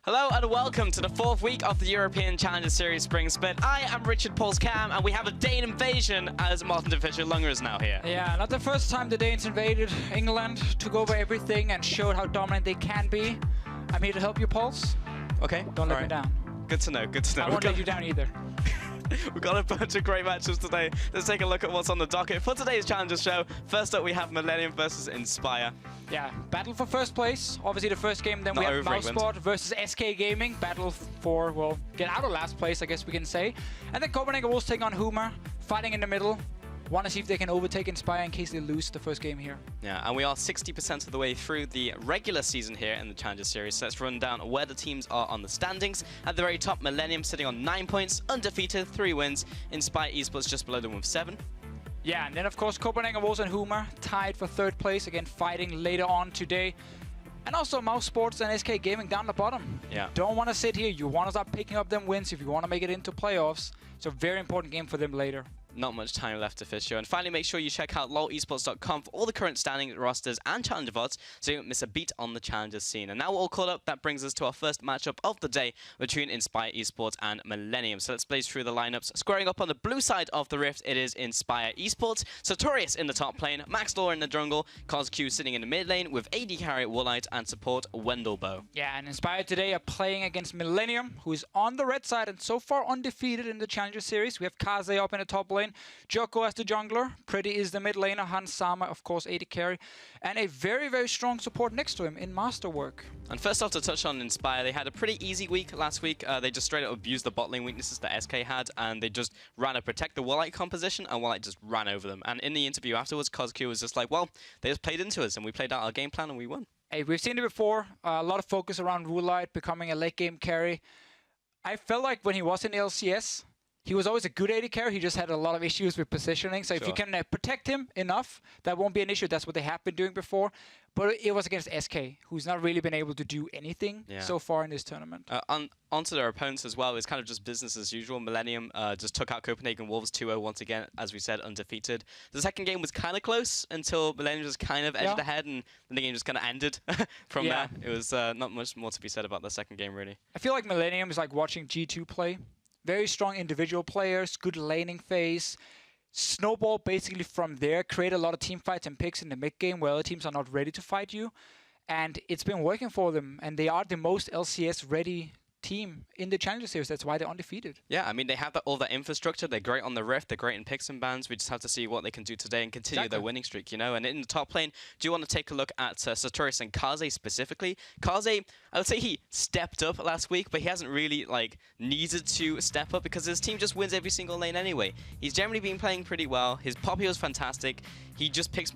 Hello and welcome to the 4th week of the European Challenger Series Spring Split. I am Richard Paul's Cam, and we have a Dane invasion as Martin Fischer Lunger is now here. Yeah, not the first time the Danes invaded England, took over everything and showed how dominant they can be. I'm here to help you, Pauls. Okay. Don't let me down. Good to know, good to know. I won't let you down either. We've got a bunch of great matches today. Let's take a look at what's on the docket for today's Challenger show. First up, we have Millennium versus Inspire. Yeah, battle for first place. Obviously the first game, then we have Mouseport versus SK Gaming. Battle for, well, get out of last place, I guess we can say. And then Copenhagen Wolves take on Humor, fighting in the middle. Want to see if they can overtake Inspire in case they lose the first game here. Yeah, and we are 60% of the way through the regular season here in the Challenger Series. So let's run down where the teams are on the standings. At the very top, Millennium sitting on 9 points, undefeated, 3 wins. Inspire eSports just below them with 7. Yeah, and then of course Copenhagen Wolves and Humor tied for 3rd place, again fighting later on today. And also Mouseport and SK Gaming down the bottom. Yeah. Don't want to sit here. You want to start picking up them wins if you want to make it into playoffs. It's a very important game for them later. Not much time left to Fisher. And finally, make sure you check out lolesports.com for all the current standings, rosters, and Challenger VODs so you don't miss a beat on the Challenger scene. And now we're all caught up. That brings us to our first matchup of the day between Inspire eSports and Millennium. So let's blaze through the lineups. Squaring up on the blue side of the rift, it is Inspire eSports. Sartorius in the top lane, Max Law in the jungle, CosQ sitting in the mid lane with AD carry Woolite and support Wendelbow. Yeah, and Inspire today are playing against Millennium, who is on the red side and so far undefeated in the Challenger Series. We have Kaze up in the top lane, Joko as the jungler, Pretty is the mid laner, Hans Sama, of course, AD carry, and a very, very strong support next to him in Masterwork. And first off, to touch on Inspire, they had a pretty easy week last week. They just straight up abused the bot lane weaknesses that SK had, and they just ran to protect the Woolite composition, and Woolite just ran over them. And in the interview afterwards, CosQ was just like, well, they just played into us, and we played out our game plan, and we won. Hey, we've seen it before. A lot of focus around Woolite becoming a late game carry. I felt like when he was in LCS, he was always a good AD carry. He just had a lot of issues with positioning. So if you can protect him enough, that won't be an issue. That's what they have been doing before. But it was against SK, who's not really been able to do anything so far in this tournament. Onto their opponents as well, it's kind of just business as usual. Millennium just took out Copenhagen Wolves 2-0 once again, as we said, undefeated. The second game was kind of close until Millennium just kind of edged ahead, and then the game just kind of ended from there. It was not much more to be said about the second game, really. I feel like Millennium is like watching G2 play. Very strong individual players, good laning phase. Snowball basically from there, create a lot of team fights and picks in the mid game where other teams are not ready to fight you. And it's been working for them. And they are the most LCS ready team in the Challenger Series. That's why they're undefeated. Yeah, I mean, they have all that infrastructure. They're great on the Rift. They're great in picks and bans. We just have to see what they can do today and continue their winning streak, you know? And in the top lane, do you want to take a look at Sartorius and Kaze specifically? Kaze, I would say he stepped up last week, but he hasn't really, like, needed to step up because his team just wins every single lane anyway. He's generally been playing pretty well. His Poppy was fantastic. He just picks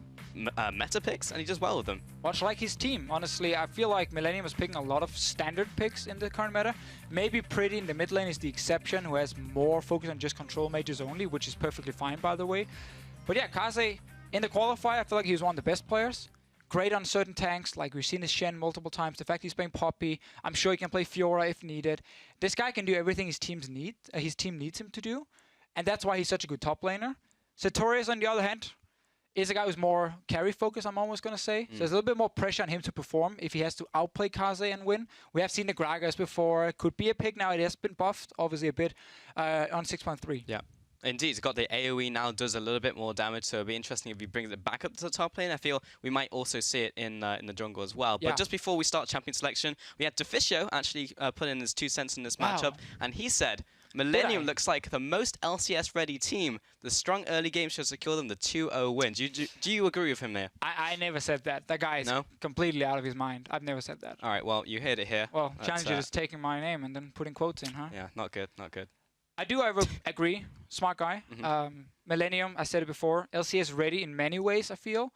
meta picks, and he does well with them. Much like his team, honestly. I feel like Millennium is picking a lot of standard picks in the current meta. Maybe Pretty in the mid lane is the exception, who has more focus on just control mages only, which is perfectly fine, by the way. But yeah, Kaze, in the qualifier, I feel like he was one of the best players. Great on certain tanks, like we've seen his Shen multiple times. The fact he's playing Poppy, I'm sure he can play Fiora if needed. This guy can do everything his team needs him to do, and that's why he's such a good top laner. Sartorius, on the other hand, is a guy who's more carry focused, I'm almost going to say. So there's a little bit more pressure on him to perform if he has to outplay Kaze and win. We have seen the Gragas before. Could be a pick now. It has been buffed, obviously, a bit on 6.3. Yeah. Indeed, he's got the AoE now, does a little bit more damage, so it'll be interesting if he brings it back up to the top lane. I feel we might also see it in the jungle as well. But just before we start champion selection, we had Deficio actually put in his 2 cents in this matchup, and he said, Millennium looks like the most LCS-ready team. The strong early game should secure them the 2-0 win. Do you agree with him there? I never said that. That guy is completely out of his mind. I've never said that. All right, well, you heard it here. Well, Challenger is taking my name and then putting quotes in, huh? Yeah, not good, not good. I do agree. Smart guy. Millennium, I said it before, LCS ready in many ways, I feel.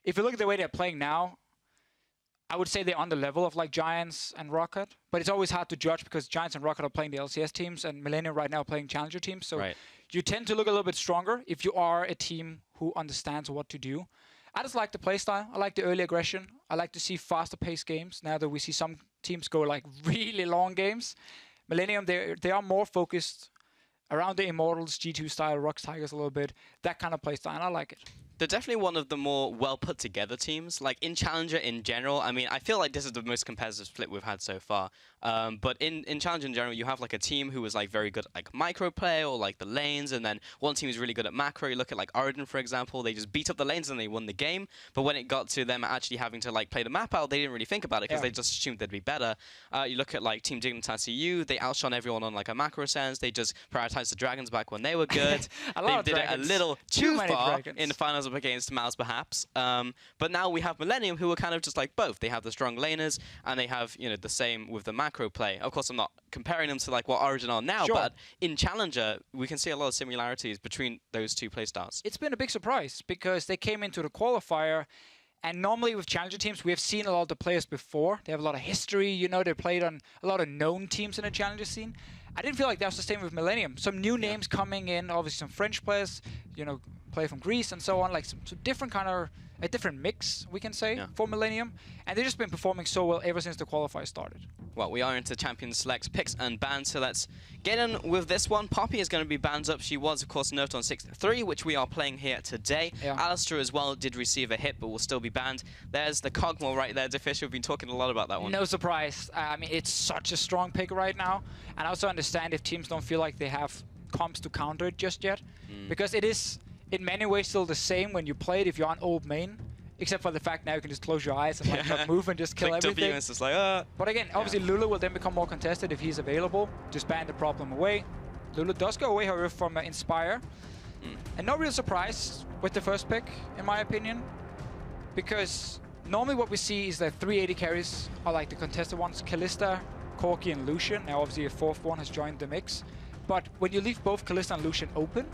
If you look at the way they're playing now, I would say they're on the level of like Giants and Rocket, but it's always hard to judge because Giants and Rocket are playing the LCS teams and Millennium right now are playing Challenger teams. So you tend to look a little bit stronger if you are a team who understands what to do. I just like the playstyle. I like the early aggression. I like to see faster paced games now that we see some teams go like really long games. Millennium, they are more focused around the Immortals, G2 style, Rocks Tigers a little bit. That kind of playstyle, and I like it. They're definitely one of the more well-put-together teams. Like, in Challenger in general, I mean, I feel like this is the most competitive split we've had so far. But in Challenger in general, you have, like, a team who was, like, very good at, like, micro play or, like, the lanes, and then one team is really good at macro. You look at, like, Origin, for example. They just beat up the lanes and they won the game. But when it got to them actually having to, like, play the map out, they didn't really think about it because they just assumed they'd be better. You look at, like, Team Dignitas EU. They outshone everyone on, like, a macro sense. They just prioritized the dragons back when they were good. They did it a little too far in the finals up against Mouse, perhaps. But now we have Millennium, who are kind of just like both. They have the strong laners, and they have, you know, the same with the macro play. Of course, I'm not comparing them to like what Origin are now, but in Challenger, we can see a lot of similarities between those two playstyles. It's been a big surprise because they came into the qualifier, and normally with Challenger teams, we have seen a lot of the players before. They have a lot of history, you know, they played on a lot of known teams in the Challenger scene. I didn't feel like that was the same with Millennium. Some new names coming in, obviously some French players, you know, play from Greece and so on, like some different kind of, a different mix, we can say, for Millennium. And they've just been performing so well ever since the qualifier started. Well, we are into Champion Selects, picks and bans, so let's get in with this one. Poppy is going to be banned up. She was, of course, nerfed on 6.3, which we are playing here today. Alistair as well did receive a hit, but will still be banned. There's the Cogmore right there. Deficio, we've been talking a lot about that one. No surprise. I mean, it's such a strong pick right now. And I also understand if teams don't feel like they have comps to counter it just yet. Because it is, in many ways, still the same when you play it if you're on old main. Except for the fact now you can just close your eyes and like not move and just kill everything. It's just like, But again, obviously Lulu will then become more contested if he's available. Just ban the problem away. Lulu does go away, however, from Inspire. And no real surprise with the first pick, in my opinion. Because normally what we see is that 380 carries are like the contested ones. Kalista, Corki, and Lucian. Now obviously a fourth one has joined the mix. But when you leave both Kalista and Lucian open,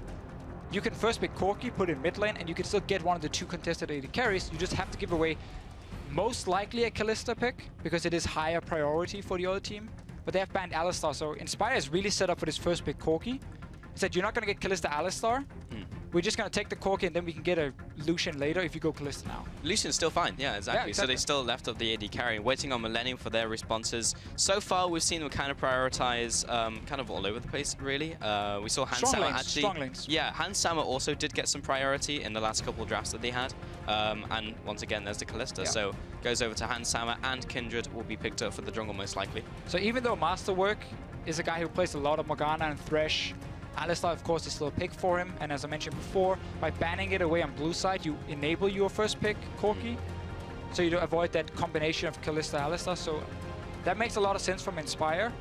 you can first pick Corki, put in mid lane, and you can still get one of the 2 contested AD carries. You just have to give away most likely a Kalista pick, because it is higher priority for the other team. But they have banned Alistar, so Inspire is really set up for this first pick Corki. He said, you're not going to get Kalista Alistar. We're just going to take the Corki, and then we can get a Lucian later if you go Kalista now. Lucian's still fine, yeah, exactly. So they still left up the AD carry, waiting on Millennium for their responses. So far, we've seen them kind of prioritize kind of all over the place, really. We saw Hans Sama actually. Strong lanes. Yeah, Hans Sama also did get some priority in the last couple of drafts that they had. And once again, there's the Kalista. So goes over to Hans Sama, and Kindred will be picked up for the jungle most likely. So even though Masterwork is a guy who plays a lot of Morgana and Thresh, Alistar, of course, is still a pick for him, and as I mentioned before, by banning it away on blue side, you enable your first pick, Corki, so you avoid that combination of Kalista Alistar, so that makes a lot of sense from Inspire.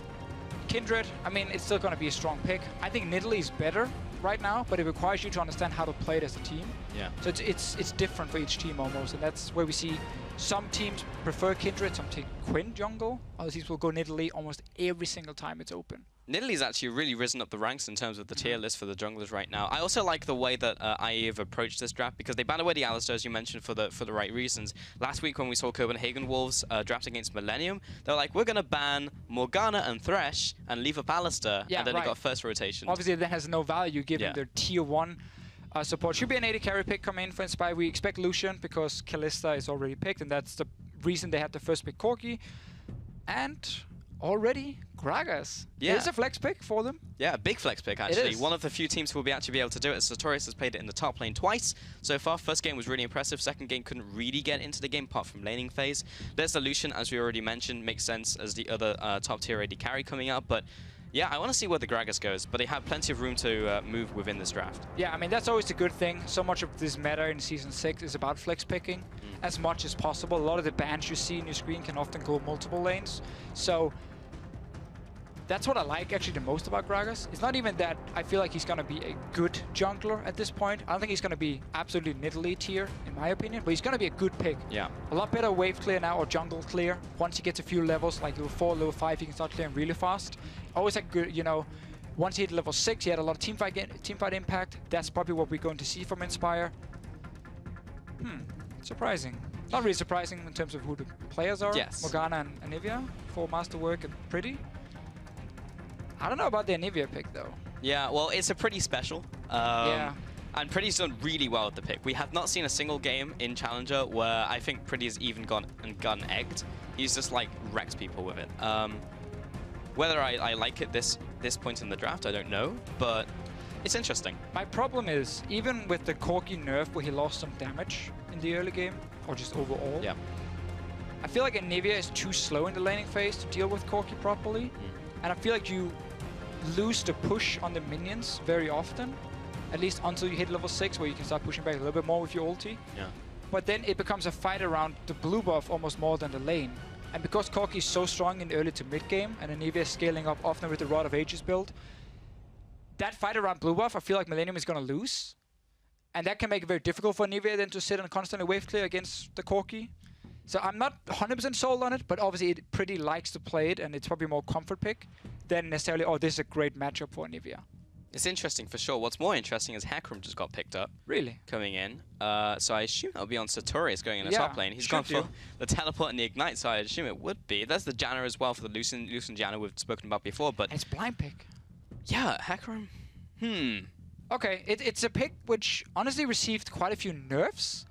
Kindred, I mean, it's still going to be a strong pick. I think Nidalee is better right now, but it requires you to understand how to play it as a team. Yeah. So it's different for each team almost, and that's where we see some teams prefer Kindred, some take Quinn jungle, other teams will go Nidalee almost every single time it's open. Nidalee's actually really risen up the ranks in terms of the tier list for the junglers right now. I also like the way that IE have approached this draft because they banned away the Alistar, as you mentioned, for the right reasons. Last week when we saw Copenhagen Wolves draft against Millennium, they were like, we're going to ban Morgana and Thresh and leave up Alistar, and then they got first rotation. Obviously that has no value given their tier 1 support. Should be an AD carry pick come in for Inspire. We expect Lucian because Kalista is already picked, and that's the reason they had the first pick Corki. And already Gragas. Yeah. It's a flex pick for them. Yeah, a big flex pick, actually. One of the few teams who will actually be able to do it. Sartorius has played it in the top lane twice so far. First game was really impressive. Second game couldn't really get into the game apart from laning phase. There's the Lucian, as we already mentioned, makes sense as the other top tier AD carry coming out. But yeah, I want to see where the Gragas goes, but they have plenty of room to move within this draft. Yeah, I mean, that's always a good thing. So much of this meta in Season 6 is about flex picking as much as possible. A lot of the bans you see in your screen can often go multiple lanes. So that's what I like actually the most about Gragas. It's not even that I feel like he's going to be a good jungler at this point. I don't think he's going to be absolutely Nidalee tier, in my opinion, but he's going to be a good pick. Yeah. A lot better wave clear now, or jungle clear. Once he gets a few levels, like level 4, level 5, he can start clearing really fast. Always had good, you know, once he hit level 6, he had a lot of teamfight impact. That's probably what we're going to see from Inspire. Surprising. Not really surprising in terms of who the players are. Yes. Morgana and Anivia for Masterwork and Pretty. I don't know about the Anivia pick, though. Yeah, well, it's a Pretty special. Yeah. And Pretty's done really well with the pick. We have not seen a single game in Challenger where I think Pretty's even gone egged. He's just, like, wrecked people with it. Whether I like it this point in the draft, I don't know, but it's interesting. My problem is, even with the Corki nerf where he lost some damage in the early game, or just overall, I feel like Anivia is too slow in the laning phase to deal with Corki properly. And I feel like you lose the push on the minions very often, at least until you hit level 6, where you can start pushing back a little bit more with your ulti. Yeah. But then it becomes a fight around the blue buff almost more than the lane. And because Corki is so strong in the early to mid game, and Anivia is scaling up often with the Rod of Ages build, that fight around blue buff, I feel like Millennium is going to lose. And that can make it very difficult for Anivia then to sit and constantly wave clear against the Corki. So I'm not 100% sold on it, but obviously it pretty likes to play it, and it's probably more comfort pick than necessarily, oh, this is a great matchup for Anivia. It's interesting for sure. What's more interesting is Hecarim just got picked up. Really? Coming in. So I assume that'll be on Sartorius going in the top lane. He's gone for the teleport and the ignite, so I assume it would be. That's the Janna as well for the Lucian Janna we've spoken about before, but... And it's blind pick. Yeah, Hecarim. Okay, it's a pick which honestly received quite a few nerfs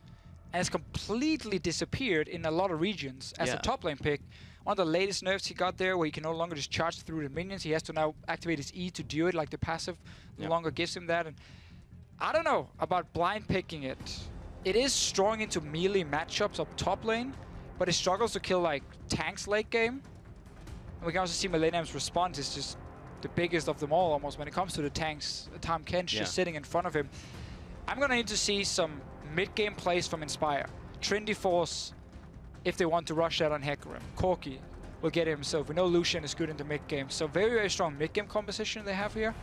and has completely disappeared in a lot of regions as a top lane pick. One of the latest nerfs he got there, where he can no longer just charge through the minions. He has to now activate his E to do it, like the passive no longer gives him that. And I don't know about blind picking it. It is strong into melee matchups up top lane, but it struggles to kill like tanks late game. And we can also see Millennium's response is just the biggest of them all almost when it comes to the tanks. Tahm Kench just sitting in front of him. I'm going to need to see some mid-game plays from Inspire. Trinity Force, if they want to rush that on Hecarim. Corki will get it himself. We know Lucian is good in the mid-game. So very, very strong mid-game composition they have here.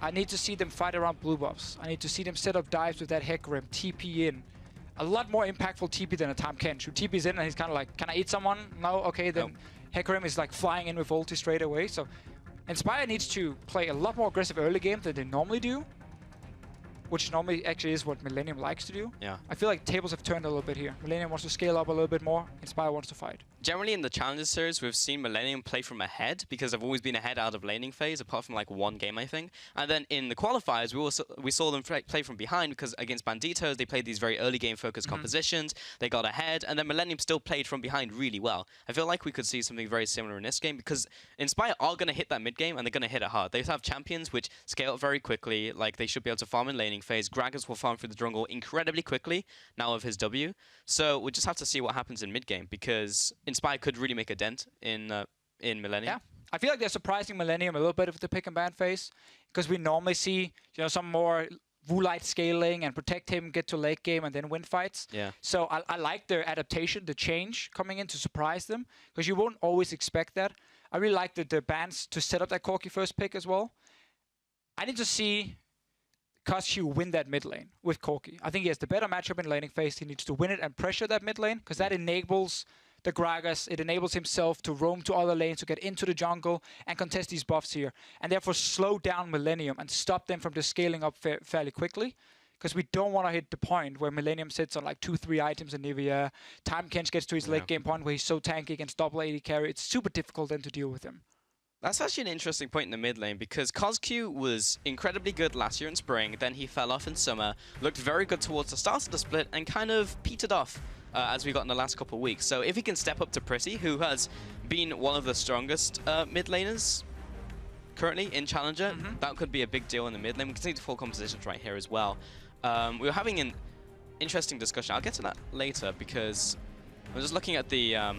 I need to see them fight around blue buffs. I need to see them set up dives with that Hecarim, TP in. A lot more impactful TP than a Tahm Kench, who TP's in and he's kind of like, can I eat someone? No? Okay, then Hecarim is like flying in with ulti straight away. So Inspire needs to play a lot more aggressive early game than they normally do, which normally actually is what Millennium likes to do. Yeah. I feel like tables have turned a little bit here. Millennium wants to scale up a little bit more. Inspire wants to fight. Generally in the Challenger series, we've seen Millennium play from ahead because they've always been ahead out of laning phase, apart from like one game, I think. And then in the qualifiers, we saw them play from behind because against Banditos, they played these very early game focused compositions. They got ahead, and then Millennium still played from behind really well. I feel like we could see something very similar in this game because Inspire are going to hit that mid game and they're going to hit it hard. They have champions which scale up very quickly. Like they should be able to farm in laning phase. Gragas will farm through the jungle incredibly quickly now of his W. So we'll just have to see what happens in mid game because Inspire could really make a dent in Millennium. Yeah, I feel like they're surprising Millennium a little bit with the pick and ban phase because we normally see some more Woolite scaling and protect him, get to late game, and then win fights. Yeah. So I like their adaptation, the change coming in to surprise them, because you won't always expect that. I really like the bans to set up that Corki first pick as well. I need to see Cosq win that mid lane with Corki. I think he has the better matchup in laning phase. He needs to win it and pressure that mid lane, because that enables the Gragas. It enables himself to roam to other lanes, to get into the jungle and contest these buffs here, and therefore slow down Millennium and stop them from just scaling up fairly quickly. Because we don't want to hit the point where Millennium sits on like 2-3 items in Nivea. Time Kench gets to his late game point where he's so tanky against double AD carry. It's super difficult then to deal with him. That's actually an interesting point in the mid lane, because Cosq was incredibly good last year in spring, then he fell off in summer, looked very good towards the start of the split, and kind of petered off as we got in the last couple of weeks. So if he can step up to Pretty, who has been one of the strongest mid laners currently in Challenger, that could be a big deal in the mid lane. We can see the full compositions right here as well. We were having an interesting discussion. I'll get to that later, because I'm just looking at the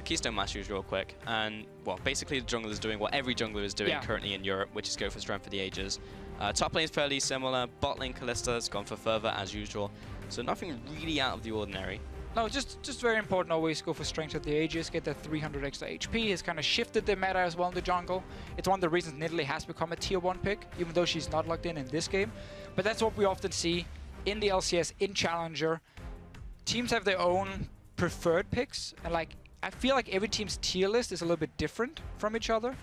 Keystone Masters real quick, and well, basically the jungler is doing what every jungler is doing currently in Europe, which is go for strength for the ages. Top lane is fairly similar. Bot lane Kallista's gone for fervor as usual, so nothing really out of the ordinary. No, just very important always go for strength at the ages, get that 300 extra HP. Has kind of shifted the meta as well in the jungle. It's one of the reasons Nidalee has become a tier 1 pick, even though she's not locked in this game. But that's what we often see in the LCS, in Challenger. Teams have their own preferred picks, and like I feel like every team's tier list is a little bit different from each other.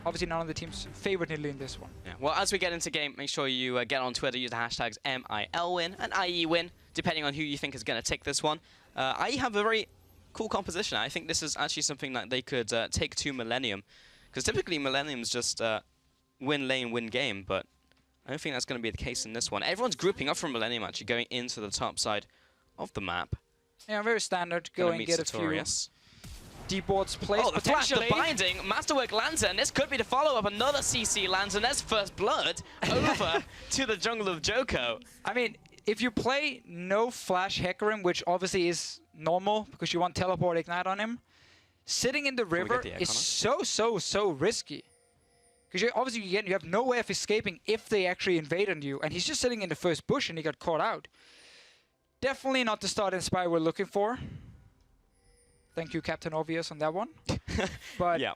Obviously, none of the teams favor Nidalee in this one. Yeah. Well, as we get into game, make sure you get on Twitter, use the hashtags MILWin and IEWin, depending on who you think is going to take this one. IE have a very cool composition. I think this is actually something that they could take to Millennium, because typically Millennium's just win lane, win game, but I don't think that's going to be the case in this one. Everyone's grouping up from Millennium, actually, going into the top side of the map. Yeah, very standard. Go and get Sartorius. a few deep wards placed. Oh, the flash, the binding, Masterwork lands, and this could be the follow-up. Another CC lands, and there's first blood over to the jungle of Joko. I mean, if you play no flash Hecarim, which obviously is normal because you want teleport ignite on him, sitting in the river is so risky. Because obviously, again, you have no way of escaping if they actually invade on you, and he's just sitting in the first bush and he got caught out. Definitely not the start Inspire we're looking for. Thank you, Captain Obvious, on that one. But yeah,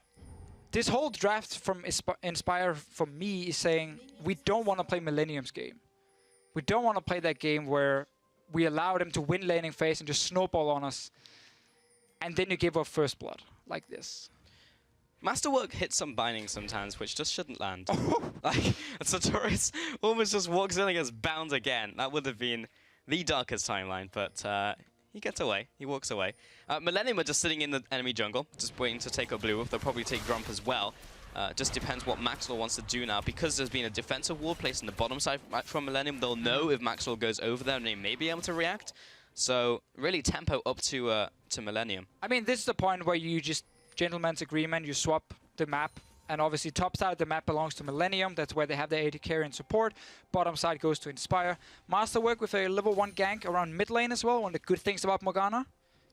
this whole draft from Inspire, for me, is saying we don't want to play Millennium's game. We don't want to play that game where we allow them to win laning phase and just snowball on us, and then you give up first blood, like this. Masterwork hits some binding sometimes, which just shouldn't land. Like, Sartorius almost just walks in and gets bound again. That would have been the darkest timeline, but he gets away. He walks away. Millennium are just sitting in the enemy jungle, just waiting to take a blue buff. They'll probably take Grump as well. Just depends what Maxwell wants to do now. Because there's been a defensive wall placed in the bottom side from Millennium, they'll know if Maxwell goes over there and they may be able to react. So really tempo up to Millennium. I mean, this is the point where you just, gentleman's agreement, you swap the map. And obviously, top side of the map belongs to Millennium. That's where they have their AD carry and support. Bottom side goes to Inspire. Masterwork with a level 1 gank around mid lane as well. One of the good things about Morgana.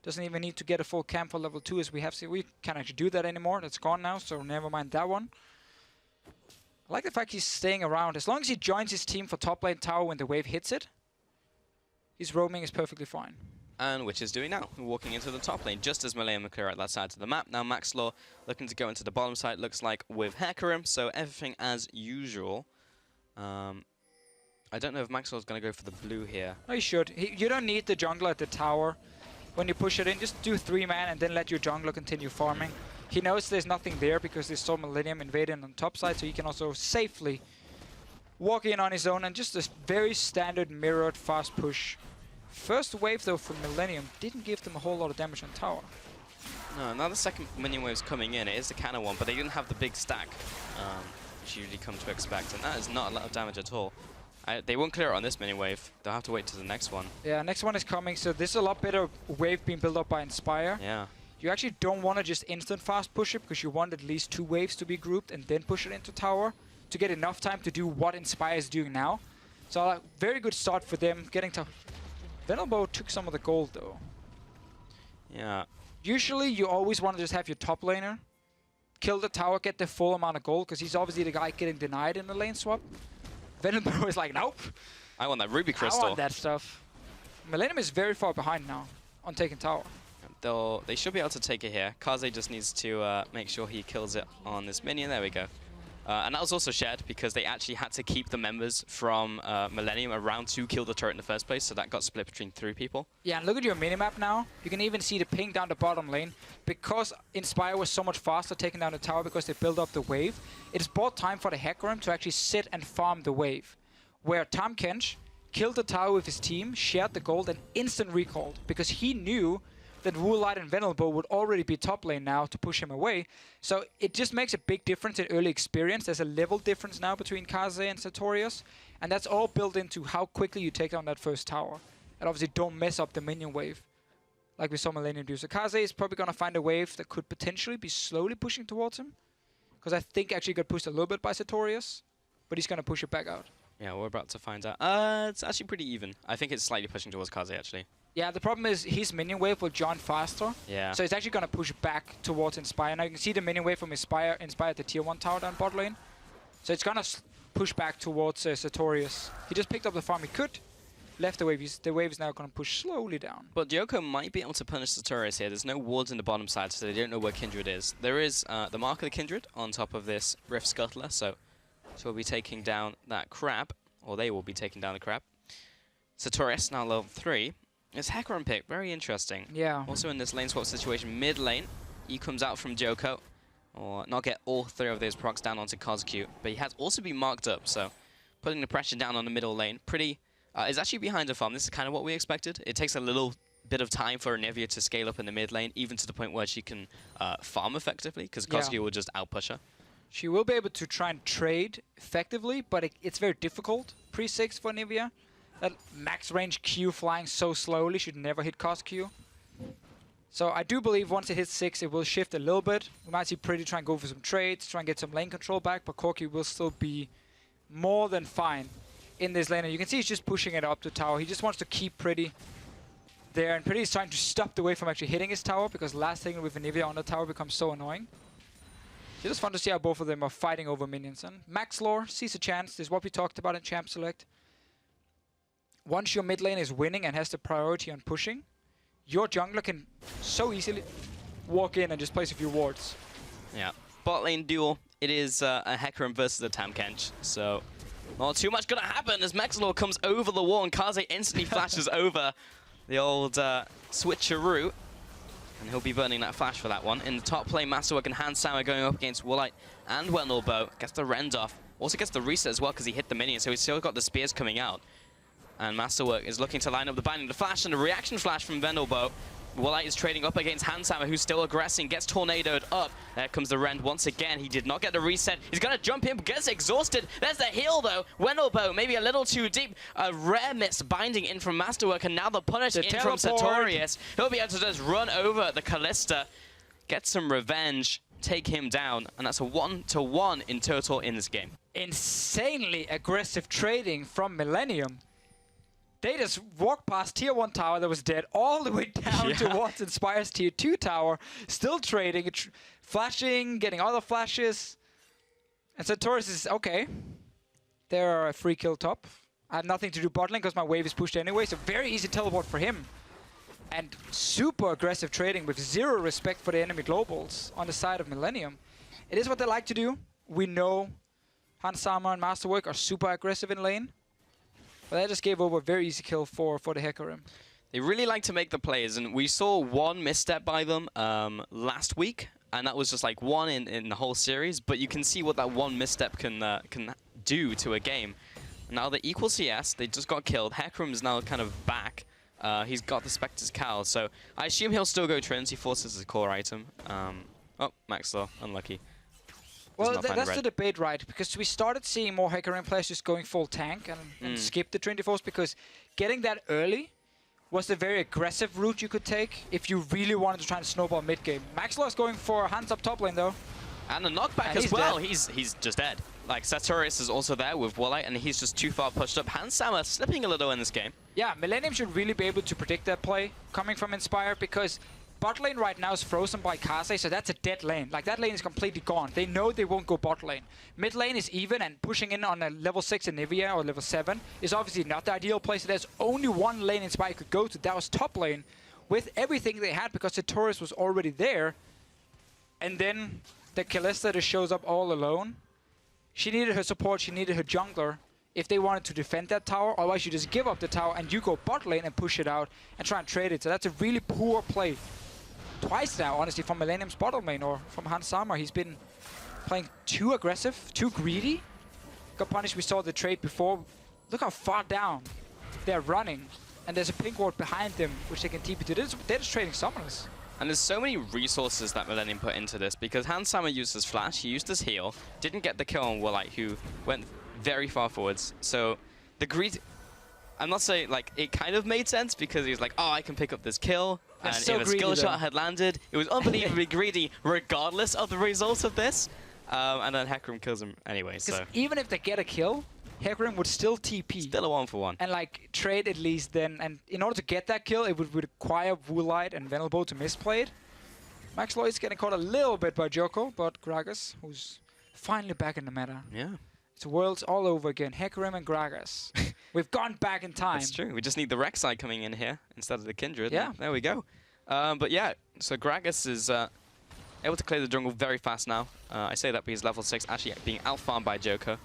Doesn't even need to get a full camp for level 2 as we have seen. We can't actually do that anymore. That's gone now, so never mind that one. I like the fact he's staying around. As long as he joins his team for top lane tower when the wave hits it, his roaming is perfectly fine. And which is doing now, walking into the top lane, just as Millennium clear out that side of the map. Now Maxlaw looking to go into the bottom side, looks like with Hecarim, so everything as usual. I don't know if Maxwell's going to go for the blue here. No, you should. You don't need the jungler at the tower. When you push it in, just do 3-man and then let your jungler continue farming. He knows there's nothing there because they saw Millennium invading on top side, so he can also safely walk in on his own, and just a very standard mirrored fast push. First wave, though, from Millennium didn't give them a whole lot of damage on tower. No, now the second minion wave's coming in. It is the cannon one, but they didn't have the big stack, which you usually come to expect, and that is not a lot of damage at all. They won't clear it on this mini wave. They'll have to wait to the next one. Yeah, next one is coming, so this is a lot better wave being built up by Inspire. Yeah. You actually don't want to just instant fast push it, because you want at least 2 waves to be grouped and then push it into tower to get enough time to do what Inspire is doing now. So very good start for them, getting to... Venerable took some of the gold, though. Yeah. Usually, you always want to just have your top laner kill the tower, get the full amount of gold, because he's obviously the guy getting denied in the lane swap. Venombo is like, nope. I want that Ruby Crystal. I want that stuff. Millennium is very far behind now on taking tower. They should be able to take it here. Kaze just needs to make sure he kills it on this minion. There we go. And that was also shared because they actually had to keep the members from Millennium around to kill the turret in the first place, so that got split between 3 people. Yeah, and look at your minimap now. You can even see the ping down the bottom lane. Because Inspire was so much faster taking down the tower because they built up the wave, it's bought time for the Hecarim to actually sit and farm the wave. Where Tahm Kench killed the tower with his team, shared the gold, and instant recalled because he knew that Woolite and Venerable would already be top lane now to push him away. So it just makes a big difference in early experience. There's a level difference now between Kaze and Sartorius, and that's all built into how quickly you take down that first tower. And obviously don't mess up the minion wave like we saw Millennium do. So Kaze is probably going to find a wave that could potentially be slowly pushing towards him, because I think actually got pushed a little bit by Sartorius, but he's going to push it back out. Yeah, we're about to find out. It's actually pretty even. I think it's slightly pushing towards Kaze, actually. Yeah, the problem is his minion wave will join faster. Yeah. So it's actually going to push back towards Inspire. Now you can see the minion wave from Inspire at the tier 1 tower down bot lane. So it's going to push back towards Sartorius. He just picked up the farm he could, left the wave. The wave is now going to push slowly down. But Yoko might be able to punish Sartorius here. There's no wards in the bottom side, so they don't know where Kindred is. There is the mark of the Kindred on top of this Rift Scuttler, so we'll be taking down that crab, or they will be taking down the crab. Sartorius now level 3. It's Hecarim pick, very interesting. Yeah. Also in this lane swap situation, mid lane, he comes out from Joko, or not get all 3 of those procs down onto Kozq, but he has also been marked up, so putting the pressure down on the middle lane, pretty, is actually behind a farm. This is kind of what we expected. It takes a little bit of time for Anivia to scale up in the mid lane, even to the point where she can farm effectively, because Kozq will just outpush her. She will be able to try and trade effectively, but it's very difficult pre-6 for Anivia. That max range Q flying so slowly should never hit Kozq. So I do believe once it hits 6, it will shift a little bit. We might see Pretty try and go for some trades, try and get some lane control back, but Corki will still be more than fine in this lane. And you can see he's just pushing it up to tower. He just wants to keep Pretty there, and Pretty is trying to stop the wave from actually hitting his tower, because last thing with Anivia on the tower becomes so annoying. It's just fun to see how both of them are fighting over minions. And Max Lore sees a chance. This is what we talked about in Champ Select. Once your mid lane is winning and has the priority on pushing, your jungler can so easily walk in and just place a few wards. Yeah. Bot lane duel. It is a Hecarim versus a Tahm Kench. So not too much gonna happen as Maxlore comes over the wall and Kaze instantly flashes over the old switcheroo. And he'll be burning that flash for that one. In the top lane, Masterwork and Handsauer going up against Woolite and Wendelbo. Gets the rend off. Also gets the reset as well because he hit the minion, so he's still got the spears coming out. And Masterwork is looking to line up the binding, the flash, and the reaction flash from Vendelbo. Woolite is trading up against Handsauer, who's still aggressing, gets tornadoed up. There comes the rend once again. He did not get the reset. He's going to jump in, gets exhausted. There's the heal, though. Wendelbo, maybe a little too deep. A rare miss binding in from Masterwork, and now the punish in from Sartorius. He'll be able to just run over the Callista, get some revenge, take him down, and that's a 1-to-1 in total in this game. Insanely aggressive trading from Millennium. They just walked past tier 1 tower that was dead all the way down towards Inspire's tier 2 tower, still trading, flashing, getting other flashes. And Sartorius is, okay, they're a free kill top. I have nothing to do bot lane because my wave is pushed anyway, so very easy teleport for him. And super aggressive trading with zero respect for the enemy globals on the side of Millennium. It is what they like to do. We know Handsauer and Masterwork are super aggressive in lane. But that just gave over a very easy kill for the Hecarim. They really like to make the plays, and we saw one misstep by them last week, and that was just like one in the whole series. But you can see what that one misstep can do to a game. Now they're equal CS, they just got killed. Hecarim's now kind of back. He's got the Spectre's Cowl, so I assume he'll still go Trinity Force as his core item. Oh, Max though, unlucky. Well, that's the debate, right? Because we started seeing more Hecarim players just going full tank and skip the Trinity Force, because getting that early was a very aggressive route you could take if you really wanted to try and snowball mid-game. Maxlor is going for hands up top lane, though. And a knockback as well. He's just dead. Like, Sartorius is also there with Woolite, and he's just too far pushed up. Handsauer slipping a little in this game. Yeah, Millennium should really be able to predict that play coming from Inspire, because bot lane right now is frozen by Kaze, so that's a dead lane. Like, that lane is completely gone. They know they won't go bot lane. Mid lane is even, and pushing in on a level 6 Anivia or level 7 is obviously not the ideal place. So there's only one lane Inspire could go to. That was top lane with everything they had because the Taurus was already there. And then the Kalista just shows up all alone. She needed her support, she needed her jungler if they wanted to defend that tower. Otherwise, you just give up the tower and you go bot lane and push it out and try and trade it. So that's a really poor play. Twice now, honestly, from Millennium's bottom lane or from Hans Sama. He's been playing too aggressive, too greedy. Got punished, we saw the trade before. Look how far down they're running. And there's a pink ward behind them, which they can TP to. They're just trading summoners. And there's so many resources that Millennium put into this because Hans Sama used his flash, he used his heal, didn't get the kill on Woolite, who went very far forwards. So the greed, I'm not saying, like, it kind of made sense because he was like, oh, I can pick up this kill. And so if a skill shot had landed, it was unbelievably greedy regardless of the results of this. And then Hecarim kills him anyway, so. Even if they get a kill, Hecarim would still TP. Still a 1-for-1. And like trade at least then. And in order to get that kill, it would require Woolite and Venerable to misplay it. Max Lloyd's getting caught a little bit by Joko, but Gragas, who's finally back in the meta. Yeah. It's worlds all over again. Hecarim and Gragas. We've gone back in time. That's true. We just need the Rek'Sai coming in here instead of the Kindred. Yeah. There we go. But yeah, so Gragas is able to clear the jungle very fast now. I say that because level 6 actually being out-farmed by Joko.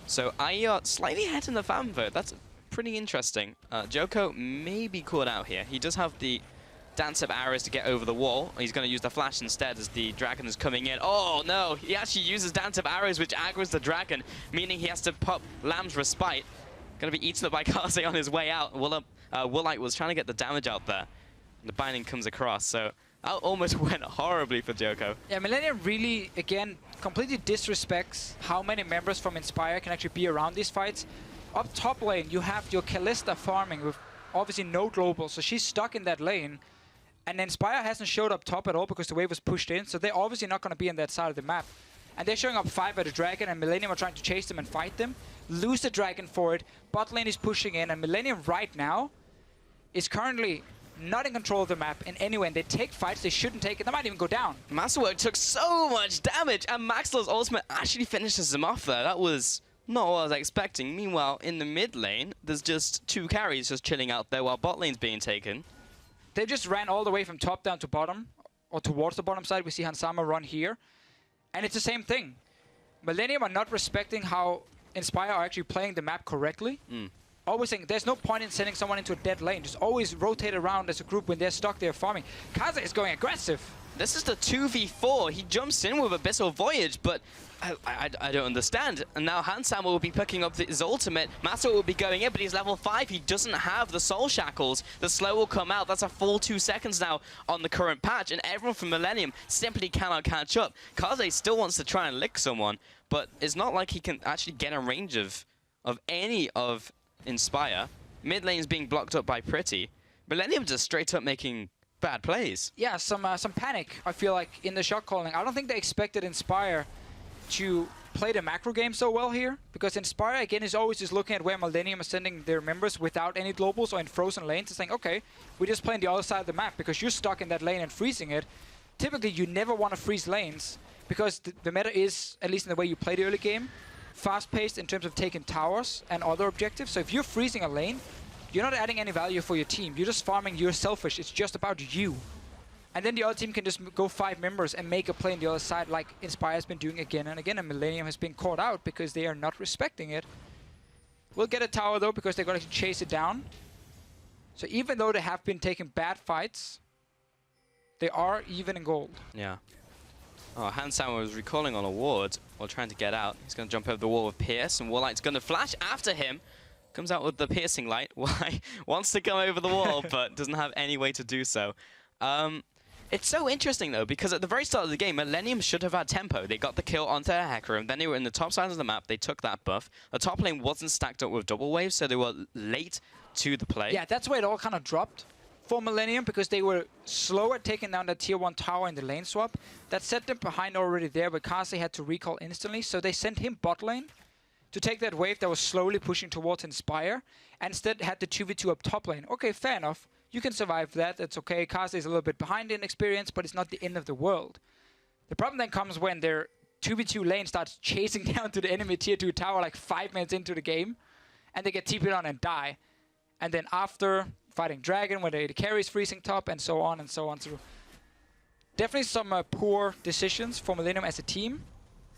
So I slightly ahead in the fan vote. That's pretty interesting. Joko may be caught out here. He does have the dance of arrows to get over the wall. He's going to use the flash instead as the dragon is coming in. Oh no, he actually uses dance of arrows which aggroes the dragon, meaning he has to pop Lamb's Respite. Going to be eaten up by Kaze on his way out. Woolite was trying to get the damage out there. The binding comes across, so that almost went horribly for Joko. Yeah, Millennium really, again, completely disrespects how many members from Inspire can actually be around these fights. Up top lane, you have your Kalista farming with obviously no global, so she's stuck in that lane. And Inspire hasn't showed up top at all because the wave was pushed in, so they're obviously not going to be on that side of the map. And they're showing up 5 at the dragon, and Millennium are trying to chase them and fight them. Lose the dragon for it. Bot lane is pushing in, and Millennium right now is currently not in control of the map in any way. And they take fights they shouldn't take, and they might even go down. Masterwork took so much damage, and Maxlow's ultimate actually finishes him off there. That was not what I was expecting. Meanwhile, in the mid lane, there's just 2 carries just chilling out there while bot lane's being taken. They just ran all the way from top down to bottom, or towards the bottom side. We see Hans Sama run here. And it's the same thing. Millennium are not respecting how Inspire are actually playing the map correctly. Always saying there's no point in sending someone into a dead lane. Just always rotate around as a group when they're stuck there farming. Kaze is going aggressive. This is the 2v4. He jumps in with Abyssal Voyage, but I don't understand. And now Hans Sama will be picking up his ultimate. Master will be going in, but he's level 5. He doesn't have the Soul Shackles. The slow will come out. That's a full 2 seconds now on the current patch, and everyone from Millennium simply cannot catch up. Kaze still wants to try and lick someone, but it's not like he can actually get in range of any of Inspire. Mid lane is being blocked up by Pretty. Millennium just straight up making bad plays. Yeah, some panic, I feel like, in the shot calling. I don't think they expected Inspire to play the macro game so well here, because Inspire, again, is always just looking at where Millennium is sending their members without any globals or in frozen lanes and saying, okay, we're just playing the other side of the map because you're stuck in that lane and freezing it. Typically, you never want to freeze lanes because the meta is, at least in the way you play the early game, fast-paced in terms of taking towers and other objectives. So if you're freezing a lane, you're not adding any value for your team. You're just farming, you're selfish. It's just about you. And then the other team can just go 5 members and make a play on the other side like Inspire has been doing again and again. And Millennium has been caught out because they are not respecting it. We'll get a tower though because they're going to chase it down. So even though they have been taking bad fights, they are even in gold. Yeah. Oh, Hans Sama was recalling on a ward while trying to get out. He's going to jump over the wall with Pierce, and Woolite's going to flash after him. Comes out with the piercing light. Why? Wants to come over the wall, but doesn't have any way to do so. It's so interesting, though, because at the very start of the game, Millennium should have had tempo. They got the kill onto their Hecarim, then they were in the top side of the map, they took that buff. The top lane wasn't stacked up with double waves, so they were late to the play. Yeah, that's where it all kind of dropped for Millennium, because they were slow at taking down that tier 1 tower in the lane swap. That set them behind already there, but Kaze had to recall instantly, so they sent him bot lane to take that wave that was slowly pushing towards Inspire, and instead had the 2v2 up top lane. Okay, fair enough. You can survive that. That's okay. Kaze is a little bit behind in experience, but it's not the end of the world. The problem then comes when their 2v2 lane starts chasing down to the enemy tier 2 tower like 5 minutes into the game, and they get TP'd on and die. And then after fighting Dragon, when the carries freezing top, and so on and so on. So definitely some poor decisions for Millennium as a team.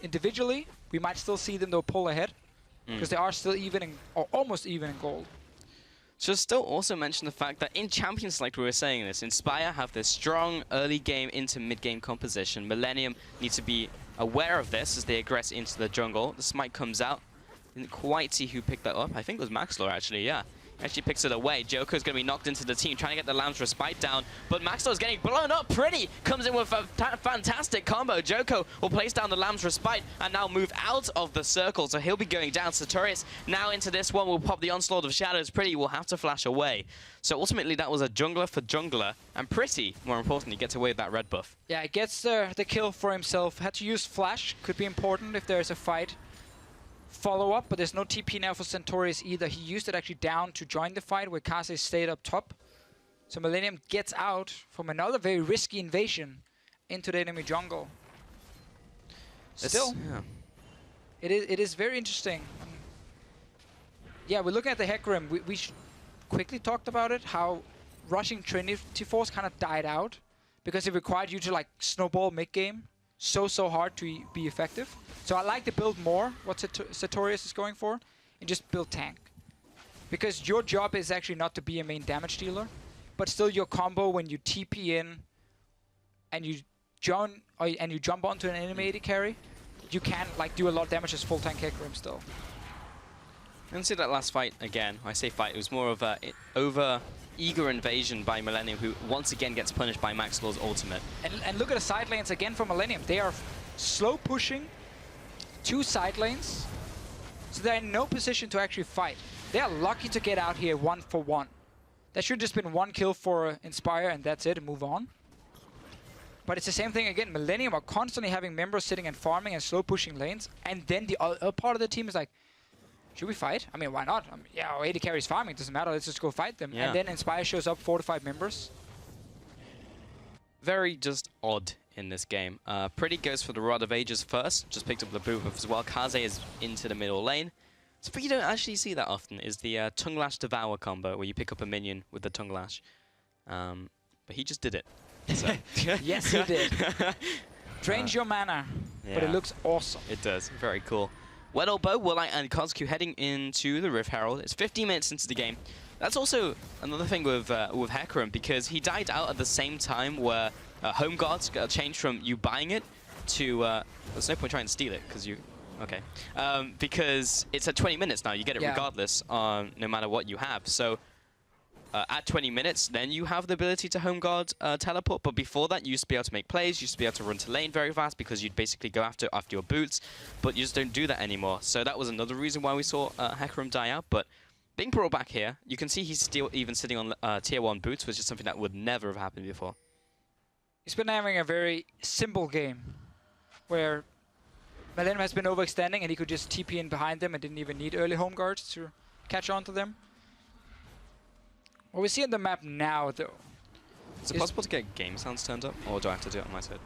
Individually, we might still see them though pull ahead, because they are still even in, or almost even in gold. Should still also mention the fact that in Champions Select, we were saying this, Inspire have this strong early game into mid-game composition. Millennium need to be aware of this as they aggress into the jungle. The smite comes out. Didn't quite see who picked that up. I think it was Maxlor actually, yeah. Actually picks it away. Joker's going to be knocked into the team, trying to get the Lamb's Respite down. But Maxlor's getting blown up pretty. Comes in with a fantastic combo. Joko will place down the Lamb's Respite and now move out of the circle. So he'll be going down. Sartorius now into this one will pop the Onslaught of Shadows. Pretty will have to flash away. So ultimately that was a jungler for jungler. And Pretty, more importantly, gets away with that red buff. Yeah, he gets the kill for himself. Had to use Flash. Could be important if there's a fight. Follow-up, but there's no TP now for Centaurus either. He used it actually down to join the fight where Kaze stayed up top. So Millennium gets out from another very risky invasion into the enemy jungle. Still, yeah. it is very interesting. Yeah, we're looking at the Hecarim. We quickly talked about it, how rushing Trinity Force kind of died out because it required you to like snowball mid-game so hard to be effective. So I like to build more what Sartorius is going for and just build tank. Because your job is actually not to be a main damage dealer, but still your combo when you TP in and you jump onto an enemy AD carry, you can like do a lot of damage as full tank Hecarim still. And see that last fight again. I say fight, it was more of a over-eager invasion by Millennium, who once again gets punished by Maxlor's ultimate. And look at the side lanes again for Millennium. They are slow pushing 2 side lanes, so they're in no position to actually fight. They are lucky to get out here 1-for-1. That should have just been 1 kill for Inspire and that's it, and move on. But it's the same thing again. Millennium are constantly having members sitting and farming and slow pushing lanes, and then the other part of the team is like, should we fight? I mean, why not? I mean, yeah, our AD carries farming, doesn't matter, let's just go fight them. Yeah. And then Inspire shows up 4 to 5 members. Very just odd in this game. Pretty goes for the Rod of Ages first, just picked up the boot buff as well. Kaze is into the middle lane. Something you don't actually see that often is the Tongue Lash Devour combo, where you pick up a minion with the Tongue Lash. But he just did it. So. Yes, he did. Drains your mana, but it looks awesome. It does, very cool. Weddle, Bo, Woolite, and Coscu heading into the Rift Herald. It's 15 minutes into the game. That's also another thing with Hecarim, because he died out at the same time where Home Guards got changed from you buying it to... there's no point trying to steal it, because you... Okay. Because it's at 20 minutes now. You get it regardless, no matter what you have. So at 20 minutes, then you have the ability to Home Guard teleport. But before that, you used to be able to make plays. You used to be able to run to lane very fast because you'd basically go after your boots. But you just don't do that anymore. So that was another reason why we saw Hecarim die out. But being brought back here, you can see he's still even sitting on tier 1 boots, which is something that would never have happened before. He's been having a very simple game where Millennium has been overextending and he could just TP in behind them and didn't even need early Home Guards to catch on to them. What we see on the map now, though... Is it possible to get game sounds turned up, or do I have to do it on my side?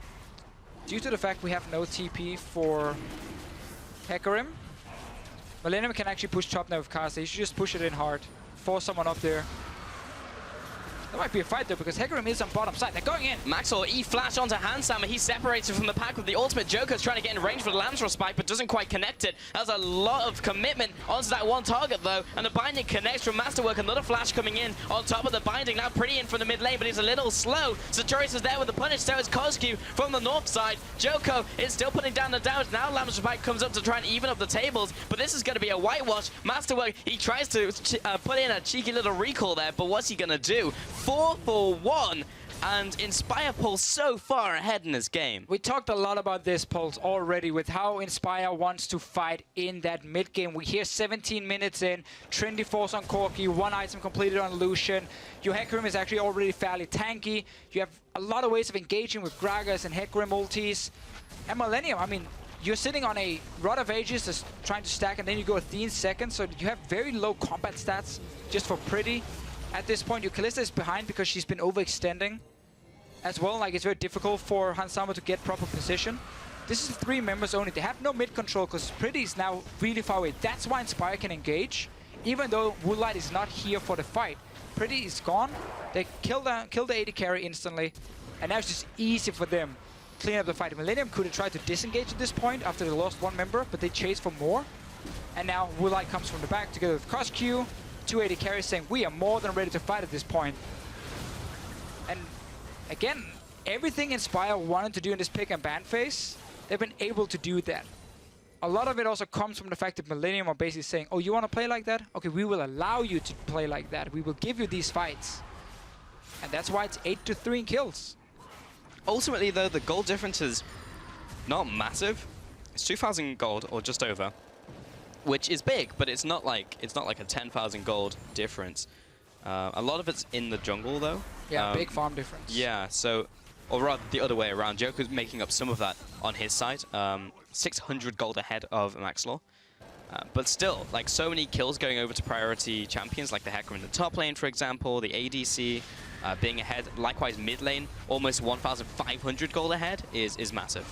Due to the fact we have no TP for Hecarim, Millennium can actually push top now with Kaze. He should just push it in hard, force someone up there. There might be a fight though, because Hecarim is on bottom side. They're going in. Maxwell E-flash onto Handsam, and he's separated from the pack with the ultimate. Joker's trying to get in range for the Lamb's Respite, but doesn't quite connect it. That's a lot of commitment onto that one target though, and the binding connects from Masterwork. Another flash coming in on top of the binding. Now Pretty in from the mid lane, but he's a little slow. Sartorius is there with the punish, so is Coscu from the north side. Joko is still putting down the damage. Now Lamb's Respite comes up to try and even up the tables, but this is going to be a whitewash. Masterwork, he tries to put in a cheeky little recall there, but what's he going to do? 4-for-1, and Inspire pulls so far ahead in this game. We talked a lot about this, Pulse, already, with how Inspire wants to fight in that mid game. We hear 17 minutes in, Trinity Force on Corki, 1 item completed on Lucian. Your Hecarim is actually already fairly tanky. You have a lot of ways of engaging with Gragas and Hecarim ultis. And Millennium, I mean, you're sitting on a Rod of Ages just trying to stack, and then you go Athene second, so you have very low combat stats just for Pretty. At this point, your Kalista is behind because she's been overextending as well. Like, it's very difficult for Hansama to get proper position. This is 3 members only. They have no mid control because Pretty is now really far away. That's why Inspire can engage. Even though Woodlight is not here for the fight, Pretty is gone. They kill the AD carry instantly. And now it's just easy for them to clean up the fight. Millennium could have tried to disengage at this point after they lost 1 member, but they chase for more. And now Woodlight comes from the back together with CosQ. 2 AD carries saying, we are more than ready to fight at this point. And again, everything Inspire wanted to do in this pick and ban phase, they've been able to do that. A lot of it also comes from the fact that Millennium are basically saying, oh, you want to play like that? Okay, we will allow you to play like that. We will give you these fights. And that's why it's 8-3 in kills. Ultimately, though, the gold difference is not massive. It's 2,000 gold, or just over, which is big, but it's not like a 10,000 gold difference. A lot of it's in the jungle, though. Yeah, big farm difference. Yeah, so, or rather the other way around. Joker's making up some of that on his side. 600 gold ahead of Maxlaw. But still, like, so many kills going over to priority champions, like the Hecarim in the top lane, for example, the ADC being ahead. Likewise, mid lane, almost 1,500 gold ahead is massive.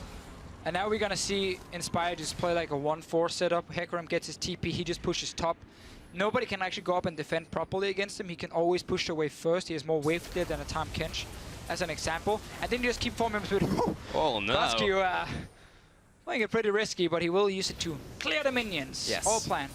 And now we're going to see Inspire just play like a 1-4 setup. Hecarim gets his TP, he just pushes top. Nobody can actually go up and defend properly against him. He can always push the wave first. He has more wave clear than a Tahm Kench, as an example. And then you just keep 4 members with oh no. CosQ, playing it pretty risky, but he will use it to clear the minions. Yes. All planned.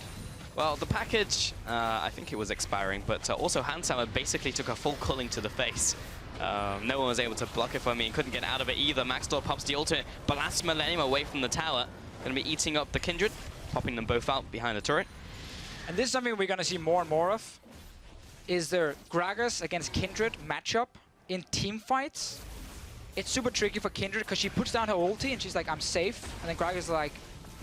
Well, the package, I think it was expiring, but also Hansama basically took a full culling to the face. No one was able to block it for me and couldn't get out of it either. Maxlaw pops the ultimate, blasts Millennium away from the tower. Going to be eating up the Kindred, popping them both out behind the turret. And this is something we're going to see more and more of, is their Gragas against Kindred matchup in team fights. It's super tricky for Kindred because she puts down her ulti and she's like, I'm safe. And then Gragas is like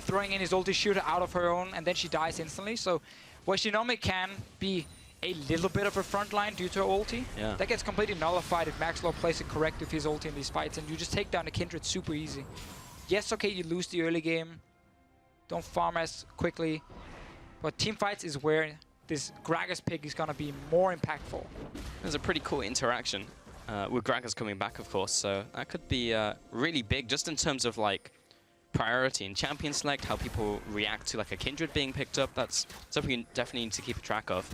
throwing in his ulti shooter out of her own, and then she dies instantly. So where she normally can be a little bit of a front line due to her ulti, that gets completely nullified if Maxlaw plays it correct with his ulti in these fights, and you just take down the Kindred super easy. Yes, okay, you lose the early game, don't farm as quickly, but team fights is where this Gragas pick is going to be more impactful. There's a pretty cool interaction with Gragas coming back, of course, so that could be really big just in terms of like priority and champion select, how people react to like a Kindred being picked up. That's something you definitely need to keep track of.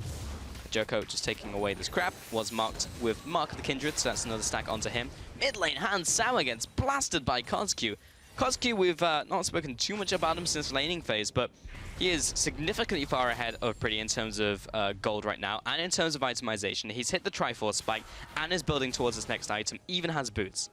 Joko just taking away this crap was marked with Mark of the Kindred, so that's another stack onto him. Mid lane, Hansama gets blasted by CosQ. CosQ, we've not spoken too much about him since laning phase, but he is significantly far ahead of Pretty in terms of gold right now, and in terms of itemization. He's hit the Triforce spike and is building towards his next item, even has boots.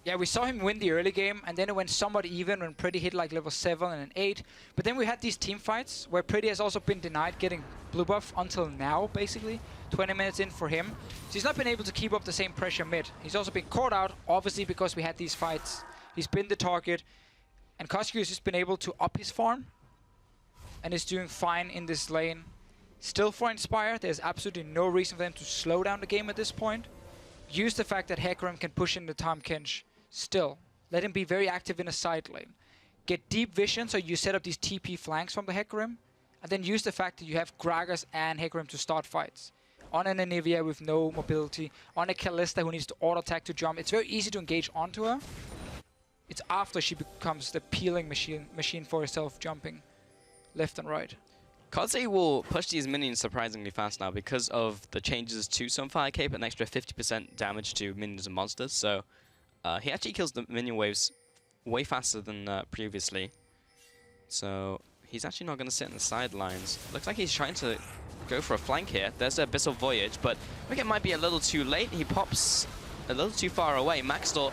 Yeah, we saw him win the early game, and then it went somewhat even when Pretty hit like level 7 and an 8. But then we had these team fights where Pretty has also been denied getting blue buff until now, basically. 20 minutes in for him. So he's not been able to keep up the same pressure mid. He's also been caught out, obviously, because we had these fights. He's been the target, and CosQ has just been able to up his farm, and is doing fine in this lane. Still for Inspire, there's absolutely no reason for them to slow down the game at this point. Use the fact that Hecarim can push in the Tahm Kench. Still, let him be very active in a side lane. Get deep vision, so you set up these TP flanks from the Hecarim, and then use the fact that you have Gragas and Hecarim to start fights. On an Anivia with no mobility, on a Kalista who needs to auto-attack to jump. It's very easy to engage onto her. It's after she becomes the peeling machine for herself, jumping left and right. Kaze will push these minions surprisingly fast now because of the changes to Sunfire Cape, an extra 50% damage to minions and monsters, so he actually kills the minion waves way faster than previously. So he's actually not going to sit in the sidelines. Looks like he's trying to go for a flank here. There's the Abyssal Voyage, but I think it might be a little too late. He pops a little too far away. Maxlaw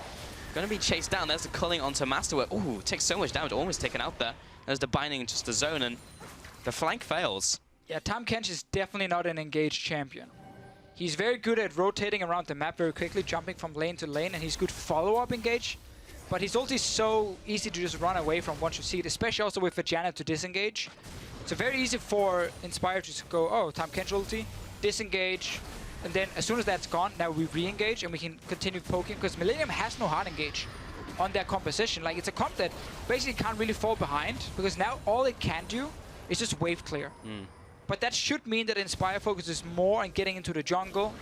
going to be chased down. There's the culling onto Masterwork. Ooh, takes so much damage, almost taken out there. There's the binding into the zone, and the flank fails. Yeah, Tahm Kench is definitely not an engaged champion. He's very good at rotating around the map very quickly, jumping from lane to lane, and he's good follow-up engage. But his ulti is so easy to just run away from once you see it, especially also with Vajana to disengage. So very easy for Inspire to just go, oh, Tahm Kench ulti, disengage, and then as soon as that's gone, now we re-engage and we can continue poking, because Millennium has no hard engage on their composition. Like, it's a comp that basically can't really fall behind, because now all it can do is just wave clear. But that should mean that Inspire focuses more on getting into the jungle,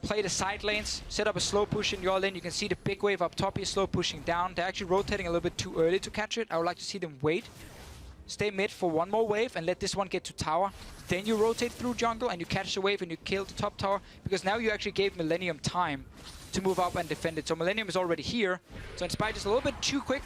play the side lanes, set up a slow push in your lane. You can see the big wave up top here, slow pushing down. They're actually rotating a little bit too early to catch it. I would like to see them wait, stay mid for one more wave, and let this one get to tower. Then you rotate through jungle, and you catch the wave, and you kill the top tower, because now you actually gave Millennium time to move up and defend it. So Millennium is already here. So Inspire just a little bit too quick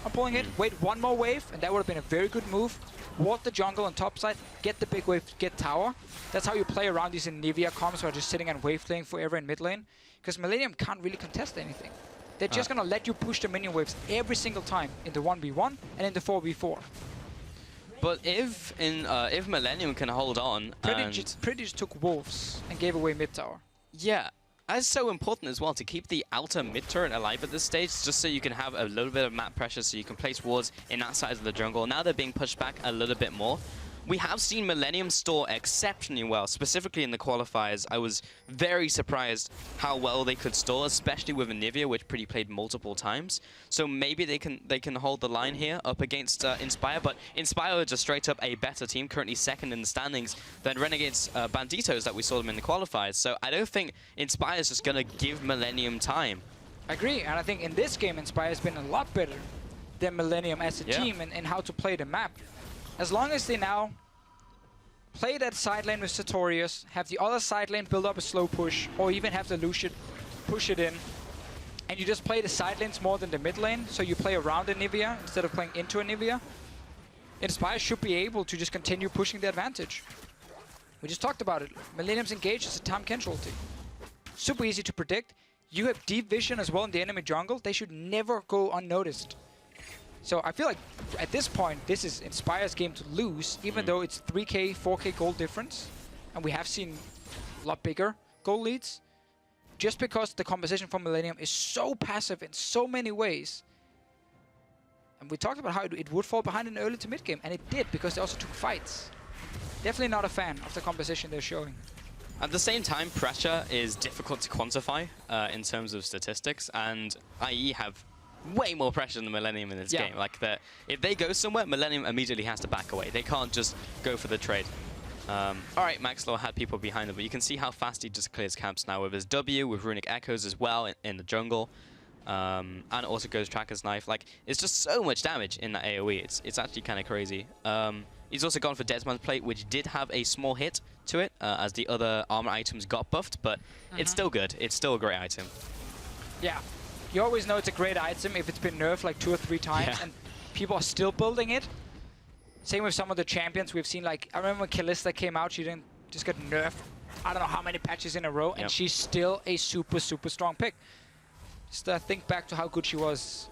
on pulling it. Wait one more wave, and that would have been a very good move. Ward the jungle on top side, get the big wave, get tower. That's how you play around these Nivea comms who are just sitting and wave playing forever in mid lane. Because Millennium can't really contest anything. They're just gonna let you push the minion waves every single time in the 1v1 and in the 4v4. But if Millennium can hold on, Pretty just took wolves and gave away mid tower. Yeah. That's so important as well to keep the outer mid turret alive at this stage, just so you can have a little bit of map pressure, so you can place wards in that side of the jungle. Now they're being pushed back a little bit more. We have seen Millennium store exceptionally well, specifically in the qualifiers. I was very surprised how well they could store, especially with Nivea, which Pretty played multiple times. So maybe they can hold the line here up against Inspire, but Inspire are just straight up a better team, currently second in the standings than Renegades Banditos that we saw them in the qualifiers. So I don't think Inspire is just going to give Millennium time. I agree, and I think in this game Inspire has been a lot better than Millennium as a team in how to play the map. As long as they now play that side lane with Sartorius, have the other side lane build up a slow push, or even have the Lucian push it in, and you just play the side lanes more than the mid lane, so you play around a Nivea instead of playing into a Nivea, Inspire should be able to just continue pushing the advantage. We just talked about it. Millennium's engaged as a time casualty. Super easy to predict. You have deep vision as well in the enemy jungle. They should never go unnoticed. So I feel like at this point, this is Inspire's game to lose, even though it's 3k, 4k goal difference. And we have seen a lot bigger goal leads. Just because the composition from Millennium is so passive in so many ways. And we talked about how it would fall behind in the early to mid game, and it did, because they also took fights. Definitely not a fan of the composition they're showing. At the same time, pressure is difficult to quantify in terms of statistics, and IE have way more pressure than Millennium in this game. Like, if they go somewhere, Millennium immediately has to back away. They can't just go for the trade. Alright, Maxlaw had people behind him, but you can see how fast he just clears camps now with his W, with Runic Echoes as well in the jungle. And also goes Tracker's Knife. Like, it's just so much damage in that AoE. It's actually kind of crazy. He's also gone for Deadman's Plate, which did have a small hit to it, as the other armor items got buffed, but it's still good. It's still a great item. Yeah. You always know it's a great item if it's been nerfed like 2 or 3 times, and people are still building it. Same with some of the champions we've seen. Like, I remember when Kalista came out, she didn't just get nerfed, I don't know how many patches in a row, and she's still a super, super strong pick. Just think back to how good she was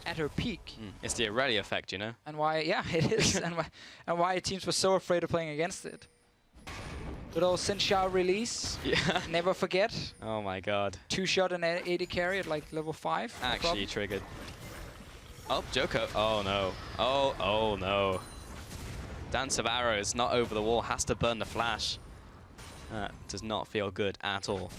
at her peak. It's the Aurelia effect, you know? And why, it is, and why teams were so afraid of playing against it. Good old Xin Xiao release. Yeah. Never forget. Oh my god. 2-shot and 80 carry at like level 5. Actually triggered. Oh, Joko. Oh no. Oh no. Dance of Arrows, not over the wall, has to burn the flash. That does not feel good at all.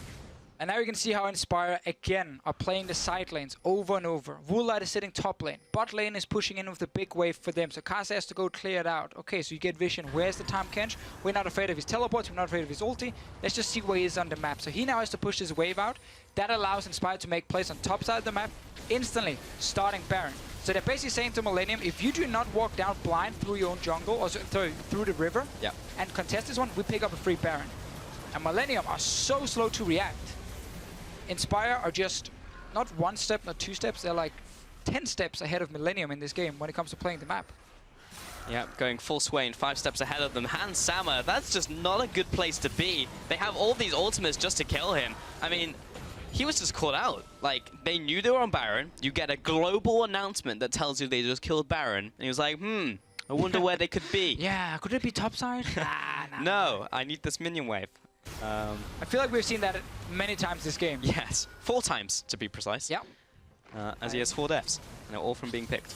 And now you can see how Inspire, again, are playing the side lanes over and over. Woolite is sitting top lane. Bot lane is pushing in with the big wave for them. So Kasa has to go clear it out. Okay, so you get vision. Where's the Tahm Kench? We're not afraid of his teleports. We're not afraid of his ulti. Let's just see where he is on the map. So he now has to push his wave out. That allows Inspire to make plays on top side of the map, instantly starting Baron. So they're basically saying to Millennium, if you do not walk down blind through your own jungle, or through the river, and contest this one, we pick up a free Baron. And Millennium are so slow to react. Inspire are just not 1 step, not 2 steps, they're like 10 steps ahead of Millennium in this game when it comes to playing the map. Yeah, going full Swain, 5 steps ahead of them. Hans Sama, that's just not a good place to be. They have all these ultimates just to kill him. I mean, he was just caught out. Like, they knew they were on Baron. You get a global announcement that tells you they just killed Baron. And he was like, I wonder where they could be. Yeah, could it be topside? No, I need this minion wave. I feel like we've seen that many times this game. Yes, 4 times to be precise. Yeah. As he has 4 deaths, and they're all from being picked.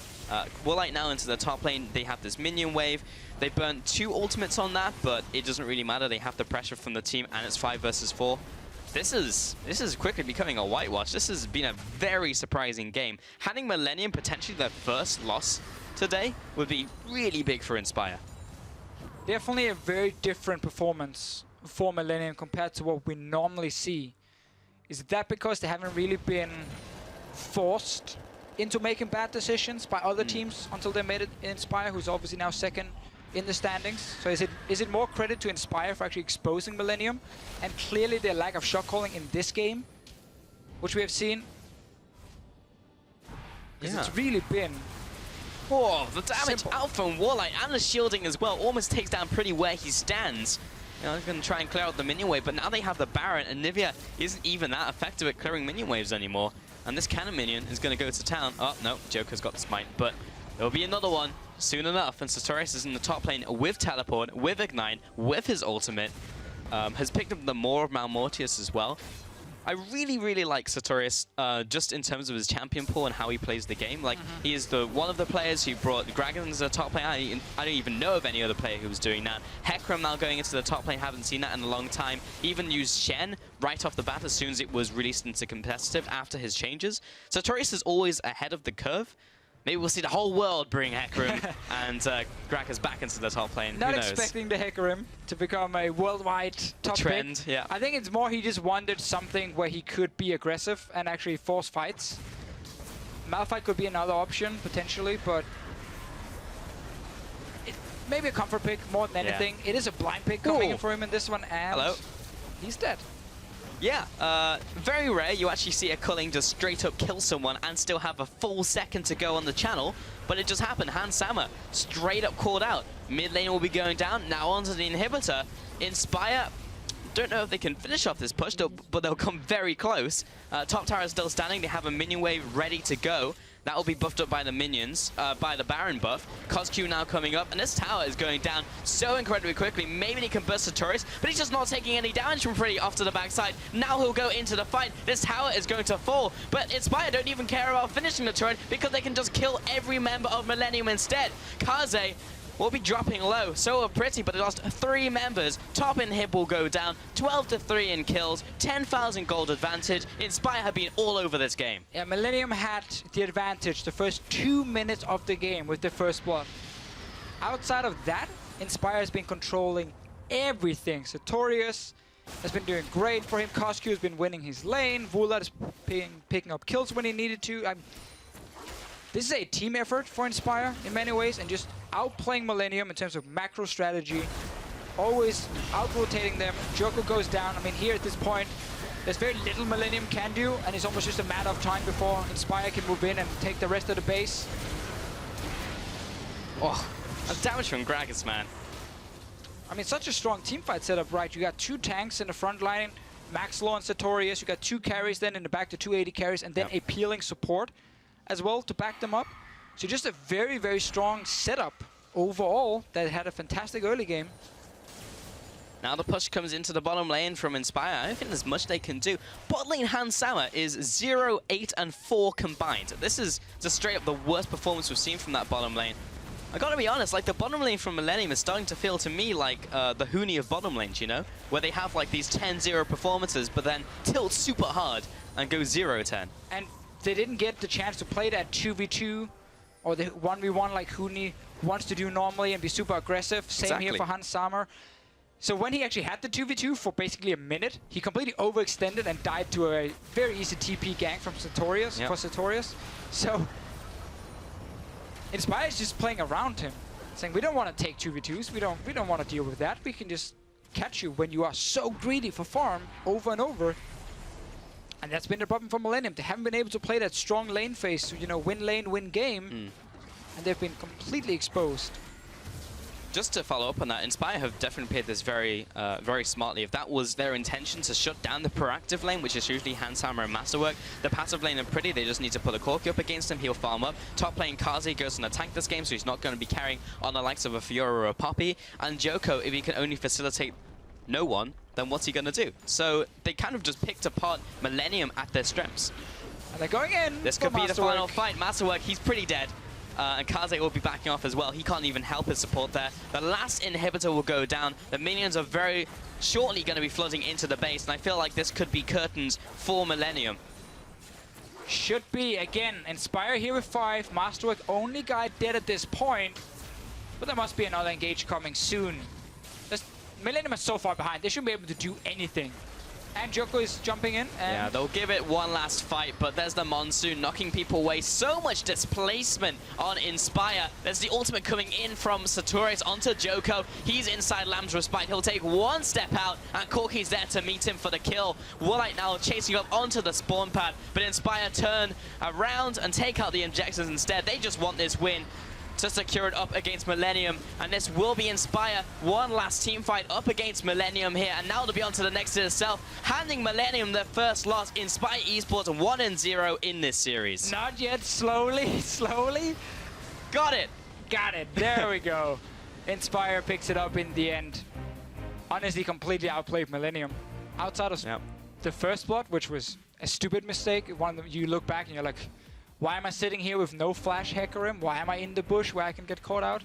Woolite now into the top lane. They have this minion wave. They burnt 2 ultimates on that, but it doesn't really matter. They have the pressure from the team, and it's 5 versus 4. This is quickly becoming a whitewash. This has been a very surprising game. Handing Millennium potentially their first loss today would be really big for Inspire. Definitely a very different performance for Millennium compared to what we normally see. Is that because they haven't really been forced into making bad decisions by other teams until they made it Inspire, who's obviously now second in the standings? So is it more credit to Inspire for actually exposing Millennium and clearly their lack of shot calling in this game, which we have seen? Because it's really been... Oh, the damage simple. out from Warlight and the shielding as well almost takes down Pretty where he stands. You know, they're going to try and clear out the minion wave, but now they have the Baron, and Nivea isn't even that effective at clearing minion waves anymore. And this cannon minion is going to go to town. Oh, no, Joker's got the smite, but there'll be another one soon enough. And Sartorius is in the top lane with Teleport, with Ignite, with his ultimate. Has picked up the Maw of Malmortius as well. I really, really like Sartorius just in terms of his champion pool and how he plays the game. Like, he is one of the players who brought Gragan as a top player. I don't even know of any other player who was doing that. Hecarim now going into the top lane, haven't seen that in a long time. He even used Shen right off the bat as soon as it was released into competitive after his changes. Sartorius is always ahead of the curve. Maybe we'll see the whole world bring Hecarim and Gragas back into the top lane. Not Who knows? expecting the Hecarim to become a worldwide top trend, pick. yeah. I think it's more he just wanted something where he could be aggressive and actually force fights. Malphite could be another option, potentially, but... maybe a comfort pick more than anything. It is a blind pick coming in for him in this one, and... Hello. He's dead. Yeah, very rare you actually see a Culling just straight up kill someone and still have a full second to go on the channel, but it just happened. Hans Sammer straight up called out. Mid lane will be going down, now onto the inhibitor. Inspire, don't know if they can finish off this push, but they'll come very close. Top tower is still standing, they have a minion wave ready to go. That will be buffed up by the minions, by the Baron buff. CosQ now coming up, and this tower is going down so incredibly quickly. Maybe he can burst the turrets, but he's just not taking any damage from Pretty off to the backside. Now he'll go into the fight. This tower is going to fall, but Inspire don't even care about finishing the turret because they can just kill every member of Millennium instead. Kaze will be dropping low. So will Pretty, but they lost 3 members. Top inhib will go down. 12-3 in kills. 10,000 gold advantage. Inspire have been all over this game. Yeah, Millennium had the advantage the first 2 minutes of the game with the first blood. Outside of that, Inspire has been controlling everything. Sartorius has been doing great for him. CosQ has been winning his lane. Vulat is picking up kills when he needed to. This is a team effort for Inspire in many ways, and just outplaying Millennium in terms of macro strategy, always out-rotating them. Joker goes down. I mean, here at this point, there's very little Millennium can do, and it's almost just a matter of time before Inspire can move in and take the rest of the base. Oh, that's damage from Gragas, man. I mean, such a strong teamfight setup, right? You got 2 tanks in the front line, Max Law and Sartorius. You got 2 carries then in the back to 280 carries, and then a peeling support as well to back them up. So just a very, very strong setup overall that had a fantastic early game. Now the push comes into the bottom lane from Inspire. I don't think there's much they can do. Bot lane Hans Sammer is 0, 8, and 4 combined. This is just straight up the worst performance we've seen from that bottom lane. I gotta be honest, like the bottom lane from Millennium is starting to feel to me like the Huni of bottom lanes, you know? Where they have like these 10-0 performances, but then tilt super hard and go 0-10. And they didn't get the chance to play that 2v2 or the 1v1 like Huni wants to do normally and be super aggressive. Same here for Hans Sammer. So when he actually had the 2v2 for basically a minute, he completely overextended and died to a very easy TP gank from Sartorius, for Sartorius. So Inspire is just playing around him, saying we don't want to take 2v2s, we don't want to deal with that. We can just catch you when you are so greedy for farm over and over. And that's been the problem for Millennium. They haven't been able to play that strong lane phase, you know, win lane, win game. And they've been completely exposed. Just to follow up on that, Inspire have definitely played this very, very smartly. If that was their intention to shut down the proactive lane, which is usually Hans Sammer and Masterwork, the passive lane are Pretty. They just need to put a Corki up against him. He'll farm up. Top lane Kaze goes on a tank this game, so he's not going to be carrying on the likes of a Fiora or a Poppy. And Joko, if he can only facilitate no one, then what's he going to do? So they kind of just picked apart Millennium at their strengths. And they're going in. This could be the final fight. Masterwork, he's pretty dead. And Kaze will be backing off as well. He can't even help his support there. The last inhibitor will go down. The minions are very shortly going to be flooding into the base, and I feel like this could be curtains for Millennium. Should be. Again, Inspire here with 5. Masterwork, only guy dead at this point. But there must be another engage coming soon. Millennium is so far behind. They shouldn't be able to do anything. And Joko is jumping in. And yeah, they'll give it one last fight, but there's the Monsoon knocking people away. So much displacement on Inspire. There's the ultimate coming in from Saturis onto Joko. He's inside Lamb's Respite. He'll take one step out, and Corki's there to meet him for the kill. Woolite now chasing up onto the spawn pad, but Inspire turn around and take out the injectors instead. They just want this win to secure it up against Millennium, and this will be Inspire. One last team fight up against Millennium here, and now they'll be on to the next itself, handing Millennium their first loss. Inspire eSports 1-0 in this series. Not yet. Slowly, slowly. Got it. Got it. There we go. Inspire picks it up in the end. Honestly, completely outplayed Millennium. Outside of the first blood, which was a stupid mistake. One that you look back and you're like, why am I sitting here with no flash Hecarim? Why am I in the bush where I can get caught out?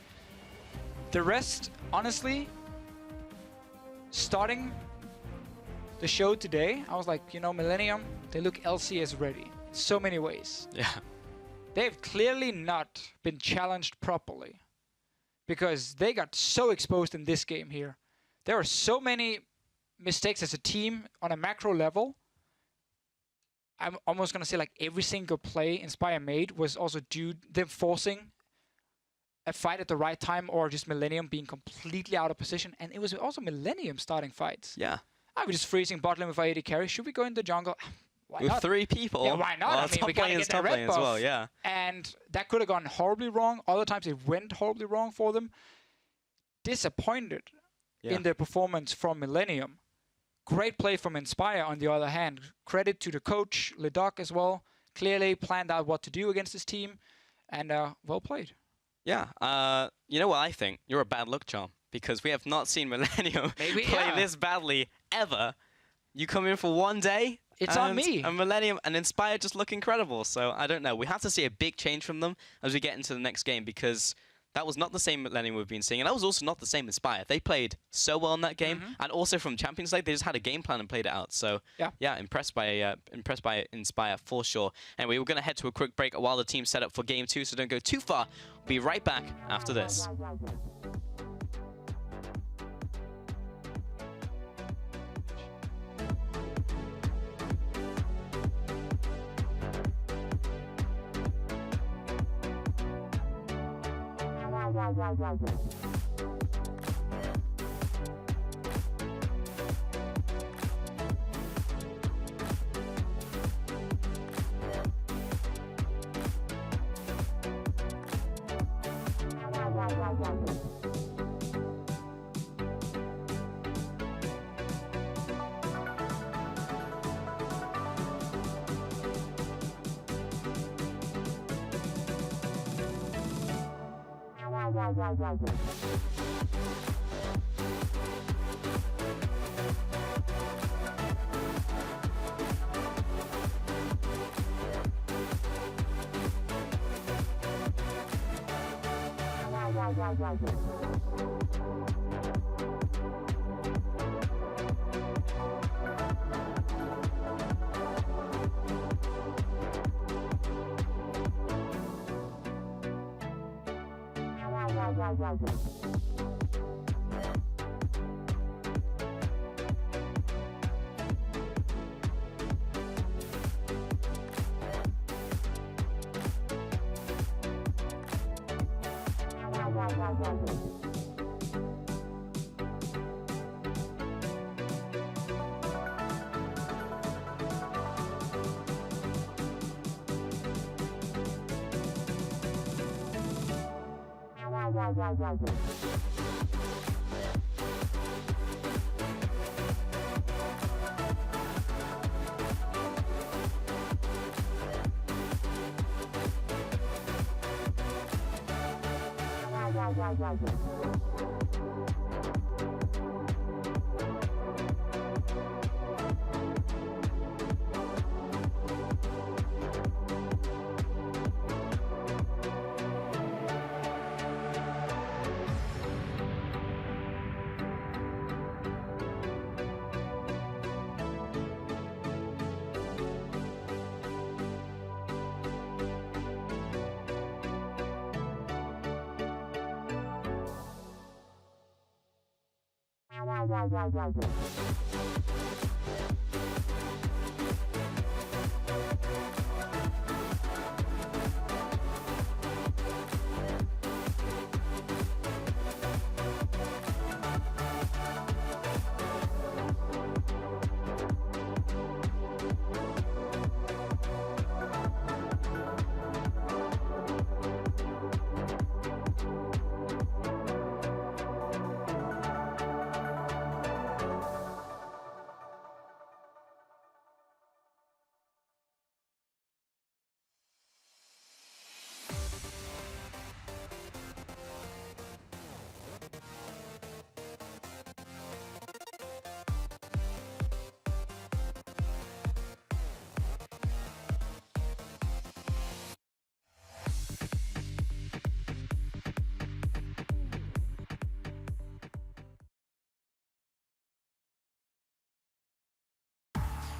The rest, honestly, starting the show today, I was like, you know, Millennium, they look LCS ready in so many ways. Yeah. They've clearly not been challenged properly because they got so exposed in this game here. There are so many mistakes as a team on a macro level. I'm almost going to say like every single play Inspire made was also due them forcing a fight at the right time or just Millennium being completely out of position. And it was also Millennium starting fights. Yeah. I was just freezing bot lane with our AD carry. Should we go in the jungle? Why with not? 3 people. Yeah, why not? Well, I mean, we gotta get the red buff. as well, yeah. And that could have gone horribly wrong. Other times it went horribly wrong for them. Disappointed in the performance from Millennium. Great play from Inspire, on the other hand. Credit to the coach, Ledoc as well. Clearly planned out what to do against this team, and well played. Yeah, you know what I think? You're a bad luck charm, because we have not seen Millennium play this badly ever. You come in for one day, it's on me. And Millennium and Inspire just look incredible. So I don't know. We have to see a big change from them as we get into the next game, because that was not the same Millennium we've been seeing, and that was also not the same Inspire. They played so well in that game, and also from Champions League, they just had a game plan and played it out. So yeah, impressed by Inspire for sure. Anyway, we're gonna head to a quick break while the team's set up for game 2, so don't go too far. We'll be right back after this.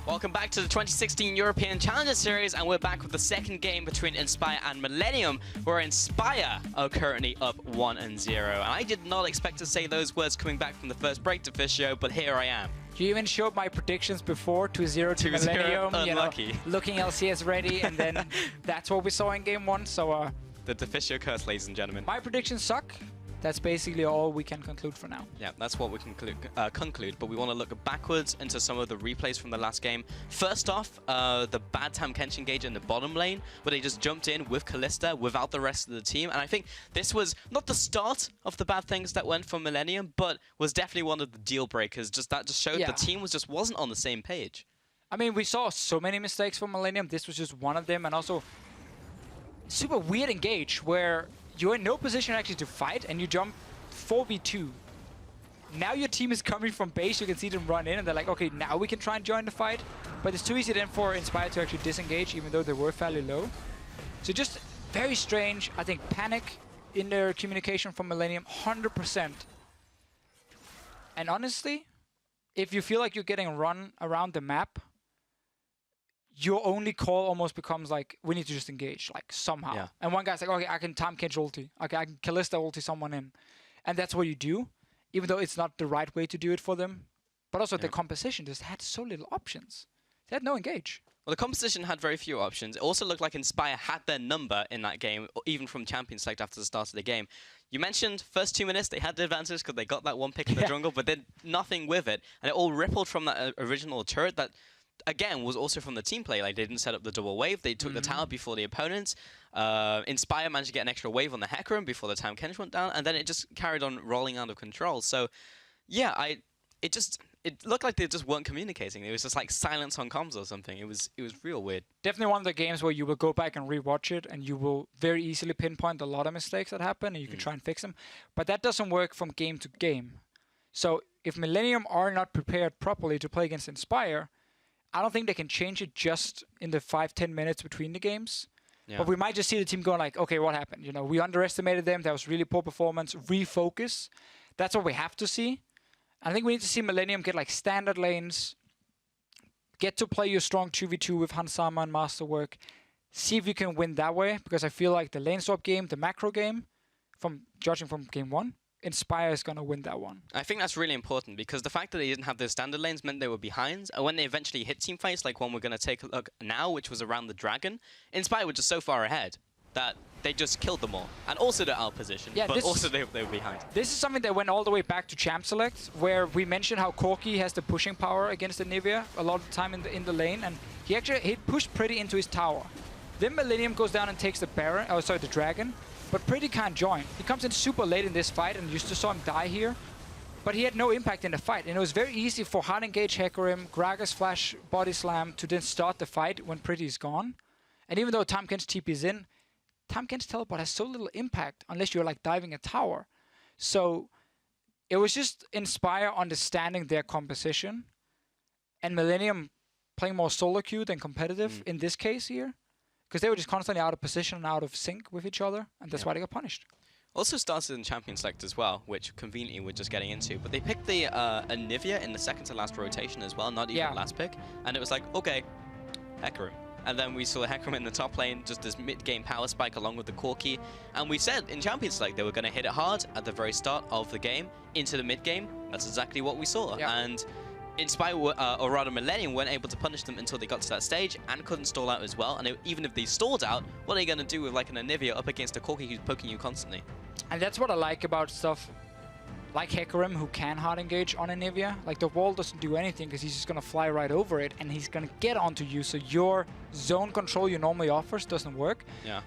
Welcome back to the 2016 European Challenger Series, and we're back with the second game between Inspire and Millennium, where Inspire are currently up 1-0. And I did not expect to say those words coming back from the first break to Fisio, but here I am. You even showed my predictions before, 2-0 to Millennium, unlucky. You know, looking LCS ready, and then that's what we saw in game 1. So the Fisio curse, ladies and gentlemen. My predictions suck. That's basically all we can conclude for now. Yeah, that's what we can conclude, but we want to look backwards into some of the replays from the last game. First off, the bad Tam Kench engage in the bottom lane, where they just jumped in with Kalista without the rest of the team. And I think this was not the start of the bad things that went for Millennium, but was definitely one of the deal breakers. That just showed the team wasn't on the same page. I mean, we saw so many mistakes from Millennium. This was just one of them, and also super weird engage where you're in no position actually to fight, and you jump 4v2. Now your team is coming from base, you can see them run in, and they're like, okay, now we can try and join the fight. But it's too easy then for Inspire to actually disengage, even though they were fairly low. So just very strange, I think, panic in their communication from Millennium, 100%. And honestly, if you feel like you're getting run around the map, your only call almost becomes like, we need to just engage, like, somehow. Yeah. And one guy's like, okay, I can Tam Kench ulti. Okay, I can Kalista ulti someone in. And that's what you do, even though it's not the right way to do it for them. But also the composition just had so little options. They had no engage. Well, the composition had very few options. It also looked like Inspire had their number in that game, even from Champion Select after the start of the game. You mentioned first 2 minutes, they had the advantage because they got that one pick in the jungle, but then nothing with it. And it all rippled from that original turret that, again, was also from the team play. Like, they didn't set up the double wave. They took the tower before the opponents. Inspire managed to get an extra wave on the FLICKR before the Tam Kench went down, and then it just carried on rolling out of control. So, yeah, it looked like they just weren't communicating. It was just like silence on comms or something. It was real weird. Definitely one of the games where you will go back and rewatch it, and you will very easily pinpoint a lot of mistakes that happen, and you can try and fix them. But that doesn't work from game to game. So if Millennium are not prepared properly to play against Inspire, I don't think they can change it just in the 5-10 minutes between the games. Yeah. But we might just see the team going like, okay, what happened? You know, we underestimated them. That was really poor performance. Refocus. That's what we have to see. I think we need to see Millennium get like standard lanes, get to play your strong 2v2 with Hansama and Masterwork, see if you can win that way, because I feel like the lane swap game, the macro game, judging from game 1, Inspire is going to win that one. I think that's really important, because the fact that they didn't have those standard lanes meant they were behind. And when they eventually hit team fights, like one we're going to take a look now, which was around the Dragon, Inspire were just so far ahead that they just killed them all. And also they're out of position, but also they were behind. This is something that went all the way back to Champ Select, where we mentioned how Corki has the pushing power against the Nivea a lot of the time in the lane, and he pushed Pretty into his tower. Then Millennium goes down and takes the the Dragon, but Pretty can't join. He comes in super late in this fight, and you just saw him die here. But he had no impact in the fight, and it was very easy for hard engage Hecarim, Gragas flash, body slam to then start the fight when Pretty is gone. And even though Tam Kench TP's in, Tam Kench teleport has so little impact unless you're like diving a tower. So it was just Inspire understanding their composition, and Millennium playing more solo queue than competitive in this case here, because they were just constantly out of position and out of sync with each other, and that's why they got punished. Also started in Champion Select as well, which conveniently we're just getting into. But they picked the Anivia in the second to last rotation as well, not even the last pick. And it was like, okay, Hecarim. And then we saw Hecarim in the top lane, just this mid-game power spike along with the Corki. And we said in Champions League they were going to hit it hard at the very start of the game into the mid-game. That's exactly what we saw. Yeah. And Inspire, or rather Millennium, weren't able to punish them until they got to that stage and couldn't stall out as well. And even if they stalled out, what are they going to do with like an Anivia up against a Corki who's poking you constantly? And that's what I like about stuff like Hecarim, who can hard engage on Anivia. Like, the wall doesn't do anything because he's just going to fly right over it and he's going to get onto you, so your zone control you normally offers doesn't work. Yeah.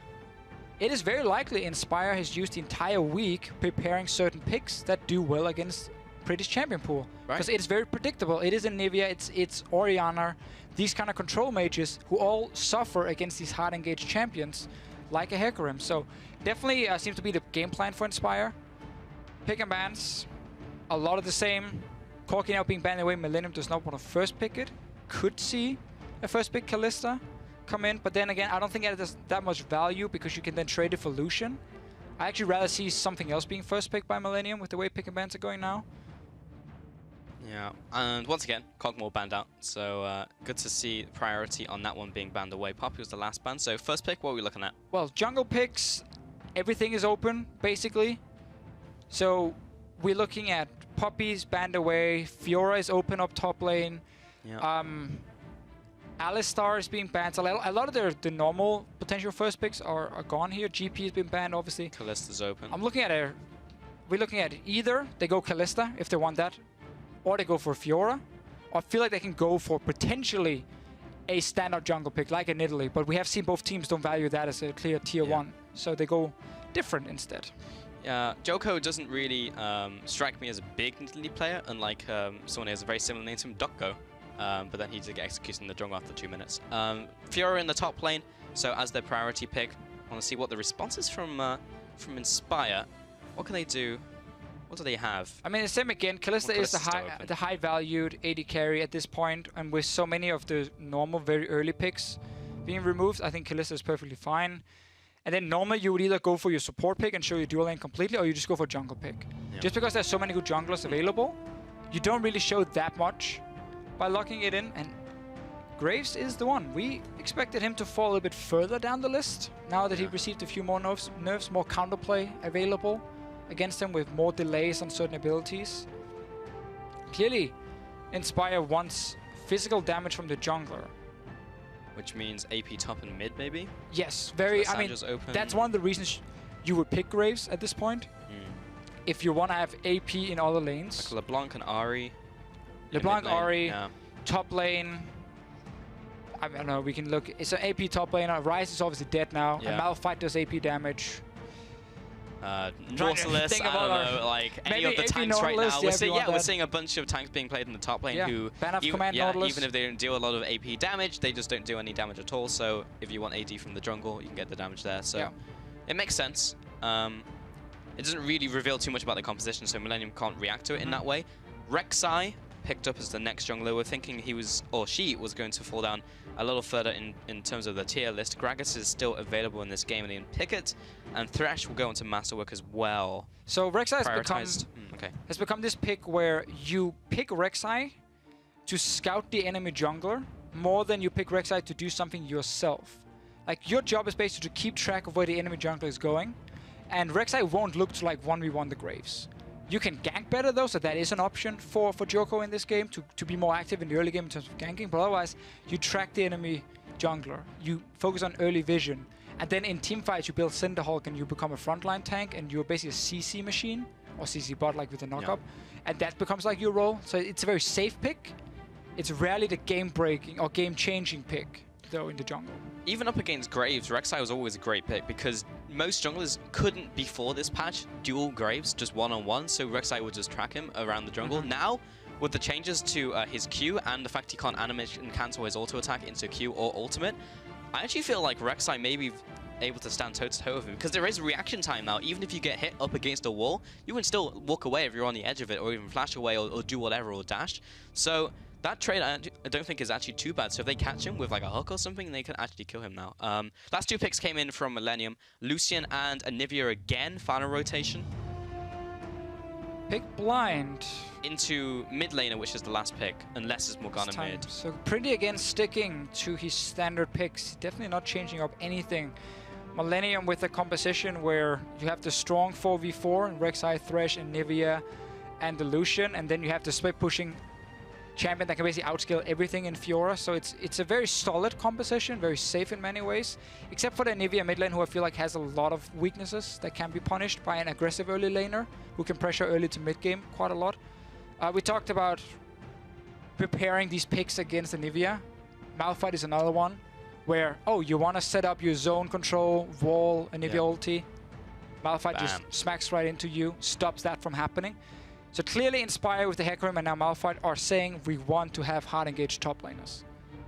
It is very likely Inspire has used the entire week preparing certain picks that do well against British champion pool. Because it's very predictable. It is Anivia, it's Orianna, these kind of control mages who all suffer against these hard engaged champions like a Hecarim. So definitely seems to be the game plan for Inspire. Pick and bans, a lot of the same. Corki now being banned away, Millennium does not want to first pick it. Could see a first pick Kalista come in, but then again, I don't think it has that much value because you can then trade it for Lucian. I actually rather see something else being first picked by Millennium with the way pick and bans are going now. Yeah, and once again, Cogmore banned out, so good to see priority on that one being banned away. Poppy was the last ban, so first pick, what are we looking at? Well, jungle picks, everything is open, basically. So we're looking at Poppy's banned away, Fiora is open up top lane, yeah. Alistar is being banned. So a lot of the normal potential first picks are gone here. GP has been banned, obviously. Kalista's open. We're looking at either they go Kalista if they want that, or they go for Fiora, or I feel like they can go for potentially a standout jungle pick like in Italy, but we have seen both teams don't value that as a clear tier 1, so they go different instead. Yeah, Joko doesn't really strike me as a big Italy player, unlike someone who has a very similar name to him, Dokko. But then he did get executed in the jungle after 2 minutes. Fiora in the top lane, so as their priority pick. I want to see what the response is from Inspire. What can they do? What do they have? I mean, the same again. Kalista is the high valued AD carry at this point, and with so many of the normal very early picks being removed, I think Kalista is perfectly fine. And then normally you would either go for your support pick and show your dual lane completely, or you just go for jungle pick. Yeah. Just because there's so many good junglers available, you don't really show that much by locking it in. And Graves is the one. We expected him to fall a bit further down the list now that he received a few more nerfs, more counterplay available against him with more delays on certain abilities. Clearly, Inspire wants physical damage from the jungler. Which means AP top and mid, maybe? Yes, very. I mean, that's one of the reasons you would pick Graves at this point. If you want to have AP in other lanes. Like LeBlanc and Ahri. LeBlanc, Ahri, top lane. I don't know, we can look. It's an AP top lane. Ryze is obviously dead now. And Malphite does AP damage. Nautilus, I don't know, like any of the tanks right now. We're seeing a bunch of tanks being played in the top lane who, even if they don't deal a lot of AP damage, they just don't do any damage at all. So if you want AD from the jungle, you can get the damage there. So it makes sense. It doesn't really reveal too much about the composition, so Millennium can't react to it in that way. Rek'Sai picked up as the next jungler. We're thinking he was, or she was going to fall down a little further in terms of the tier list. Gragas is still available in this game, and then Pickett and Thresh will go into Masterwork as well. So Rek'Sai has become this pick where you pick Rek'Sai to scout the enemy jungler more than you pick Rek'Sai to do something yourself. Like, your job is basically to keep track of where the enemy jungler is going, and Rek'Sai won't look to like 1v1 the Graves. You can gank better though, so that is an option for Joko in this game to be more active in the early game in terms of ganking, but otherwise you track the enemy jungler, you focus on early vision, and then in teamfights you build Cinderhulk and you become a frontline tank and you're basically a CC machine, or CC bot like with the knockup, and that becomes like your role. So it's a very safe pick. It's rarely the game-breaking or game-changing pick though in the jungle. Even up against Graves, Rek'Sai was always a great pick because most junglers couldn't, before this patch, duel Graves just one-on-one, so Rek'Sai would just track him around the jungle. Now, with the changes to his Q and the fact he can't animate and cancel his auto-attack into Q or ultimate, I actually feel like Rek'Sai may be able to stand toe-to-toe with him because there is reaction time now. Even if you get hit up against a wall, you can still walk away if you're on the edge of it, or even flash away or do whatever, or dash. So that trade I don't think is actually too bad. So if they catch him with like a hook or something, they can actually kill him now. Last two picks came in from Millennium. Lucian and Anivia again, final rotation. pick blind. Into mid laner, which is the last pick, unless it's Morgana mid. So pretty again sticking to his standard picks. Definitely not changing up anything. Millennium with a composition where you have the strong 4v4, Rek'Sai, Thresh, and Nivea, and the Lucian, and then you have the split pushing champion that can basically outscale everything in Fiora. So it's a very solid composition, very safe in many ways, except for the Nivea mid lane, who I feel like has a lot of weaknesses that can be punished by an aggressive early laner who can pressure early to mid game quite a lot. We talked about preparing these picks against the Nivea. Malphite is another one where, oh, you want to set up your zone control, wall, a Nivea ulti. Malphite just smacks right into you, stops that from happening. So clearly Inspire with the Hecarim and now Malphite are saying we want to have hard engaged top laners.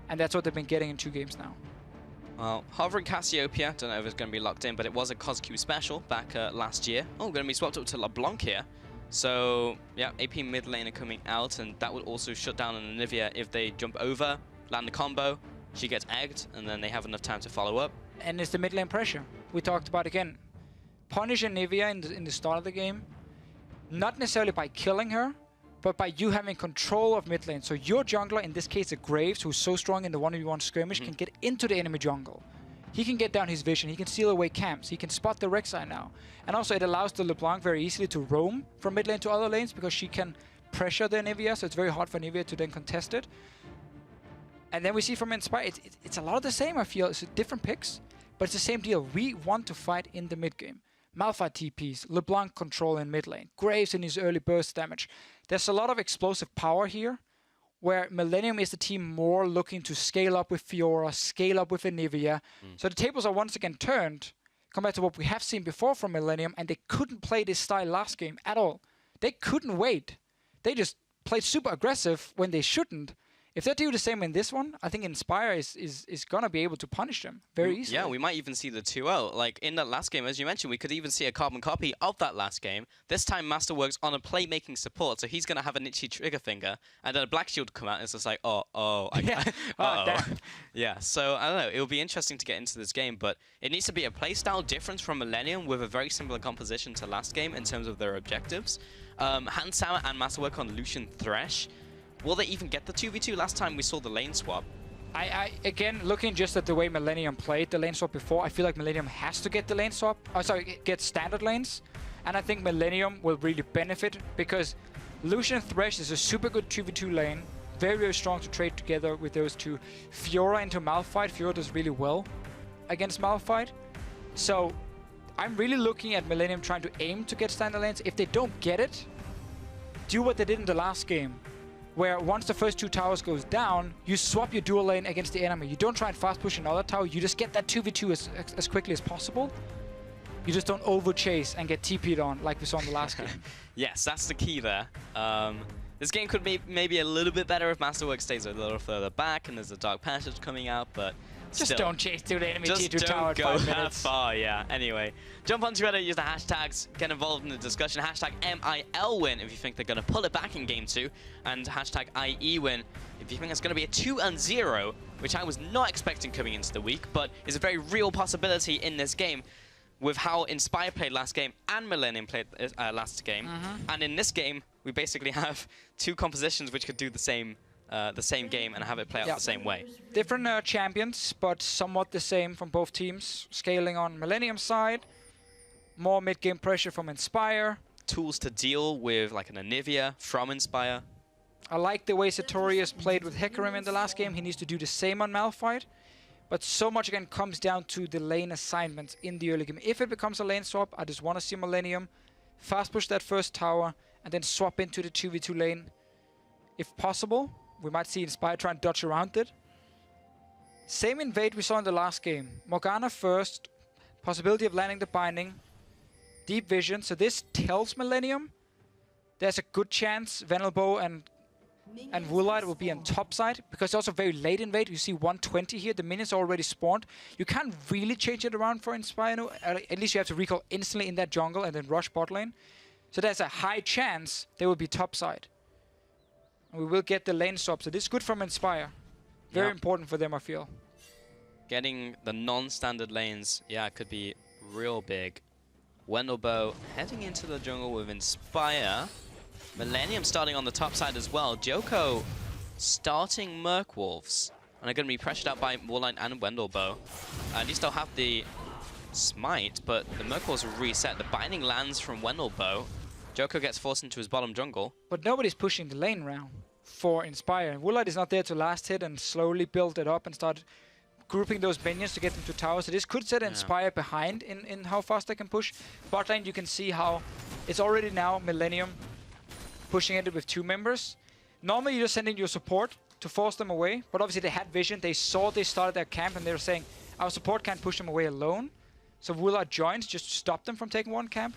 And that's what they've been getting in 2 games now. Well, Hovering Cassiopeia, don't know if it's going to be locked in, but it was a CosQ special back last year. Oh, going to be swapped up to LeBlanc here. So, yeah, AP mid laner coming out, and that would also shut down on Nivea if they jump over, land the combo, she gets egged, and then they have enough time to follow up. And it's the mid lane pressure. We talked about, again, punish Nivea in the start of the game. Not necessarily by killing her, but by you having control of mid lane. So your jungler, in this case the Graves, who's so strong in the 1v1 skirmish, can get into the enemy jungle. He can get down his vision, he can seal away camps, he can spot the Rek'Sai now. And also it allows the LeBlanc very easily to roam from mid lane to other lanes because she can pressure the Nivea, so it's very hard for Nivea to then contest it. And then we see from Inspire, it's a lot of the same, I feel. It's different picks, but it's the same deal. We want to fight in the mid game. Malphite TPs, LeBlanc control in mid lane, Graves in his early burst damage. There's a lot of explosive power here, where Millennium is the team more looking to scale up with Fiora, scale up with Nivea. So the tables are once again turned compared to what we have seen before from Millennium, and they couldn't play this style last game at all. They couldn't wait. They just played super aggressive when they shouldn't. If they do the same in this one, I think Inspire is going to be able to punish them very easily. Yeah, we might even see the 2-0. Like, in that last game, as you mentioned, we could even see a carbon copy of that last game. This time, Masterworks on a playmaking support, so he's going to have an itchy trigger finger, and then a Black Shield come out, and it's just like, yeah, so, I don't know, it'll be interesting to get into this game, but it needs to be a playstyle difference from Millennium with a very similar composition to last game in terms of their objectives. Hans Sauer and Masterwork on Lucian Thresh. Will they even get the 2v2? Last time we saw the lane swap. Again, looking just at the way Millennium played the lane swap before, I feel like Millennium has to get the lane swap. Oh, sorry, get standard lanes. And I think Millennium will really benefit because Lucian Thresh is a super good 2v2 lane. Very, very strong to trade together with those two. Fiora into Malphite. Fiora does really well against Malphite. So I'm really looking at Millennium trying to aim to get standard lanes. If they don't get it, do what they did in the last game, where once the first 2 towers goes down, you swap your dual lane against the enemy. You don't try and fast push another tower, you just get that 2v2 as quickly as possible. You just don't over-chase and get TP'd on like we saw in the last game. Yes, that's the key there. This game could be maybe a little bit better if Masterwork stays a little further back and there's a Dark Passage coming out, but just still, don't chase through the enemy T2 tower at 5 minutes. Just don't go that far, yeah. Anyway, jump on Twitter, use the hashtags, get involved in the discussion. Hashtag MILWin if you think they're going to pull it back in Game 2. And hashtag IEWin if you think it's going to be a 2-0, which I was not expecting coming into the week, but is a very real possibility in this game with how Inspire played last game and Millennium played last game. And in this game, we basically have 2 compositions which could do the same game and have it play out the same way. Different champions, but somewhat the same from both teams. Scaling on Millennium's side, more mid-game pressure from Inspire. Tools to deal with, like an Anivia from Inspire. I like the way Satorius played with Hecarim in the last game. He needs to do the same on Malphite. But so much, again, comes down to the lane assignments in the early game. If it becomes a lane swap, I just want to see Millennium fast push that first tower and then swap into the 2v2 lane. If possible, we might see Inspire try and dodge around it. Same invade we saw in the last game. Morgana first, possibility of landing the binding, deep vision. So this tells Millennium there's a good chance Venelbo and Woolite will be on top side, because it's also very late invade. You see 120 here, the minions are already spawned. You can't really change it around for Inspire. No, at least you have to recall instantly in that jungle and then rush bot lane. So there's a high chance they will be top side. We will get the lane swap, so this is good from Inspire. Very important for them, I feel. Getting the non-standard lanes, could be real big. Wendelbo heading into the jungle with Inspire. Millennium starting on the top side as well. Joko starting Merc Wolves. And are going to be pressured out by Warline and Wendelbow. At least they'll have the Smite, but the Merc Wolves will reset. The binding lands from Wendelbow. Joko gets forced into his bottom jungle. But nobody's pushing the lane round for Inspire. Woolite is not there to last hit and slowly build it up and start grouping those minions to get them to towers. So this could set Inspire behind in how fast they can push. Bot lane, you can see how it's already now Millennium pushing it with 2 members. Normally you just send in your support to force them away, but obviously they had vision. They saw they started their camp and they were saying, our support can't push them away alone. So Woolite joins just to stop them from taking one camp.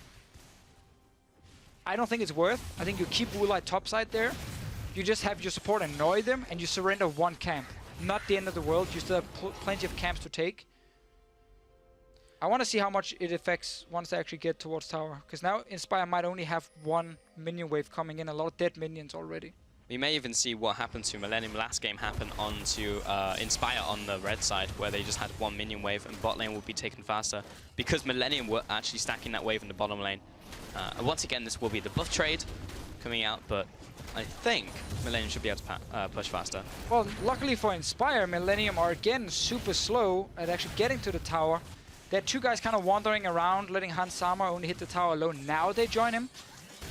I don't think it's worth. I think you keep Woolite topside there. You just have your support annoy them and you surrender one camp. Not the end of the world. You still have plenty of camps to take. I want to see how much it affects once they actually get towards tower. Because now Inspire might only have 1 minion wave coming in. A lot of dead minions already. We may even see what happened to Millennium last game happen onto Inspire on the red side, where they just had 1 minion wave and bot lane would be taken faster because Millennium were actually stacking that wave in the bottom lane. Once again, this will be the buff trade coming out, but I think Millennium should be able to push faster. Well, luckily for Inspire, Millennium are again super slow at actually getting to the tower. There are 2 guys kind of wandering around, letting Hans Sama only hit the tower alone. Now they join him.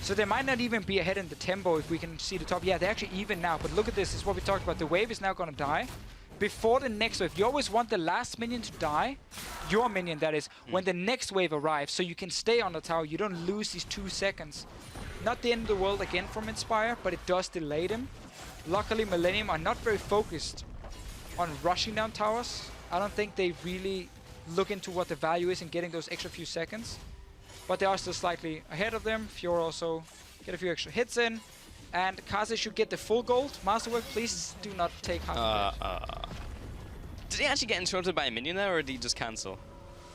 So they might not even be ahead in the tempo if we can see the top. Yeah, they're actually even now. But look at this. This is what we talked about. The wave is now going to die. Before the next wave, you always want the last minion to die. Your minion, that is, when the next wave arrives. So you can stay on the tower. You don't lose these 2 seconds. Not the end of the world again from Inspire, but it does delay them. Luckily, Millennium are not very focused on rushing down towers. I don't think they really look into what the value is in getting those extra few seconds. But they are still slightly ahead of them. Fiora also get a few extra hits in. And Kaze should get the full gold. Masterwork, please do not take half of it. Did he actually get interrupted by a minion there, or did he just cancel?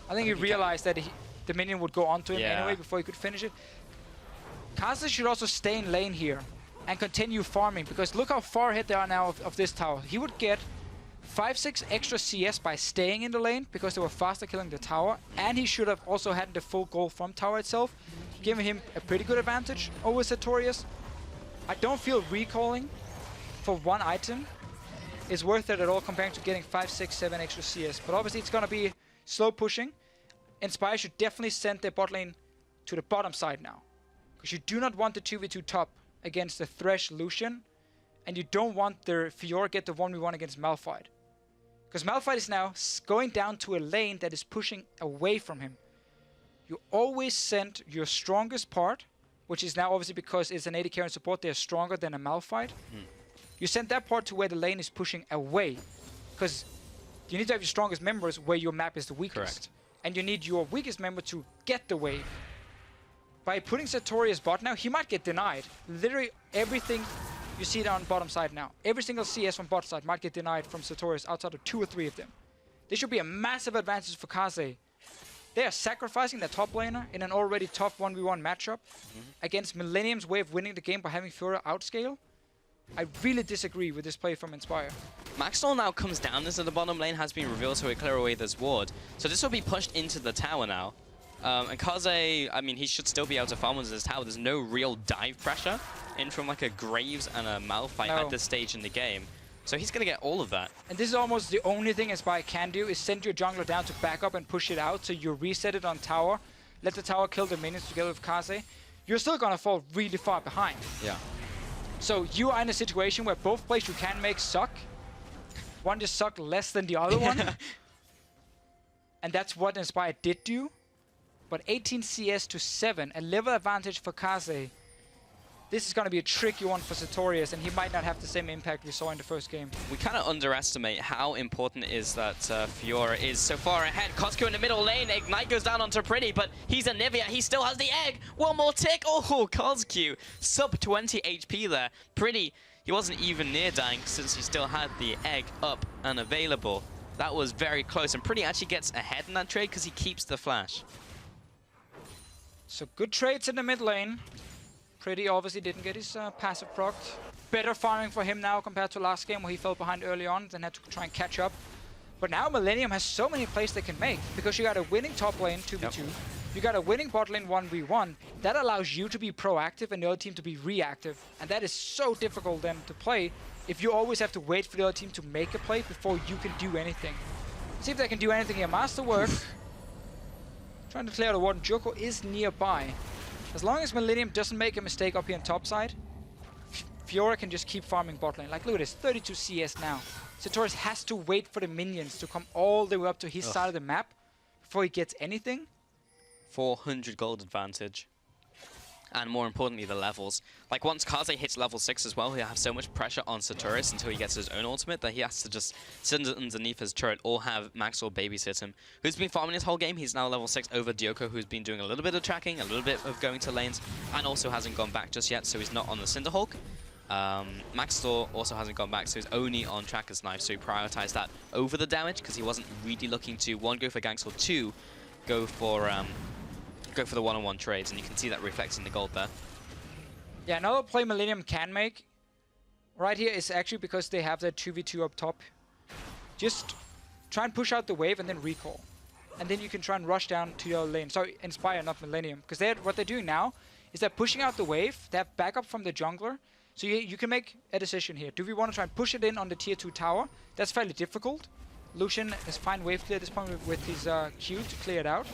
I think he realized that the minion would go onto him anyway before he could finish it. Kaze should also stay in lane here and continue farming, because look how far ahead they are now of this tower. He would get 5-6 extra CS by staying in the lane because they were faster killing the tower, and he should have also had the full goal from tower itself, giving him a pretty good advantage over Sartorius. I don't feel recalling for 1 item is worth it at all compared to getting 5, 6, 7 extra CS, but obviously it's gonna be slow pushing. Inspire should definitely send their bot lane to the bottom side now, because you do not want the 2v2 top against the Thresh Lucian, and you don't want their Fiora get the 1v1 against Malphite. Because Malphite is now going down to a lane that is pushing away from him. You always send your strongest part, which is now obviously because it's an AD carry and support, they're stronger than a Malphite. You send that part to where the lane is pushing away. Because you need to have your strongest members where your map is the weakest. Correct. And you need your weakest member to get the wave. By putting Sartorius bot now, he might get denied. Literally everything you see down bottom side now. Every single CS from bot side might get denied from Sartorius outside of 2 or 3 of them. This should be a massive advantage for Kaze. They are sacrificing their top laner in an already tough 1v1 matchup against Millennium's way of winning the game by having Fiora outscale. I really disagree with this play from Inspire. Maxwell now comes down into the bottom lane, has been revealed, so we clear away this ward. So this will be pushed into the tower now. And Kaze, I mean, he should still be able to farm into this tower. There's no real dive pressure in from like a Graves and a Malphite at this stage in the game. So he's going to get all of that. And this is almost the only thing Inspire can do, is send your jungler down to back up and push it out. So you reset it on tower, let the tower kill the minions together with Kaze. You're still going to fall really far behind. Yeah. So you are in a situation where both plays you can make suck. One just sucked less than the other one. And that's what Inspire did do. But 18 CS to 7, a level advantage for Kaze. This is going to be a tricky one for Sartorius, and he might not have the same impact we saw in the first game. We kind of underestimate how important it is that Fiora is so far ahead. Cosco in the middle lane, Ignite goes down onto Pretty, but he's a Nivea, he still has the egg! One more tick! Oh, Cosco, sub 20 HP there. Pretty, he wasn't even near dying since he still had the egg up and available. That was very close, and Pretty actually gets ahead in that trade because he keeps the flash. So good trades in the mid lane. Pretty obviously didn't get his passive proc. Better farming for him now compared to last game where he fell behind early on, then had to try and catch up. But now Millennium has so many plays they can make, because you got a winning top lane 2v2. you got a winning bot lane 1v1, that allows you to be proactive and the other team to be reactive. And that is so difficult then to play if you always have to wait for the other team to make a play before you can do anything. See if they can do anything here. Masterwork. Trying to clear the warden. Joko is nearby. As long as Millennium doesn't make a mistake up here on top side, Fiora can just keep farming bot lane. Like, look at this, 32 CS now. Sartorius has to wait for the minions to come all the way up to his side of the map before he gets anything. 400 gold advantage. And more importantly, the levels. Like, once Kaze hits level 6 as well, he'll have so much pressure on Sartorius until he gets his own ultimate that he has to just sit underneath his turret or have Maxwell babysit him. Who's been farming his whole game? He's now level 6 over Dioko, who's been doing a little bit of tracking, a little bit of going to lanes, and also hasn't gone back just yet, so he's not on the Cinderhulk. Maxtor also hasn't gone back, so he's only on Tracker's Knife, so he prioritized that over the damage because he wasn't really looking to, 1, go for ganks, or 2, go for the one-on-one trades, and you can see that reflecting the gold there. Yeah, another play Millennium can make right here is actually because they have that 2v2 up top. Just try and push out the wave and then recall. And then you can try and rush down to your lane. Sorry, Inspire, not Millennium. Because what they're doing now is they're pushing out the wave. They have backup from the jungler. So you can make a decision here. Do we want to try and push it in on the tier 2 tower? That's fairly difficult. Lucian is fine wave clear at this point with his Q to clear it out.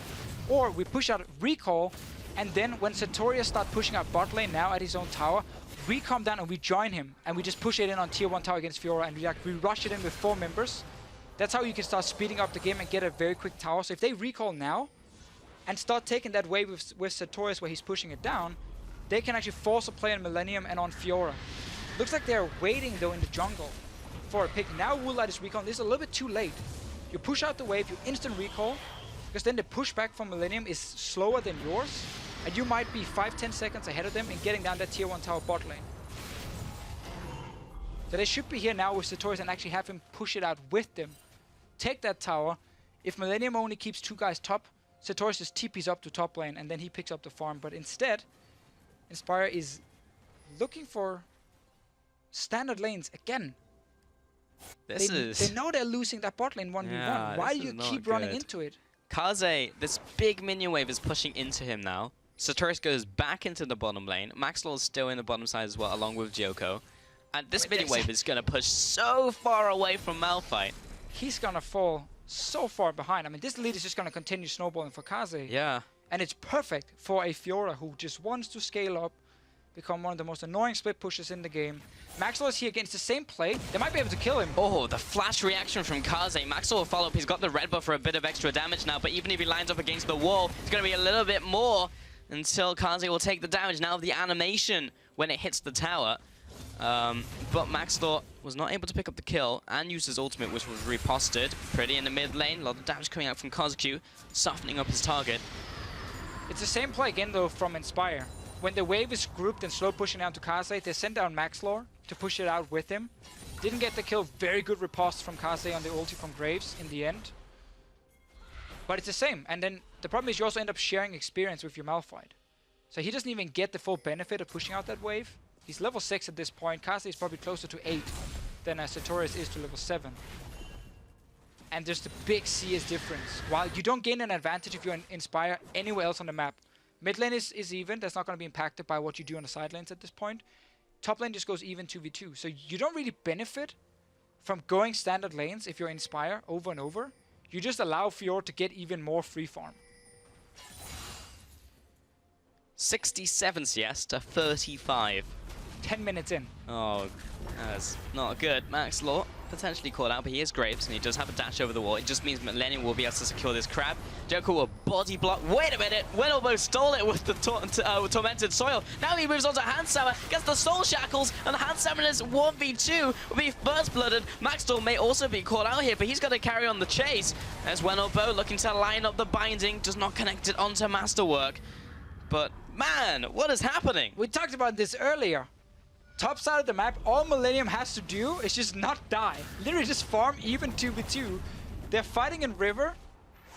Or we push out recall, and then when Sartorius start pushing out bot lane now at his own tower, we come down and we join him, and we just push it in on tier 1 tower against Fiora, and we rush it in with 4 members. That's how you can start speeding up the game and get a very quick tower. So if they recall now, and start taking that wave with Sartorius where he's pushing it down, they can actually force a play on Millennium and on Fiora. Looks like they're waiting though in the jungle for a pick. Now Woolite is recalling. This is a little bit too late. You push out the wave, you instant recall, because then the pushback from Millennium is slower than yours, and you might be 5-10 seconds ahead of them in getting down that tier 1 tower bot lane. So they should be here now with Sartorius and actually have him push it out with them. Take that tower. If Millennium only keeps 2 guys top, Sartorius just TPs up to top lane and then he picks up the farm. But instead, Inspire is looking for standard lanes again. They know they're losing that bot lane 1v1. Yeah, why do you keep running into it? Kaze, this big minion wave is pushing into him now. Sartorius goes back into the bottom lane. Maxwell is still in the bottom side as well, along with Joko. And this minion wave is going to push so far away from Malphite. He's going to fall so far behind. I mean, this lead is just going to continue snowballing for Kaze. Yeah. And it's perfect for a Fiora who just wants to scale up, become one of the most annoying split pushes in the game. Maxwell is here against the same play. They might be able to kill him. Oh, the flash reaction from Kaze. Maxwell will follow up. He's got the red buff for a bit of extra damage now, but even if he lines up against the wall, it's going to be a little bit more until Kaze will take the damage now of the animation when it hits the tower. But Maxthor was not able to pick up the kill and use his ultimate, which was riposted. Pretty in the mid lane. A lot of damage coming out from Kazuku, softening up his target. It's the same play again, though, from Inspire. When the wave is grouped and slow pushing down to Kaze, they send down Maxlore to push it out with him. Didn't get the kill. Very good riposte from Kaze on the ulti from Graves in the end. But it's the same. And then the problem is you also end up sharing experience with your Malphite. So he doesn't even get the full benefit of pushing out that wave. He's level 6 at this point. Kaze is probably closer to 8 than Sartorius is to level 7. And there's the big CS difference. While you don't gain an advantage if you Inspire anywhere else on the map. Mid lane is even. That's not going to be impacted by what you do on the side lanes at this point. Top lane just goes even 2v2. So you don't really benefit from going standard lanes if you're Inspire over and over. You just allow Fiora to get even more free farm. 67 CS to 35. 10 minutes in. Oh, that's not good. Max Law potentially caught out, but he is Graves, and he does have a dash over the wall. It just means Millennium will be able to secure this crab. Joko will body block. Wait a minute! Winnobo stole it with the Tormented Soil. Now he moves on to Handsammer, gets the Soul Shackles, and the Handsummer's 1v2 will be first-blooded. Maxtor may also be caught out here, but he's got to carry on the chase. There's Winnobo looking to line up the binding, does not connect it onto Masterwork. But, man, what is happening? We talked about this earlier. Top side of the map, all Millennium has to do is just not die. Literally just farm even 2v2. They're fighting in river,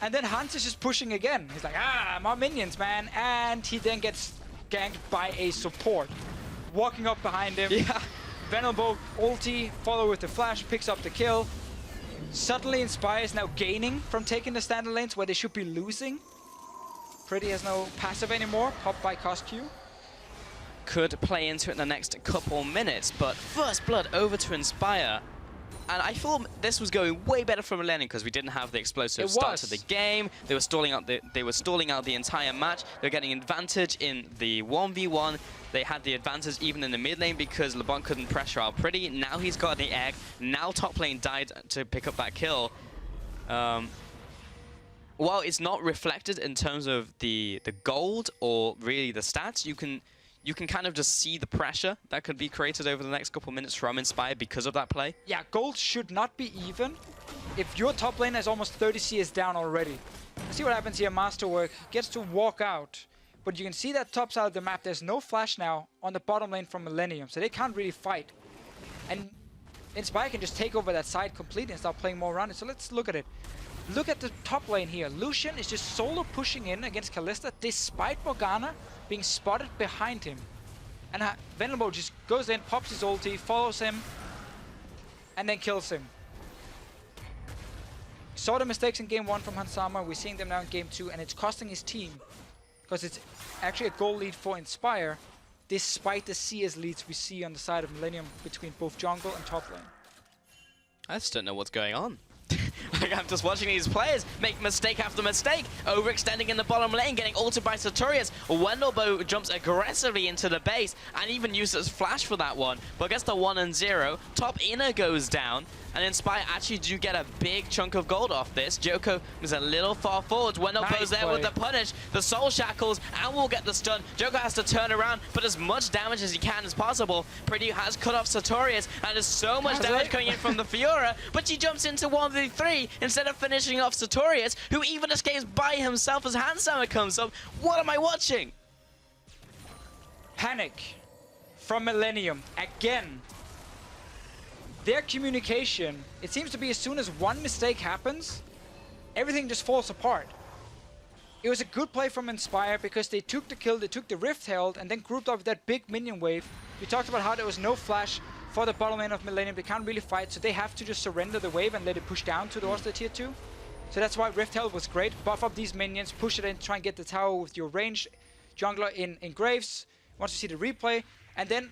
and then Hans is just pushing again. He's like, more minions, man. And he then gets ganked by a support. Walking up behind him. Yeah. Venerable ulti, follow with the flash, picks up the kill. Suddenly Inspire is now gaining from taking the standard lanes where they should be losing. Pretty has no passive anymore, popped by Cosq. Could play into it in the next couple minutes, but first blood over to Inspire. And I thought this was going way better for Millennium because we didn't have the explosive start to the game. They were stalling out the entire match. They were getting advantage in the 1v1. They had the advantage even in the mid lane because LeBron couldn't pressure out Pretty. Now he's got the egg. Now top lane died to pick up that kill. While it's not reflected in terms of the gold or really the stats, you can kind of just see the pressure that could be created over the next couple minutes from Inspire because of that play. Yeah, gold should not be even if your top lane is almost 30 CS down already. See what happens here. Masterwork gets to walk out, but you can see that top side of the map, there's no flash now on the bottom lane from Millennium, so they can't really fight. And Inspire can just take over that side completely and start playing more around it. So let's look at it. Look at the top lane here. Lucian is just solo pushing in against Kalista despite Morgana being spotted behind him. And Venerable just goes in, pops his ulti, follows him, and then kills him. Saw the mistakes in game 1 from Hansama. We're seeing them now in game 2, and it's costing his team. Because it's actually a goal lead for Inspire, despite the CS leads we see on the side of Millennium between both jungle and top lane. I just don't know what's going on. Like, I'm just watching these players make mistake after mistake, overextending in the bottom lane, getting ulted by Sartorius. Wendelbo jumps aggressively into the base and even uses flash for that one, but gets the 1 and 0. Top inner goes down, and Inspire actually do get a big chunk of gold off this. Joko is a little far forward. Wendelbo's there with the punish, the soul shackles, and will get the stun. Joko has to turn around, put as much damage as he can as possible. Pretty has cut off Sartorius, and there's so much damage coming in from the Fiora, but she jumps into 1v3 instead of finishing off Sartorius, who even escapes by himself as Hansama comes up. What am I watching? Panic from Millennium again. Their communication, it seems to be as soon as one mistake happens, everything just falls apart. It was a good play from Inspire because they took the kill, they took the Rift Herald, and then grouped up with that big minion wave. We talked about how there was no flash for the bottom lane of Millennium. They can't really fight, so they have to just surrender the wave and let it push down towards the tier 2. So that's why Rift Herald was great. Buff up these minions, push it in, try and get the tower with your ranged jungler in Graves. Once you see the replay, and then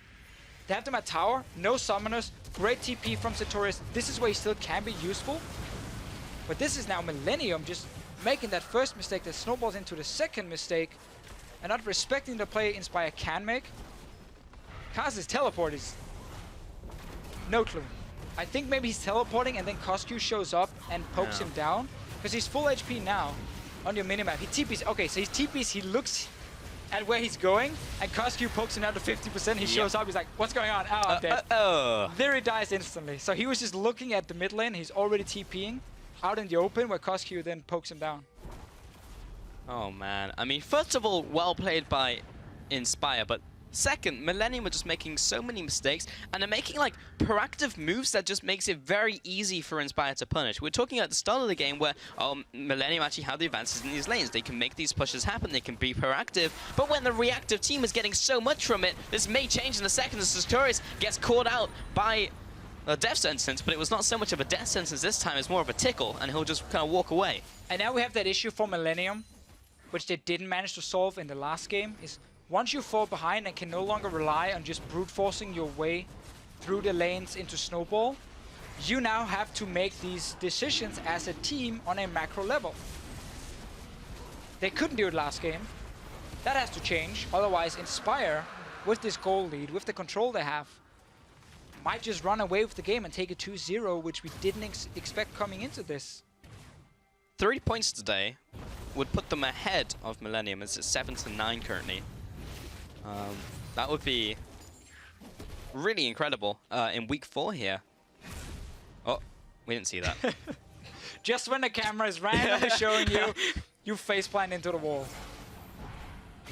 they have them at tower, no summoners, great TP from Sartorius. This is where he still can be useful. But this is now Millennium just making that first mistake that snowballs into the second mistake and not respecting the play Inspire can make. Kaz's teleport is no clue. I think maybe he's teleporting and then Cosq shows up and pokes him down because he's full HP now on your minimap. He TPs. Okay, so he TPs, he looks at where he's going, and Cosq pokes him down to 50%. He shows up, he's like, what's going on? Oh, I'm dead. There he dies instantly. So he was just looking at the mid lane. He's already TPing out in the open where Cosq then pokes him down. Oh, man. I mean, first of all, well played by Inspire, but second, Millennium are just making so many mistakes, and they're making like proactive moves that just makes it very easy for Inspire to punish. We're talking at the start of the game where Millennium actually have the advances in these lanes. They can make these pushes happen, they can be proactive, but when the reactive team is getting so much from it, this may change in a second as Sartorius gets caught out by a death sentence, but it was not so much of a death sentence this time, it's more of a tickle, and he'll just kind of walk away. And now we have that issue for Millennium, which they didn't manage to solve in the last game, is once you fall behind and can no longer rely on just brute forcing your way through the lanes into Snowball, you now have to make these decisions as a team on a macro level. They couldn't do it last game. That has to change. Otherwise, Inspire, with this goal lead, with the control they have, might just run away with the game and take a 2-0, which we didn't expect coming into this. 3 points today would put them ahead of Millennium. It's at 7-9 currently. That would be really incredible in week 4 here. Oh, we didn't see that. Just when the camera is randomly showing you, you faceplant into the wall.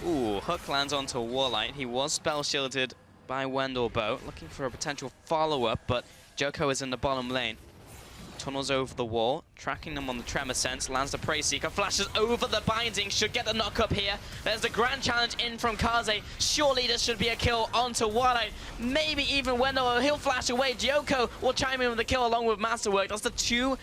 Ooh, hook lands onto Warlight. He was spell shielded by Wendelbo, looking for a potential follow-up, but Joko is in the bottom lane. Tunnels over the wall, tracking them on the Tremor Sense, lands the Prey Seeker, flashes over the binding, should get the knock-up here. There's the grand challenge in from Kaze. Surely this should be a kill onto Warlight. Maybe even Wendell, he'll flash away. Joko will chime in with the kill along with Masterwork. That's the 2-0.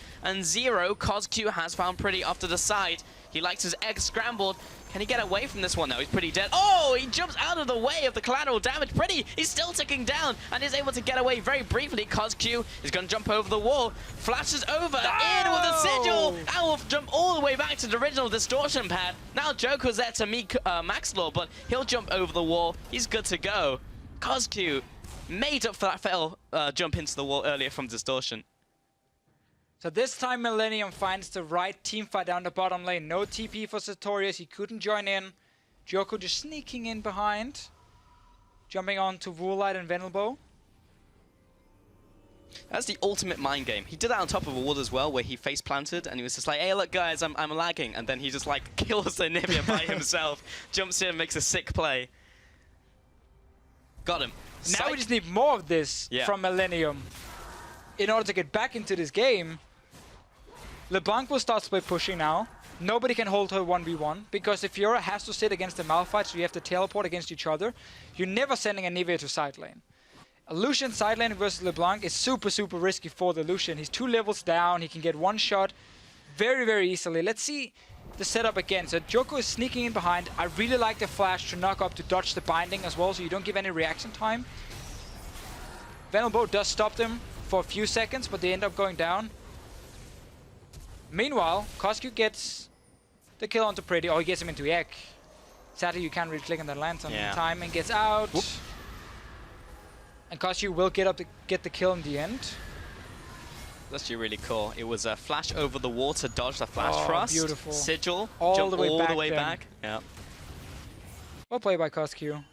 Cosq has found Pretty off to the side. He likes his egg scrambled. Can he get away from this one? No, he's pretty dead. Oh, he jumps out of the way of the collateral damage. Pretty, he's still ticking down and is able to get away very briefly. CosQ is going to jump over the wall, flashes over, in with the sigil, and will jump all the way back to the original distortion pad. Now Joker's there to meet Maxlor, but he'll jump over the wall. He's good to go. CosQ made up for that fail jump into the wall earlier from distortion. So this time Millennium finds the right team fight down the bottom lane. No TP for Sartorius, he couldn't join in. Joko just sneaking in behind. Jumping on to Woolite and Venelbo. That's the ultimate mind game. He did that on top of a wall as well, where he face planted and he was just like, hey look guys, I'm lagging. And then he just like kills the Nivea by himself. Jumps in, makes a sick play. Got him. Now we just need more of this from Millennium. In order to get back into this game, LeBlanc will start split pushing now. Nobody can hold her 1v1, because if Fiora has to sit against the Malphite, so you have to teleport against each other, you're never sending a Nivea to side lane. A Lucian side lane versus LeBlanc is super, super risky for the Lucian. He's 2 levels down, he can get one shot very, very easily. Let's see the setup again. So Joko is sneaking in behind. I really like the flash to knock up to dodge the binding as well, so you don't give any reaction time. Venelbo does stop them for a few seconds, but they end up going down. Meanwhile, CosQ gets the kill onto Pretty. Oh, he gets him into Ek. Sadly, you can't really click on that lantern in time, and gets out. Whoop. And CosQ will get the kill in the end. That's actually really cool. It was a flash over the wall to dodge the flash thrust. Beautiful. Sigil, all jump the way all back the way back. Yeah. Well played by CosQ.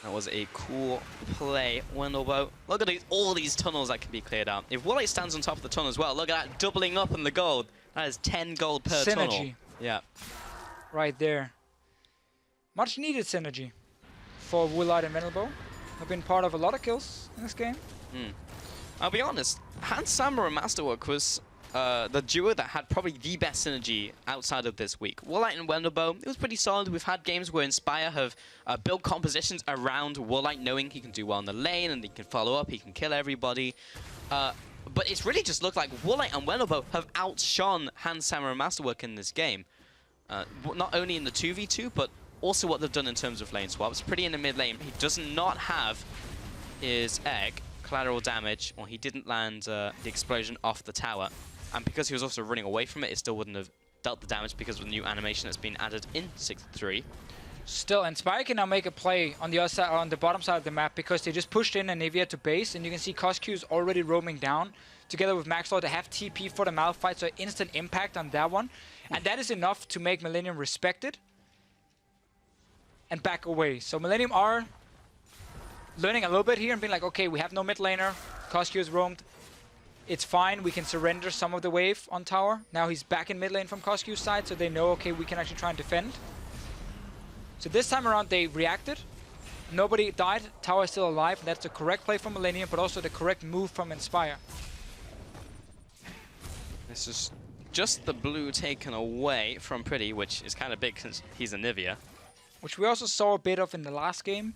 That was a cool play. Wendelbo. Look at all these tunnels that can be cleared out. If Woolite stands on top of the tunnel as well, look at that doubling up in the gold. That is 10 gold per tunnel. Synergy. Yeah. Right there. Much needed synergy for Woolite and Venelbo. Have been part of a lot of kills in this game. I'll be honest, Hans Sammer and Masterwork was the duo that had probably the best synergy outside of this week. Woolite and Wendelbo, it was pretty solid. We've had games where Inspire have built compositions around Woolite, knowing he can do well in the lane and he can follow up, he can kill everybody. But it's really just looked like Woolite and Wendelbo have outshone Hans Sammer and Masterwork in this game. Not only in the 2v2, but also what they've done in terms of lane swaps. Pretty in the mid lane, he does not have his egg, collateral damage, or he didn't land the explosion off the tower. And because he was also running away from it, it still wouldn't have dealt the damage because of the new animation that's been added in 6.3. Still, Inspire can now make a play on the other side, on the bottom side of the map, because they just pushed in Anivia to base, and you can see CosQ is already roaming down together with Maxlor to have TP for the Malphite, so instant impact on that one. And that is enough to make Millennium respect it and back away. So Millennium are learning a little bit here and being like, okay, we have no mid laner, CosQ is roamed. It's fine, we can surrender some of the wave on tower. Now he's back in mid lane from CosQ's side, so they know, okay, we can actually try and defend. So this time around they reacted. Nobody died, tower is still alive, and that's the correct play from Millennium, but also the correct move from Inspire. This is just the blue taken away from Pretty, which is kind of big since he's a Nivea. Which we also saw a bit of in the last game.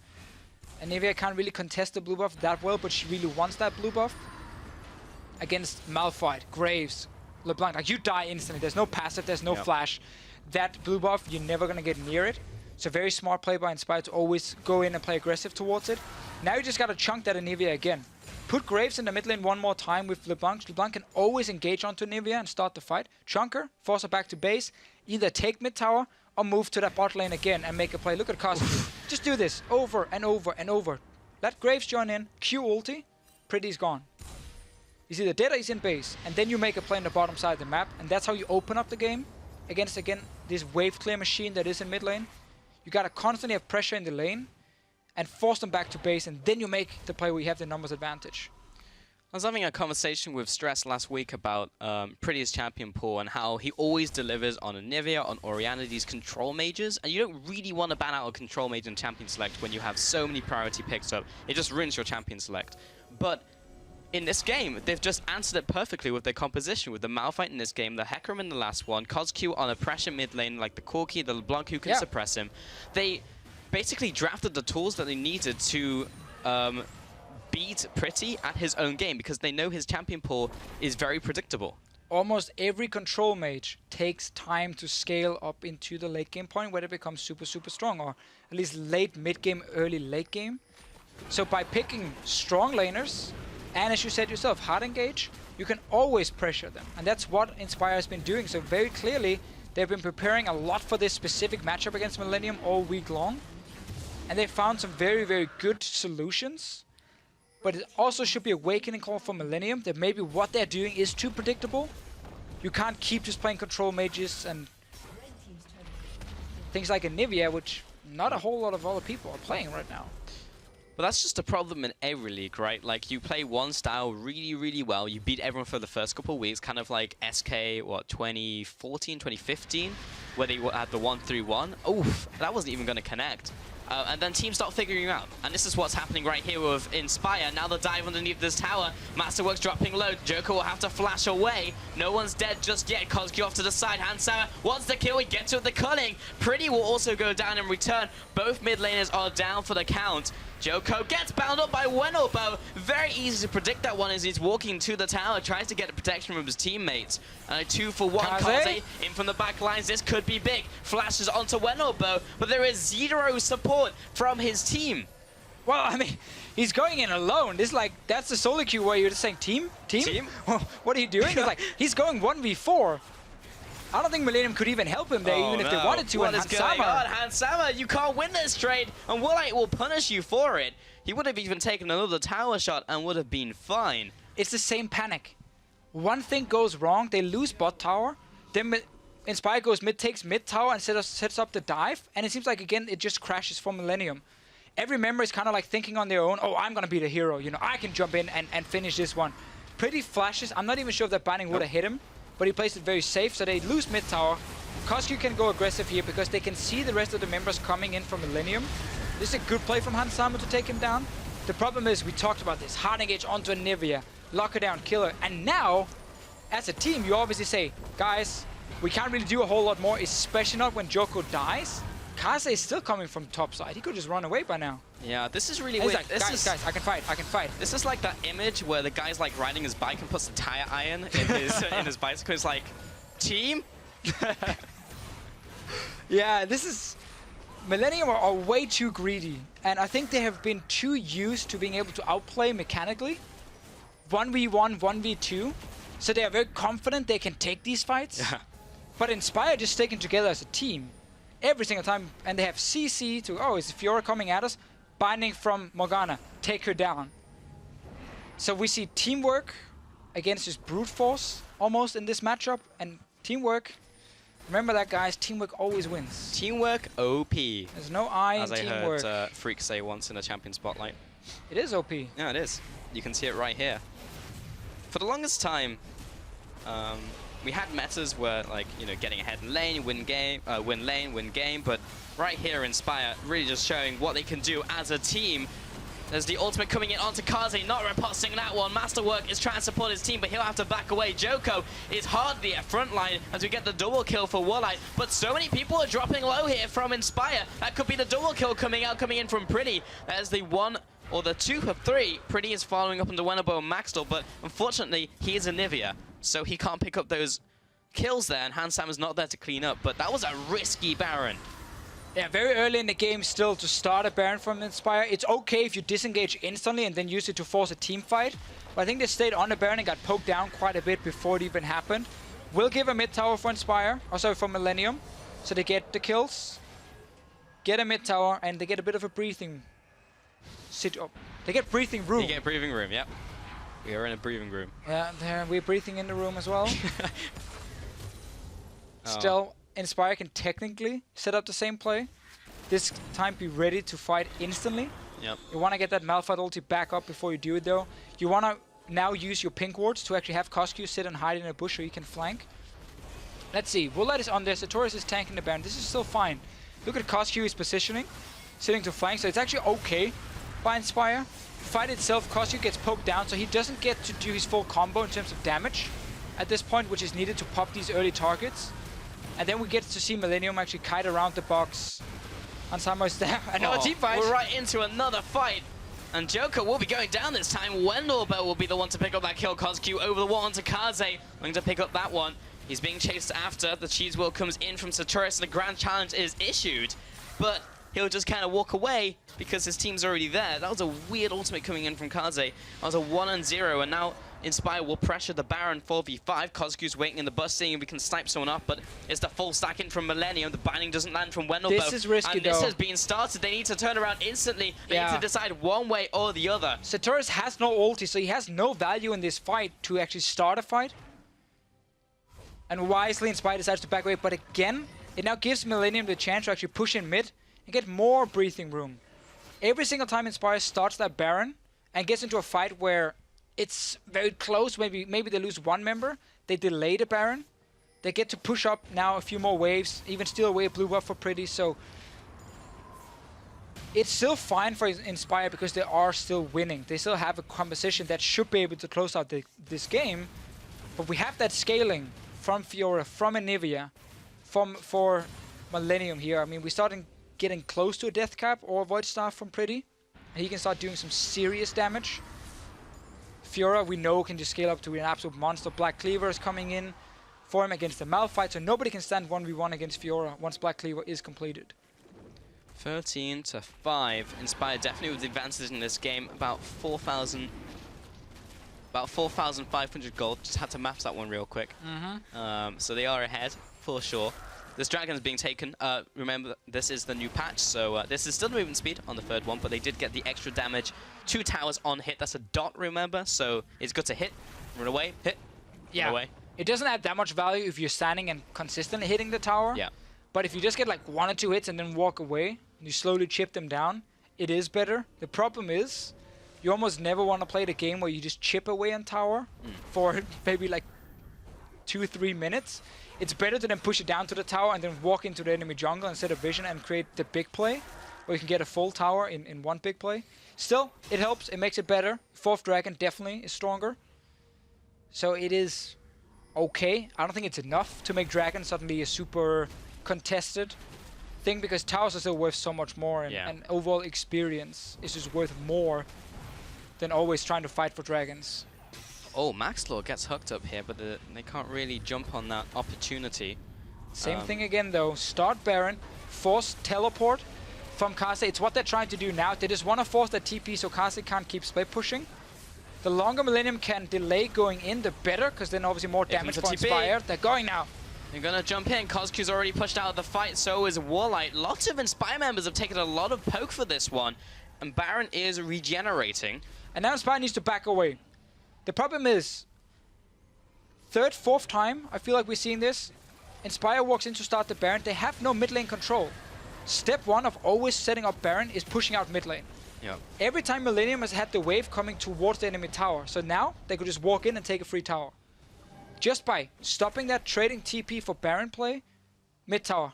And Nivea can't really contest the blue buff that well, but she really wants that blue buff. Against Malphite, Graves, LeBlanc, like you die instantly. There's no passive, there's no flash. That blue buff, you're never gonna get near it. So very smart play by Inspire to always go in and play aggressive towards it. Now you just gotta chunk that Anivia again. Put Graves in the mid lane one more time with LeBlanc. LeBlanc can always engage onto Anivia and start the fight. Chunk her, force her back to base, either take mid tower or move to that bot lane again and make a play. Look at CosQ. Just do this over and over and over. Let Graves join in, Q ulti, Pretty's gone. You see the Data is in base, and then you make a play on the bottom side of the map, and that's how you open up the game against, again, this wave clear machine that is in mid lane. You gotta constantly have pressure in the lane and force them back to base, and then you make the play where you have the numbers advantage. I was having a conversation with Stress last week about Pretty's champion pool and how he always delivers on Anivia, on Orianna, these control mages, and you don't really want to ban out a control mage in champion select when you have so many priority picks up. It just ruins your champion select. But in this game, they've just answered it perfectly with their composition, with the Malphite in this game, the Hecarim in the last one, CosQ on a pressure mid lane like the Corki, the LeBlanc who can suppress him. They basically drafted the tools that they needed to beat Pretty at his own game, because they know his champion pool is very predictable. almost every control mage takes time to scale up into the late game point where they become super, super strong, or at least late mid game, early late game. So by picking strong laners, and as you said yourself, hard engage, you can always pressure them. And that's what Inspire has been doing. So very clearly, they've been preparing a lot for this specific matchup against Millennium all week long. And they found some very, very good solutions. But it also should be a awakening call for Millennium that maybe what they're doing is too predictable. You can't keep just playing control mages and things like Anivia, which not a whole lot of other people are playing right now. But that's just a problem in every league, right? Like, you play one style really, really well. You beat everyone for the first couple of weeks, kind of like SK, what, 2014, 2015, where they had the 1-3-1. Oof, that wasn't even going to connect. And then teams start figuring you out. And this is what's happening right here with Inspire. Now the dive underneath this tower. Masterworks dropping low. Joker will have to flash away. No one's dead just yet. Kozki off to the side. Handsama wants the kill. He gets with the cunning. Pretty will also go down in return. Both mid laners are down for the count. Joko gets bound up by Wenobo. Very easy to predict that one as he's walking to the tower, tries to get the protection from his teammates. And a 2-for-1. Kaze in from the back lines. This could be big. Flashes onto Wenobo, but there is zero support from his team. Well, I mean, he's going in alone. This is like, that's the solo queue where you're just saying, team? Team? What are you doing? It's like, he's going 1v4. I don't think Millennium could even help him there, even if they wanted to. What is going on? Handsama, you can't win this trade, and Woolite will punish you for it. He would have even taken another tower shot and would have been fine. It's the same panic. One thing goes wrong, they lose bot tower, then Inspire goes mid, takes mid tower and sets up the dive, and it seems like, again, it just crashes for Millennium. Every member is kind of like thinking on their own, oh, I'm going to be the hero, you know, I can jump in and finish this one. Pretty flashes. I'm not even sure if that binding would have hit him, but he plays it very safe, so they lose mid tower. Kozki can go aggressive here because they can see the rest of the members coming in from Millennium. This is a good play from Handsama to take him down. The problem is, we talked about this, hard engage onto Anivia, lock her down, kill her, and now, as a team, you obviously say, guys, we can't really do a whole lot more, especially not when Joko dies. Kaze is still coming from top side. He could just run away by now. Yeah, this is really weird. Like, guys, I can fight. This is like that image where the guy's like riding his bike and puts a tire iron in his in his bicycle. It's like, team? Yeah, this is... Millennium are way too greedy. And I think they have been too used to being able to outplay mechanically. 1v1, 1v2. So they are very confident they can take these fights. Yeah. But Inspire just sticking together as a team. Every single time, and they have CC to, oh, is Fiora coming at us? Binding from Morgana, take her down. So we see teamwork against just brute force almost in this matchup, and teamwork, remember that, guys, teamwork always wins. Teamwork OP. There's no I in teamwork. As I heard Freak say once in a Champion Spotlight. It is OP. Yeah, it is. You can see it right here. For the longest time, we had metas where, like, you know, getting ahead in lane, win lane, win game, but right here, Inspire really just showing what they can do as a team. There's the ultimate coming in onto Kaze, not riposting that one. Masterwork is trying to support his team, but he'll have to back away. Joko is hardly at front line as we get the double kill for Woolite, but so many people are dropping low here from Inspire. That could be the double kill coming in from Pretty. There's the 1 or the 2 for 3. Pretty is following up on the Wenobo and Maxdor, but unfortunately, he is Anivia, so he can't pick up those kills there, and Handsam is not there to clean up, but that was a risky Baron. Yeah, very early in the game still to start a Baron from Inspire. It's okay if you disengage instantly and then use it to force a team fight, but I think they stayed on the Baron and got poked down quite a bit before it even happened. We'll give a mid tower for Inspire, or sorry, for Millennium, so they get the kills, get a mid tower, and they get a bit of a breathing they get breathing room. They get breathing room, yep. We are in a breathing room. Yeah, we're breathing in the room as well. Still, Inspire can technically set up the same play. This time be ready to fight instantly. Yep. You want to get that Malphite ulti back up before you do it though. You want to now use your pink wards to actually have Kozki sit and hide in a bush so he can flank. Let's see, Woolite is on there, Sartorius is tanking the Baron. This is still fine. Look at Kozki, his positioning, sitting to flank, so it's actually okay by Inspire. Fight itself, Kozki gets poked down, so he doesn't get to do his full combo in terms of damage at this point, which is needed to pop these early targets. And then we get to see Millennium actually kite around the box. Handsama is there. Another team fight. We're right into another fight. And Joker will be going down this time. Wendelbo will be the one to pick up that kill. Cosq over the wall onto Kaze. Going to pick up that one. He's being chased after. The cheese wheel comes in from Sartorius. The grand challenge is issued. But he'll just kind of walk away because his team's already there. That was a weird ultimate coming in from Kaze. That was a 1-0. And now Inspire will pressure the Baron 4v5. Cosq's waiting in the bus, seeing if we can snipe someone up, but it's the full stack in from Millennium. The binding doesn't land from Wendelbo. This is risky, and this has been started. They need to turn around instantly. They need to decide one way or the other. Sartorius has no ulti, so he has no value in this fight to actually start a fight. And wisely, Inspire decides to back away, but again, it now gives Millennium the chance to actually push in mid and get more breathing room. Every single time Inspire starts that Baron and gets into a fight where it's very close, maybe they lose one member, they delay the Baron, they get to push up now a few more waves, even steal away a blue buff for Pretty, so it's still fine for Inspire because they are still winning. They still have a composition that should be able to close out this game, but we have that scaling from Fiora, from Anivia, for Millennium here. I mean, we're starting getting close to a death cap or a void staff from Pretty, and he can start doing some serious damage. Fiora, we know, can just scale up to an absolute monster. Black Cleaver is coming in for him against the Malphite, so nobody can stand 1v1 against Fiora once Black Cleaver is completed. 13-5. Inspire definitely with the advantage in this game. About 4,500 gold. Just had to map that one real quick. So they are ahead for sure. This dragon's being taken. Remember, this is the new patch, so this is still the movement speed on the third one, but they did get the extra damage. 2 towers on hit. That's a dot, remember? So it's good to hit, run away, hit, run away. It doesn't add that much value if you're standing and consistently hitting the tower. Yeah. But if you just get like 1 or 2 hits and then walk away, you slowly chip them down, it is better. The problem is, you almost never want to play the game where you just chip away on tower for maybe like 2-3 minutes. It's better to then push it down to the tower and then walk into the enemy jungle and set a vision and create the big play, where you can get a full tower in one big play. Still, it helps, it makes it better. 4th dragon definitely is stronger. So it is okay. I don't think it's enough to make dragon suddenly a super contested thing, because towers are still worth so much more, and overall experience is just worth more than always trying to fight for dragons. Oh, Maxlore gets hooked up here, but they can't really jump on that opportunity. Same thing again though. Start Baron, force teleport from Kaze. It's what they're trying to do now. They just want to force that TP so Kaze can't keep split pushing. The longer Millennium can delay going in, the better, because then obviously more damage for Inspire. They're going now. They're going to jump in. Cosq's already pushed out of the fight, so is Warlight. Lots of Inspire members have taken a lot of poke for this one, and Baron is regenerating. And now Inspire needs to back away. The problem is, 3rd, 4th time, I feel like we're seeing this. Inspire walks in to start the Baron. They have no mid lane control. Step 1 of always setting up Baron is pushing out mid lane. Yep. Every time Millennium has had the wave coming towards the enemy tower. So now, they could just walk in and take a free tower. Just by stopping that, trading TP for Baron play, mid tower.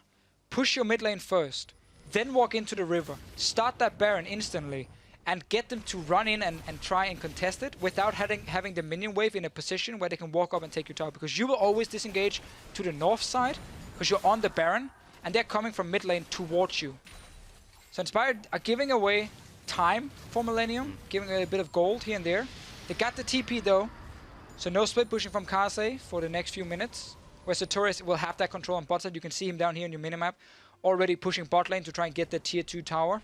Push your mid lane first. Then walk into the river. Start that Baron instantly. And get them to run in and try and contest it without having the minion wave in a position where they can walk up and take your tower. Because you will always disengage to the north side, because you're on the Baron, and they're coming from mid lane towards you. So Inspired are giving away time for Millennium, giving a bit of gold here and there. They got the TP though, so no split pushing from Kaze for the next few minutes, where Sartorius will have that control on bot side. You can see him down here in your minimap, already pushing bot lane to try and get the tier 2 tower.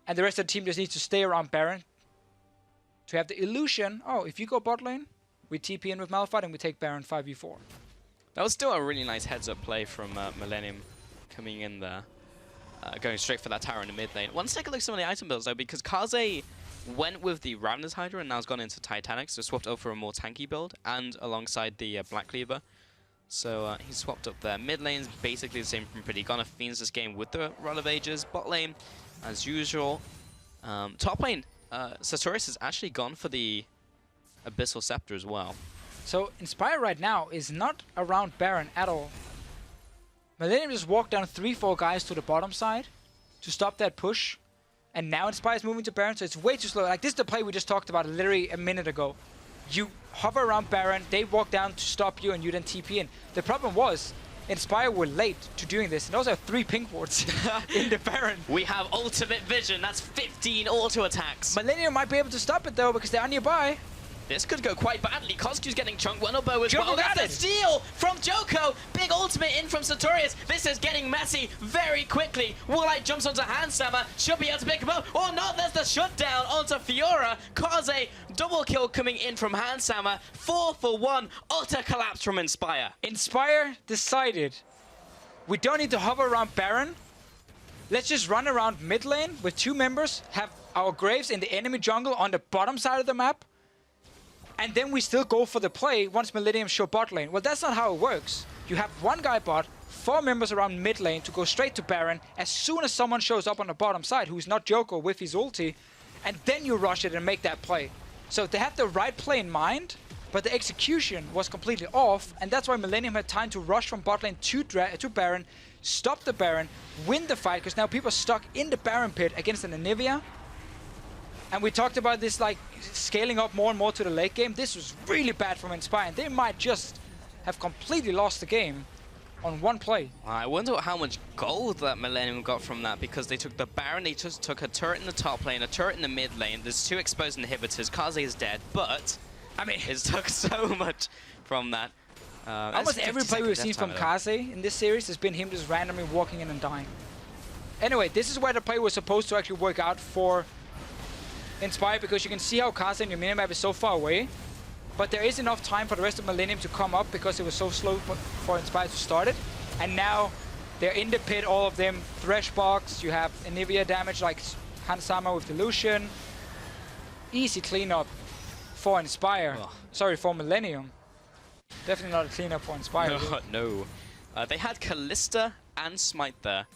And the rest of the team just needs to stay around Baron to have the illusion, oh, if you go bot lane, we TP in with Malphite and we take Baron 5v4. That was still a really nice heads-up play from Millennium coming in there, going straight for that tower in the mid lane. Let's take a look at some of the item builds though, because Kaze went with the Ravenous Hydra and now has gone into Titanic, so swapped over for a more tanky build and alongside the Black Cleaver. So he swapped up there. Mid lane's basically the same from Pretty. Gonna Fiends this game with the Rod of Ages. Bot lane, as usual. Top lane, Sartorius has actually gone for the Abyssal Scepter as well. So Inspire right now is not around Baron at all. Millennium just walked down 3-4 guys to the bottom side to stop that push. And now Inspire is moving to Baron, so it's way too slow. Like, this is the play we just talked about literally a minute ago. You hover around Baron, they walk down to stop you, and you then TP in. The problem was, Inspire were late to doing this, and also have 3 pink wards in the Baron. We have ultimate vision. That's 15 auto attacks. Millennium might be able to stop it though because they are nearby. This could go quite badly. Kozku's getting chunked. One elbow as Joko well. got That's a steal from Joko. Big ultimate in from Sartorius. This is getting messy very quickly. Woolite jumps onto Handshammer. Should be able to pick him up. Or not. There's the shutdown onto Fiora. Kaze, double kill coming in from Handshammer. 4 for 1. Utter collapse from Inspire. Inspire decided we don't need to hover around Baron. Let's just run around mid lane with 2 members, have our Graves in the enemy jungle on the bottom side of the map, and then we still go for the play once Millennium show bot lane. Well, that's not how it works. You have 1 guy bot, 4 members around mid lane to go straight to Baron as soon as someone shows up on the bottom side who's not Joko with his ulti, and then you rush it and make that play. So they had the right play in mind, but the execution was completely off, and that's why Millennium had time to rush from bot lane to Baron, stop the Baron, win the fight, because now people are stuck in the Baron pit against an Anivia. And we talked about this like scaling up more and more to the late game. This was really bad from Inspire, and they might just have completely lost the game on 1 play. I wonder how much gold that Millennium got from that, because they took the Baron, they just took a turret in the top lane, a turret in the mid lane. There's 2 exposed inhibitors. Kaze is dead, but I mean, it took so much from that. Almost every play we've seen from Kaze in this series has been him just randomly walking in and dying. Anyway, this is where the play was supposed to actually work out for Inspire, because you can see how Kaze in your minimap is so far away. But there is enough time for the rest of Millennium to come up because it was so slow for Inspire to start it. And now they're in the pit, all of them. Thresh box, you have Anivia damage like Hansama with Delusion. Easy cleanup for Inspire. Oh. Sorry, for Millennium. Definitely not a cleanup for Inspire. No. They had Callista and Smite there,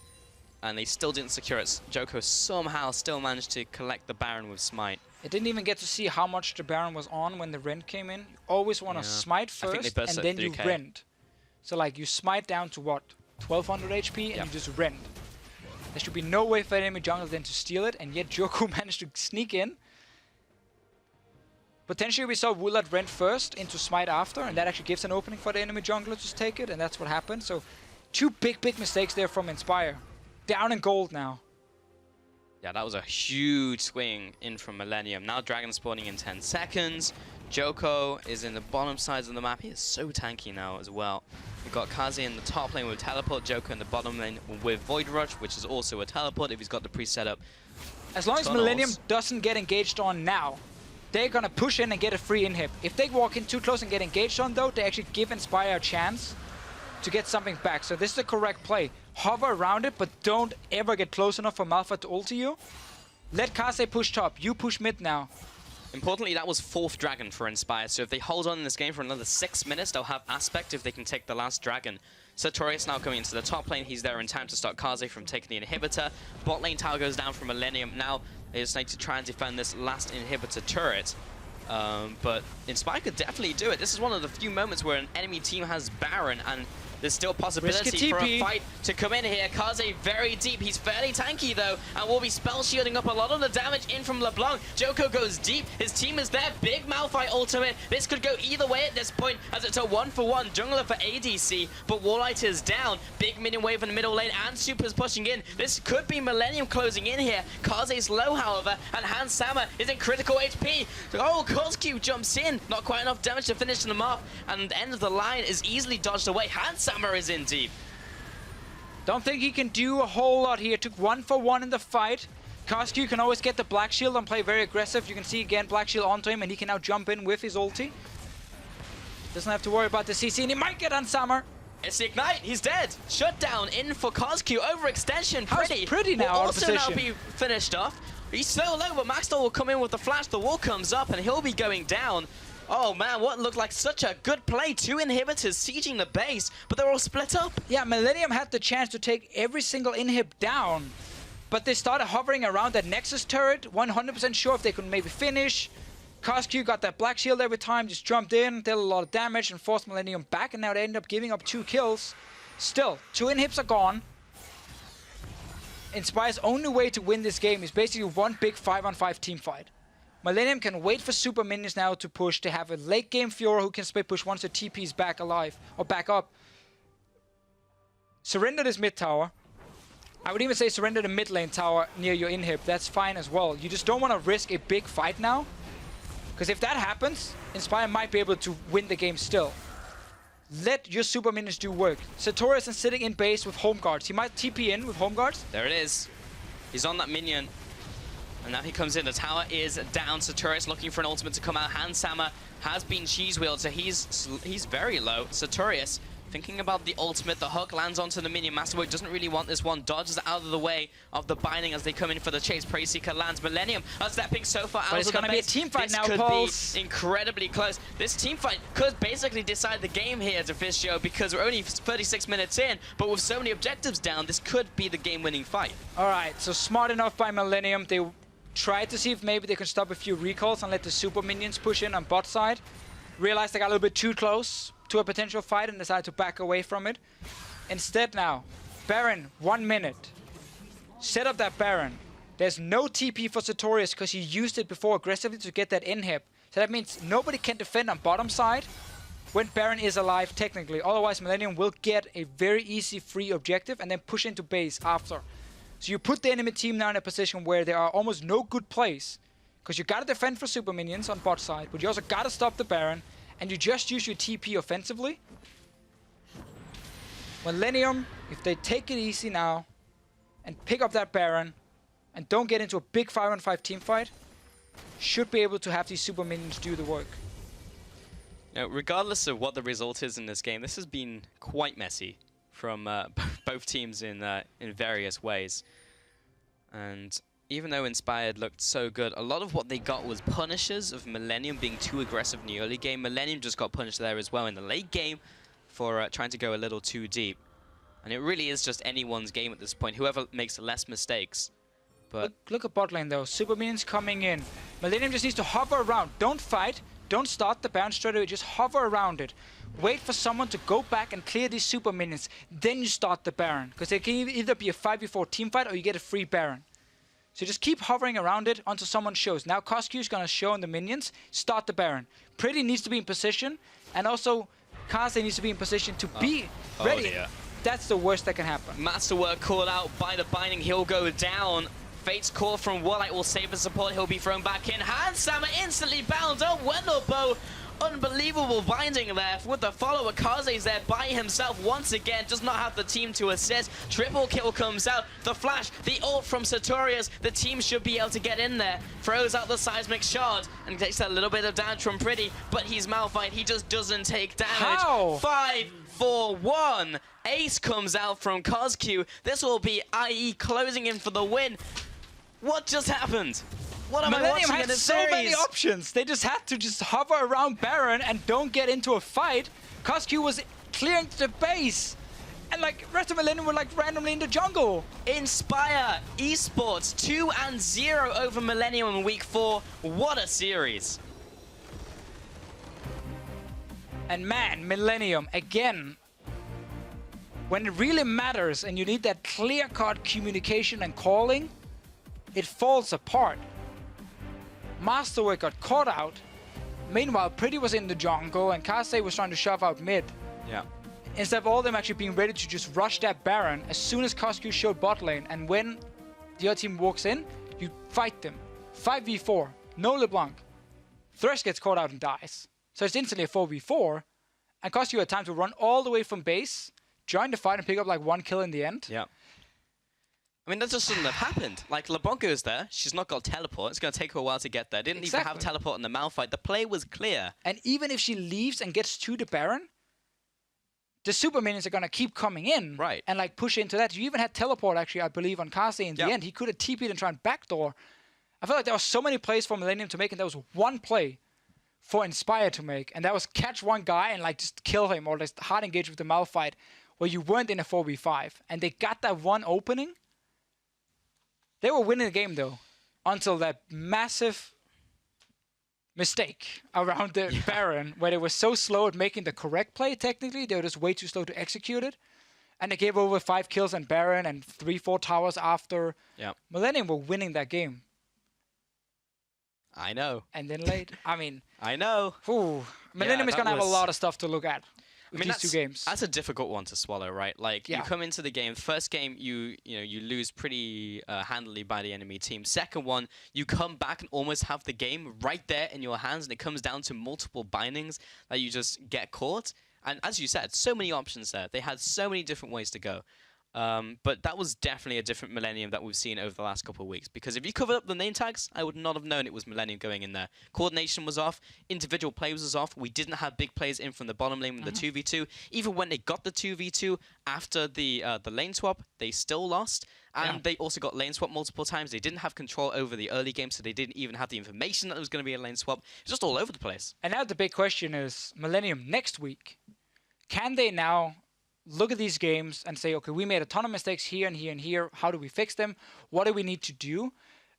and they still didn't secure it. Joko somehow still managed to collect the Baron with Smite. I didn't even get to see how much the Baron was on when the Rend came in. You always want to smite first, and then you Rend. So like, you smite down to what? 1200 HP, and you just Rend. There should be no way for enemy jungle then to steal it, and yet Joko managed to sneak in. Potentially we saw Woolite Rend first into Smite after, and that actually gives an opening for the enemy jungler to take it, and that's what happened. So 2 big mistakes there from Inspire. Down in gold now. Yeah, that was a huge swing in from Millennium. Now Dragon spawning in 10 seconds. Joko is in the bottom sides of the map. He is so tanky now as well. We've got Kaze in the top lane with teleport, Joko in the bottom lane with Void Rush, which is also a teleport if he's got the pre-set up. As long as Millennium doesn't get engaged on now, they're gonna push in and get a free inhib. If they walk in too close and get engaged on though, they actually give Inspire a chance to get something back. So this is the correct play. Hover around it, but don't ever get close enough for Malphite to ult you. Let Kaze push top. You push mid now. Importantly, that was 4th Dragon for Inspire, so if they hold on in this game for another 6 minutes, they'll have Aspect if they can take the last Dragon. Sartorius now coming into the top lane. He's there in time to stop Kaze from taking the inhibitor. Bot lane tower goes down from Millennium. Now they just need to try and defend this last inhibitor turret. But Inspire could definitely do it. This is one of the few moments where an enemy team has Baron, and there's still possibility for a fight to come in here. Kaze very deep. He's fairly tanky though, and will be spell shielding up a lot of the damage in from LeBlanc. Joko goes deep. His team is there. Big Malphite ultimate. This could go either way at this point, as it's a 1-for-1 jungler for ADC. But Warlight is down. Big minion wave in the middle lane, and Super's pushing in. This could be Millennium closing in here. Kaze's low, however, and Hansama is in critical HP. Oh, Kozku jumps in. Not quite enough damage to finish them off, and the end of the line is easily dodged away. Hansama is in deep. Don't think he can do a whole lot here. Took 1-for-1 in the fight. Kozku can always get the Black Shield and play very aggressive. You can see again Black Shield onto him, and he can now jump in with his ulti. Doesn't have to worry about the CC, and he might get on Summer. It's the Ignite. He's dead. Shutdown in for Kozku. Overextension. Pretty now will out of also position. now be finished off. He's so low, but Maxdol will come in with the flash. The wall comes up, and he'll be going down. Oh man, what looked like such a good play. 2 inhibitors sieging the base, but they're all split up. Yeah, Millennium had the chance to take every single inhib down, but they started hovering around that Nexus turret, 100% sure if they could maybe finish. Kozku got that Black Shield every time, just jumped in, did a lot of damage, and forced Millennium back, and now they end up giving up 2 kills. Still, 2 inhibs are gone. Inspire's only way to win this game is basically one big 5-on-5 team fight. Millennium can wait for super minions now to push, to have a late game Fiora who can split push once the TP is back alive, or back up. But Inspire can wait for super minions now to push, to have a late game Fiora who can split push once the TP is back alive, or back up. But Inspire can wait for super minions now to push, to have a late game Fiora who can split push once the TP is back alive, or back up. surrender this mid tower. I would even say surrender the mid lane tower near your inhib. That's fine as well. You just don't want to risk a big fight now. Because if that happens, Inspire might be able to win the game still. Let your super minions do work. Sartorius is sitting in base with home guards. He might TP in with home guards. There it is. He's on that minion. And now he comes in. The tower is down. Sartorius looking for an ultimate to come out. Handsama has been cheese-wheeled, so he's very low. Sartorius thinking about the ultimate. The hook lands onto the minion. Masterwork doesn't really want this one. Dodges out of the way of the binding as they come in for the chase. Prey Seeker lands. Millennium are stepping so far out of the base. But it's going to be a team fight now, This could be incredibly close. This team fight could basically decide the game here, Deficio, because we're only 36 minutes in. But with so many objectives down, this could be the game-winning fight. All right, so smart enough by Millennium. They tried to see if maybe they could stop a few recalls and let the super minions push in on bot side. Realized they got a little bit too close to a potential fight and decided to back away from it. Instead now, Baron, 1 minute. Set up that Baron. There's no TP for Sartorius because he used it before aggressively to get that inhib. So that means nobody can defend on bottom side when Baron is alive technically. Otherwise Millennium will get a very easy free objective and then push into base after. So you put the enemy team now in a position where there are almost no good plays. Because you gotta defend for super minions on bot side, but you also gotta stop the Baron. And you just use your TP offensively. Millennium, if they take it easy now and pick up that Baron and don't get into a big 5-on-5 team fight, should be able to have these super minions do the work. Now, regardless of what the result is in this game, this has been quite messy from both teams in various ways. And even though Inspired looked so good, a lot of what they got was punishes of Millennium being too aggressive in the early game. Millennium just got punished there as well in the late game for trying to go a little too deep. And it really is just anyone's game at this point, whoever makes less mistakes. But look at bot lane though, super minions coming in. Millennium just needs to hover around. Don't fight, don't start the Baron straight away, just hover around it. Wait for someone to go back and clear these super minions. Then you start the Baron. Because it can either be a 5v4 team fight or you get a free Baron. So just keep hovering around it until someone shows. Now Cosq is going to show on the minions. Start the Baron. Pretty needs to be in position. And also Kaze needs to be in position to be ready. Dear. That's the worst that can happen. Masterwork called out by the binding. He'll go down. Fate's call from Warlight will save his support. He'll be thrown back in. Handsama instantly bound up. Wendelbow. Unbelievable binding there with the follower. Kaze's there by himself once again. Does not have the team to assist. Triple kill comes out. The flash, the ult from Sartorius. The team should be able to get in there. Throws out the seismic shard and takes a little bit of damage from Pretty, but he's Malphite. He just doesn't take damage. How? 5, 4, 1. Ace comes out from Cosq. This will be IE closing in for the win. What just happened? What am I Millennium watching had in this so series? many options. They just had to just hover around Baron and don't get into a fight. Cosq was clearing the base. And like rest of Millennium were like randomly in the jungle. Inspire eSports 2-0 over Millennium in week 4. What a series. And man, Millennium again. When it really matters and you need that clear-cut communication and calling, it falls apart. Masterwork got caught out. Meanwhile, Pretty was in the jungle and Kaze was trying to shove out mid. Yeah. Instead of all of them actually being ready to just rush that Baron as soon as Cosq showed bot lane. And when the other team walks in, you fight them. 5v4, no LeBlanc. Thresh gets caught out and dies. So it's instantly a 4v4. And Cosq had time to run all the way from base, join the fight and pick up like 1 kill in the end. Yeah. I mean, that just shouldn't have happened. Like, LeBlanc goes there. She's not got teleport. It's going to take her a while to get there. Didn't even have teleport in the Malphite. The play was clear. And even if she leaves and gets to the Baron, the super minions are going to keep coming in. Right. And like push into that. You even had teleport actually, I believe, on Kaze in the end. He could have TP'd and tried and backdoor. I feel like there were so many plays for Millennium to make, and there was one play for Inspire to make. And that was catch one guy and like just kill him or just hard engage with the Malphite where you weren't in a 4v5. And they got that one opening. They were winning the game, though, until that massive mistake around the Baron, where they were so slow at making the correct play, technically. They were just way too slow to execute it. And they gave over 5 kills on Baron and 3-4 towers after. Yeah. Millennium were winning that game. I know. And then late. I mean... I know. Millennium is going to have a lot of stuff to look at. with these two games. That's a difficult one to swallow, right? Like, Yeah. you come into the game, first game, you lose pretty handily by the enemy team. Second one, you come back and almost have the game right there in your hands, and it comes down to multiple bindings that you just get caught. And as you said, so many options there. They had so many different ways to go. But that was definitely a different Millennium that we've seen over the last couple of weeks. Because if you covered up the name tags, I would not have known it was Millennium going in there. Coordination was off. Individual play was off. We didn't have big players in from the bottom lane with the 2v2. Even when they got the 2v2 after the lane swap, they still lost. And they also got lane swap multiple times. They didn't have control over the early game, so they didn't even have the information that there was going to be a lane swap. It's just all over the place. And now the big question is, Millennium next week, can they now look at these games and say, okay, we made a ton of mistakes here and here and here. How do we fix them? What do we need to do,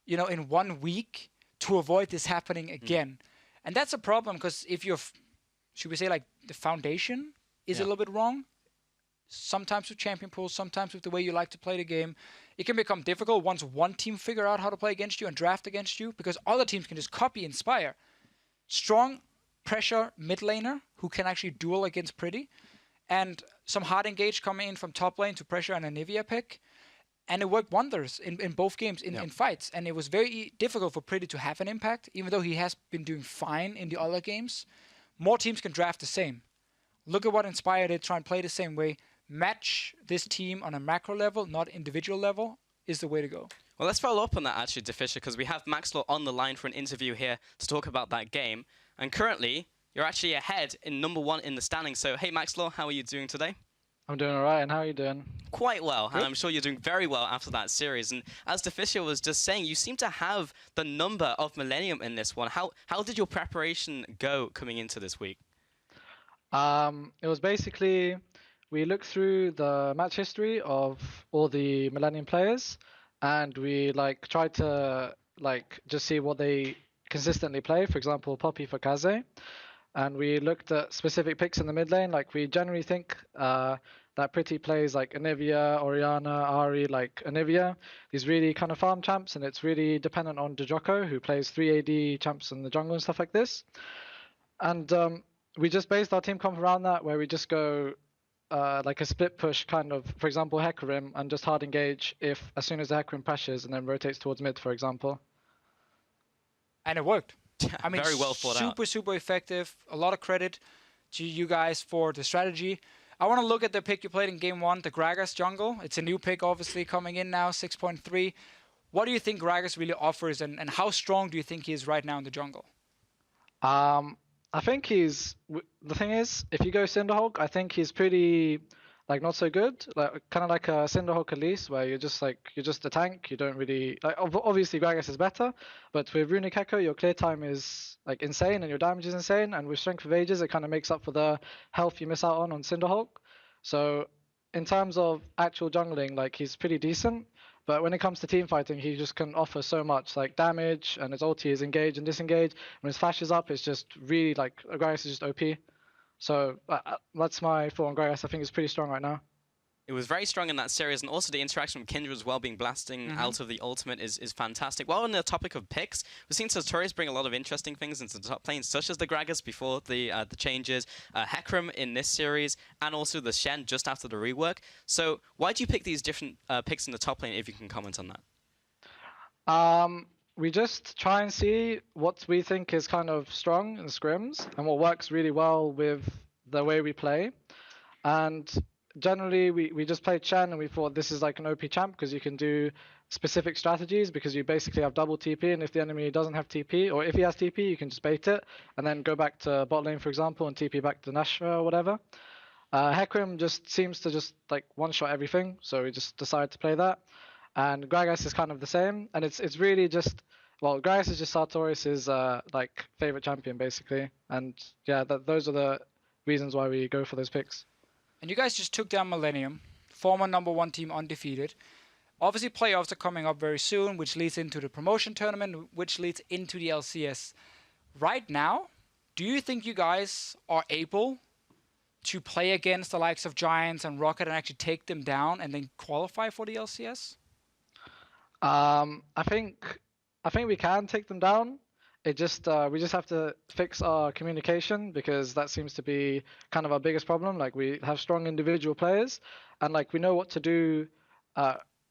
in 1 week to avoid this happening again? And that's a problem because if you're, should we say, like the foundation is a little bit wrong, sometimes with champion pools, sometimes with the way you like to play the game, it can become difficult once one team figure out how to play against you and draft against you, because other teams can just copy Inspire. Strong pressure mid laner who can actually duel against Pretty, and some hard engage coming in from top lane to pressure an Anivia pick. And it worked wonders in both games in fights. And it was very difficult for Pretty to have an impact, even though he has been doing fine in the other games. More teams can draft the same. Look at what Inspire did, try and play the same way. Match this team on a macro level, not individual level, is the way to go. Well, let's follow up on that, actually, DeFisher, because we have Maxlaw on the line for an interview here to talk about that game. And currently, you're actually ahead in #1 in the standings. So, hey, Maxlaw, how are you doing today? I'm doing all right, and how are you doing? Quite well, and I'm sure you're doing very well after that series. And as DeFisher was just saying, you seem to have the number of Millennium in this one. How did your preparation go coming into this week? It was basically, we looked through the match history of all the Millennium players, and we tried to just see what they consistently play. For example, Poppy for Kaze. And we looked at specific picks in the mid lane. Like, we generally think that Pretty plays like Anivia, Orianna, Ari, like Anivia. These really kind of farm champs, and it's really dependent on Dejoko, who plays 3 AD champs in the jungle and stuff like this. And we just based our team comp around that, where we just go like a split push kind of, for example, Hecarim, and just hard engage as soon as the Hecarim pressures and then rotates towards mid, for example. And it worked. I mean, very well thought out. Super effective. A lot of credit to you guys for the strategy. I want to look at the pick you played in game 1, the Gragas jungle. It's a new pick, obviously, coming in now, 6.3. What do you think Gragas really offers, and how strong do you think he is right now in the jungle? I think the thing is, if you go Cinderhulk, I think he's pretty, not so good. Kind of like a Cinderhulk Elise, where you're just a tank. You don't really, obviously Gragas is better, but with Runic Echo, your clear time is insane and your damage is insane, and with Strength of Ages, it kind of makes up for the health you miss out on Cinderhulk. So in terms of actual jungling, he's pretty decent, but when it comes to team fighting, he just can offer so much, damage, and his ulti is engage and disengage. When his flash is up, it's just really, Gragas is just OP. So that's my thought on Gragas. I think it's pretty strong right now. It was very strong in that series, and also the interaction with Kindred as well, being blasting out of the ultimate is fantastic. While on the topic of picks, we've seen Sartorius bring a lot of interesting things into the top lane, such as the Gragas before the changes, Hecarim in this series, and also the Shen just after the rework. So why do you pick these different picks in the top lane, if you can comment on that? We just try and see what we think is kind of strong in scrims and what works really well with the way we play. And generally, we just played Shen, and we thought this is like an OP champ because you can do specific strategies, because you basically have double TP, and if the enemy doesn't have TP, or if he has TP, you can just bait it and then go back to bot lane, for example, and TP back to Nashra or whatever. Hecarim just seems to just one-shot everything, so we just decided to play that. And Gragas is kind of the same, and it's really just, well, Gragas is just Sartorius's favorite champion basically, and yeah, those are the reasons why we go for those picks. And you guys just took down Millennium, former #1 team, undefeated. Obviously, playoffs are coming up very soon, which leads into the promotion tournament, which leads into the LCS. Right now, do you think you guys are able to play against the likes of Giants and Rocket and actually take them down and then qualify for the LCS? I think we can take them down. we just have to fix our communication, because that seems to be kind of our biggest problem. Like, we have strong individual players, and like we know what to do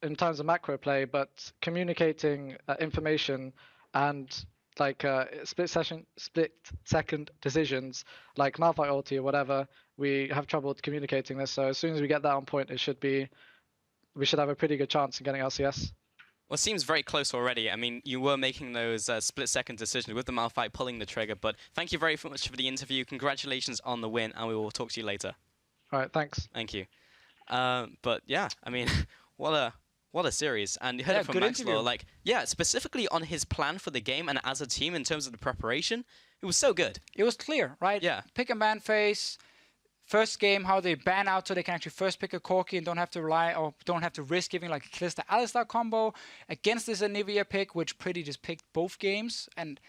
in terms of macro play, but communicating information and like split second decisions like Malphite ulti or whatever, we have trouble communicating this. So as soon as we get that on point, we should have a pretty good chance in getting LCS. Well, it seems very close already. I mean, you were making those split-second decisions with the Malphite pulling the trigger, but thank you very much for the interview. Congratulations on the win, and we will talk to you later. All right, thanks. Thank you. But yeah, I mean, what a series. And you heard it from Maxwell, like, yeah, specifically on his plan for the game and as a team in terms of the preparation, it was so good. It was clear, right? Yeah. Pick and ban phase. First game, how they ban out so they can actually first pick a Corki and don't have to rely or don't have to risk giving like a Kalista Alistar combo against this Anivia pick, which pretty just picked both games. And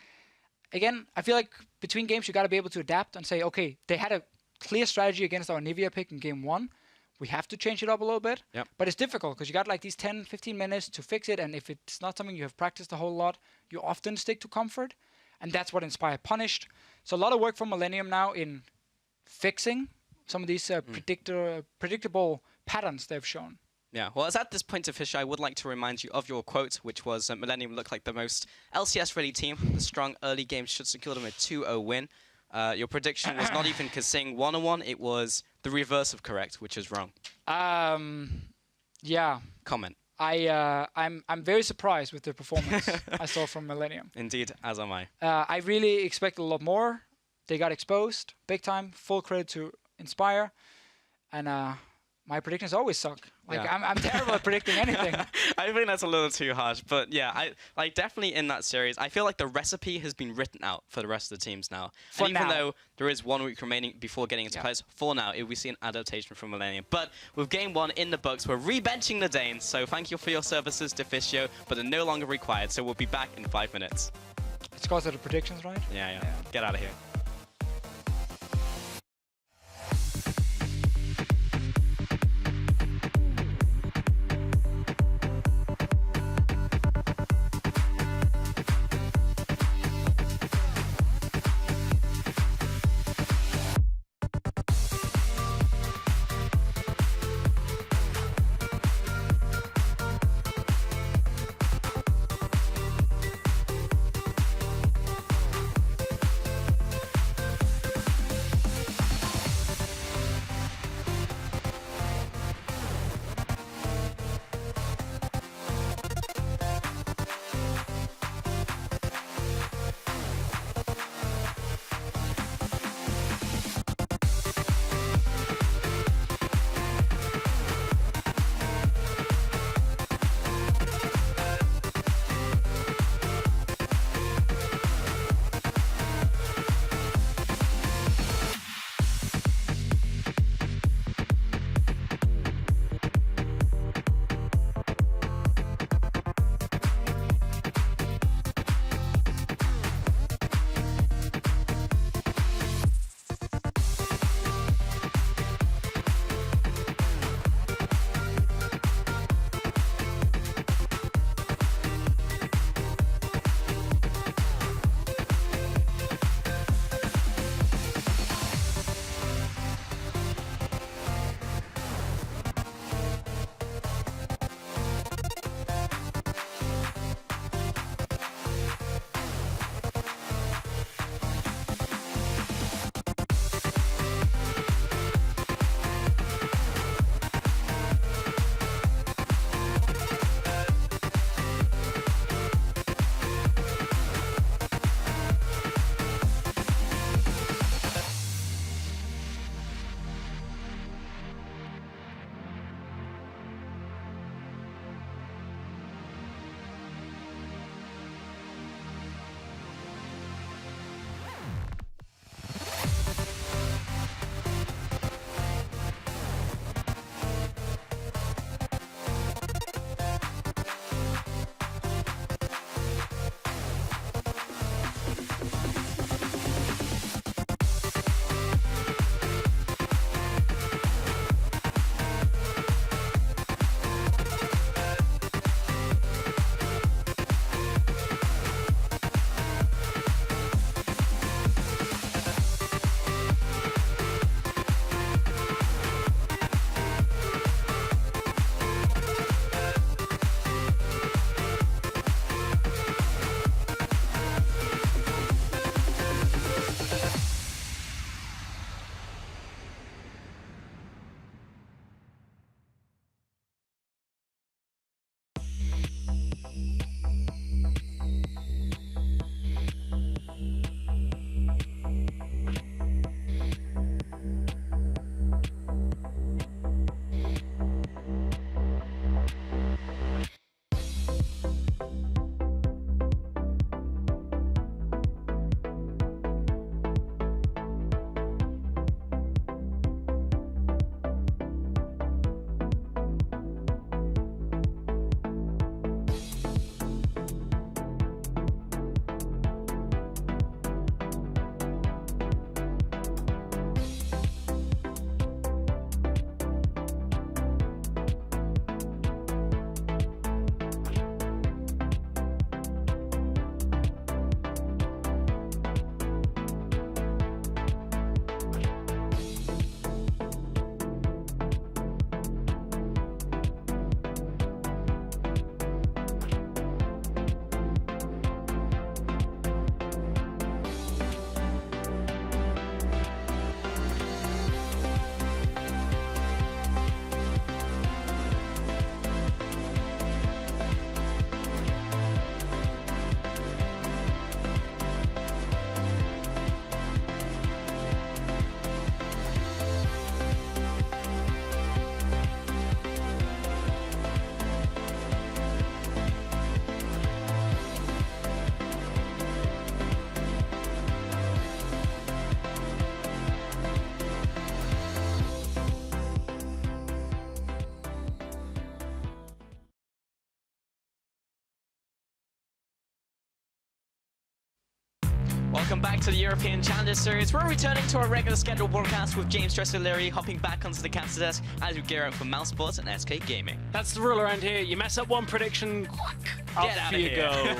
again, I feel like between games you got to be able to adapt and say, okay, they had a clear strategy against our Anivia pick in game 1. We have to change it up a little bit. Yep. But it's difficult because you got like these 10, 15 minutes to fix it. And if it's not something you have practiced a whole lot, you often stick to comfort. And that's what Inspire punished. So a lot of work from Millennium now in fixing some of these predictable patterns they've shown. Yeah, well, as at this point, Fisher, I would like to remind you of your quote, which was Millennium looked like the most LCS-ready team. The strong early game should secure them a 2-0 win. Your prediction was not even Kasing 1-1, it was the reverse of correct, which is wrong. Yeah. Comment. I'm very surprised with the performance I saw from Millennium. Indeed, as am I. I really expected a lot more. They got exposed big time. Full credit to Inspire, and my predictions always suck. Like Yeah. I'm terrible at predicting anything. I think that's a little too harsh, but yeah, I like definitely in that series. I feel like the recipe has been written out for the rest of the teams now. For and even now. though there is 1 week remaining before getting into playoffs, for now, we see an adaptation from Millennium. But with game 1 in the books, we're rebenching the Danes. So thank you for your services, Deficio, but they're no longer required. So we'll be back in 5 minutes. It's because of the predictions, right? Yeah. Get out of here. Welcome back to the European Challengers Series. We're returning to our regular scheduled broadcast with James Tressler hopping back onto the caster desk as we gear up for mousesports and SK Gaming. That's the rule around here. You mess up one prediction, off you go.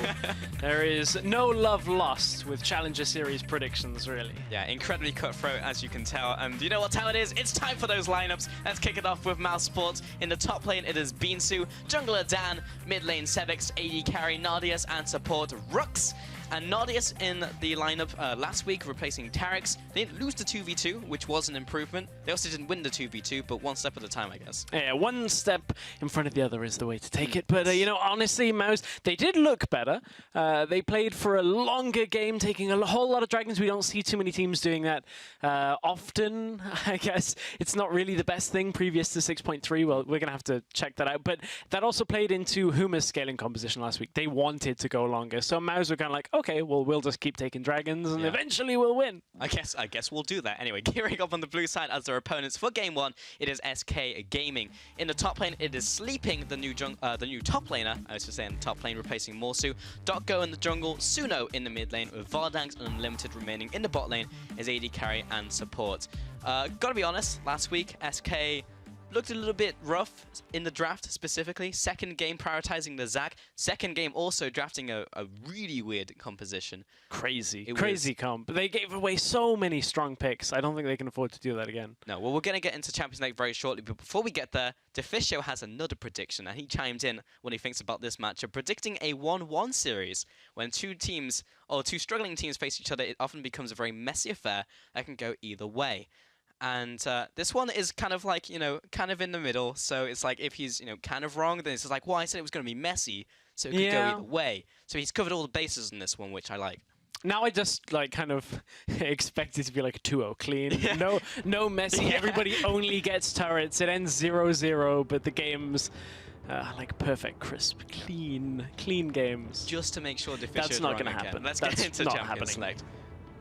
There is no love lost with Challenger Series predictions, really. Yeah, incredibly cutthroat, as you can tell. And you know what time it is? It's time for those lineups. Let's kick it off with mousesports. In the top lane, it is Beansu, jungler Dan, mid lane Sebix, AD carry Nardius, and support Rux. And Nardius in the lineup last week, replacing Tarix. They didn't lose the 2v2, which was an improvement. They also didn't win the 2v2, but one step at a time, I guess. Yeah, one step in front of the other is the way to take it. But, you know, honestly, Mouse, they did look better. They played for a longer game, taking a whole lot of dragons. We don't see too many teams doing that often, I guess. It's not really the best thing previous to 6.3. Well, we're going to have to check that out. But that also played into Huma's scaling composition last week. They wanted to go longer. So Mouse were kind of like, okay, well, we'll just keep taking dragons and eventually we'll win. I guess we'll do that. Anyway, gearing up on the blue side as their opponents for game one, it is SK Gaming. In the top lane, it is Sleeping, the new top laner. I was just saying the top lane, replacing Morsu. Go in the jungle, Suno in the mid lane, with Vardangs and Unlimited remaining in the bot lane as AD carry and support. Gotta be honest, last week SK looked a little bit rough in the draft specifically. Second game prioritizing the Zac. Second game also drafting a really weird composition. Crazy comp. They gave away so many strong picks. I don't think they can afford to do that again. No, well, we're going to get into Champions League very shortly, but before we get there, Deficio has another prediction, and he chimed in when he thinks about this matchup, predicting a 1-1 series. When two teams, or two struggling teams face each other, it often becomes a very messy affair that can go either way. And this one is kind of like, you know, kind of in the middle. So it's like if he's, you know, kind of wrong, then it's just like, well, I said it was going to be messy, so it could go either way. So he's covered all the bases in this one, which I like. Now I just like kind of expect it to be like a 2-0 clean. Yeah. No messy. Yeah. Everybody only gets turrets. It ends 0-0, but the game's like perfect, crisp, clean games. Just to make sure Deficio's That's not going to happen. Let's get into Champions Select.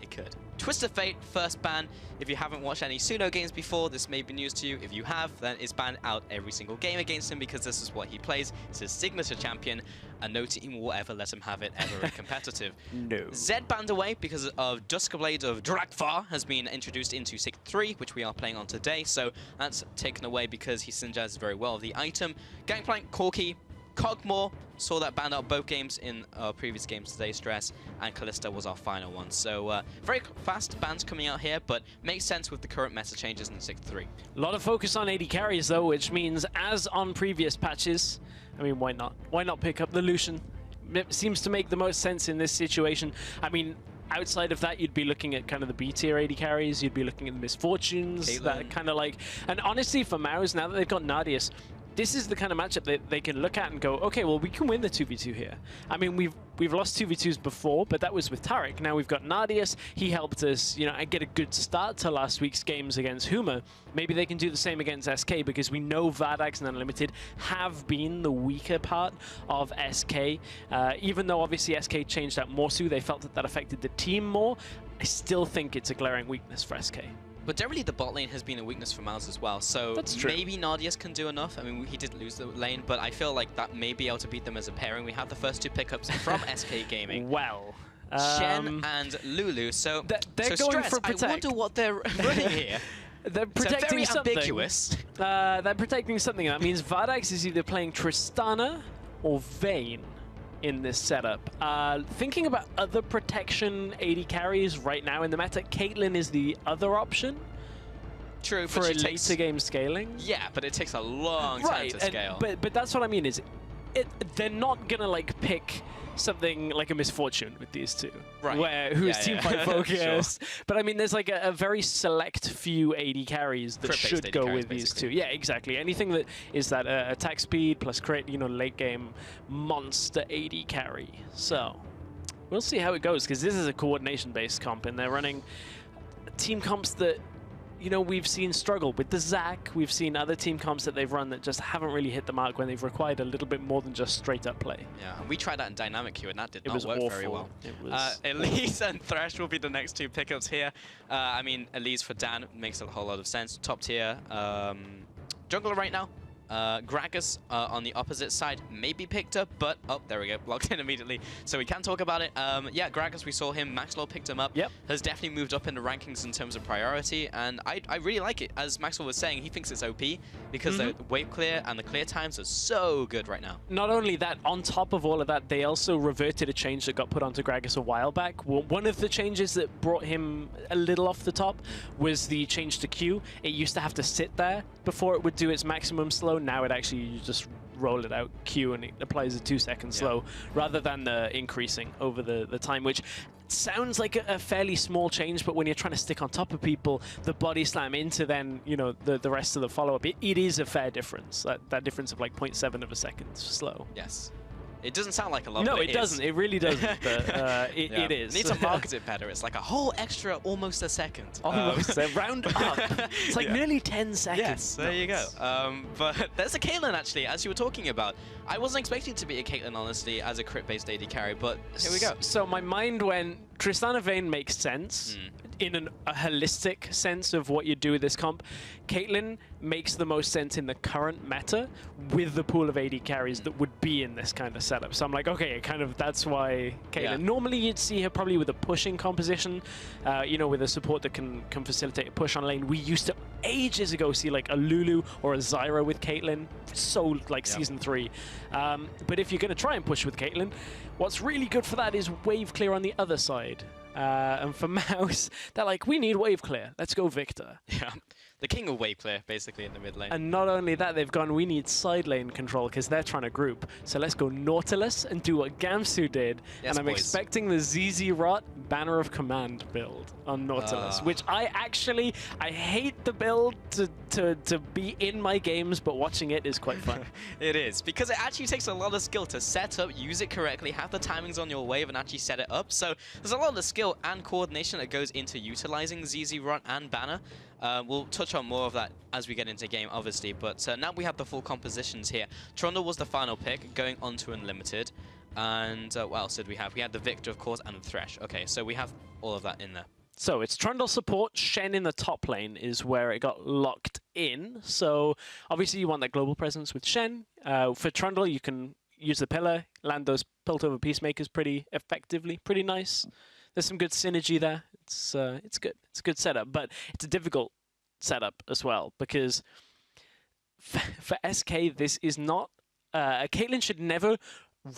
It could. Twist of Fate, first ban. If you haven't watched any Suno games before, this may be news to you. If you have, then it's banned out every single game against him because this is what he plays. It's his signature champion, and no team will ever let him have it ever in competitive. No. Zed banned away because of Duskblade of Drakvar has been introduced into 6.3, which we are playing on today, so that's taken away because he synergizes very well with the item. Gangplank, Corki, Cogmore, saw that banned out both games in our previous games today, Stress, and Callista was our final one. So very fast bans coming out here, but makes sense with the current meta changes in 6.3. A lot of focus on AD carries though, which means as on previous patches, I mean, why not? Why not pick up the Lucian? It seems to make the most sense in this situation. I mean, outside of that, you'd be looking at kind of the B-tier AD carries, you'd be looking at the Misfortunes, Caitlyn. That kind of like... And honestly, for Maus, now that they've got Nardius, this is the kind of matchup that they can look at and go, okay, well, we can win the 2v2 here. I mean, we've lost 2v2s before, but that was with Tarek. Now we've got Nardius. He helped us, you know, get a good start to last week's games against Huma. Maybe they can do the same against SK because we know Vardags and Unlimited have been the weaker part of SK. Even though obviously SK changed out Morsu, they felt that that affected the team more. I still think it's a glaring weakness for SK. But generally, the bot lane has been a weakness for Mouse as well, so maybe Nardius can do enough. I mean, he did lose the lane, but I feel like that may be able to beat them as a pairing. We have the first two pickups from SK Gaming. Well, Shen and Lulu, so they're going for protect. I wonder what they're running here. They're protecting something. Ambiguous. They're protecting something. That means Vardags is either playing Tristana or Vayne in this setup. Thinking about other protection AD carries right now in the meta, Caitlyn is the other option. True, for a later game scaling. Yeah, but it takes a long time to scale. But that's what I mean is, they're not gonna like pick something like a Misfortune with these two, right? Who's teamfight focused. Sure. But I mean, there's like a very select few AD carries that should go with these two. Yeah, exactly. Anything that is that attack speed plus crit, you know, late game monster AD carry. So we'll see how it goes because this is a coordination-based comp, and they're running team comps that, you know, we've seen struggle with the Zac. We've seen other team comps that they've run that just haven't really hit the mark when they've required a little bit more than just straight up play. Yeah, we tried that in Dynamic Queue and that did not work very well. It was Elise and Thresh will be the next two pickups here. I mean, Elise for Dan makes a whole lot of sense. Top tier jungler right now. Gragas on the opposite side may be picked up, but oh, there we go, blocked in immediately. So we can talk about it. Yeah, Gragas, we saw him. Maxwell picked him up. Yep. Has definitely moved up in the rankings in terms of priority, and I really like it. As Maxwell was saying, he thinks it's OP because the wave clear and the clear times are so good right now. Not only that, on top of all of that, they also reverted a change that got put onto Gragas a while back. One of the changes that brought him a little off the top was the change to Q. It used to have to sit there before it would do its maximum slow. Now it actually, you just roll it out Q and it applies a 2-second slow rather than the increasing over the time, which sounds like a fairly small change, but when you're trying to stick on top of people, the body slam into then, you know, the rest of the follow-up, it is a fair difference. That difference of like 0.7 of a second slow. Yes. It doesn't sound like a lot, No, but it doesn't. It really doesn't. But it is. Need to market it better. It's like a whole extra almost a second. Almost. Round up. It's like nearly 10 seconds. Yes, there you go. But there's a Caitlyn, actually, as you were talking about. I wasn't expecting to be a Caitlyn, honestly, as a crit-based AD carry, but here we go. So my mind went, Tristana Vayne makes sense in a holistic sense of what you do with this comp. Caitlyn makes the most sense in the current meta with the pool of AD carries that would be in this kind of setup. So I'm like, okay, kind of that's why Caitlyn. Yeah. Normally you'd see her probably with a pushing composition, you know, with a support that can facilitate a push on lane. We used to ages ago see like a Lulu or a Zyra with Caitlyn, so like Season 3. But if you're going to try and push with Caitlyn, what's really good for that is wave clear on the other side. And for Mouse, they're like, we need wave clear. Let's go Victor. Yeah, the king of wave clear, basically, in the mid lane. And not only that, they've gone, we need side lane control because they're trying to group. So let's go Nautilus and do what Gamsu did. Yes, and I'm boys. expecting the ZZ Rot Banner of Command build on Nautilus, which I hate the build to be in my games, but watching it is quite fun. It is, because it actually takes a lot of skill to set up, use it correctly, have the timings on your wave, and actually set it up. So there's a lot of skill and coordination that goes into utilizing ZZ Rot and Banner. We'll touch on more of that as we get into game, obviously, but now we have the full compositions here. Trundle was the final pick, going on to Unlimited. And what else did we have? We had the Victor, of course, and the Thresh. Okay, so we have all of that in there. So it's Trundle support. Shen in the top lane is where it got locked in. So obviously you want that global presence with Shen. For Trundle, you can use the pillar, land those Piltover Peacemakers pretty effectively, pretty nice. There's some good synergy there. It's good. It's a good setup, but it's a difficult setup as well because for SK, this is not... Caitlyn should never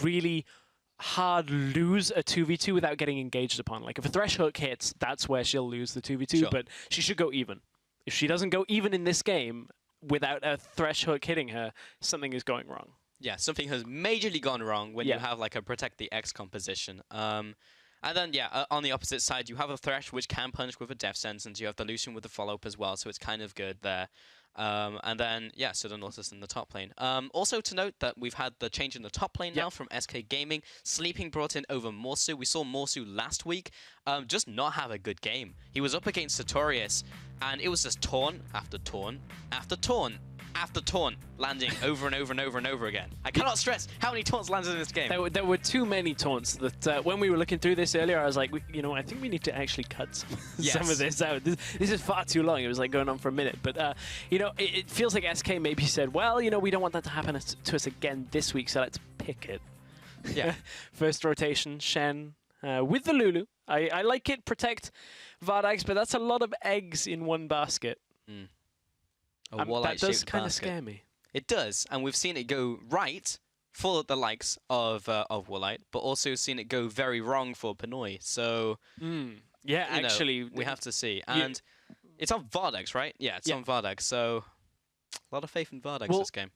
really hard lose a 2v2 without getting engaged upon. Like if a Thresh hook hits, that's where she'll lose the 2v2, but she should go even. If she doesn't go even in this game without a Thresh hook hitting her, something is going wrong. Yeah, something has majorly gone wrong when you have like a Protect the X composition. And then, yeah, on the opposite side, you have a Thresh, which can punish with a Death Sentence. You have the Lucian with the follow-up as well, so it's kind of good there. And then, yeah, so the Nautilus in the top lane. Also to note that we've had the change in the top lane now from SK Gaming. Sleeping brought in over Morsu. We saw Morsu last week just not have a good game. He was up against Sartorius, and it was just taunt after taunt after taunt after taunt landing over and over and over and over again. I cannot stress how many taunts landed in this game. There were too many taunts that when we were looking through this earlier, I was like, you know, I think we need to actually cut some of this out. This is far too long. It was like going on for a minute. But, you know, it feels like SK maybe said, well, you know, we don't want that to happen to us again this week, so let's pick it. Yeah. First rotation, Shen with the Lulu. I like it, protect Vardags, but that's a lot of eggs in one basket. That does kind of scare me. It does, and we've seen it go right for the likes of Woolite, but also seen it go very wrong for Pinoy. So, yeah, actually, we have to see. And it's on Vardags, right? Yeah, it's on Vardags. So, a lot of faith in Vardags this game.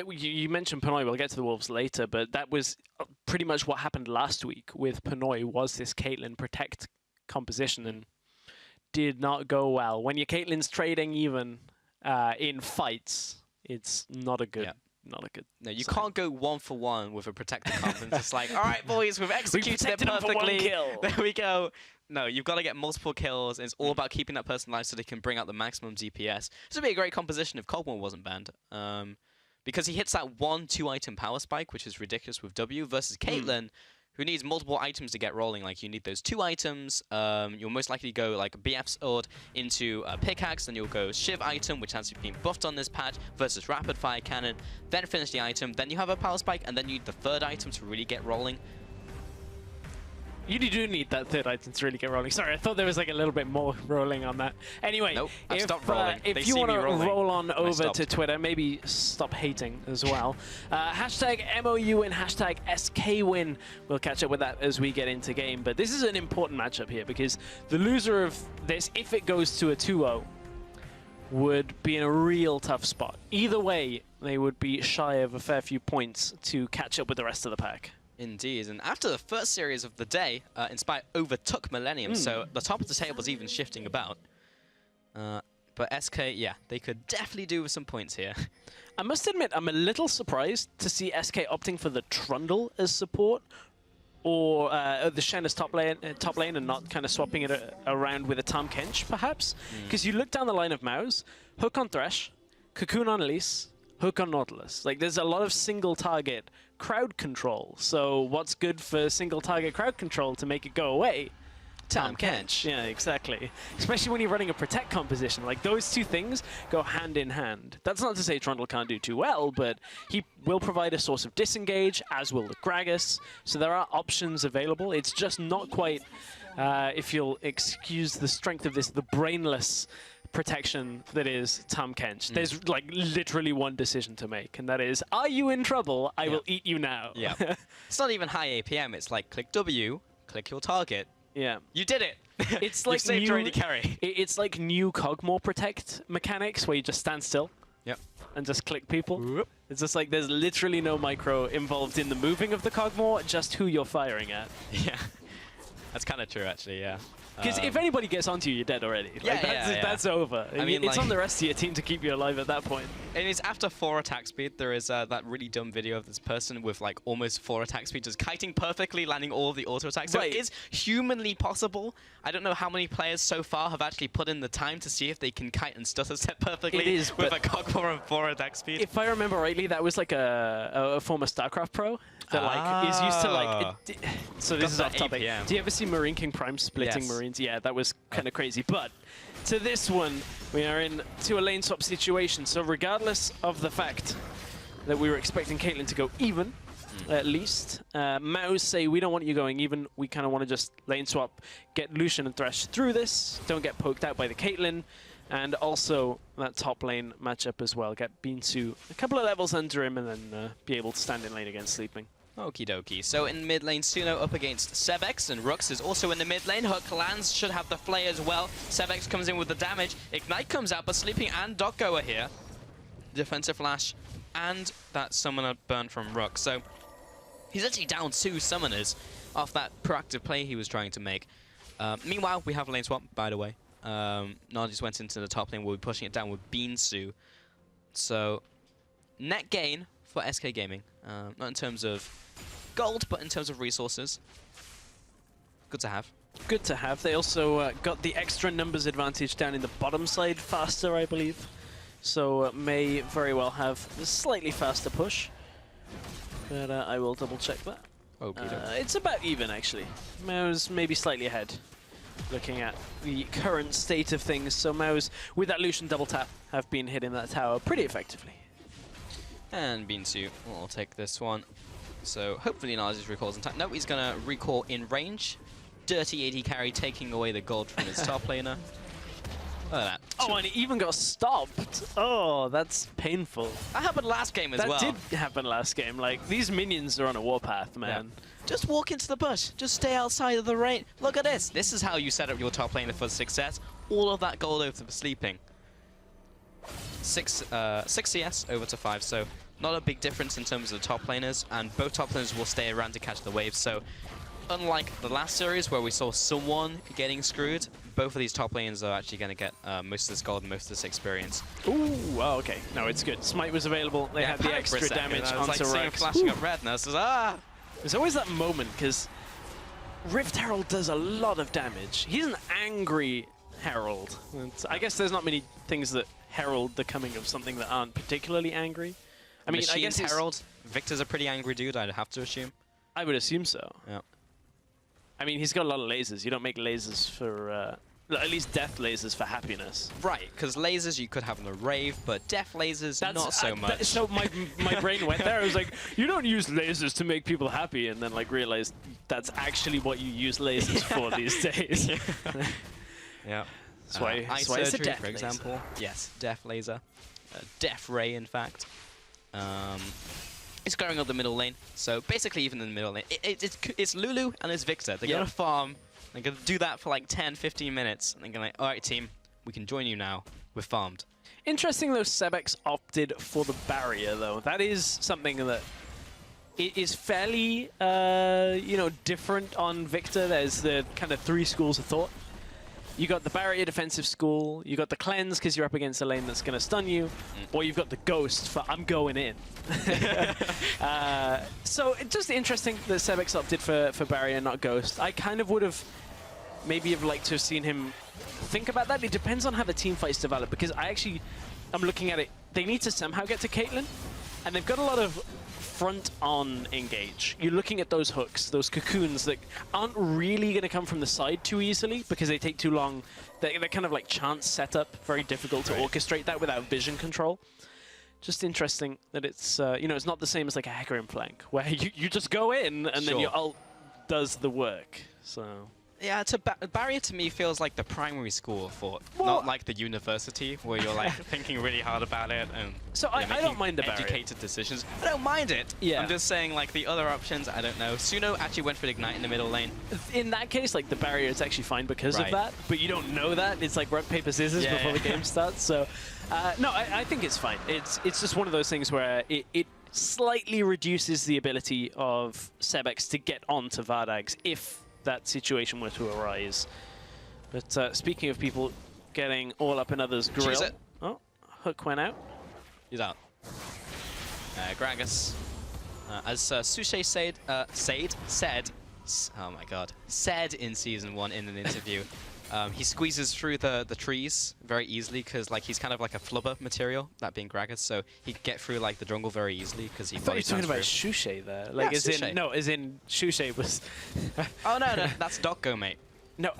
You mentioned Pinoy. We'll get to the Wolves later, but that was pretty much what happened last week with Pinoy. Was this Caitlyn protect composition and did not go well. When your Caitlyn's trading even. In fights, it's not a good, No, you can't go 1-for-1 with a protector comp and just like, all right, boys, we've executed it perfectly. There we go. No, you've got to get multiple kills. And it's all about keeping that person alive so they can bring out the maximum DPS. This would be a great composition if Cogmore wasn't banned, because he hits that 1-2 item power spike, which is ridiculous with W, versus Caitlyn, who needs multiple items to get rolling. Like, you need those 2 items. You'll most likely go like BF Sword into a Pickaxe, then you'll go Shiv item, which has been buffed on this patch, versus Rapid Fire Cannon, then finish the item, then you have a Power Spike, and then you need the 3rd item to really get rolling. You do need that 3rd item to really get rolling. Sorry, I thought there was like a little bit more rolling on that. Anyway, nope, I've stopped rolling. If you want to roll on over to Twitter, maybe stop hating as well. Hashtag MOU and hashtag SKWin. We'll catch up with that as we get into game. But this is an important matchup here because the loser of this, if it goes to a 2-0, would be in a real tough spot. Either way, they would be shy of a fair few points to catch up with the rest of the pack. Indeed, and after the first series of the day, Inspire overtook Millennium, so the top of the table is even shifting about. But SK, yeah, they could definitely do with some points here. I must admit, I'm a little surprised to see SK opting for the Trundle as support, or the Shen as top lane, and not kind of swapping it around with a Tahm Kench, perhaps? Because you look down the line of Maus, Hook on Thresh, Cocoon on Elise, Hook on Nautilus. Like, there's a lot of single target crowd control. So what's good for single target crowd control to make it go away? Tahm Kench. Yeah, exactly. Especially when you're running a protect composition. Like, those 2 things go hand in hand. That's not to say Trundle can't do too well, but he will provide a source of disengage, as will the Gragas. So there are options available. It's just not quite, if you'll excuse the strength of this, the brainless protection that is Tahm Kench. There's like literally one decision to make, and that is, are you in trouble? I will eat you now. Yeah. It's not even high APM, it's like click W, click your target. Yeah. You did it! It's like saved your AD carry. It's like new Cogmore protect mechanics where you just stand still. Yep. And just click people. Whoop. It's just like there's literally no micro involved in the moving of the Cogmore, just who you're firing at. Yeah. That's kind of true, actually, yeah. Because if anybody gets onto you, you're dead already. Like, that's over. I mean, it's like, on the rest of your team to keep you alive at that point. And it's after 4 attack speed. There is that really dumb video of this person with like almost 4 attack speed, just kiting perfectly, landing all of the auto attacks. So Right. it is humanly possible. I don't know how many players so far have actually put in the time to see if they can kite and stutter step perfectly It is, with a Cogmore and 4 attack speed. If I remember rightly, that was like a former StarCraft pro that like is used to like. So this is off topic. APM. Do you ever see Marine King Prime splitting Yes. Marines? Yeah, that was kind of crazy. But to this one, we are into a lane swap situation. So regardless of the fact that we were expecting Caitlyn to go even, at least, Maus say we don't want you going even. We kind of want to just lane swap, get Lucian and Thresh through this. Don't get poked out by the Caitlyn. And also that top lane matchup as well. Get Binsu a couple of levels under him and then be able to stand in lane against Sleeping. Okie dokie. So in mid lane, Suno up against Sevex, and Rux is also in the mid lane. Hook lands, should have the flay as well. Sevex comes in with the damage. Ignite comes out, but Sleeping and Doggo are here. Defensive flash and that summoner burn from Rux. So he's actually down 2 summoners off that proactive play he was trying to make. Meanwhile, we have a lane swap, by the way. Nargis went into the top lane. We'll be pushing it down with Beansu. So net gain for SK Gaming. Not in terms of gold, but in terms of resources. Good to have. Good to have. They also got the extra numbers advantage down in the bottom side faster, I believe. So may very well have a slightly faster push. But I will double check that. It's about even, actually. Maus maybe slightly ahead, looking at the current state of things. So Maus, with that Lucian double tap, have been hitting that tower pretty effectively. And Beansu will take this one. So hopefully Nargis recalls in time. No, he's going to recall in range. Dirty AD carry taking away the gold from his top laner. Look at that. Oh, and it even got stopped. Oh, that's painful. That happened last game as well. That did happen last game. Like, these minions are on a warpath, man. Yeah. Just walk into the bush. Just stay outside of the rain. Look at this. This is how you set up your top laner for success. All of that gold over to Sleeping. 6 CS over to 5, so not a big difference in terms of the top laners, and both top laners will stay around to catch the wave. So unlike the last series where we saw someone getting screwed, both of these top lanes are actually going to get most of this gold and most of this experience. Ooh, oh, okay. No, it's good. Smite was available. They had the extra damage onto Rux. Flashing up red, and I was just, ah! There's always that moment, because Rift Herald does a lot of damage. He's an angry Herald. I guess there's not many things that herald the coming of something that aren't particularly angry. I mean, I guess Herald. Victor's a pretty angry dude, I'd have to assume. I would assume so. Yeah. I mean, he's got a lot of lasers. You don't make lasers for, at least death lasers for happiness. Right, because lasers you could have in a rave, but death lasers not so much. So my brain went there. I was like, you don't use lasers to make people happy, and then like realized that's actually what you use lasers for these days. Yeah. That's why eye it's a surgery, death for example. laser. Yes, death laser. Death ray, in fact. It's going up the middle lane. So basically, even in the middle lane, it's Lulu and it's Victor. They're going to farm. They're going to do that for like 10, 15 minutes. And they're going to like, all right, team, we can join you now. We're farmed. Interesting, though, Sebex opted for the barrier, though. That is something that it is fairly, you know, different on Victor. There's the kind of 3 schools of thought. You got the barrier defensive school, you got the cleanse because you're up against a lane that's going to stun you, or you've got the ghost for I'm going in. So it's just interesting that Sebex opted for barrier, not ghost. I kind of would have maybe have liked to have seen him think about that. It depends on how the team fights develop, because I'm looking at it. They need to somehow get to Caitlyn, and they've got a lot of front-on engage. You're looking at those hooks, those cocoons that aren't really going to come from the side too easily because they take too long. They're kind of like chance setup, very difficult to orchestrate that without vision control. Just interesting that it's, you know, it's not the same as like a Hecarim flank where you just go in and then your ult does the work. So... Yeah, barrier to me feels like the primary school of thought, not like the university where you're like thinking really hard about it and so I don't mind the barrier. Educated decisions. I don't mind it. Yeah. I'm just saying like the other options, I don't know. Suno actually went for Ignite in the middle lane. In that case, like the barrier is actually fine because of that, but you don't know that. It's like rock, paper, scissors before the game starts. So no, I think it's fine. It's just one of those things where it slightly reduces the ability of Sebex to get onto Vardags if that situation were to arise. But speaking of people getting all up in others' grill, oh, hook went out. He's out. Gragas, as Suche said in Season 1 in an interview, he squeezes through the trees very easily because like he's kind of like a flubber material, that being Gragas, so he can get through like the jungle very easily because he. I thought you were talking about Suche there, like yeah, as in Suche was. Oh no, that's Docgo, mate. No,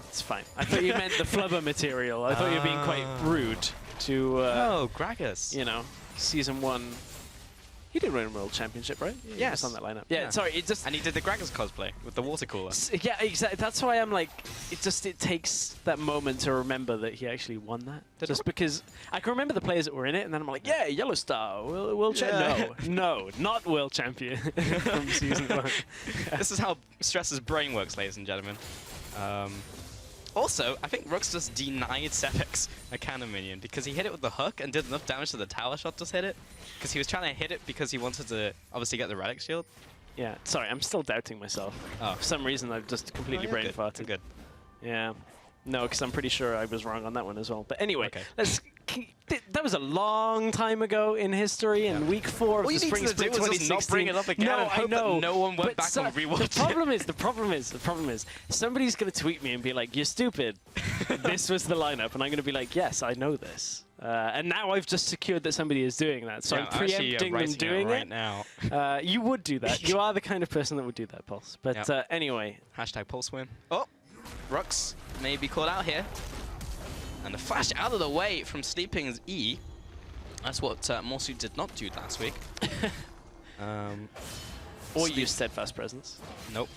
it's fine. I thought you meant the flubber material. I thought you were being quite rude to. Oh, Gragas. You know, Season 1. He did win a World Championship, right? Yes. He was on that lineup. Yeah, sorry, it just... And he did the Gragas cosplay with the water cooler. Yeah, exactly. That's why I'm like, it takes that moment to remember that he actually won that. Just because I can remember the players that were in it, and then I'm like, yeah, Yellow Star, world champion. No, not world champion from Season 1. This is how Stress's brain works, ladies and gentlemen. Also, I think Rux just denied Sebex a cannon minion because he hit it with the hook and did enough damage to the tower shot just hit it. Because he was trying to hit it because he wanted to obviously get the relic shield. Yeah, sorry, I'm still doubting myself. Oh. For some reason, I've just completely brain farted. Good. Yeah. No, because I'm pretty sure I was wrong on that one as well. But anyway, that was a long time ago in history, in week 4 of the Spring Split 2016. Not bring it up again no, and hope I know. That no one went back and rewatched it. The problem is, somebody's going to tweet me and be like, you're stupid. This was the lineup. And I'm going to be like, yes, I know this. And now I've just secured that somebody is doing that. So I'm preempting them doing it. Now. You would do that. You are the kind of person that would do that, Pulse. But anyway. Hashtag Pulse win. Oh, Rux may be caught out here. And the flash out of the way from Sleeping's E. That's what Morsu did not do last week. Or use Steadfast Presence. Nope.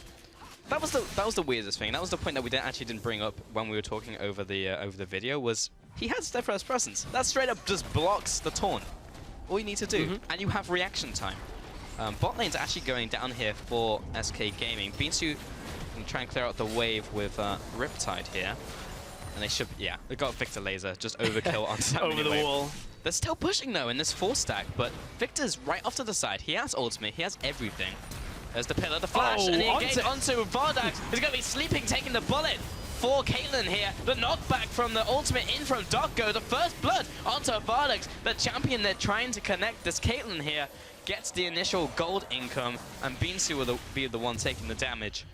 That was the weirdest thing. That was the point that we didn't bring up when we were talking over the video. Was he had Steadfast Presence? That straight up just blocks the taunt. All you need to do, and you have reaction time. Bot lane's actually going down here for SK Gaming. Binsu can try and clear out the wave with Riptide here. And they should, they got Victor Laser, just overkill on that over the wall. They're still pushing though in this 4-stack, but Victor's right off to the side. He has ultimate, he has everything. There's the pillar, the flash, and he engaged onto Vardags. He's going to be Sleeping, taking the bullet for Caitlyn here. The knockback from the ultimate in from Docgo, the first blood onto Vardags. The champion they're trying to connect, this Caitlyn here, gets the initial gold income, and Binsu will be the one taking the damage.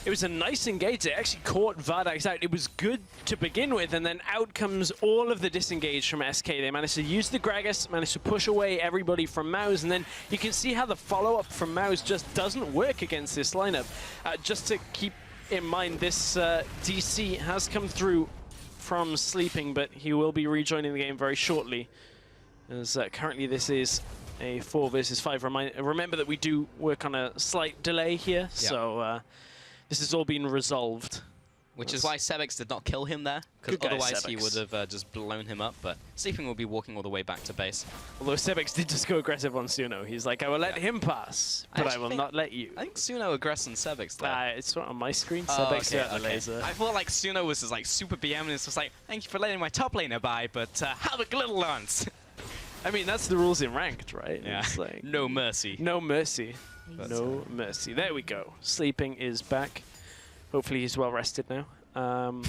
It was a nice engage. It actually caught Vardax out. It was good to begin with, and then out comes all of the disengage from SK. They managed to use the Gragas, managed to push away everybody from Mouse, and then you can see how the follow-up from Mouse just doesn't work against this lineup. Just to keep in mind, this DC has come through from sleeping, but he will be rejoining the game very shortly, as currently this is a 4 versus 5. Remember that we do work on a slight delay here, so this has all been resolved. Which is why Sebex did not kill him there, because otherwise he would have just blown him up, but Sleeping will be walking all the way back to base. Although Sebex did just go aggressive on Suno. He's like, I will let him pass, but I will not let you. I think Suno aggressed on Sebex there. It's not on my screen. Sebex got the laser. I thought like Suno was just like super BM and it's just like, thank you for letting my top laner by, but have a little lance. I mean, that's the rules in ranked, right? Yeah. It's like, no mercy. No mercy. No mercy. There we go. Sleeping is back. Hopefully he's well rested now. I'm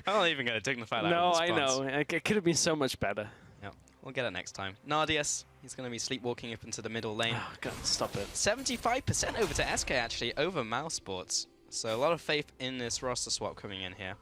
not even going to dignify that. No, I know. It could have been so much better. Yeah, we'll get it next time. Nardius, he's going to be sleepwalking up into the middle lane. Oh, God, stop it. 75% over to SK, actually, over Mouse Sports. So a lot of faith in this roster swap coming in here.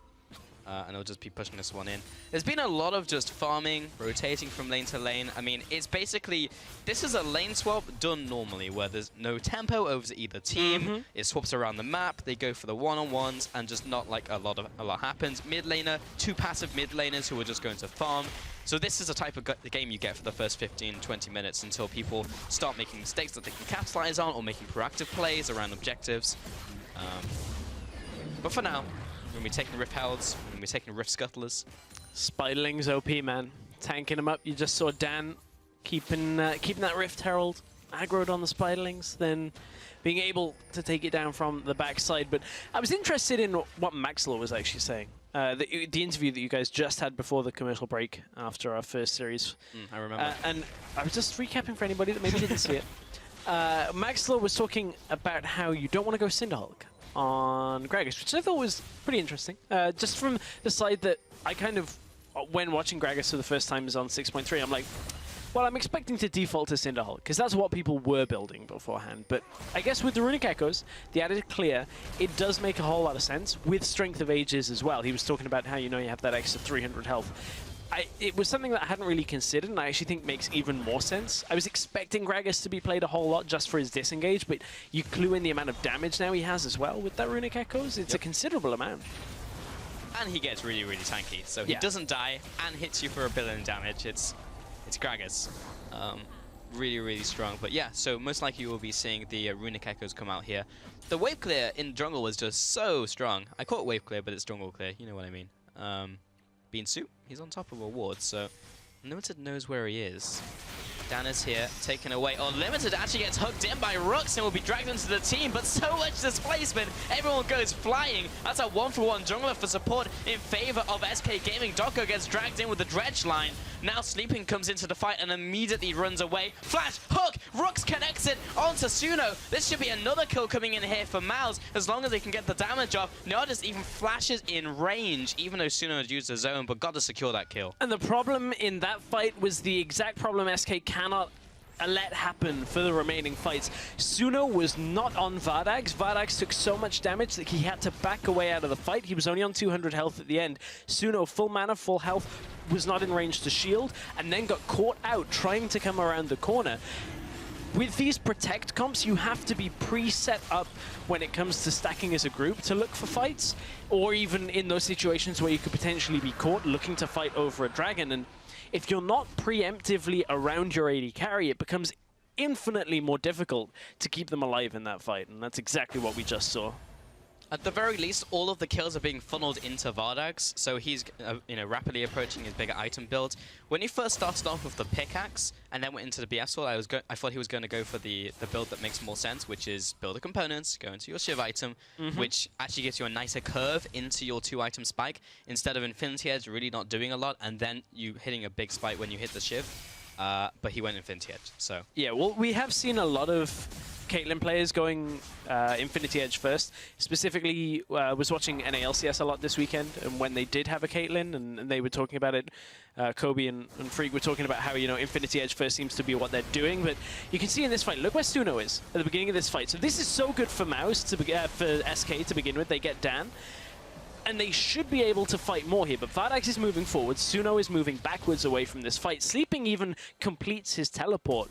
And he'll just be pushing this one in. There's been a lot of just farming, rotating from lane to lane. I mean, it's basically, this is a lane swap done normally, where there's no tempo over to either team. It swaps around the map, they go for the one-on-ones, and just not like a lot happens. Mid laner, 2 passive mid laners who are just going to farm. So this is a type of the game you get for the first 15-20 minutes until people start making mistakes that they can capitalize on, or making proactive plays around objectives. But for now, we're going to be taking Rift Heralds, we're going to be taking Rift Scuttlers. Spiderling's OP, man. Tanking him up. You just saw Dan keeping that Rift Herald aggroed on the Spiderlings, then being able to take it down from the backside. But I was interested in what Maxlaw was actually saying. The interview that you guys just had before the commercial break after our first series. I remember. And I was just recapping for anybody that maybe didn't see it. Maxlaw was talking about how you don't want to go Cinderhulk on Gragas, which I thought was pretty interesting. Just from the side that I kind of, when watching Gragas for the first time is on 6.3, I'm like, well, I'm expecting to default to Cinderhulk, because that's what people were building beforehand. But I guess with the Runic Echoes, the added clear, it does make a whole lot of sense, with Strength of Ages as well. He was talking about how, you know, you have that extra 300 health. It was something that I hadn't really considered, and I actually think makes even more sense. I was expecting Gragas to be played a whole lot just for his disengage, but you clue in the amount of damage now he has as well with that Runic Echoes. It's a considerable amount. And he gets really, really tanky, so he doesn't die and hits you for 1 billion damage. It's Gragas. Really, really strong. But yeah, so most likely you will be seeing the Runic Echoes come out here. The wave clear in jungle was just so strong. I call it wave clear, but it's jungle clear. You know what I mean. Bean Soup, he's on top of a ward, so Limited knows where he is. Dan is here, taken away. Oh, Limited actually gets hooked in by Rux and will be dragged into the team, but so much displacement, everyone goes flying. That's a 1-for-1 jungler for support in favor of SK Gaming. Doko gets dragged in with the dredge line. Now Sleeping comes into the fight and immediately runs away. Flash, hook, Rux connects it onto Suno. This should be another kill coming in here for Mouse, as long as they can get the damage off. Nardis even flashes in range, even though Suno has used his zone, but got to secure that kill. And the problem in that fight was the exact problem SK cannot let happen for the remaining fights. Suno was not on Vardax. Vardax took so much damage that he had to back away out of the fight. He was only on 200 health at the end. Suno, full mana, full health, was not in range to shield, and then got caught out trying to come around the corner. With these protect comps, you have to be pre-set up when it comes to stacking as a group to look for fights, or even in those situations where you could potentially be caught looking to fight over a dragon. And if you're not preemptively around your AD carry, it becomes infinitely more difficult to keep them alive in that fight, and that's exactly what we just saw. At the very least, all of the kills are being funneled into Vardax, so he's rapidly approaching his bigger item build. When he first started off with the pickaxe and then went into the BF sword, I thought he was going to go for the build that makes more sense, which is build the components, go into your Shiv item, which actually gives you a nicer curve into your 2-item spike, instead of Infinity Edge really not doing a lot, and then you hitting a big spike when you hit the Shiv. But he went Infinity Edge, so... Yeah, well, we have seen a lot of Caitlyn players going Infinity Edge first. Specifically, was watching NALCS a lot this weekend, and when they did have a Caitlyn, and they were talking about it, Kobe and Freak were talking about how, you know, Infinity Edge first seems to be what they're doing, but you can see in this fight, look where Suno is at the beginning of this fight. So this is so good for Mouse, for SK to begin with. They get Dan, and they should be able to fight more here, but Vardax is moving forward, Suno is moving backwards away from this fight. Sleeping even completes his teleport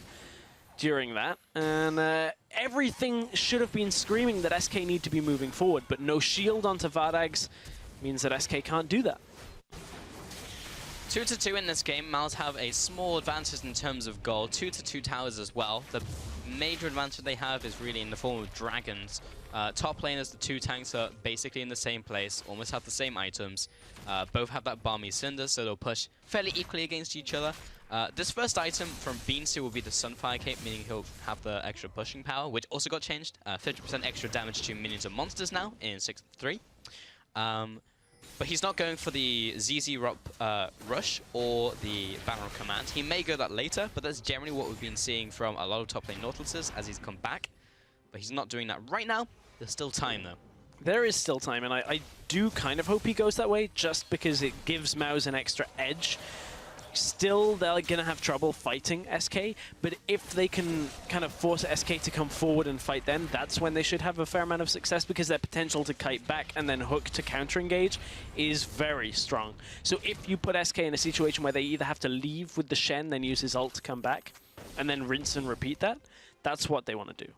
during that, and everything should have been screaming that SK need to be moving forward, but no shield onto Vardax means that SK can't do that. 2-2 in this game. Mals have a small advantage in terms of gold. 2-2 towers as well. The major advantage they have is really in the form of dragons. Top laners, the two tanks are basically in the same place, almost have the same items. Both have that Balmy Cinder, so they'll push fairly equally against each other. This first item from Beansu will be the Sunfire Cape, meaning he'll have the extra pushing power, which also got changed. 50% extra damage to minions and monsters now in 6-3. But he's not going for the ZZ Rush or the Banner of Command. He may go that later, but that's generally what we've been seeing from a lot of top lane Nautiluses as he's come back. But he's not doing that right now. There's still time, though. There is still time, and I do kind of hope he goes that way, just because it gives Mouse an extra edge. Still, they're going to have trouble fighting SK, but if they can kind of force SK to come forward and fight then, that's when they should have a fair amount of success, because their potential to kite back and then hook to counter-engage is very strong. So if you put SK in a situation where they either have to leave with the Shen, then use his ult to come back, and then rinse and repeat that, that's what they want to do.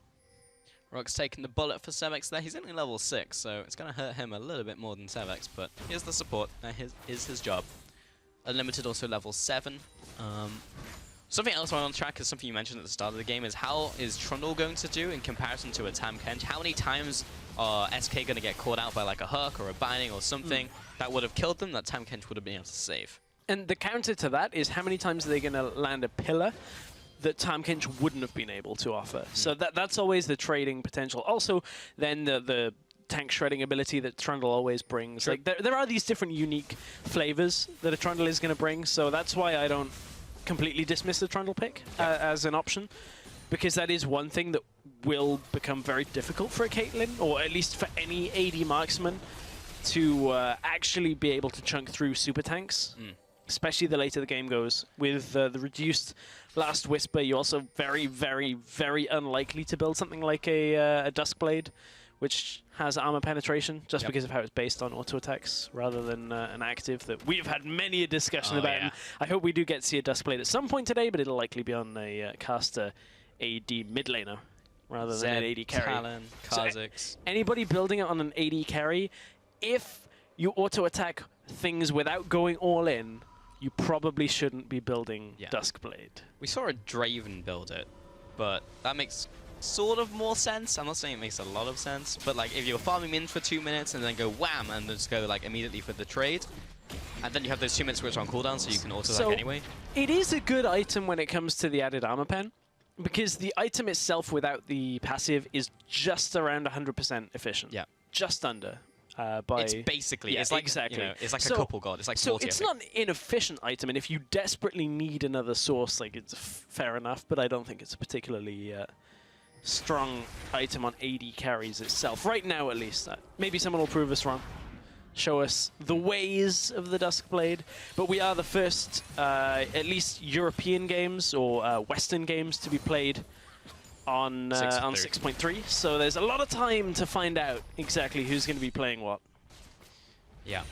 Rock's taking the bullet for Sevex there. He's only level 6, so it's going to hurt him a little bit more than Sevex, but here's the support. That is his job. Unlimited also level 7. Something else on track is something you mentioned at the start of the game is how is Trundle going to do in comparison to a Tam Kench? How many times are SK going to get caught out by like a hook or a binding or something that would have killed them that Tam Kench would have been able to save? And the counter to that is how many times are they going to land a pillar that Tam Kench wouldn't have been able to offer? So that's always the trading potential. Also, then the tank shredding ability that Trundle always brings. Sure. Like there are these different unique flavors that a Trundle is going to bring, so that's why I don't completely dismiss the Trundle pick as an option, because that is one thing that will become very difficult for a Caitlyn, or at least for any AD marksman, to actually be able to chunk through super tanks, especially the later the game goes. With the reduced Last Whisper, you're also very, very, very unlikely to build something like a Duskblade, which has armor penetration, just because of how it's based on auto attacks rather than an active that we've had many a discussion about. And I hope we do get to see a Duskblade at some point today, but it'll likely be on a caster AD mid laner rather than an AD carry. Talon, Kha'Zix. So anybody building it on an AD carry, if you auto attack things without going all in, you probably shouldn't be building Duskblade. We saw a Draven build it, but that makes sort of more sense. I'm not saying it makes a lot of sense, but like if you're farming in for 2 minutes and then go wham and then just go like immediately for the trade, and then you have those 2 minutes which are on cooldown, so you can auto attack anyway. It is a good item when it comes to the added armor pen, because the item itself without the passive is just around 100% efficient. Yeah, just under. It's basically, it's like, exactly. You know, it's like a couple god. It's like so it's not an inefficient item, and if you desperately need another source, like it's fair enough. But I don't think it's a particularly strong item on AD carries itself right now, at least. Maybe someone will prove us wrong, show us the ways of the Duskblade. But we are the first, at least European games or Western games to be played on 6.3, so there's a lot of time to find out exactly who's going to be playing what. Yeah.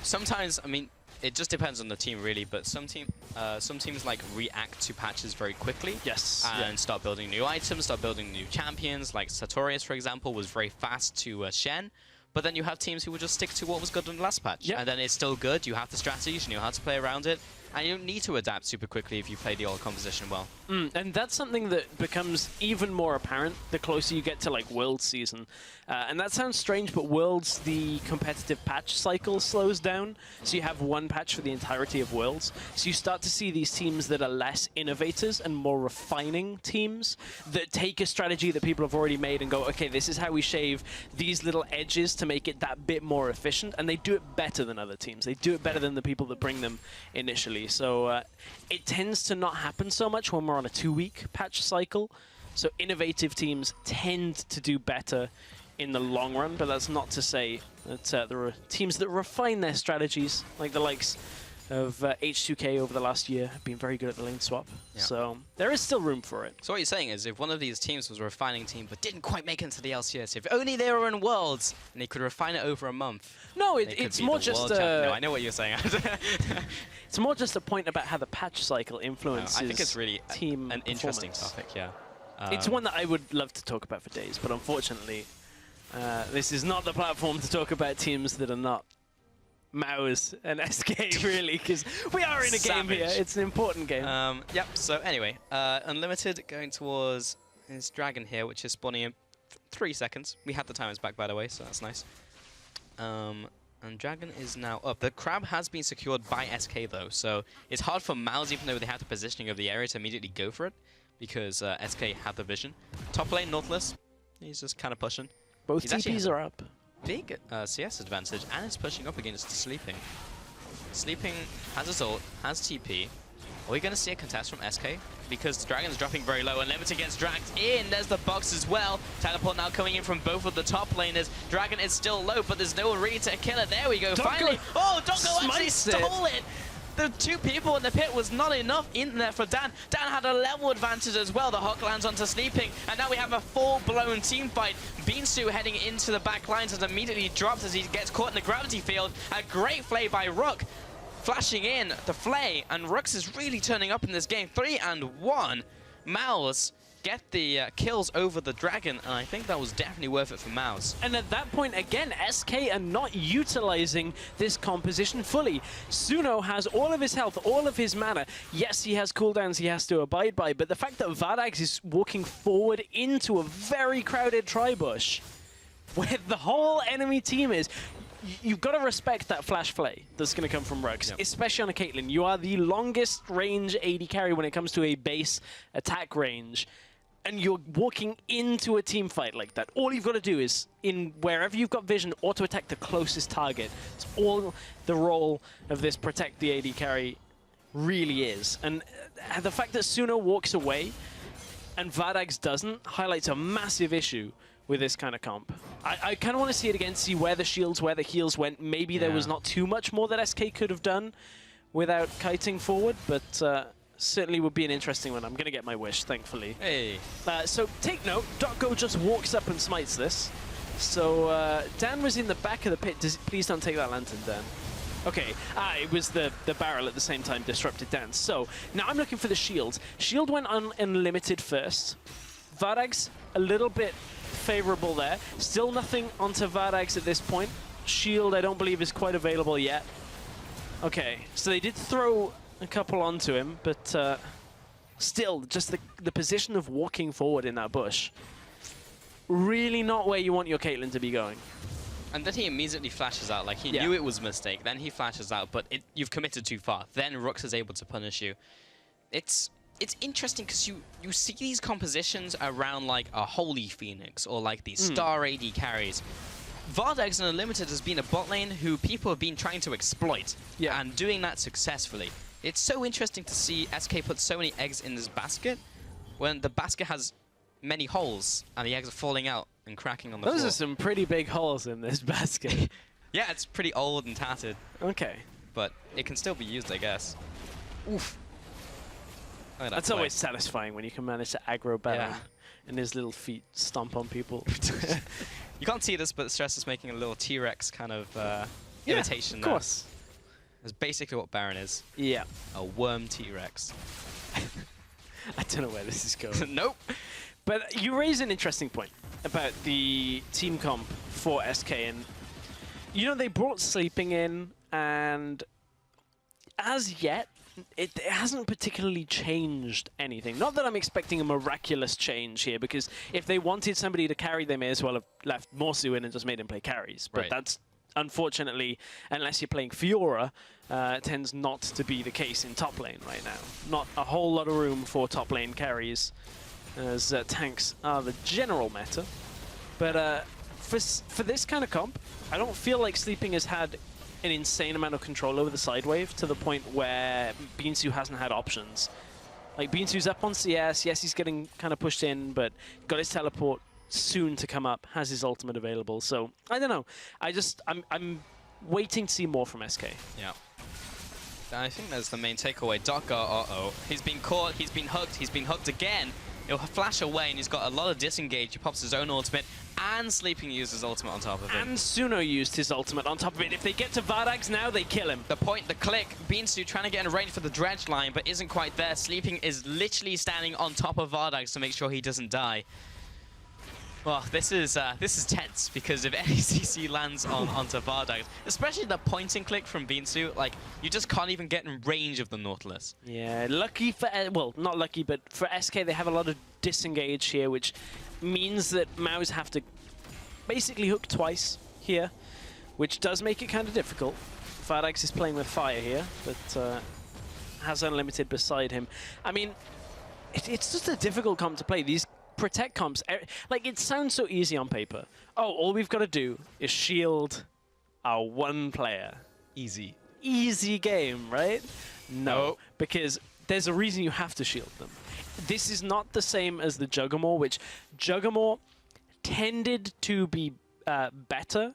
Sometimes, I mean, it just depends on the team really, but some teams like react to patches very quickly. Yes. And start building new items, start building new champions. Like Sartorius, for example, was very fast to Shen. But then you have teams who will just stick to what was good in the last patch. And then it's still good. You have the strategies, you know how to play around it. And you don't need to adapt super quickly if you play the old composition well. And that's something that becomes even more apparent the closer you get to like Worlds season. And that sounds strange, but Worlds, the competitive patch cycle slows down. So you have one patch for the entirety of Worlds. So you start to see these teams that are less innovators and more refining teams that take a strategy that people have already made and go, okay, this is how we shave these little edges to make it that bit more efficient. And they do it better than other teams. They do it better than the people that bring them initially. So it tends to not happen so much when we're on a 2-week patch cycle. So innovative teams tend to do better in the long run, but that's not to say that there are teams that refine their strategies, like the likes of H2K over the last year have been very good at the lane swap. Yeah. So there is still room for it. So what you're saying is, if one of these teams was a refining team but didn't quite make it into the LCS, if only they were in Worlds and they could refine it over a month. No, they could it's be more the just world champion. No, I know what you're saying. it's more just a point about how the patch cycle influences I think it's really team an interesting performance. topic, yeah. It's one that I would love to talk about for days, but unfortunately, this is not the platform to talk about teams that are not MOUZ and SK, really, because we are in a game here. It's an important game. Yep, so anyway, Unlimited going towards his Dragon here, which is spawning in 3 seconds. We have the timers back, by the way, so that's nice. And Dragon is now up. The Crab has been secured by SK, though, so it's hard for MOUZ, even though they have the positioning of the area, to immediately go for it, because SK have the vision. Top lane, Nautilus, he's just kind of pushing. Both TPs are up. Big CS advantage, and it's pushing up against Sleeping. Sleeping has his ult, has TP. Are we going to see a contest from SK? Because the Dragon's dropping very low, and Limited gets dragged in. There's the box as well. Teleport now coming in from both of the top laners. Dragon is still low, but there's no one really to kill it. There we go, finally. Oh, Donko actually stole it. The 2 people in the pit was not enough in there for Dan. Dan had a level advantage as well. The Hawk lands onto Sleeping, and now we have a full-blown team fight. Beansu heading into the back lines and immediately drops as he gets caught in the gravity field. A great play by Rook, flashing in the Flay, and Rooks is really turning up in this game. 3-1. MOUZ get the kills over the Dragon, and I think that was definitely worth it for MOUZ. And at that point, again, SK are not utilizing this composition fully. Suno has all of his health, all of his mana. Yes, he has cooldowns he has to abide by, but the fact that Vardags is walking forward into a very crowded tri-bush, where the whole enemy team is, you've got to respect that flash play that's going to come from Rooks, especially on a Caitlyn. You are the longest range AD carry when it comes to a base attack range, and you're walking into a team fight like that. All you've got to do is, in wherever you've got vision, auto-attack the closest target. It's all the role of this protect the AD carry really is. And the fact that Suno walks away and Vardags doesn't highlights a massive issue with this kind of comp. I kind of want to see it again, see where the shields, where the heals went. Maybe there was not too much more that SK could have done without kiting forward, but certainly would be an interesting one. I'm going to get my wish, thankfully. Hey. So take note, Dotgo just walks up and smites this. So Dan was in the back of the pit. Please don't take that lantern, Dan. Okay, it was the barrel at the same time disrupted Dan. So now I'm looking for the shield. Shield went on Unlimited first. Vardags a little bit favorable there. Still nothing onto Vardags at this point. Shield I don't believe is quite available yet. Okay, so they did throw a couple onto him, but still, just the position of walking forward in that bush, really not where you want your Caitlyn to be going. And then he immediately flashes out, like he knew it was a mistake, then he flashes out, but you've committed too far. Then Rooks is able to punish you. It's interesting because you see these compositions around like a Holy Phoenix or like these Star AD carries. Vardags and Unlimited has been a bot lane who people have been trying to exploit, and doing that successfully. It's so interesting to see SK put so many eggs in this basket when the basket has many holes and the eggs are falling out and cracking on the floor. Those are some pretty big holes in this basket. Yeah, it's pretty old and tattered. Okay. But it can still be used, I guess. Oof. That's always satisfying when you can manage to aggro Baron and his little feet stomp on people. You can't see this, but Stress is making a little T-Rex kind of imitation of course. There. That's basically what Baron is. Yeah. A worm T-Rex. I don't know where this is going. Nope. But you raise an interesting point about the team comp for SK. And, you know, they brought Sleeping in, and as yet, it hasn't particularly changed anything. Not that I'm expecting a miraculous change here, because if they wanted somebody to carry, they may as well have left Morsu in and just made him play carries. But that's, unfortunately, unless you're playing Fiora, tends not to be the case in top lane right now. Not a whole lot of room for top lane carries, as tanks are the general meta. But for this kind of comp, I don't feel like Sleeping has had an insane amount of control over the side wave to the point where Beansu hasn't had options. Like, Binsu's up on CS. Yes, he's getting kind of pushed in, but got his teleport soon to come up, has his ultimate available. So, I don't know. I'm waiting to see more from SK. Yeah. I think that's the main takeaway. FLICKR, he's been caught, he's been hooked again. He'll flash away, and he's got a lot of disengage. He pops his own ultimate, and Sleeping used his ultimate on top of him. And Suno used his ultimate on top of it. If they get to Vardags now, they kill him. The point, the click, Binsu trying to get in range for the dredge line, but isn't quite there. Sleeping is literally standing on top of Vardags to make sure he doesn't die. Well, this is tense, because if any CC lands onto Vardags, especially the point and click from Binsu, like, you just can't even get in range of the Nautilus. Yeah, lucky for, well, not lucky, but for SK, they have a lot of disengage here, which means that Maus have to basically hook twice here, which does make it kind of difficult. Vardags is playing with fire here, but has Unlimited beside him. I mean, it's just a difficult comp to play. These Protect comps, like, it sounds so easy on paper. Oh, all we've got to do is shield our one player. Easy. Easy game, right? No, because there's a reason you have to shield them. This is not the same as the Juggernaut, which Juggernaut tended to be better,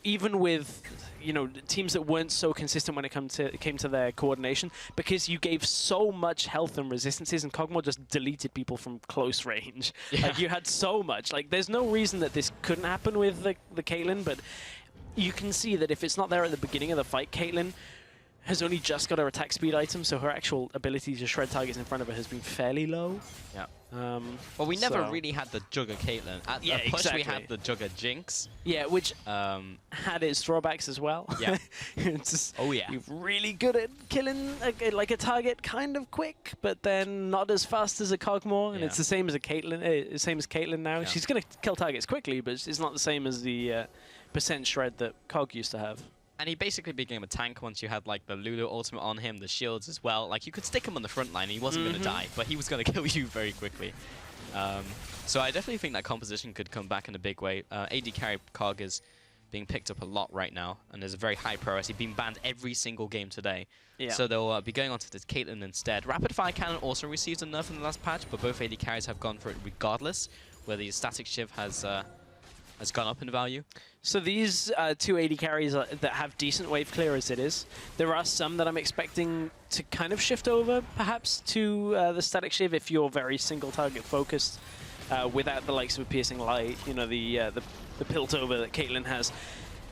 even with, you know, teams that weren't so consistent when it came to their coordination, because you gave so much health and resistances, and Kog'Maw just deleted people from close range. Yeah. Like, you had so much. Like, there's no reason that this couldn't happen with the Caitlyn, but you can see that if it's not there at the beginning of the fight, Caitlyn has only just got her attack speed item, so her actual ability to shred targets in front of her has been fairly low. Yeah. Well, we never really had the Jugger Caitlyn. At the push, we had the Jugger Jinx. Yeah, which had its drawbacks as well. Yeah. It's just, oh, yeah. You're really good at killing a target kind of quick, but then not as fast as a Kog'Maw, and it's the same as a Caitlyn. Same as Caitlyn now. Yeah. She's going to kill targets quickly, but it's not the same as the percent shred that Kog used to have. And he basically became a tank once you had, like, the Lulu ultimate on him, the shields as well. Like, you could stick him on the front line and he wasn't going to die, but he was going to kill you very quickly. So I definitely think that composition could come back in a big way. AD carry Kog is being picked up a lot right now, and there's a very high priority, being banned every single game today. Yeah. So they'll be going on to this Caitlyn instead. Rapid Fire Cannon also received a nerf in the last patch, but both AD carries have gone for it regardless, where the static shiv has gone up in value. So these two AD carries that have decent wave clear as it is, there are some that I'm expecting to kind of shift over, perhaps, to the static shiv if you're very single target focused, without the likes of a piercing light, you know, the Piltover that Caitlyn has.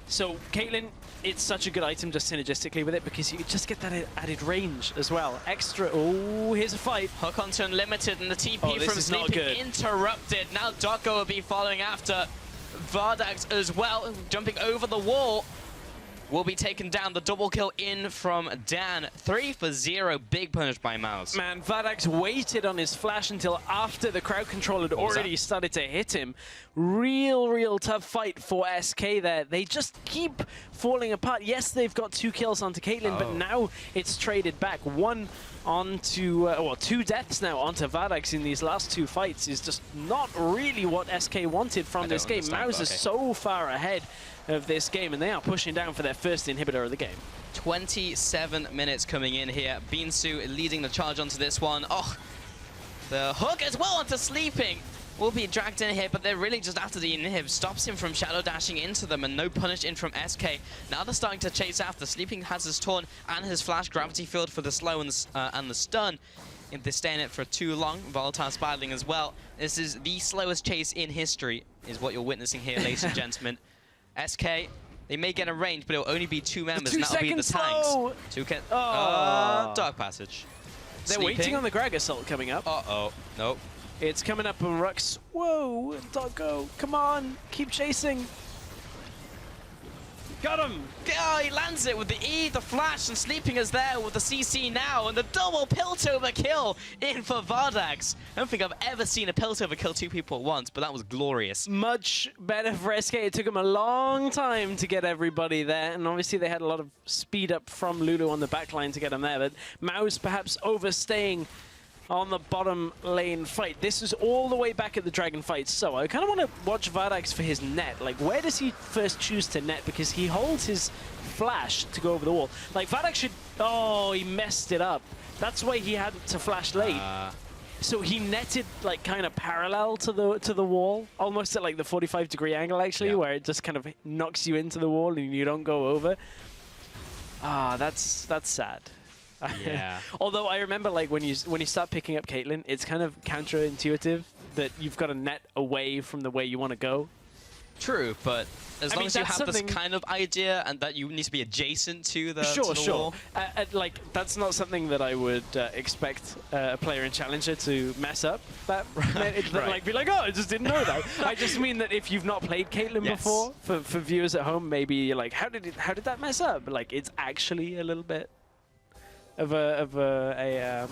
So Caitlyn, it's such a good item just synergistically with it, because you just get that added range as well. Extra. Oh, here's a fight. Hook onto Unlimited, and the TP from Sleeping interrupted. Now Doggo will be following after. Vardags as well, jumping over the wall, will be taken down. The double kill in from Dan. 3 for 0, big punish by Maus. Man, Vardags waited on his flash until after the crowd control had already started to hit him. Real tough fight for SK there. They just keep falling apart. Yes, they've got 2 kills onto Caitlyn, but now it's traded back. One onto, well, 2 deaths now onto Vardags in these last 2 fights is just not really what SK wanted from this game. Maus is so far ahead of this game, and they are pushing down for their first inhibitor of the game. 27 minutes coming in here. Binsu leading the charge onto this one. Oh, the hook as well onto Sleeping. Will be dragged in here, but they're really just after the inhib. Stops him from shadow dashing into them, and no punish in from SK. Now they're starting to chase after. Sleeping has his taunt and his flash gravity field for the slow and the stun. If they stay in it for too long, volatile spiraling as well. This is the slowest chase in history, is what you're witnessing here, ladies and gentlemen. SK, they may get a range, but it'll only be 2 members, and that'll be the tanks. Dark Passage. They're waiting on the Greg Assault coming up. Uh-oh. Nope. It's coming up on Rux. Whoa, Doggo, come on, keep chasing. Got him! Oh, he lands it with the E, the flash, and Sleeping is there with the CC now, and the double Piltover kill in for Vardags. I don't think I've ever seen a Piltover kill 2 people at once, but that was glorious. Much better for SK. It took them a long time to get everybody there, and obviously they had a lot of speed up from Lulu on the backline to get them there, but Maus perhaps overstaying on the bottom lane fight. This is all the way back at the Dragon fight, so I kind of want to watch Vardags for his net. Like, where does he first choose to net? Because he holds his flash to go over the wall. Like, Vardags should... Oh, he messed it up. That's why he had to flash late. So he netted like kind of parallel to the wall, almost at like the 45-degree angle actually, where it just kind of knocks you into the wall and you don't go over. That's sad. Yeah. Although I remember like when you start picking up Caitlyn, it's kind of counterintuitive that you've got to net away from the way you want to go. True, but as long as you have this kind of idea and that you need to be adjacent to the, wall. Like, that's not something that I would expect a player in Challenger to mess up. That like be like, oh, I just didn't know that. I just mean that if you've not played Caitlyn before, for viewers at home, maybe you're like, how did that mess up? But, like, it's actually a little bit of a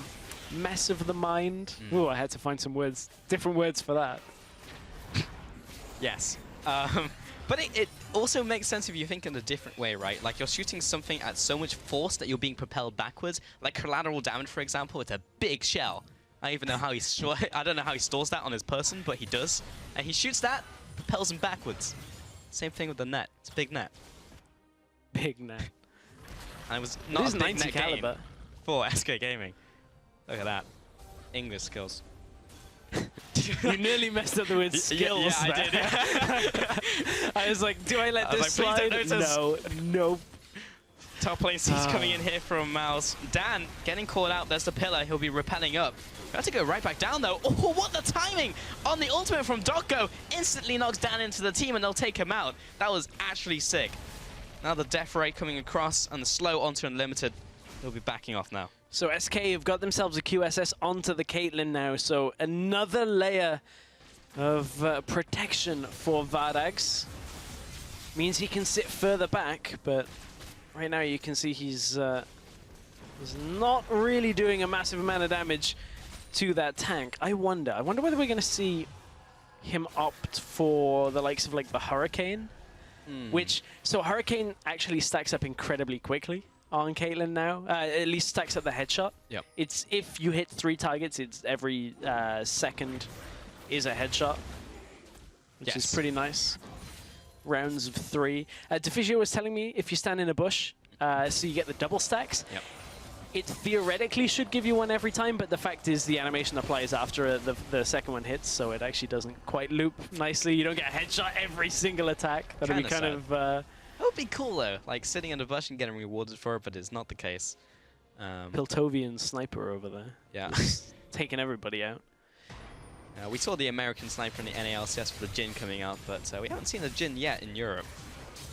mess of the mind. Ooh, I had to find some different words for that. Yes. But it also makes sense if you think in a different way, right? Like, you're shooting something at so much force that you're being propelled backwards. Like collateral damage, for example, it's a big shell. I don't even know how I don't know how he stores that on his person, but he does. And he shoots that, propels him backwards. Same thing with the net. It's a big net. Big net. And it was not a big 90 net caliber game for SK Gaming. Look at that. English skills. You nearly messed up the word skills. Yeah, I did. Yeah. I was like, do I let this slide? No, nope. Top lane C's coming in here from Mouse. Dan getting caught out. There's the pillar. He'll be rappelling up. Got to go right back down though. Oh, what the timing on the ultimate from Doggo. Instantly knocks Dan into the team and they'll take him out. That was actually sick. Now the death ray coming across and the slow onto Unlimited. He'll be backing off now. So SK have got themselves a QSS onto the Caitlyn now, so another layer of protection for Vardags. Means he can sit further back, but right now you can see he's not really doing a massive amount of damage to that tank. I wonder whether we're going to see him opt for the likes of like the Hurricane, which, so Hurricane actually stacks up incredibly quickly on Caitlyn now, at least stacks up the headshot. Yep. It's if you hit 3 targets, it's every second is a headshot, which is pretty nice. Rounds of 3. Defigio was telling me if you stand in a bush, so you get the double stacks. Yep. It theoretically should give you one every time, but the fact is the animation applies after the second one hits, so it actually doesn't quite loop nicely. You don't get a headshot every single attack. That'd be kind of... That would be cool though, like sitting in a bush and getting rewarded for it, but it's not the case. Piltovian sniper over there. Yeah. Just taking everybody out. We saw the American sniper in the NALCS for the Jhin coming out, but we haven't seen the Jhin yet in Europe.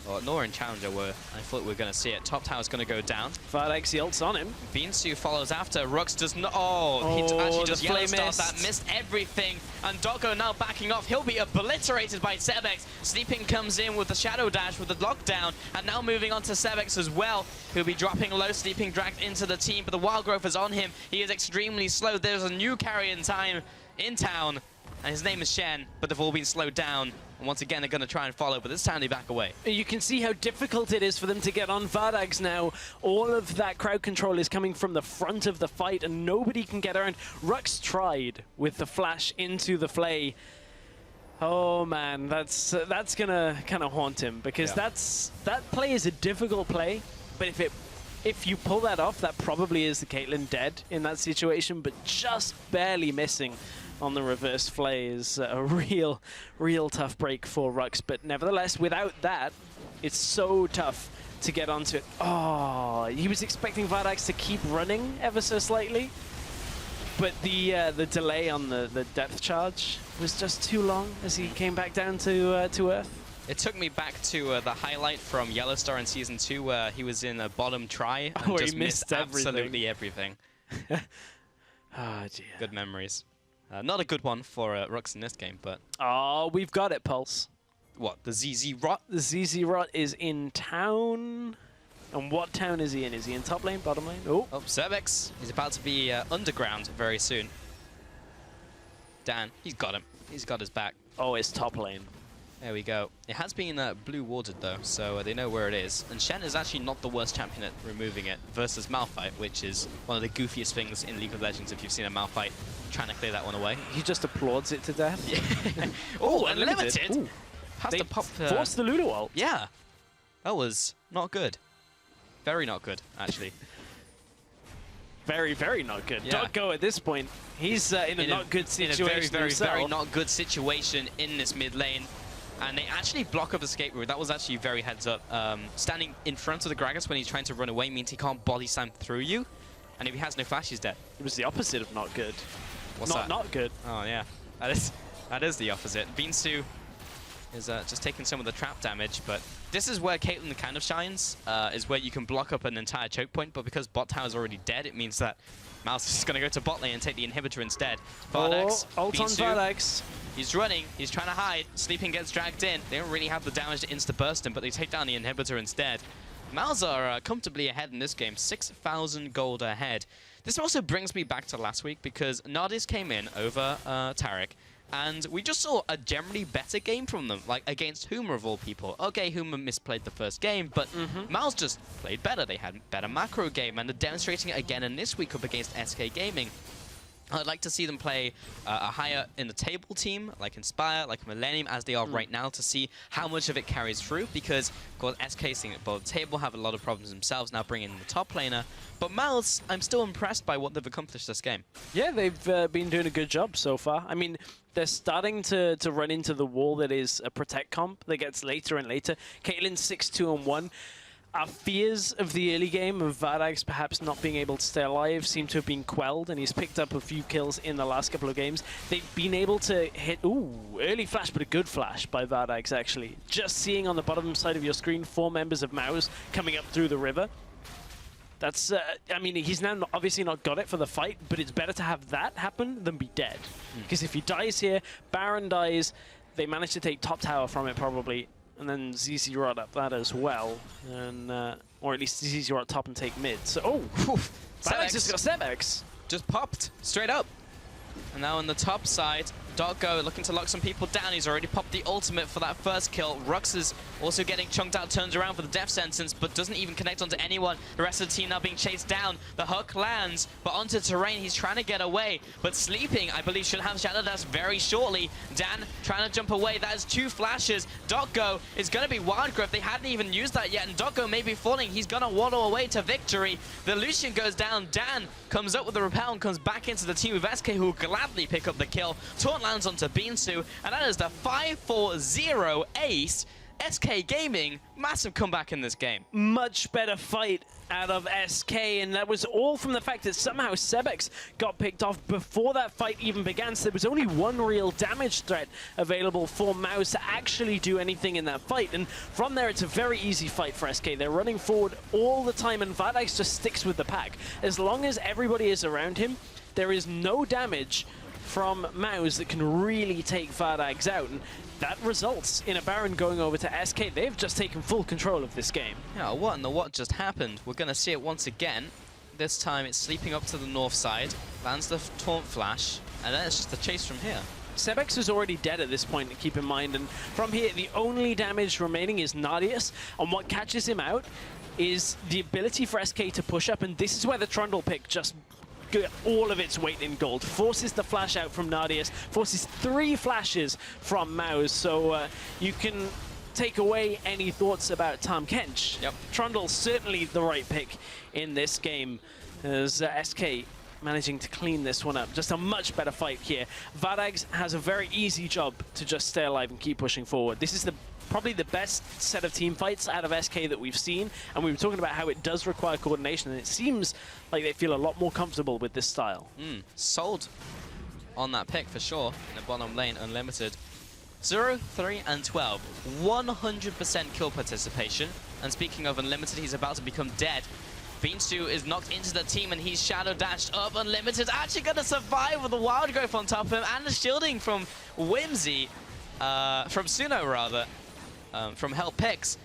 Or nor in Challenger, where I thought we were going to see it. Top tower's going to go down. Vardags ults on him. Beansu follows after. Rux does not. Oh, he actually just yellow stars that. Missed everything. And Doggo now backing off. He'll be obliterated by Sebex. Sleeping comes in with the Shadow Dash with the lockdown. And now moving on to Sebex as well. He'll be dropping low. Sleeping dragged into the team. But the Wild Growth is on him. He is extremely slow. There's a new carry in time in town. And his name is Shen. But they've all been slowed down. And once again, they're going to try and follow, but this time they back away. You can see how difficult it is for them to get on Vardags now. All of that crowd control is coming from the front of the fight, and nobody can get around. Rux tried with the flash into the Flay. Oh man, that's gonna kind of haunt him, because that play is a difficult play. But if you pull that off, that probably is the Caitlyn dead in that situation, but just barely missing on the reverse Flay is a real tough break for Rux. But nevertheless, without that, it's so tough to get onto it. Oh, he was expecting Vardags to keep running ever so slightly, but the delay on the depth charge was just too long as he came back down to Earth. It took me back to the highlight from Yellowstar in Season 2 where he was in a bottom try and where just he missed absolutely everything. Oh, dear. Good memories. Not a good one for Rux in this game, but... Oh, we've got it, Pulse. What, the ZZ Rot? The ZZ Rot is in town. And what town is he in? Is he in top lane, bottom lane? Oh, Cervex. He's about to be underground very soon. Dan, he's got him. He's got his back. Oh, it's top lane. There we go. It has been blue watered though, so they know where it is. And Shen is actually not the worst champion at removing it versus Malphite, which is one of the goofiest things in League of Legends if you've seen a Malphite trying to clear that one away. He just applauds it to death. Yeah. Oh, Unlimited! Ooh. Has to pop force the Ludo ult. Yeah. That was not good. Very not good, actually. very, very not good. Yeah. Doggo at this point, he's in a not good situation in a very, himself. very not good situation in this mid lane. And they actually block up escape route. That was actually very heads up. Standing in front of the Gragas when he's trying to run away means he can't body slam through you. And if he has no flash, he's dead. It was the opposite of not good. What's that? Not good. Oh, yeah. That is the opposite. Beansu is just taking some of the trap damage, but this is where Caitlyn kind of shines, is where you can block up an entire choke point, but because bot tower is already dead, it means that Mouse is going to go to bot lane and take the inhibitor instead. Vardax, ult on Vardax. He's running, he's trying to hide, Sleeping gets dragged in. They don't really have the damage to insta-burst him, but they take down the inhibitor instead. Mouse are comfortably ahead in this game, 6,000 gold ahead. This also brings me back to last week, because Nardis came in over Taric, and we just saw a generally better game from them, like against Huma of all people. Okay, Huma misplayed the first game, but Mouse just played better. They had a better macro game, and they're demonstrating it again in this week up against SK Gaming. I'd like to see them play a higher in the table team, like Inspire, like Millennium, as they are right now, to see how much of it carries through, because, of course, SK sitting at both table have a lot of problems themselves now bringing in the top laner. But Mouse, I'm still impressed by what they've accomplished this game. Yeah, they've been doing a good job so far. I mean, they're starting to run into the wall that is a protect comp that gets later and later. Caitlyn 6-2-1. Our fears of the early game of Vardax perhaps not being able to stay alive seem to have been quelled, and he's picked up a few kills in the last couple of games. They've been able to hit, early flash, but a good flash by Vardax, actually. Just seeing on the bottom side of your screen 4 members of Mouse coming up through the river. That's, I mean, he's now obviously not got it for the fight, but it's better to have that happen than be dead. Because if he dies here, Baron dies, they manage to take top tower from it probably, and then ZZ Rod up that as well, and or at least ZZ Rod top and take mid. So, Sebex has got Sebex. Just popped straight up. And now on the top side, Doggo looking to lock some people down. He's already popped the ultimate for that first kill. Rux is also getting chunked out, turns around for the death sentence, but doesn't even connect onto anyone. The rest of the team now being chased down. The hook lands, but onto terrain. He's trying to get away, but Sleeping, I believe, should have Shadow Dash very shortly. Dan trying to jump away. That is 2 flashes. Doggo is going to be Wild Growth. They hadn't even used that yet, and Doggo may be falling. He's going to waddle away to victory. The Lucian goes down. Dan comes up with the repel and comes back into the team with SK, who will gladly pick up the kill. Taunt lands onto Beansu, and that is the 5-4-0 ace. SK Gaming, massive comeback in this game. Much better fight out of SK, and that was all from the fact that somehow Sebex got picked off before that fight even began, so there was only one real damage threat available for Mouse to actually do anything in that fight, and from there it's a very easy fight for SK. They're running forward all the time, and Vardax just sticks with the pack. As long as everybody is around him, there is no damage from Mouse that can really take Vardax out, and that results in a Baron going over to SK. They've just taken full control of this game. Yeah, what in the what just happened? We're going to see it once again. This time it's sleeping up to the north side, lands the taunt flash, and then it's just the chase from here. Sebex is already dead at this point, to keep in mind, and from here the only damage remaining is Nardius, and what catches him out is the ability for SK to push up, and this is where the Trundle pick just get all of its weight in gold. Forces the flash out from Nardius, forces 3 flashes from Mouse, so you can take away any thoughts about Tahm Kench. Yep. Trundle's certainly the right pick in this game, as SK managing to clean this one up. Just a much better fight here. Vardax has a very easy job to just stay alive and keep pushing forward. This is probably the best set of team fights out of SK that we've seen, and we were talking about how it does require coordination, and it seems like they feel a lot more comfortable with this style. Sold on that pick for sure. In the bottom lane, Unlimited. 0, 3, and 12. 100% kill participation. And speaking of Unlimited, he's about to become dead. Beansu is knocked into the team, and he's shadow dashed up. Unlimited actually going to survive with the Wild Growth on top of him, and the shielding from Whimsy, from Suno rather. From Hell Picks.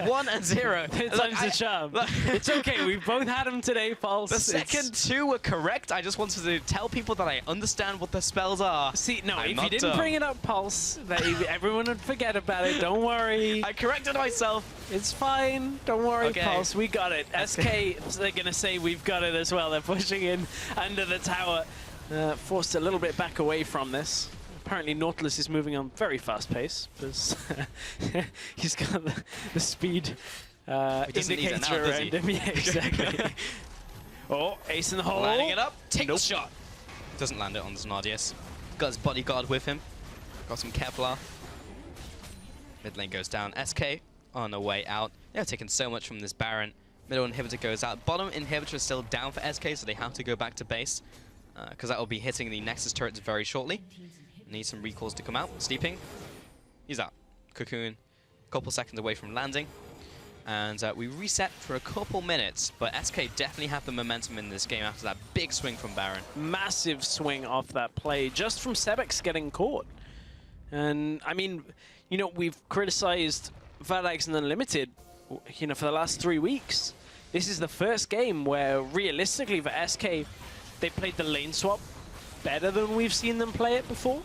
1 and 0. Third time's the charm. It's okay, we've both had them today, Pulse. The second 2 were correct. I just wanted to tell people that I understand what the spells are. See, no, if you didn't bring it up, Pulse, everyone would forget about it. Don't worry. I corrected myself. It's fine. Don't worry, Pulse. We got it. SK, they're going to say we've got it as well. They're pushing in under the tower. Forced a little bit back away from this. Apparently Nautilus is moving on very fast pace, because he's got the speed indicator around him. Yeah, exactly. Oh, ace in the hole. Lining it up. Take Nope. the shot. Doesn't land it on Znadius. Got his bodyguard with him. Got some Kevlar. Mid lane goes down. SK on the way out. They're taking so much from this Baron. Middle inhibitor goes out. Bottom inhibitor is still down for SK, so they have to go back to base. Because that will be hitting the Nexus turrets very shortly. Need some recalls to come out. Sleeping. He's out. Cocoon. A couple seconds away from landing. And we reset for a couple minutes, but SK definitely have the momentum in this game after that big swing from Baron. Massive swing off that play, just from Sebex getting caught. And, I mean, you know, we've criticized Vadax and Unlimited, you know, for the last 3 weeks. This is the first game where, realistically, for SK, they played the lane swap better than we've seen them play it before.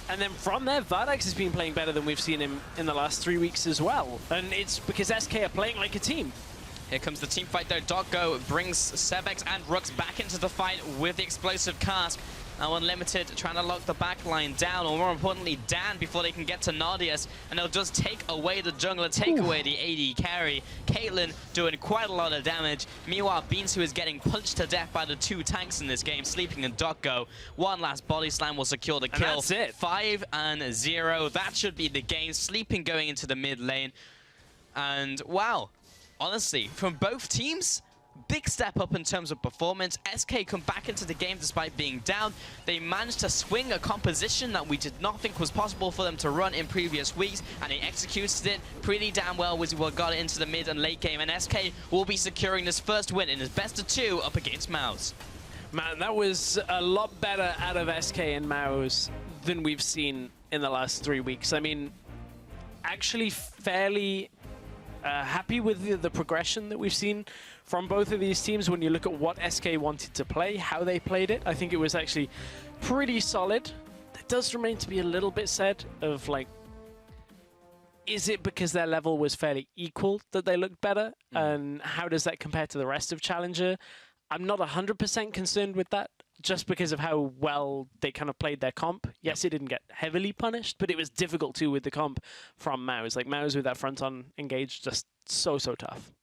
And then from there, Vadax has been playing better than we've seen him in the last 3 weeks as well. And it's because SK are playing like a team. Here comes the team fight though. Doggo brings Sebex and Rux back into the fight with the explosive cask. Now Unlimited trying to lock the back line down, or more importantly, Dan, before they can get to Nardius. And they'll just take away the jungler, take away the AD carry. Caitlyn doing quite a lot of damage. Meanwhile, Beansu is getting punched to death by the 2 tanks in this game, Sleeping and Doggo. One last body slam will secure the kill. And that's it. 5-0. That should be the game. Sleeping going into the mid lane. And wow, honestly, from both teams, big step up in terms of performance. SK come back into the game despite being down. They managed to swing a composition that we did not think was possible for them to run in previous weeks, and they executed it pretty damn well as we got into the mid and late game, and SK will be securing this first win in his best of 2 up against Mouse. Man, that was a lot better out of SK and Mouse than we've seen in the last 3 weeks. I mean, actually fairly happy with the progression that we've seen from both of these teams when you look at what SK wanted to play, how they played it. I think it was actually pretty solid. There does remain to be a little bit said of, like, is it because their level was fairly equal that they looked better? And how does that compare to the rest of Challenger? I'm not 100% concerned with that, just because of how well they kind of played their comp. Yes, it didn't get heavily punished, but it was difficult too with the comp from Mouse. Like, Mouse with that front-on engage, just so tough.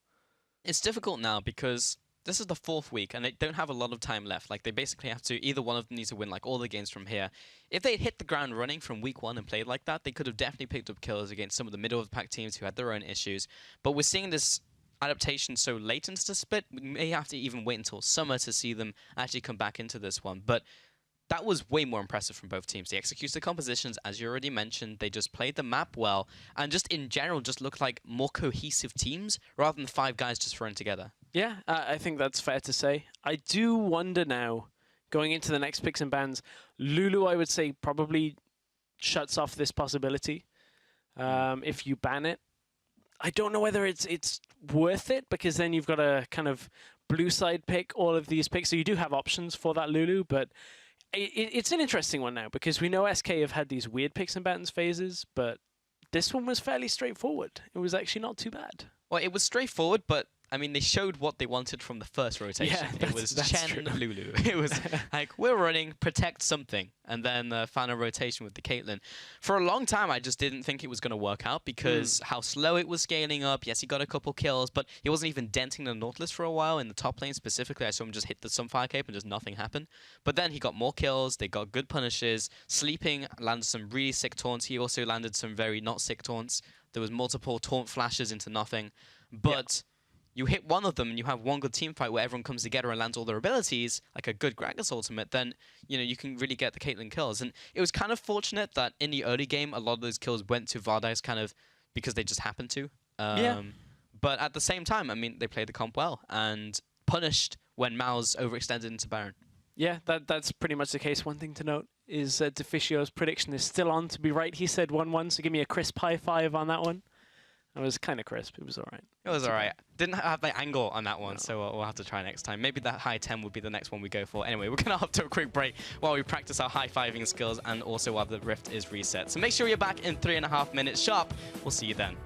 It's difficult now because this is the 4th week and they don't have a lot of time left. Like, they basically have to, either one of them needs to win like all the games from here. If they had hit the ground running from week 1 and played like that, they could have definitely picked up kills against some of the middle of the pack teams who had their own issues. But we're seeing this adaptation so late into the split, we may have to even wait until summer to see them actually come back into this one. But that was way more impressive from both teams. They executed the compositions, as you already mentioned. They just played the map well, and just in general just looked like more cohesive teams rather than 5 guys just thrown together. Yeah, I think that's fair to say. I do wonder now, going into the next picks and bans, Lulu, I would say, probably shuts off this possibility if you ban it. I don't know whether it's worth it, because then you've got to kind of blue side pick all of these picks. So you do have options for that Lulu, but it's an interesting one now, because we know SK have had these weird picks and bans phases, but this one was fairly straightforward. It was actually not too bad. Well, it was straightforward, but I mean, they showed what they wanted from the first rotation. Yeah, it was that's Chen, Lulu. It was like, we're running, protect something, and then the final rotation with the Caitlyn. For a long time, I just didn't think it was going to work out because how slow it was scaling up. Yes, he got a couple kills, but he wasn't even denting the Nautilus for a while in the top lane specifically. I saw him just hit the Sunfire Cape and just nothing happened. But then he got more kills. They got good punishes. Sleeping landed some really sick taunts. He also landed some very not sick taunts. There was multiple taunt flashes into nothing. But you hit one of them and you have one good team fight where everyone comes together and lands all their abilities, like a good Gragas ultimate, then you can really get the Caitlyn kills. And it was kind of fortunate that in the early game, a lot of those kills went to Vardyce kind of because they just happened to. But at the same time, I mean, they played the comp well and punished when Mao's overextended into Baron. Yeah, that's pretty much the case. One thing to note is Deficio's prediction is still on to be right. He said 1-1, so give me a crisp high 5 on that one. It was kind of crisp. It was all right. It was all right. Didn't have the angle on that one, so we'll have to try next time. Maybe that high 10 would be the next one we go for. Anyway, we're going to have to a quick break while we practice our high-fiving skills and also while the Rift is reset. So make sure you're back in 3.5 minutes sharp. We'll see you then.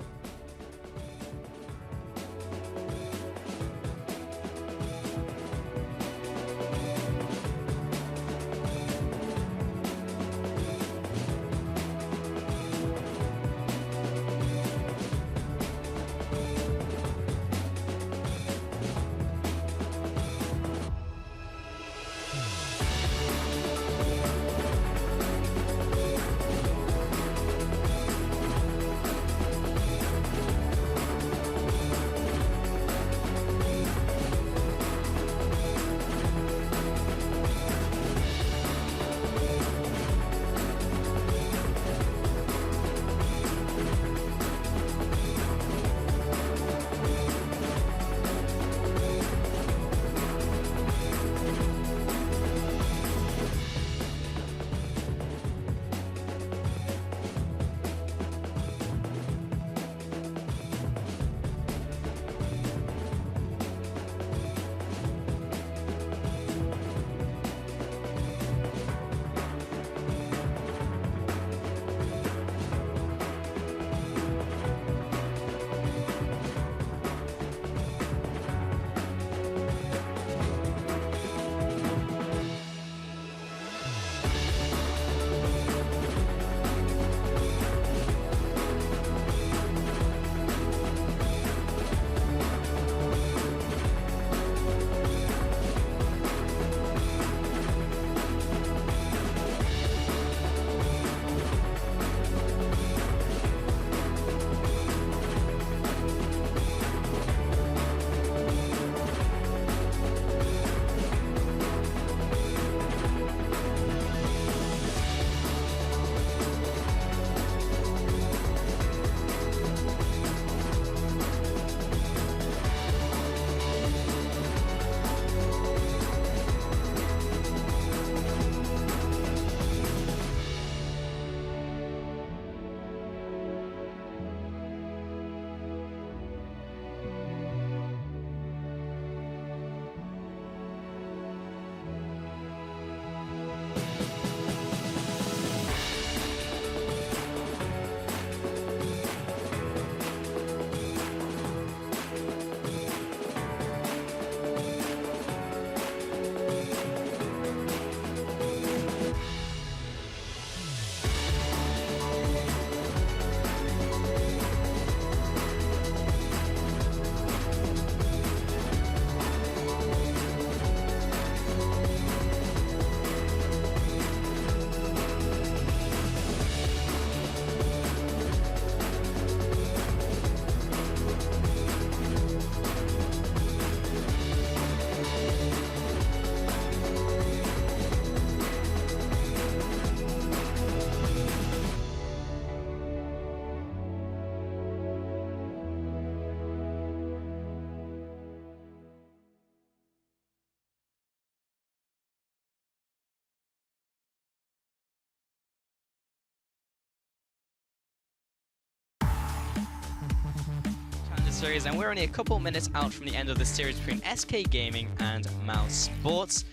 series, and we're only a couple minutes out from the end of the series between SK Gaming and Mouse Sports.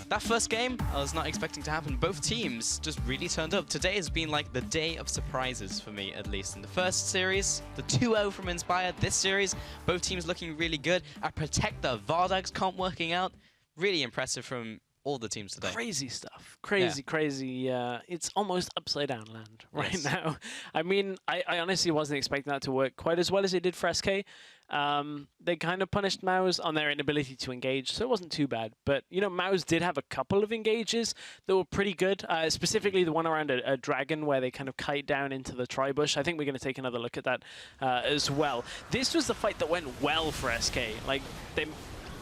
That first game, I was not expecting to happen. Both teams just really turned up. Today has been like the day of surprises for me, at least. In the first series, the 2-0 from Inspire. This series, both teams looking really good. At Protector, Vardag's comp working out. Really impressive from all the teams today. Crazy stuff. Crazy. It's almost upside down land right now. I mean, I honestly wasn't expecting that to work quite as well as it did for SK. They kind of punished Mouse on their inability to engage, so it wasn't too bad. But, you know, Mouse did have a couple of engages that were pretty good, specifically the one around a dragon where they kind of kite down into the tri-bush. I think we're going to take another look at that as well. This was the fight that went well for SK. Like, they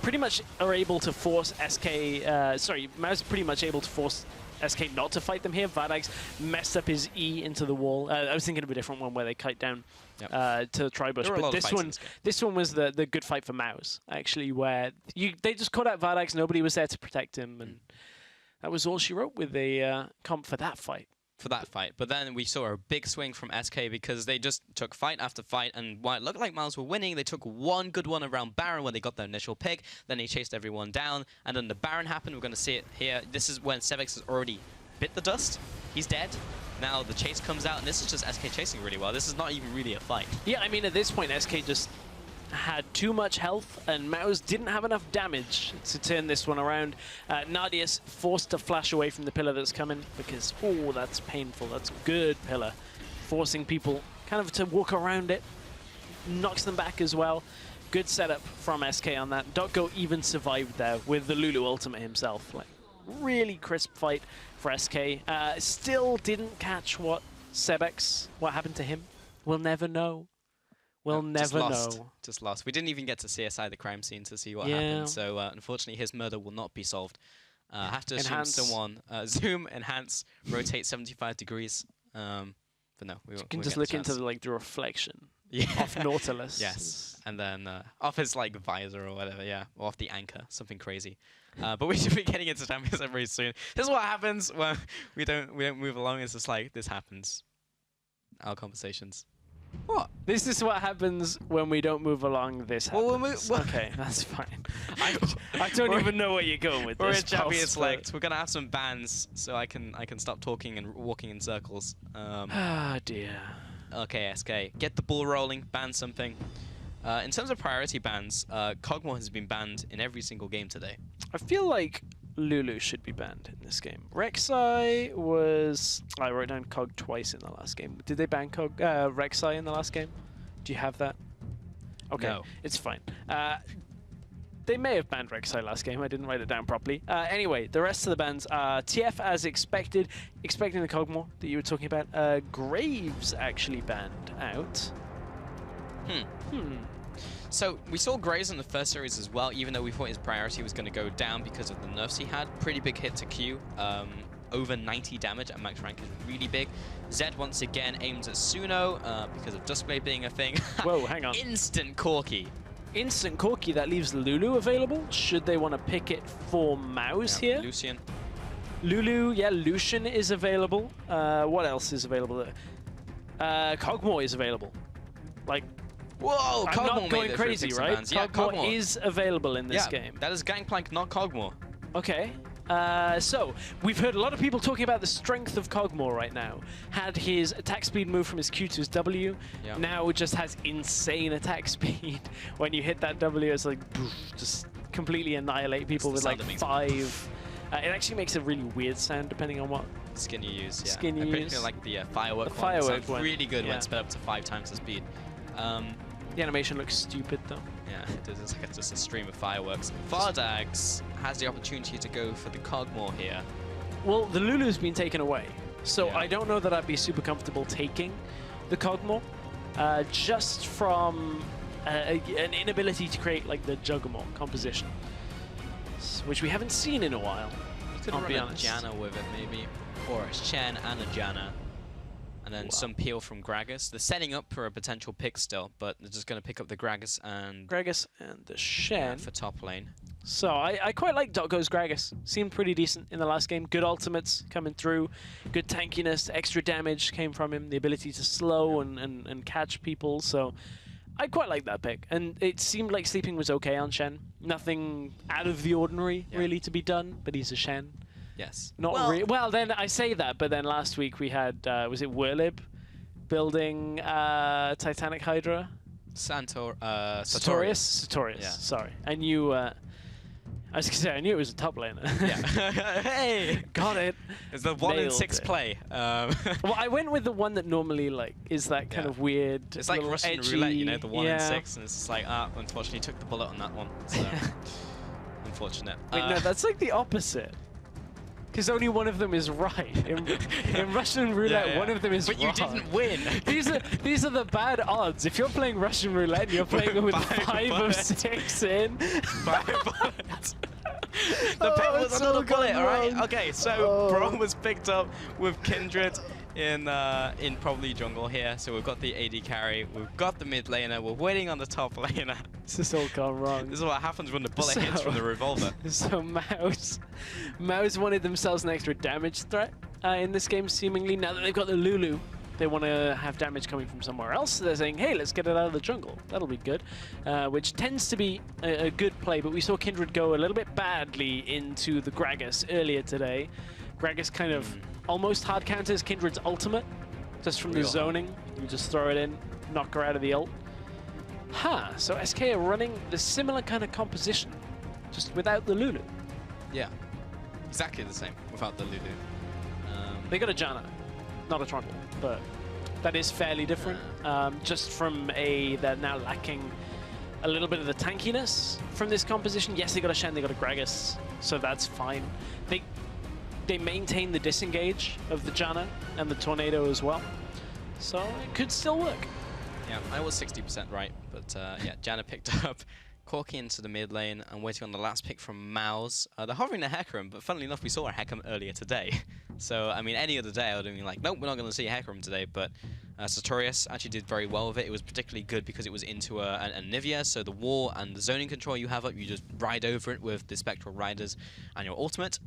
pretty much are able to force Mouse is pretty much able to force SK not to fight them here. Vardag's messed up his E into the wall. I was thinking of a different one where they kite down to the tri-bush, but this one was the good fight for Mouse, actually, where they just caught out Vardag's, nobody was there to protect him, and that was all she wrote with the comp for that fight. But then we saw a big swing from SK because they just took fight after fight, and while it looked like Mouse were winning, they took one good one around Baron when they got their initial pick, then they chased everyone down, and then the Baron happened. We're going to see it here. This is when Sevix has already bit the dust. He's dead. Now the chase comes out, and this is just SK chasing really well. This is not even really a fight. Yeah, I mean, at this point, SK just had too much health, and Mouse didn't have enough damage to turn this one around. Nadia's forced to flash away from the pillar that's coming because, oh, that's painful. That's good pillar. Forcing people kind of to walk around it. Knocks them back as well. Good setup from SK on that. Dotgo even survived there with the Lulu ultimate himself. Like, really crisp fight for SK. Still didn't catch what happened to him. We'll never know. We'll never know. Just lost. We didn't even get to CSI the crime scene to see what happened. So unfortunately, his murder will not be solved. Have to assume someone zoom, enhance, rotate 75 degrees. But no, we can just look into the reflection of Nautilus. Yes, and then off his like visor or whatever. Yeah, or off the anchor, something crazy. But we should be getting into Champions very soon. This is what happens when we don't move along. It's just like this happens. Our conversations. What? This is what happens when we don't move along. This happens. Okay, that's fine. I don't even know where you're going with this. We're in Champions Select. We're gonna have some bans, so I can stop talking and walking in circles. Ah dear. Okay, SK, get the ball rolling. Ban something. In terms of priority bans, Kog'Maw has been banned in every single game today. I feel like Lulu should be banned in this game. Rek'Sai was... I wrote down Cog twice in the last game. Did they ban Rek'Sai in the last game? Do you have that? Okay, no. It's fine. They may have banned Rek'Sai last game. I didn't write it down properly. Anyway, the rest of the bans are TF as expected. Expecting the Kog'Maw that you were talking about. Graves actually banned out. So we saw Graves in the first series as well, even though we thought his priority was going to go down because of the nerfs he had. Pretty big hit to Q. Over 90 damage at max rank is really big. Zed once again aims at Suno because of Duskblade being a thing. Whoa, hang on. Instant Corki. Instant Corki, that leaves Lulu available. Should they want to pick it for Mouse here? Lucian. Lulu, yeah, Lucian is available. What else is available there? Kog'Maw is available. Like, whoa, I'm not going crazy, right? Yeah, Kog'Maw is available in this game. That is Gangplank, not Kog'Maw. Okay. So, we've heard a lot of people talking about the strength of Kog'Maw right now. Had his attack speed move from his Q to his W. Yep. Now it just has insane attack speed. When you hit that W, it's like, poof, just completely annihilate people with like 5. It actually makes a really weird sound depending on what skin you use. Yeah. Skin you use. Like the firework one. Firework one. Really good when it's sped up to 5 times the speed. The animation looks stupid though. Yeah, it does. It's like just a stream of fireworks. Vardags has the opportunity to go for the Kog'Maw here. Well, the Lulu's been taken away, so I don't know that I'd be super comfortable taking the Kog'Maw, just from an inability to create like the Juggernaut composition, which we haven't seen in a while. You could run a Janna with it maybe, or a Shen and a Janna. And then some peel from Gragas. They're setting up for a potential pick still, but they're just going to pick up the Gragas and the Shen for top lane. So I quite like Dotgo's Gragas. Seemed pretty decent in the last game. Good ultimates coming through. Good tankiness. Extra damage came from him. The ability to slow and catch people. So I quite like that pick, and it seemed like sleeping was okay on Shen. Nothing out of the ordinary really to be done, but he's a Shen. Yes. Not well, then I say that, but then last week we had was it Werlib building Titanic Hydra? Sartorius. Yeah. Sorry, I knew. I was gonna say I knew it was a top laner. Yeah. Hey, got it. It's the 1 in 6 it. play. Well, I went with the one that normally like is that kind of weird. It's like Russian edgy, roulette, you know, the 1 in 6, and it's just like, unfortunately, took the bullet on that one. So unfortunate. Wait, no, that's like the opposite. Because only one of them is right. In Russian roulette, one of them is but wrong. But you didn't win. These are the bad odds. If you're playing Russian roulette, you're playing with 5 of 6 in. 5 bullets. The pick was a little bullet, alright? Okay, so Braum was picked up with Kindred in probably jungle here. So we've got the AD carry, we've got the mid laner, we're waiting on the top laner. This has all gone wrong. This is what happens when the bullet hits from the revolver. So Mouse wanted themselves an extra damage threat in this game, seemingly. Now that they've got the Lulu, they want to have damage coming from somewhere else. So they're saying, hey, let's get it out of the jungle. That'll be good. Which tends to be a good play, but we saw Kindred go a little bit badly into the Gragas earlier today. Gragas kind of almost hard counters Kindred's ultimate, just from the zoning. You just throw it in, knock her out of the ult. So SK are running the similar kind of composition, just without the Lulu. Yeah, exactly the same without the Lulu. They got a Janna, not a Trundle, but that is fairly different. Just from they're now lacking a little bit of the tankiness from this composition. Yes, they got a Shen, they got a Gragas, so that's fine. They maintain the disengage of the Janna and the Tornado as well, so it could still work. Yeah, I was 60% right, but yeah, Janna picked up Corki into the mid lane and waiting on the last pick from Mouse. They're hovering a Hecarim, but funnily enough, we saw a Hecarim earlier today. So, I mean, any other day I would have been like, nope, we're not going to see a Hecarim today, but Sartorius actually did very well with it. It was particularly good because it was into a Nivea, so the wall and the zoning control you have up, you just ride over it with the Spectral Riders and your ultimate.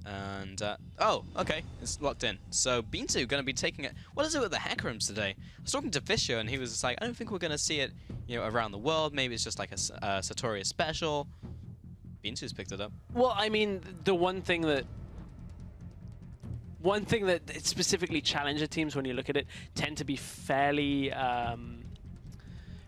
And, oh, okay, it's locked in. So, Bintu going to be taking it. What is it with the Hecarims today? I was talking to Fisher, and he was just like, I don't think we're going to see it, you know, around the world. Maybe it's just like a Sartorius special. Bintu's picked it up. Well, I mean, the one thing that specifically challenger teams, when you look at it, tend to be fairly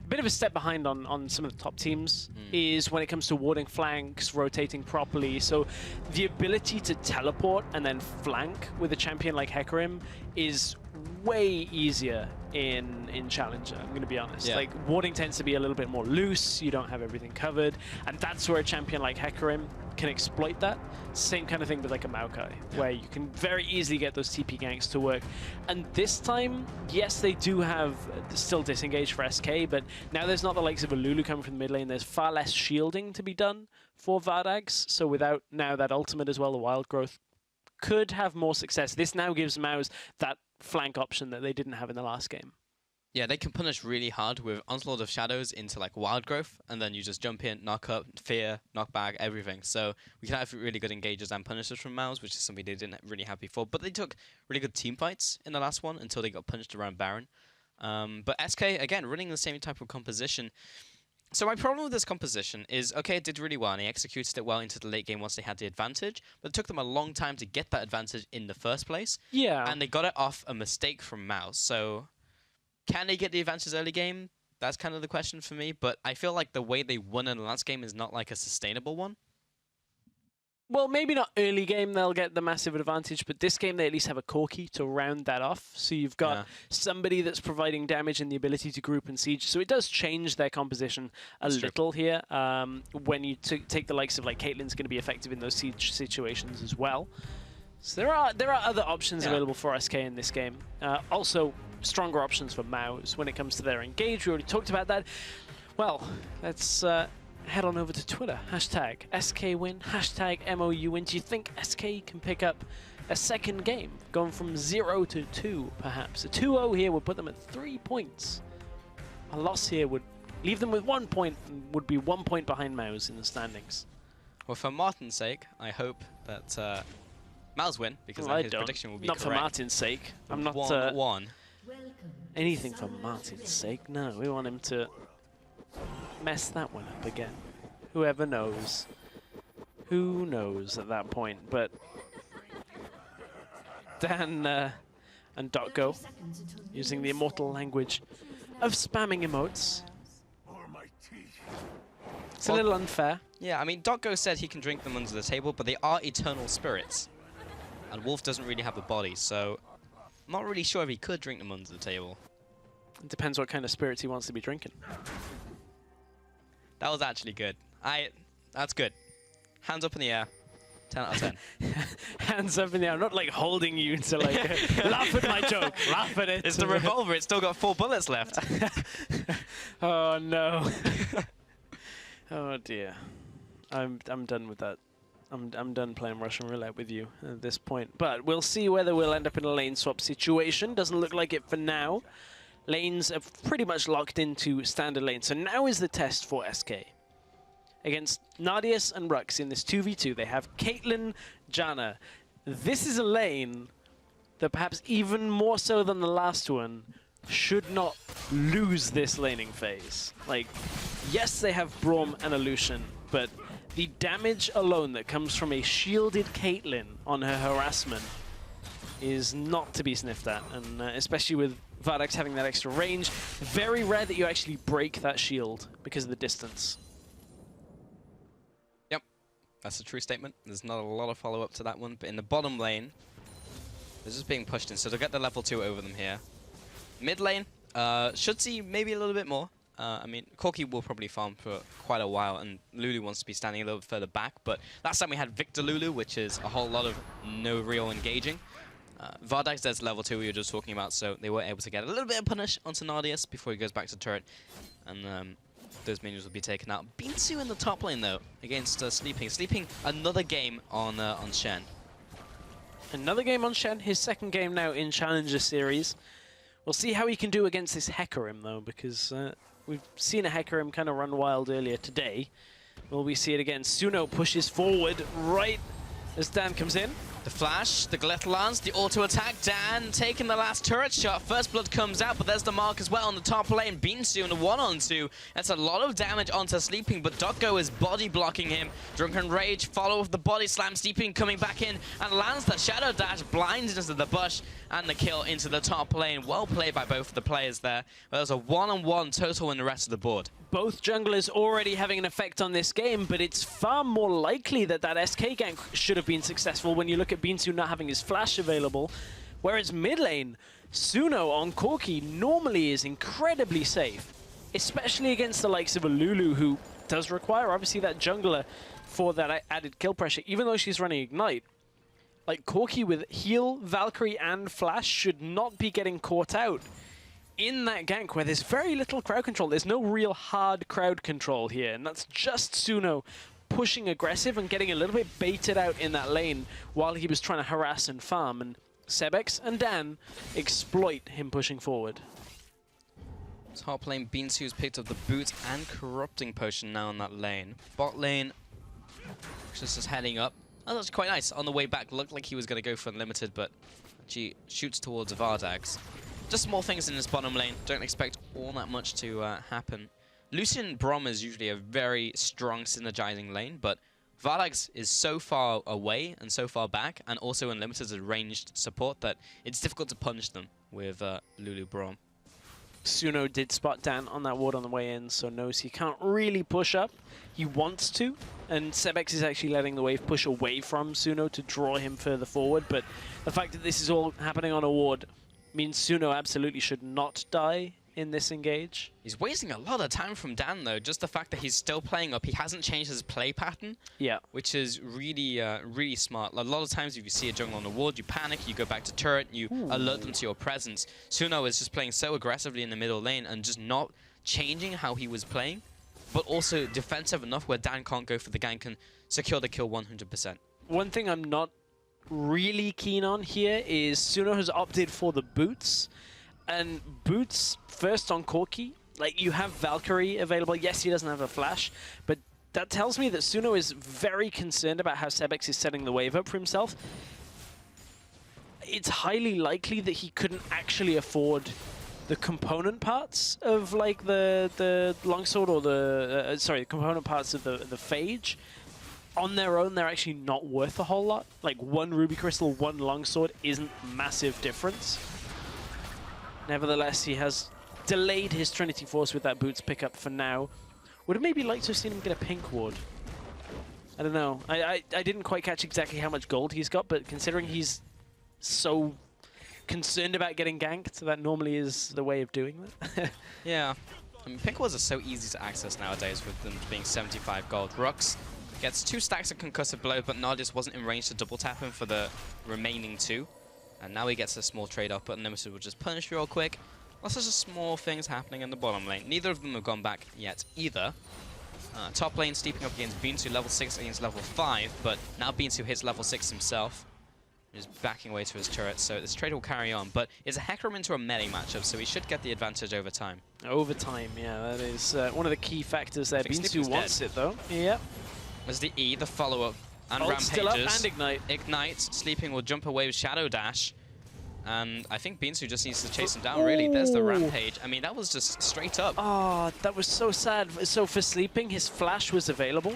bit of a step behind on some of the top teams is when it comes to warding flanks, rotating properly. So the ability to teleport and then flank with a champion like Hecarim is way easier in Challenger, I'm going to be honest. Yeah. Like, warding tends to be a little bit more loose, you don't have everything covered, and that's where a champion like Hecarim can exploit that. Same kind of thing with like a Maokai, where you can very easily get those TP ganks to work. And this time, yes, they do have still disengage for SK, but now there's not the likes of a Lulu coming from the mid lane. There's far less shielding to be done for Vardags, so without now that ultimate as well, the Wild Growth could have more success. This now gives Mouse that flank option that they didn't have in the last game. Yeah, they can punish really hard with Onslaught of Shadows into like Wild Growth, and then you just jump in, knock up, fear, knock back, everything. So we can have really good engagers and punishers from Mouse, which is something they didn't really have before. But they took really good team fights in the last one until they got punished around Baron. But SK, again, running the same type of composition. So my problem with this composition is, okay, it did really well, and they executed it well into the late game once they had the advantage, but it took them a long time to get that advantage in the first place. Yeah. And they got it off a mistake from Mouse. So can they get the advantage early game? That's kind of the question for me, but I feel like the way they won in the last game is not like a sustainable one. Well, maybe not early game they'll get the massive advantage, but this game they at least have a Corki to round that off. So you've got somebody that's providing damage and the ability to group and siege. So it does change their composition a little here. When you take the likes of like Caitlyn's going to be effective in those siege situations as well. So there are other options available for SK in this game. Also, stronger options for Mouse when it comes to their engage. We already talked about that. Well, let's head on over to Twitter. Hashtag SKWin, hashtag MOUWin. Do you think SK can pick up a second game, going from 0 to 2 perhaps? A 2-0 here would put them at 3 points. A loss here would leave them with 1 point and would be 1 point behind Mouse in the standings. Well, for Martin's sake, I hope that Mouse win, because then his prediction will be correct. Not for Martin's sake. I'm not 1-1. anything for Martin's sake. No, we want him to mess that one up again? Whoever knows. Who knows at that point? But Dan and .go using the immortal language of spamming emotes. It's a little unfair. Yeah, I mean, .go said he can drink them under the table, but they are eternal spirits. And Wolf doesn't really have a body, so I'm not really sure if he could drink them under the table. It depends what kind of spirits he wants to be drinking. That was actually good. That's good. Hands up in the air. 10 out of 10. Hands up in the air. I'm not like holding you to like laugh at my joke. Laugh at it. It's the revolver. It's still got 4 bullets left. Oh no. Oh dear. I'm done with that. I'm done playing Russian roulette with you at this point. But we'll see whether we'll end up in a lane swap situation. Doesn't look like it for now. Lanes are pretty much locked into standard lanes. So now is the test for SK. Against Nadius and Rux in this 2v2, they have Caitlyn, Janna. This is a lane that perhaps even more so than the last one should not lose this laning phase. Like, yes, they have Braum and a Lucian, but the damage alone that comes from a shielded Caitlyn on her harassment is not to be sniffed at, and especially with Vardax having that extra range, very rare that you actually break that shield because of the distance. Yep, that's a true statement. There's not a lot of follow-up to that one, but in the bottom lane, they're just being pushed in, so they'll get the level 2 over them here. Mid lane, should see maybe a little bit more. I mean, Corki will probably farm for quite a while, and Lulu wants to be standing a little further back, but last time we had Victor Lulu, which is a whole lot of no real engaging. Vardax does level 2 we were just talking about, so they were able to get a little bit of punish onto Nadius before he goes back to turret, and those minions will be taken out. Binsu in the top lane, though, against Sleeping. Sleeping, another game on Shen. Another game on Shen, his second game now in Challenger Series. We'll see how he can do against this Hecarim, though, because we've seen a Hecarim kind of run wild earlier today. Will we see it again? Suno pushes forward right as Dan comes in. The flash, the Glyph lance, the auto attack. Dan taking the last turret shot. First blood comes out, but there's the mark as well on the top lane. Binsu in the 1-on-2. That's a lot of damage onto Sleeping, but .go is body blocking him. Drunken Rage, follow with the body slam. Sleeping coming back in and lands the Shadow Dash, blinds into the bush, and the kill into the top lane. Well played by both of the players there. There's a 1-on-1 total in the rest of the board. Both junglers already having an effect on this game, but it's far more likely that that SK gank should have been successful when you look at Binsu not having his flash available. Whereas mid lane, Suno on Corki normally is incredibly safe, especially against the likes of a Lulu, who does require obviously that jungler for that added kill pressure, even though she's running Ignite. Like Corki with heal, Valkyrie and flash should not be getting caught out in that gank where there's very little crowd control. There's no real hard crowd control here, and that's just Suno pushing aggressive and getting a little bit baited out in that lane while he was trying to harass and farm, and Sebex and Dan exploit him pushing forward. Top lane, Binsu's picked up the boot and corrupting potion now in that lane. Bot lane, just heading up. Oh, that's quite nice. On the way back, looked like he was going to go for unlimited, but actually shoots towards Vardax. Just small things in his bottom lane. Don't expect all that much to happen. Lucian Braum is usually a very strong synergizing lane, but Vardax is so far away and so far back, and also unlimited as ranged support, that it's difficult to punish them with Lulu Braum. Suno did spot Dan on that ward on the way in, so knows he can't really push up. He wants to, and Sebex is actually letting the wave push away from Suno to draw him further forward, but the fact that this is all happening on a ward means Suno absolutely should not die in this engage. He's wasting a lot of time from Dan, though. Just the fact that he's still playing up, he hasn't changed his play pattern. Yeah. Which is really, really smart. A lot of times if you see a jungle on the ward, you panic, you go back to turret, you alert them to your presence. Suno is just playing so aggressively in the middle lane and just not changing how he was playing, but also defensive enough where Dan can't go for the gank and secure the kill 100%. One thing I'm not really keen on here is Suno has opted for the boots, and boots first on Corki. Like, you have Valkyrie available. Yes, he doesn't have a flash, but that tells me that Suno is very concerned about how Sebex is setting the wave up for himself. It's highly likely that he couldn't actually afford the component parts of like the longsword or the sorry, the component parts of the phage. On their own, they're actually not worth a whole lot. Like one ruby crystal, one longsword isn't massive difference. Nevertheless, he has delayed his Trinity Force with that boots pickup for now. Would have maybe liked to have seen him get a pink ward. I don't know. I didn't quite catch exactly how much gold he's got, but considering he's so concerned about getting ganked, that normally is the way of doing that. Yeah. I mean, pink wards are so easy to access nowadays with them being 75 gold. Rux gets 2 stacks of concussive blow, but Nardis wasn't in range to double tap him for the remaining 2. And now he gets a small trade-off, but Nemesis will just punish real quick. Lots of just small things happening in the bottom lane. Neither of them have gone back yet either. Top lane steeping up against Beansu, level 6 against level 5, but now Beansu hits level 6 himself. He's backing away to his turret, so this trade will carry on. But it's a Hecarim into a melee matchup, so he should get the advantage over time. Over time, yeah, that is one of the key factors there. Beansu wants it, though. Yep. There's the E, the follow-up, and Ult Rampages. still up, and Ignite. Ignite, Sleeping will jump away with Shadow Dash. And I think Beansu just needs to chase him down, really. There's the Rampage. I mean, that was just straight up. Oh, that was so sad. So for Sleeping, his flash was available.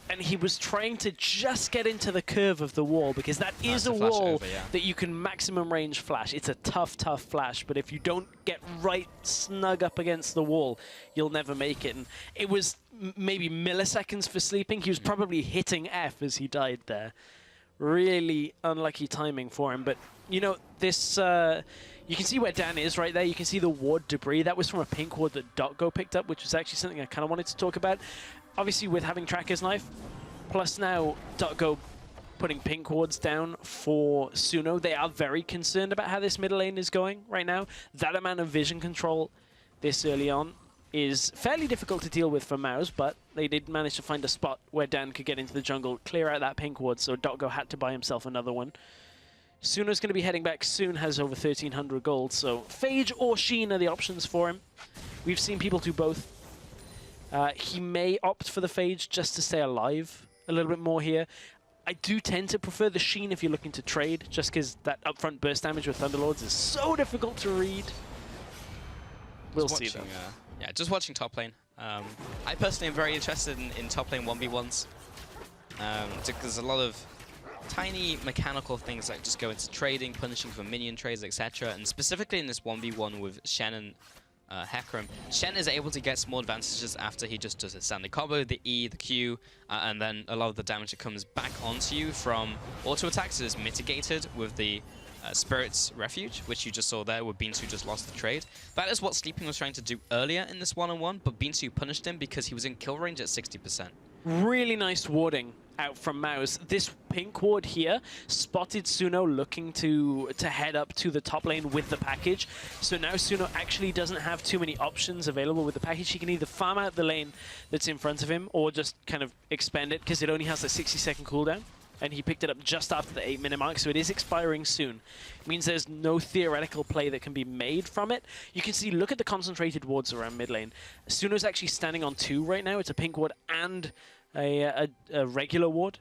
And he was trying to just get into the curve of the wall, because that is a wall that you can maximum range flash. It's a tough, tough flash, but if you don't get right snug up against the wall, you'll never make it. And it was maybe milliseconds for Sleeping. He was probably hitting F as he died there. Really unlucky timing for him, but you know, this, you can see where Dan is right there. You can see the ward debris. That was from a pink ward that Dotgo picked up, which was actually something I kind of wanted to talk about. Obviously, with having Tracker's Knife, plus now Dotgo putting pink wards down for Suno, they are very concerned about how this middle lane is going right now. That amount of vision control this early on is fairly difficult to deal with for Mouse, but they did manage to find a spot where Dan could get into the jungle, clear out that pink ward, so Dotgo had to buy himself another one. Suno's going to be heading back soon, has over 1,300 gold, so Phage or Sheen are the options for him. We've seen people do both. He may opt for the Phage just to stay alive a little bit more here. I do tend to prefer the Sheen if you're looking to trade, just because that upfront burst damage with Thunderlords is so difficult to read. We'll see though. Yeah, just watching top lane. I personally am very interested in top lane 1v1s. There's a lot of tiny mechanical things that just go into trading, punishing for minion trades, etc. And specifically in this 1v1 with Shen and Hecarim, Shen is able to get small advantages after he just does a standard combo, the E, the Q, and then a lot of the damage that comes back onto you from auto attacks is mitigated with the Spirit's Refuge, which you just saw there, where Beansu just lost the trade. That is what Sleeping was trying to do earlier in this one-on-one, but Beansu punished him because he was in kill range at 60%. Really nice warding out from Mouse. This pink ward here spotted Suno looking to head up to the top lane with the package. So now Suno actually doesn't have too many options available with the package. He can either farm out the lane that's in front of him or just kind of expend it, because it only has a 60-second cooldown. And he picked it up just after the 8-minute mark, so it is expiring soon. It means there's no theoretical play that can be made from it. You can see, look at the concentrated wards around mid lane. Suno's actually standing on 2 right now. It's a pink ward and a regular ward.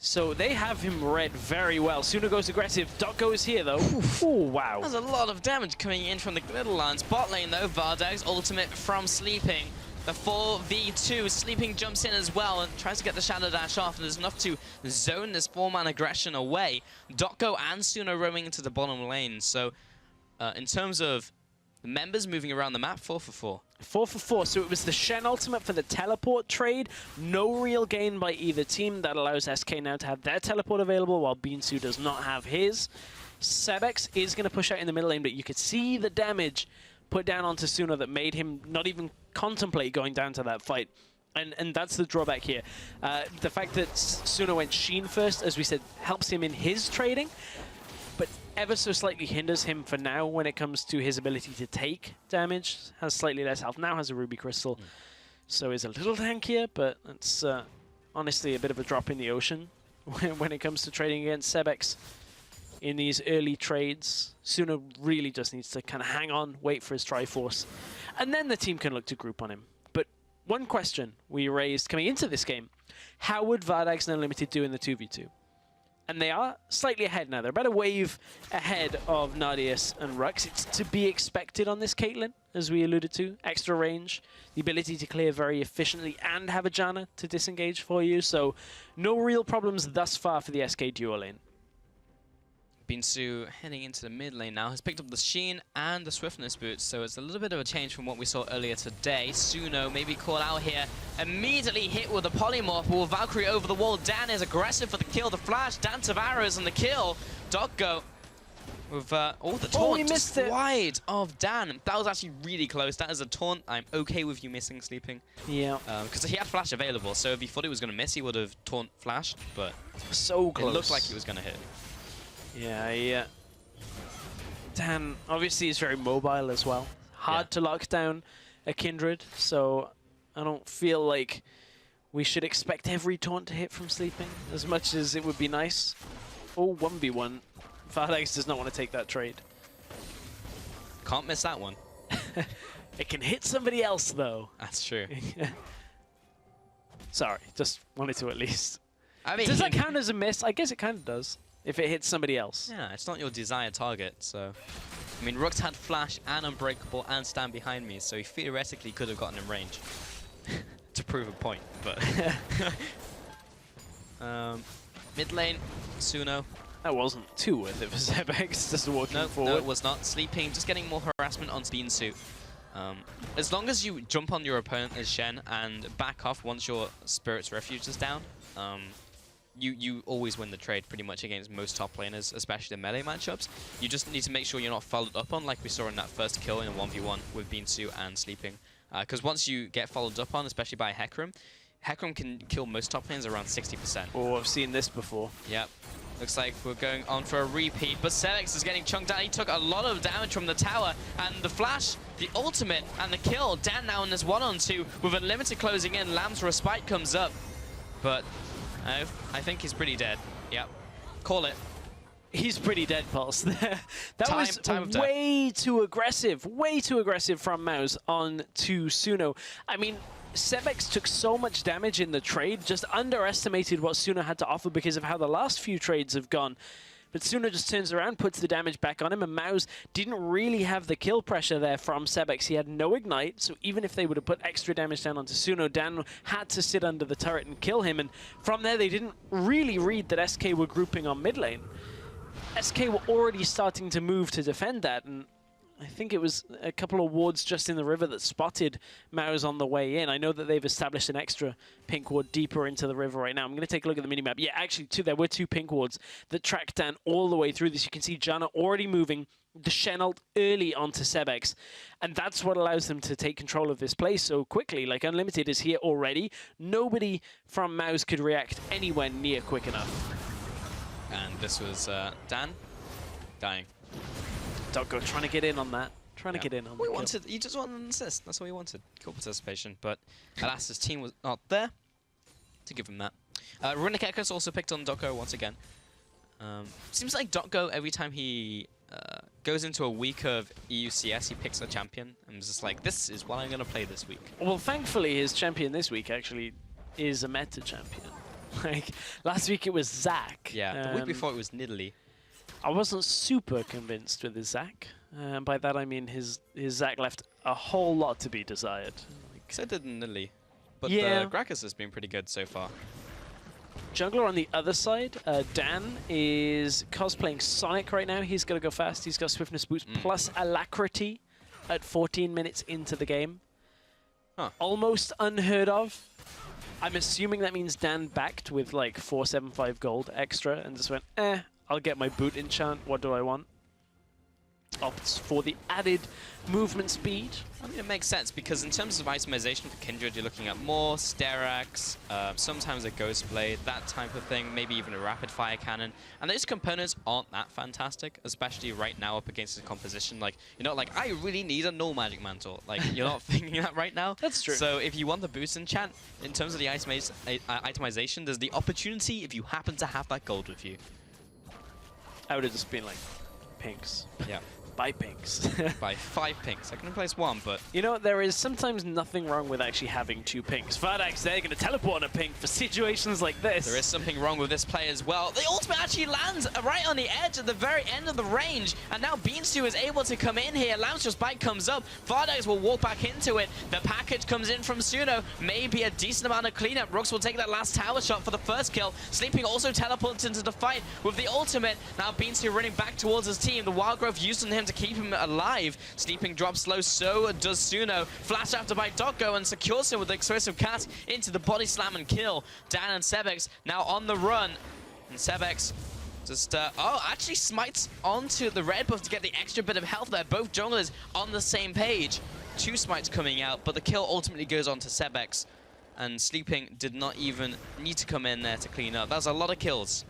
So they have him read very well. Suno goes aggressive. Dotgo is here, though. Ooh, wow. There's a lot of damage coming in from the middle lines. Bot lane, though, Vardag's ultimate from Sleeping. The 4v2, Sleeping jumps in as well and tries to get the Shadow Dash off, and there's enough to zone this 4-man aggression away. Dotgo and Suno roaming into the bottom lane. So in terms of the members moving around the map, 4 for 4. 4 for 4, so it was the Shen ultimate for the teleport trade. No real gain by either team. That allows SK now to have their teleport available, while Beansu does not have his. Sebex is going to push out in the middle lane, but you could see the damage put down onto Suno that made him not even contemplate going down to that fight. And that's the drawback here. The fact that Suno went Sheen first, as we said, helps him in his trading, but ever so slightly hinders him for now when it comes to his ability to take damage. Has slightly less health, now has a Ruby Crystal, so is a little tankier, but that's honestly a bit of a drop in the ocean when it comes to trading against Sebex. In these early trades, Suno really just needs to kind of hang on, wait for his Triforce, and then the team can look to group on him. But one question we raised coming into this game: how would Vardag's No Limited do in the 2v2? And they are slightly ahead now. They're about a wave ahead of Nardius and Rux. It's to be expected on this Caitlyn, as we alluded to. Extra range, the ability to clear very efficiently, and have a Janna to disengage for you. So no real problems thus far for the SK duo lane. Binsu heading into the mid lane now, has picked up the Sheen and the Swiftness boots, so it's a little bit of a change from what we saw earlier today. Suno maybe caught out here, immediately hit with a polymorph, with Valkyrie over the wall. Dan is aggressive for the kill, the flash, dance of arrows and the kill. Doggo with the taunt he missed it. wide of Dan. That was actually really close. That is a taunt. I'm okay with you missing Sleeping. Yeah. Because he had flash available, so if he thought he was going to miss, he would have taunt flashed, but so close. It looked like he was going to hit. Yeah. Dan obviously is very mobile as well. Hard to lock down a Kindred, so I don't feel like we should expect every taunt to hit from Sleeping, as much as it would be nice. Oh, 1v1. Fardex does not want to take that trade. Can't miss that one. It can hit somebody else, though. That's true. Sorry, just wanted to at least. I mean, does that count as a miss? I guess it kind of does. If it hits somebody else. Yeah, it's not your desired target, so... I mean, Rux had Flash and Unbreakable and Stand behind me, so he theoretically could have gotten in range. To prove a point, but... mid lane, Suno. That wasn't too worth it for Zebex, just walking forward. No, it was not. Sleeping, just getting more harassment on Beansuit. As long as you jump on your opponent as Shen and back off once your Spirit's Refuge is down, you always win the trade pretty much against most top laners, especially the melee matchups. You just need to make sure you're not followed up on like we saw in that first kill in a 1v1 with Beansu and Sleeping. Because once you get followed up on, especially by Hecarim can kill most top laners around 60%. Oh, I've seen this before. Yep. Looks like we're going on for a repeat, but Celex is getting chunked down. He took a lot of damage from the tower, and the flash, the ultimate, and the kill. Dan now in this 1-on-2 with Unlimited closing in. Lamb's Respite comes up, but I think he's pretty dead. Yep. Call it. He's pretty dead, Pulse. That was time of way too aggressive from Mouse on to Suno. I mean, Sevex took so much damage in the trade, just underestimated what Suno had to offer because of how the last few trades have gone. But Suno just turns around, puts the damage back on him, and Mouse didn't really have the kill pressure there from Sebex. He had no ignite, so even if they would have put extra damage down onto Suno, Dan had to sit under the turret and kill him. And from there, they didn't really read that SK were grouping on mid lane. SK were already starting to move to defend that, and I think it was a couple of wards just in the river that spotted Mouse on the way in. I know that they've established an extra pink ward deeper into the river right now. I'm going to take a look at the minimap. Yeah, actually, there were 2 pink wards that tracked Dan all the way through this. You can see Janna already moving the Shen ult early onto Sebex, and that's what allows them to take control of this place so quickly. Like, Unlimited is here already. Nobody from Mouse could react anywhere near quick enough. And this was Dan dying. Doggo trying to get in on that. Trying to get in on that. He just wanted an assist. That's all he wanted. Cool participation. But alas, his team was not there to give him that. Runic Echo's also picked on Doggo once again. Seems like Doggo, every time he goes into a week of EUCS, he picks a champion. And is just like, this is what I'm going to play this week. Well, thankfully, his champion this week actually is a meta champion. Like, last week it was Zac. Yeah, the week before it was Nidalee. I wasn't super convinced with his Zac. By that I mean his Zac left a whole lot to be desired. So did Nidalee. But yeah. Gragas has been pretty good so far. Jungler on the other side, Dan is cosplaying Sonic right now. He's got to go fast. He's got Swiftness Boots plus Alacrity at 14 minutes into the game. Huh. Almost unheard of. I'm assuming that means Dan backed with like 475 gold extra and just went, I'll get my boot enchant. What do I want? Opts for the added movement speed. I mean, it makes sense because in terms of itemization for Kindred, you're looking at more Sterax, sometimes a Ghost Blade, that type of thing, maybe even a Rapid Fire Cannon. And those components aren't that fantastic, especially right now up against the composition. Like, you're not like, I really need a null Magic Mantle. Like, you're not thinking that right now. That's true. So if you want the boost enchant, in terms of the itemization, there's the opportunity if you happen to have that gold with you. I would have just been like, pinks. Yeah. by pinks. By 5 pinks. Second in place 1, but... You know, there is sometimes nothing wrong with actually having 2 pinks. Vardax, they're going to teleport on a pink for situations like this. There is something wrong with this play as well. The ultimate actually lands right on the edge at the very end of the range, and now Beanstu is able to come in here. Lamstra's bite comes up. Vardax will walk back into it. The package comes in from Suno. Maybe a decent amount of cleanup. Rooks will take that last tower shot for the first kill. Sleeping also teleports into the fight with the ultimate. Now Beanstu running back towards his team. The Wild Growth used on him to keep him alive. Sleeping drops slow, so does Suno. Flash after by Dotgo and secures him with the explosive cat into the body slam and kill. Dan and Sebex now on the run. And Sebex just, actually smites onto the red buff to get the extra bit of health there. Both junglers on the same page. 2 smites coming out, but the kill ultimately goes on to Sebex. And Sleeping did not even need to come in there to clean up. That was a lot of kills.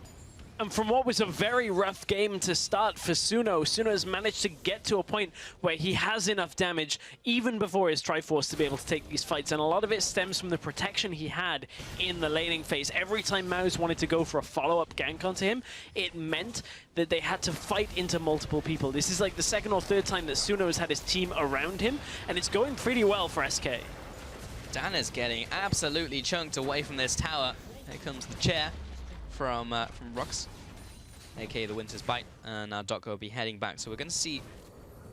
And from what was a very rough game to start for Suno, Suno has managed to get to a point where he has enough damage even before his Triforce to be able to take these fights. And a lot of it stems from the protection he had in the laning phase. Every time Maus wanted to go for a follow-up gank onto him, it meant that they had to fight into multiple people. This is like the 2nd or 3rd time that Suno has had his team around him, and it's going pretty well for SK. Dan is getting absolutely chunked away from this tower. Here comes the chair from Rux, aka the Winter's Bite, and now Dotco will be heading back. So we're going to see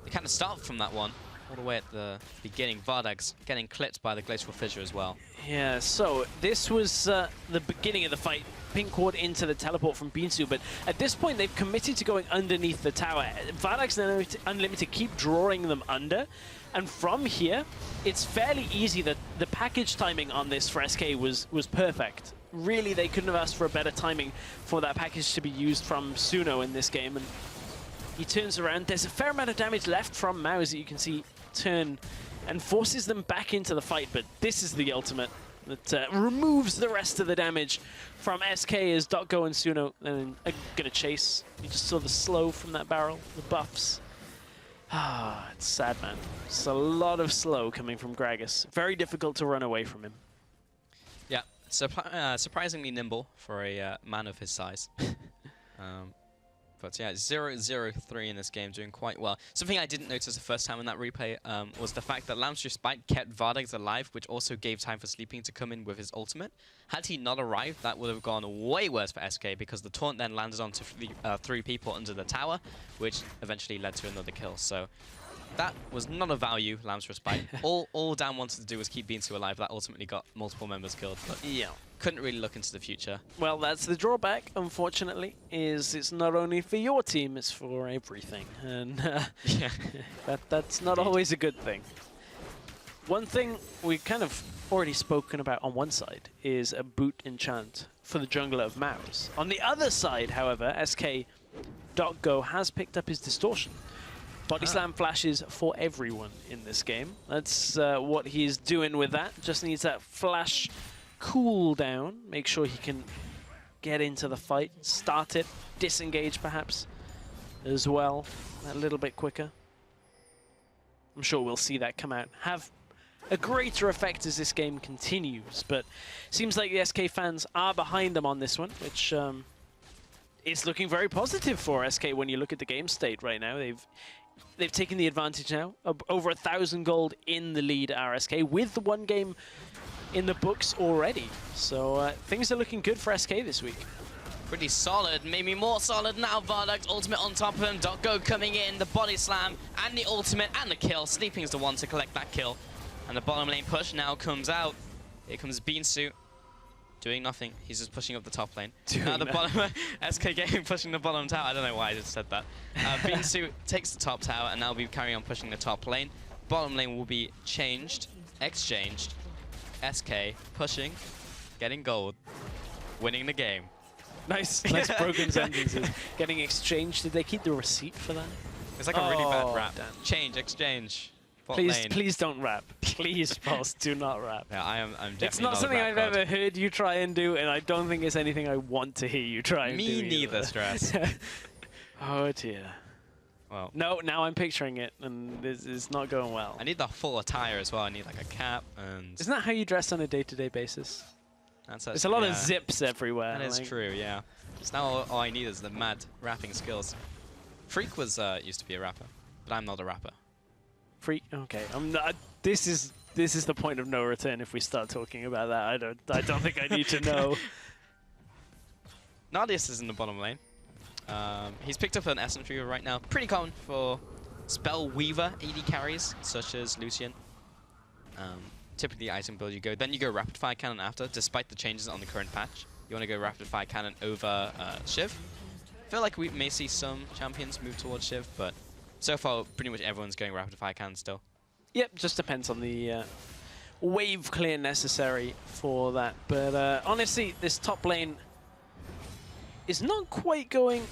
the kind of start from that one all the way at the beginning. Vardax getting clipped by the Glacial Fissure as well. Yeah, so this was the beginning of the fight. Pink ward into the teleport from Beanstu, but at this point they've committed to going underneath the tower. Vardax and Unlimited keep drawing them under, and from here it's fairly easy that the package timing on this for SK was perfect. Really, they couldn't have asked for a better timing for that package to be used from Suno in this game. And he turns around. There's a fair amount of damage left from Maus that you can see turn and forces them back into the fight. But this is the ultimate that removes the rest of the damage from SK as Dotgo and Suno are going to chase. You just saw the slow from that barrel, the buffs. Ah, it's sad, man. It's a lot of slow coming from Gragas. Very difficult to run away from him. Yeah. Surprisingly nimble for a man of his size. But yeah, 0-0-3 in this game, doing quite well. Something I didn't notice the first time in that replay was the fact that Lamstra's Spike kept Vardax alive, which also gave time for Sleeping to come in with his ultimate. Had he not arrived, that would have gone way worse for SK, because the taunt then landed onto 3 people under the tower, which eventually led to another kill. So that was not a value, Lamstra's Spike. all Dan wanted to do was keep Beanstu alive. That ultimately got multiple members killed, but yeah, couldn't really look into the future. Well, that's the drawback, unfortunately, is it's not only for your team, it's for everything. And Yeah. that's not always a good thing. One thing we've kind of already spoken about on one side is a boot enchant for the jungler of Maus. On the other side, however, SK Dotgo has picked up his distortion. Body slam flashes for everyone in this game. That's what he's doing with that. Just needs that flash cooldown. Make sure he can get into the fight, start it, disengage perhaps as well, a little bit quicker. I'm sure we'll see that come out. Have a greater effect as this game continues, but seems like the SK fans are behind them on this one, which is looking very positive for SK when you look at the game state right now. They've taken the advantage now. Over 1,000 gold in the lead RSK with the 1 game in the books already. So things are looking good for SK this week. Pretty solid, maybe more solid now. Vardax ultimate on top of him. Dotgo coming in, the body slam and the ultimate and the kill. Sleeping's the one to collect that kill. And the bottom lane push now comes out. Here comes Beanstu. Doing nothing. He's just pushing up the top lane. Now the bottom SK Gaming pushing the bottom tower. I don't know why I just said that. Beanstu takes the top tower and now will be carrying on pushing the top lane. Bottom lane will be exchanged. SK pushing, getting gold, winning the game. Nice broken sentences. Getting exchanged. Did they keep the receipt for that? It's like a really bad rap. Damn. Change, exchange. Please don't rap. Please, boss, do not rap. Yeah, I'm definitely It's not something I've ever heard you try and do, and I don't think it's anything I want to hear you try and do. Me neither, Stress. Oh dear. Well, no, now I'm picturing it, and this is not going well. I need the full attire as well. I need like a cap and... Isn't that how you dress on a day-to-day basis? There's a lot of zips everywhere. That is true, yeah. So now all I need is the mad rapping skills. Freak was used to be a rapper but I'm not a rapper. Free. Okay. I'm not. This is the point of no return if we start talking about that. I don't think I need to know. Nardius is in the bottom lane. He's picked up an Essence Reaver right now. Pretty common for Spell Weaver AD carries, such as Lucian. Typically item build you go, then you go Rapid Fire Cannon after, despite the changes on the current patch. You want to go Rapid Fire Cannon over Shiv. I feel like we may see some champions move towards Shiv, but so far pretty much everyone's going Rapid Fire Cannon still. Yep, just depends on the wave clear necessary for that. But honestly, this top lane is not quite going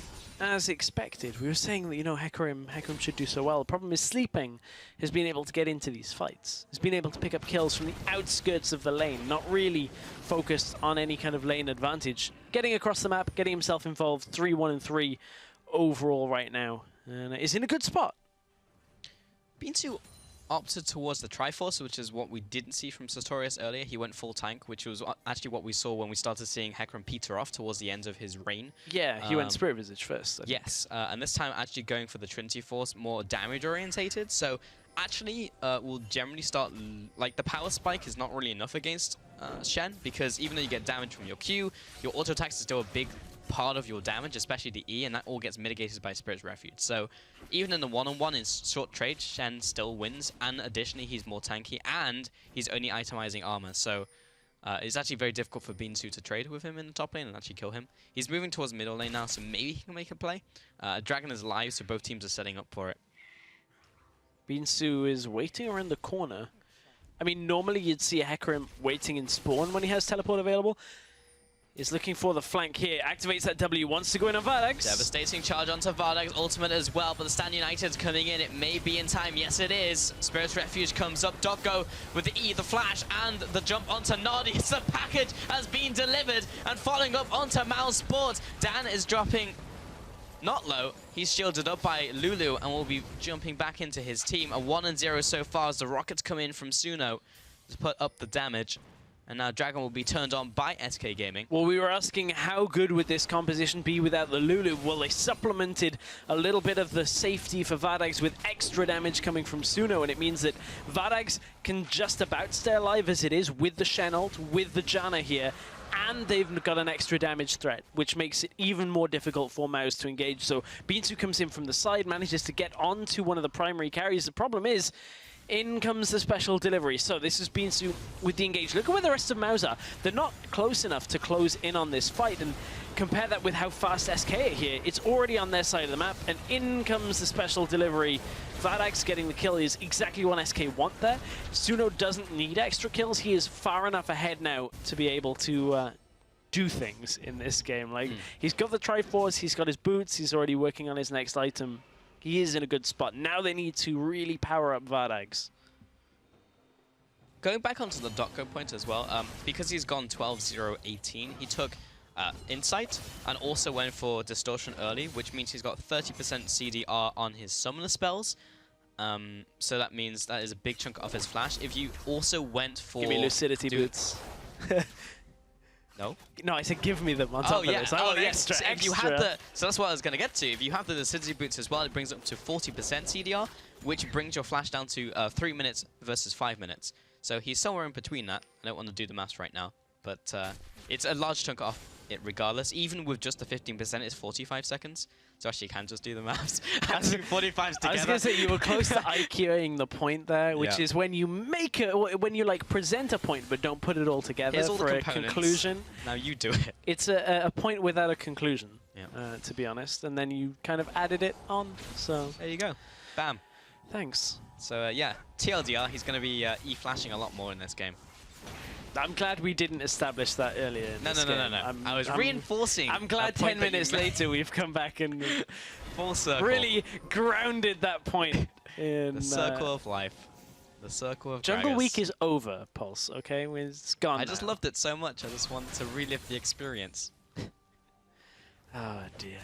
as expected. We were saying that, you know, Hecarim should do so well. The problem is Sleeping has been able to get into these fights. He's been able to pick up kills from the outskirts of the lane, not really focused on any kind of lane advantage. Getting across the map, getting himself involved, 3-1 and 3 overall right now. And is in a good spot. Binsu opted towards the Triforce, which is what we didn't see from Sartorius earlier. He went full tank, which was actually what we saw when we started seeing Hecarim peter off towards the end of his reign. Yeah, he went Spirit Visage first. Yes, and this time actually going for the Trinity Force, more damage orientated. So actually, we'll generally start, like the power spike is not really enough against Shen, because even though you get damage from your Q, your auto attacks is still a big part of your damage, especially the E, and that all gets mitigated by Spirit's Refuge. So even in the one-on-one in short trade, Shen still wins, and additionally he's more tanky, and he's only itemizing armor. So it's actually very difficult for Binsu to trade with him in the top lane and actually kill him. He's moving towards middle lane now, so maybe he can make a play. Dragon is live, so both teams are setting up for it. Binsu is waiting around the corner. I mean, normally you'd see a Hecarim waiting in spawn when he has teleport available. Is looking for the flank here, activates that W, wants to go in on Vardax. Devastating charge onto Vardax, ultimate as well, but the Stand United's coming in, it may be in time, yes it is. Spirit's Refuge comes up, Doggo with the E, the flash, and the jump onto Nardius. The package has been delivered, and following up onto Mal Sports. Dan is dropping not low, he's shielded up by Lulu, and will be jumping back into his team. A 1-0 so far as the rockets come in from Suno to put up the damage. And now Dragon will be turned on by SK Gaming. Well, we were asking how good would this composition be without the Lulu? Well, they supplemented a little bit of the safety for Vardax with extra damage coming from Suno, and it means that Vardax can just about stay alive as it is with the Shen ult, with the Janna here, and they've got an extra damage threat, which makes it even more difficult for Mouse to engage. So Binsu comes in from the side, manages to get onto one of the primary carries. The problem is, in comes the special delivery. So this has been with the engage. Look at where the rest of Mouse are. They're not close enough to close in on this fight. And compare that with how fast SK are here. It's already on their side of the map. And in comes the special delivery. Vardax getting the kill is exactly what SK want there. Suno doesn't need extra kills. He is far enough ahead now to be able to do things in this game. Like, he's got the Triforce, he's got his boots, he's already working on his next item. He is in a good spot. Now they need to really power up Vardax. Going back onto the Dotco point as well, because he's gone 12-0-18, he took Insight and also went for Distortion early, which means he's got 30% CDR on his summoner spells. So that means that is a big chunk of his flash. If you also went for... Give me Lucidity boots. No? No, I said give me them on top of this. I want extra, so extra. You had so that's what I was going to get to. If you have the Lucidity boots as well, it brings it up to 40% CDR, which brings your flash down to 3 minutes versus 5 minutes. So he's somewhere in between that. I don't want to do the maths right now, but it's a large chunk off it regardless. Even with just the 15%, it's 45 seconds. So actually you can just do the maths. 45s together. I was going to say, you were close to IQing the point there, which is when you make when you like present a point but don't put it all together for a conclusion. Now you do it. It's a point without a conclusion, to be honest. And then you kind of added it on. So there you go. Bam. Thanks. So yeah, TLDR, he's going to be E-flashing a lot more in this game. I'm glad we didn't establish that earlier in this game. No. I was reinforcing. I'm glad 10 minutes later we've come back and full circle. Really grounded that point in the circle of life. The circle of Jungle Gragas. Week is over, Pulse. Okay, it's gone. I just loved it so much. I just wanted to relive the experience. Oh dear.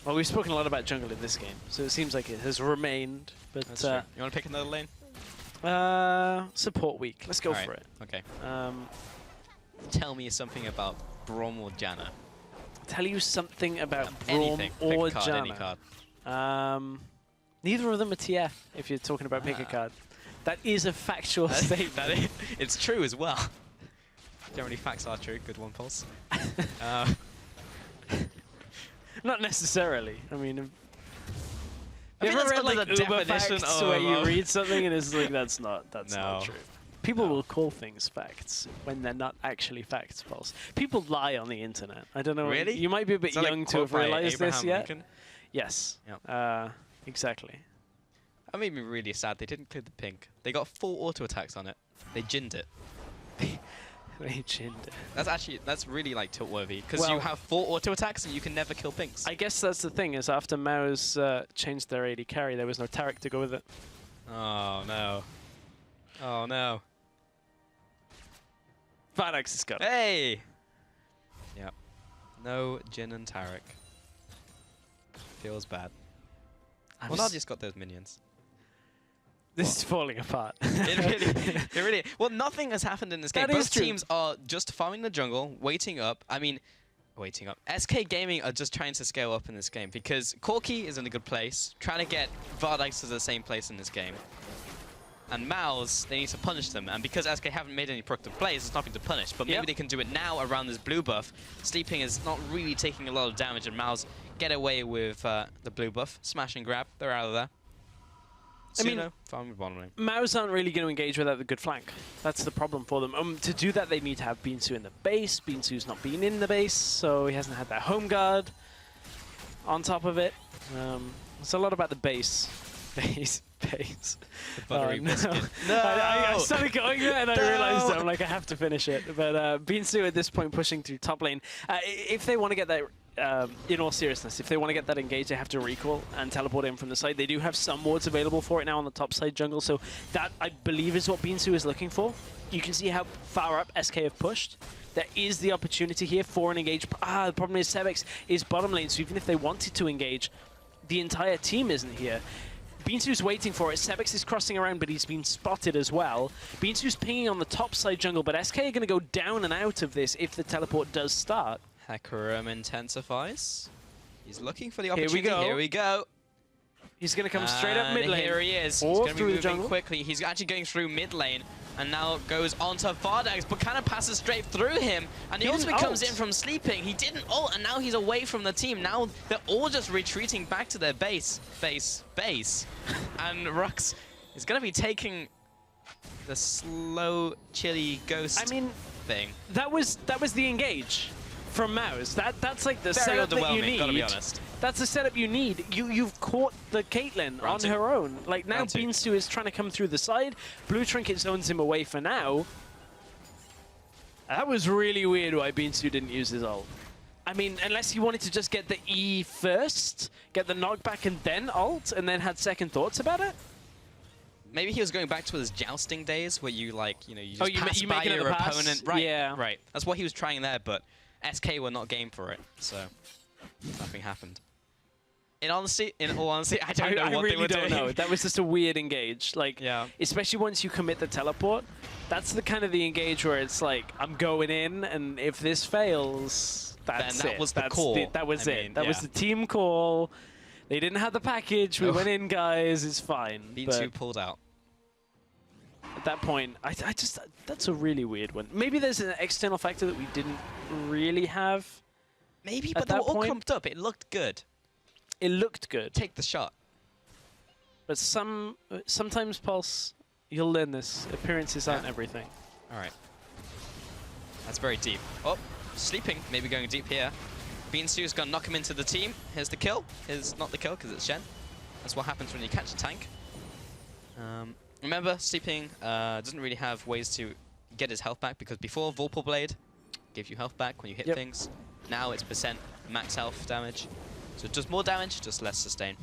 Well, we've spoken a lot about jungle in this game, so it seems like it has remained. But That's true. You want to pick another lane? Support week. Let's go for it. Okay. Tell me something about Braum or Janna. Tell you something about Braum anything. or Pick a card, Janna. any card. Neither of them are TF, if you're talking about pick a card. That is a factual statement. It's true as well. Generally, facts are true. Good one, Pulse. Not necessarily. I mean, I have you ever read under like the Uber definition facts of where you read something and it's like, that's not No. true. People will call things facts when they're not actually facts, Pulse. People lie on the internet. I don't know. Really? You might be a bit Is that like young to quote have by realized this Abraham yet. Lincoln? Yes. Yep. Exactly. That made me really sad. They didn't clear the pink. They got 4 auto attacks on it. They ginned it. They chinned it. That's really like tilt-worthy because Well, you have 4 auto attacks and you can never kill pinks. I guess that's the thing, is after Mao's changed their AD carry, there was no Tarek to go with it. Oh no. Oh no. Vardax has got it. Hey! Yep. No Jin and Tarek. Feels bad. Well, now just got those minions. This is falling apart. It really. Well, nothing has happened in this game. That is Both true. teams are just farming the jungle, waiting up. I mean, waiting up. SK Gaming are just trying to scale up in this game because Corki is in a good place, trying to get Vardax to the same place in this game. And Mao's, they need to punish them. And because SK haven't made any productive plays, there's nothing to punish. But maybe they can do it now around this blue buff. Sleeping is not really taking a lot of damage, and Mao's get away with the blue buff. Smash and grab. They're out of there. I mean, farm with bottom lane. Mao's aren't really going to engage without the good flank. That's the problem for them. To do that, they need to have Binsu in the base. Binsu's not been in the base, so he hasn't had that home guard on top of it. It's a lot about the base. Base. The buttery no. biscuit. No! I started going there and I realized I'm like, I have to finish it. But Binsu at this point pushing through top lane. If they want to get that, in all seriousness, if they want to get that engaged, they have to recall and teleport in from the side. They do have some wards available for it now on the top side jungle, so that, I believe, is what Binsu is looking for. You can see how far up SK have pushed. There is the opportunity here for an engage. The problem is Sevex is bottom lane, so even if they wanted to engage, the entire team isn't here. Binsu's waiting for it. Sevex is crossing around, but he's been spotted as well. Binsu's pinging on the top side jungle, but SK are going to go down and out of this if the teleport does start. Hecarim intensifies. He's looking for the opportunity. Here we go. He's going to come straight up mid lane. Here he is. Or He's going to through be the jungle. moving quickly. He's actually going through mid lane. And now goes onto Vardax, but kind of passes straight through him. And the ultimate comes in from Sleeping. He didn't ult, and now he's away from the team. Now they're all just retreating back to their base. And Rux is going to be taking the slow, chilly ghost thing. That was the engage from Mao's. That's like the setup that you need. Gotta be honest. That's the setup you need. You've caught the Caitlyn on her own. Like now Binsu is trying to come through the side. Blue Trinket zones him away for now. That was really weird why Binsu didn't use his ult. I mean, unless he wanted to just get the E first, get the knockback and then ult, and then had second thoughts about it. Maybe he was going back to his jousting days where you you just pass you by make your another pass? opponent. Right, Yeah. right. That's what he was trying there, but SK were not game for it, so nothing happened. In all honesty, I don't know what really they were don't doing. know. That was just a weird engage. Like, Yeah. especially once you commit the teleport, that's the kind of the engage where it's like, I'm going in, and if this fails, that's Then that was the call. That was I it. mean, That was yeah. the team call. They didn't have the package. We went in, guys. It's fine. B2 pulled out. At that point, I just, that's a really weird one. Maybe there's an external factor that we didn't really have. Maybe, At but they that were all point- clumped up. It looked good. It looked good. Take the shot. But sometimes, Pulse, you'll learn this. Appearances aren't everything. All right. That's very deep. Oh, Sleeping. Maybe going deep here. Binsu's going to knock him into the team. Here's the kill. Here's not the kill because it's Shen. That's what happens when you catch a tank. Remember, Sleeping doesn't really have ways to get his health back because before, Vorpal Blade gave you health back when you hit things. Now it's % max health damage. So it does more damage, just less sustain.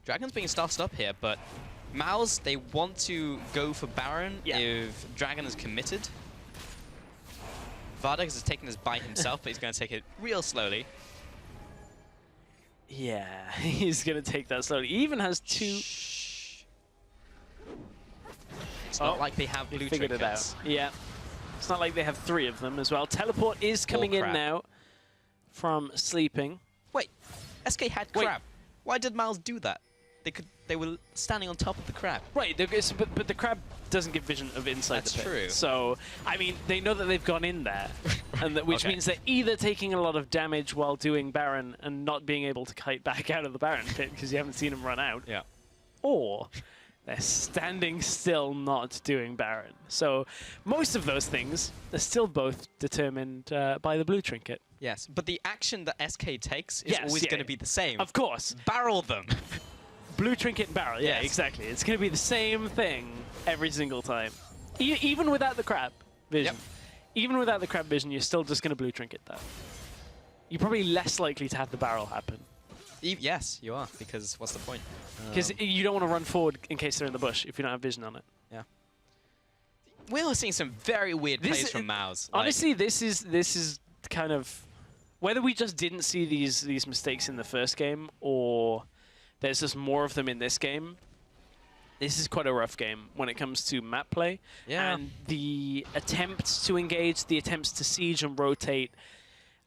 Dragon's being started up here, but Mao's, they want to go for Baron if Dragon is committed. Vardax is taking this by himself, but he's going to take it real slowly. Yeah, he's going to take that slowly. He even has 2... It's not like they have blue figured trinkets. it out. Yeah. It's not like they have 3 of them as well. Teleport is coming in now from Sleeping. Wait, SK had crab. Why did Miles do that? they were standing on top of the crab. Right, but the crab doesn't give vision of inside That's the pit. true. So, I mean, they know that they've gone in there, and that, which Okay. means they're either taking a lot of damage while doing Baron and not being able to kite back out of the Baron pit because you haven't seen them run out, Yeah. or they're standing still not doing Baron. So most of those things are still both determined by the blue trinket. Yes, but the action that SK takes is Yes, always yeah, going to yeah. be the same. Of course. Barrel them. Blue trinket and barrel, yeah, Yes. exactly. It's going to be the same thing every single time. Even without the crab vision. Yep. Even without the crab vision, you're still just going to blue trinket that. You're probably less likely to have the barrel happen. Yes, you are, because what's the point? Because you don't want to run forward in case they're in the bush if you don't have vision on it. We're seeing some very weird This plays is- from Maus. Honestly, this is kind of... Whether we just didn't see these mistakes in the first game or there's just more of them in this game, this is quite a rough game when it comes to map play. Yeah. And the attempts to engage, the attempts to siege and rotate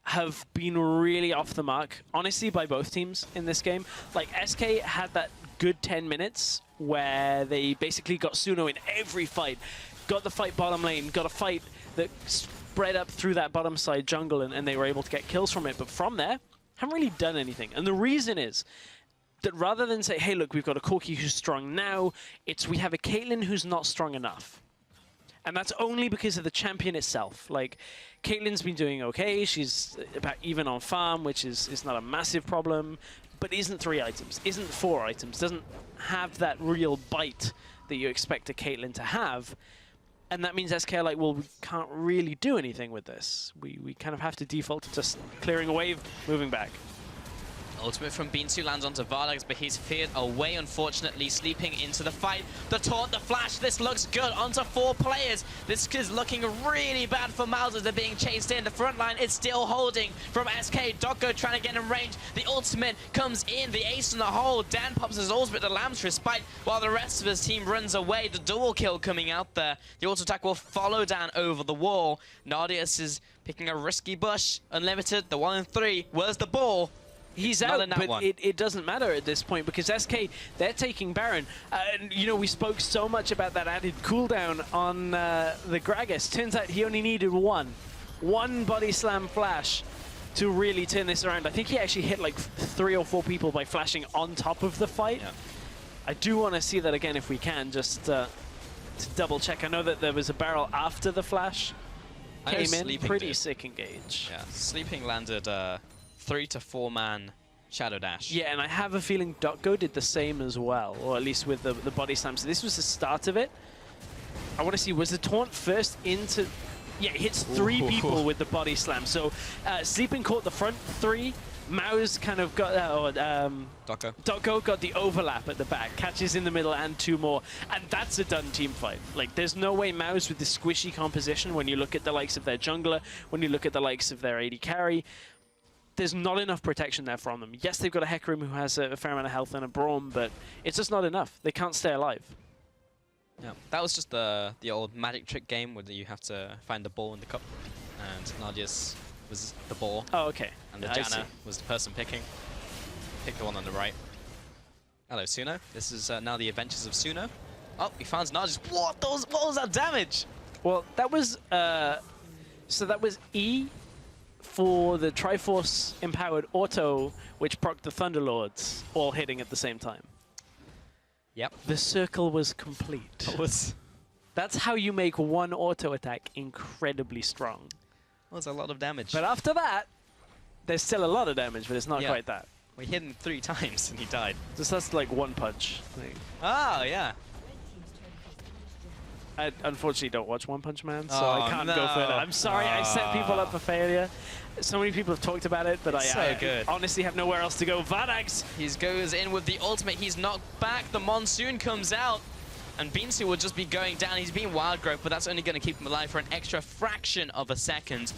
have been really off the mark, honestly, by both teams in this game. Like, SK had that good 10 minutes where they basically got Suno in every fight, got the fight bottom lane, got a fight that spread up through that bottom side jungle, and they were able to get kills from it. But from there, haven't really done anything. And the reason is that rather than say, hey, look, we've got a Corki who's strong now, it's we have a Caitlyn who's not strong enough. And that's only because of the champion itself. Like, Caitlyn's been doing okay. She's about even on farm, which is not a massive problem, but isn't 3 items, isn't 4 items, doesn't have that real bite that you expect a Caitlyn to have. And that means SK are like, well, we can't really do anything with this. We kind of have to default to just clearing a wave, moving back. Ultimate from Binsu lands onto Vardax, but he's feared away, unfortunately, sleeping into the fight. The taunt, the flash, this looks good. Onto 4 players. This is looking really bad for Maus as they're being chased in. The front line is still holding from SK. Doggo trying to get in range. The ultimate comes in, the ace in the hole. Dan pops his ultimate to Lamb's respite, while the rest of his team runs away. The dual kill coming out there. The auto attack will follow Dan over the wall. Nardius is picking a risky bush. Unlimited, the 1 in 3. Where's the ball? He's Not out, in that but one. it doesn't matter at this point because SK, they're taking Baron. And, you know, we spoke so much about that added cooldown on the Gragas. Turns out he only needed one body slam flash to really turn this around. I think he actually hit like 3 or 4 people by flashing on top of the fight. Yeah. I do want to see that again if we can, just to double check. I know that there was a barrel after the flash I know came in. Sleeping Pretty did. sick engage. Yeah, Sleeping landed 3 to 4 man Shadow Dash. Yeah, and I have a feeling Dotgo did the same as well, or at least with the body slam. So this was the start of it. I want to see, was the taunt first into... Yeah, it hits 3 people with the body slam. So Sleeping caught the front 3. Maus kind of got... Doggo. Dotgo got the overlap at the back, catches in the middle and 2 more. And that's a done team fight. Like, there's no way Maus with the squishy composition, when you look at the likes of their jungler, when you look at the likes of their AD carry, there's not enough protection there from them. Yes, they've got a Hecarim who has a fair amount of health and a Braum, but it's just not enough. They can't stay alive. Yeah, that was just the old magic trick game where you have to find the ball in the cup, and Nardius was the ball, Oh, okay. and the I see. Janna was the person picking. Pick the one on the right. Hello, Suno. This is now the adventures of Suno. Oh, he finds Nardius. What was that damage? Well, that was... so that was E for the Triforce empowered auto, which procced the Thunderlords, all hitting at the same time. Yep. The circle was complete. That was That's how you make one auto attack incredibly strong. a lot of damage. But after that, there's still a lot of damage, but it's not Yeah. quite that. We hit him 3 times and he died. Just that's like one punch. Like, Oh, yeah. I unfortunately don't watch One Punch Man, so Oh, I can't no. go further. I'm sorry, I set people up for failure. So many people have talked about it, but So I good. honestly have nowhere else to go. Vardax! He goes in with the ultimate. He's knocked back. The Monsoon comes out. And Binsu will just be going down. He's being wild growth, but that's only going to keep him alive for an extra fraction of a second.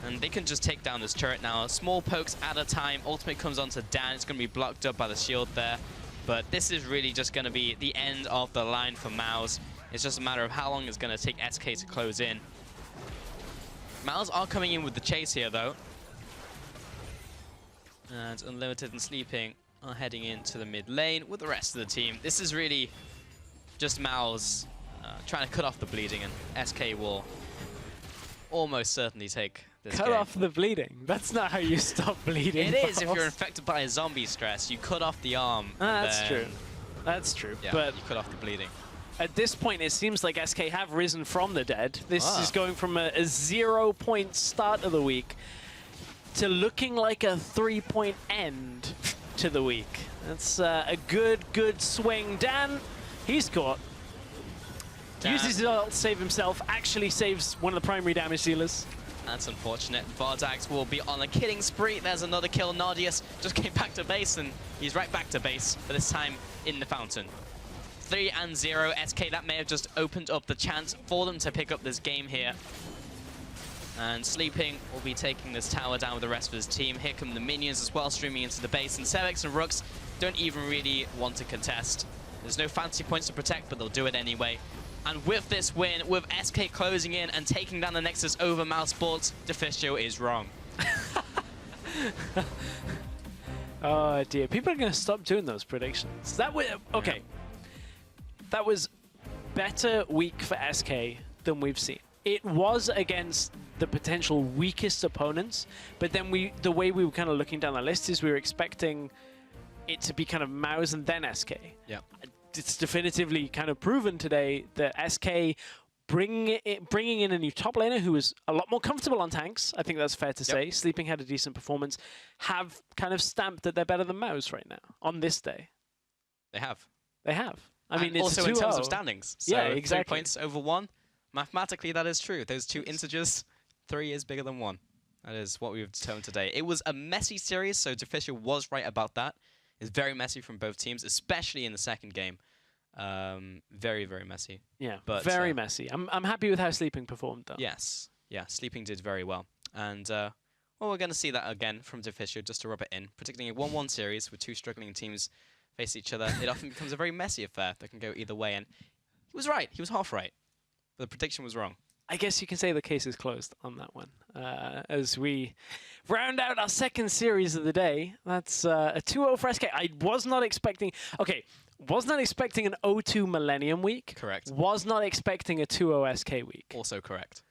And they can just take down this turret now. Small pokes at a time. Ultimate comes onto Dan. It's going to be blocked up by the shield there. But this is really just going to be the end of the line for Maus. It's just a matter of how long it's going to take SK to close in. Maus are coming in with the chase here, though. And Unlimited and Sleeping are heading into the mid lane with the rest of the team. This is really just Mao's trying to cut off the bleeding, and SK will almost certainly take this Cut game. off the bleeding. That's not how you stop bleeding. It is if Boss. you're infected by a zombie stress. You cut off the arm. That's and true. then, That's true. Yeah, But you cut off the bleeding. at this point, it seems like SK have risen from the dead. This Ah. is going from a 0-point start of the week to looking like a 3-point end to the week. That's a good swing. Dan, he's caught. Dan. Uses it all to save himself, actually saves one of the primary damage dealers. That's unfortunate. Vardax will be on a killing spree. There's another kill. Nardius just came back to base, and he's right back to base, but this time in the fountain. 3-0 SK. That may have just opened up the chance for them to pick up this game here. And Sleeping will be taking this tower down with the rest of his team. Here come the minions as well, streaming into the base. And Sevix and Rux don't even really want to contest. There's no fancy points to protect, but they'll do it anyway. And with this win, with SK closing in and taking down the Nexus over Mouse Sports, Deficio is wrong. Oh dear, people are going to stop doing those predictions. That was okay. That was better week for SK than we've seen. It was against the potential weakest opponents, but then the way we were kind of looking down the list is we were expecting it to be kind of Mouse and then SK. Yeah. It's definitively kind of proven today that SK bringing in a new top laner who is a lot more comfortable on tanks. I think that's fair to say. Sleeping had a decent performance. Have kind of stamped that they're better than Mouse right now on this day. They have. They have. I mean, it's also a in terms 2-0. of standings. So Yeah, exactly. 3 points over 1. Mathematically, that is true. Those two integers, 3 is bigger than 1. That is what we've determined today. It was a messy series, so Deficio was right about that. It's very messy from both teams, especially in the second game. Very, very messy. Yeah, But, very messy. I'm happy with how Sleeping performed, though. Yes. Yeah, Sleeping did very well. And, well, we're going to see that again from Deficio, just to rub it in. Particularly in a 1-1 series with two struggling teams face each other, it often becomes a very messy affair that can go either way. And he was right. He was half right. But the prediction was wrong. I guess you can say the case is closed on that one. As we round out our second series of the day, that's a 2-0 for SK. I was not expecting... Okay, was not expecting an 0-2 Millennium week. Correct. Was not expecting a 2-0 SK week. Also correct.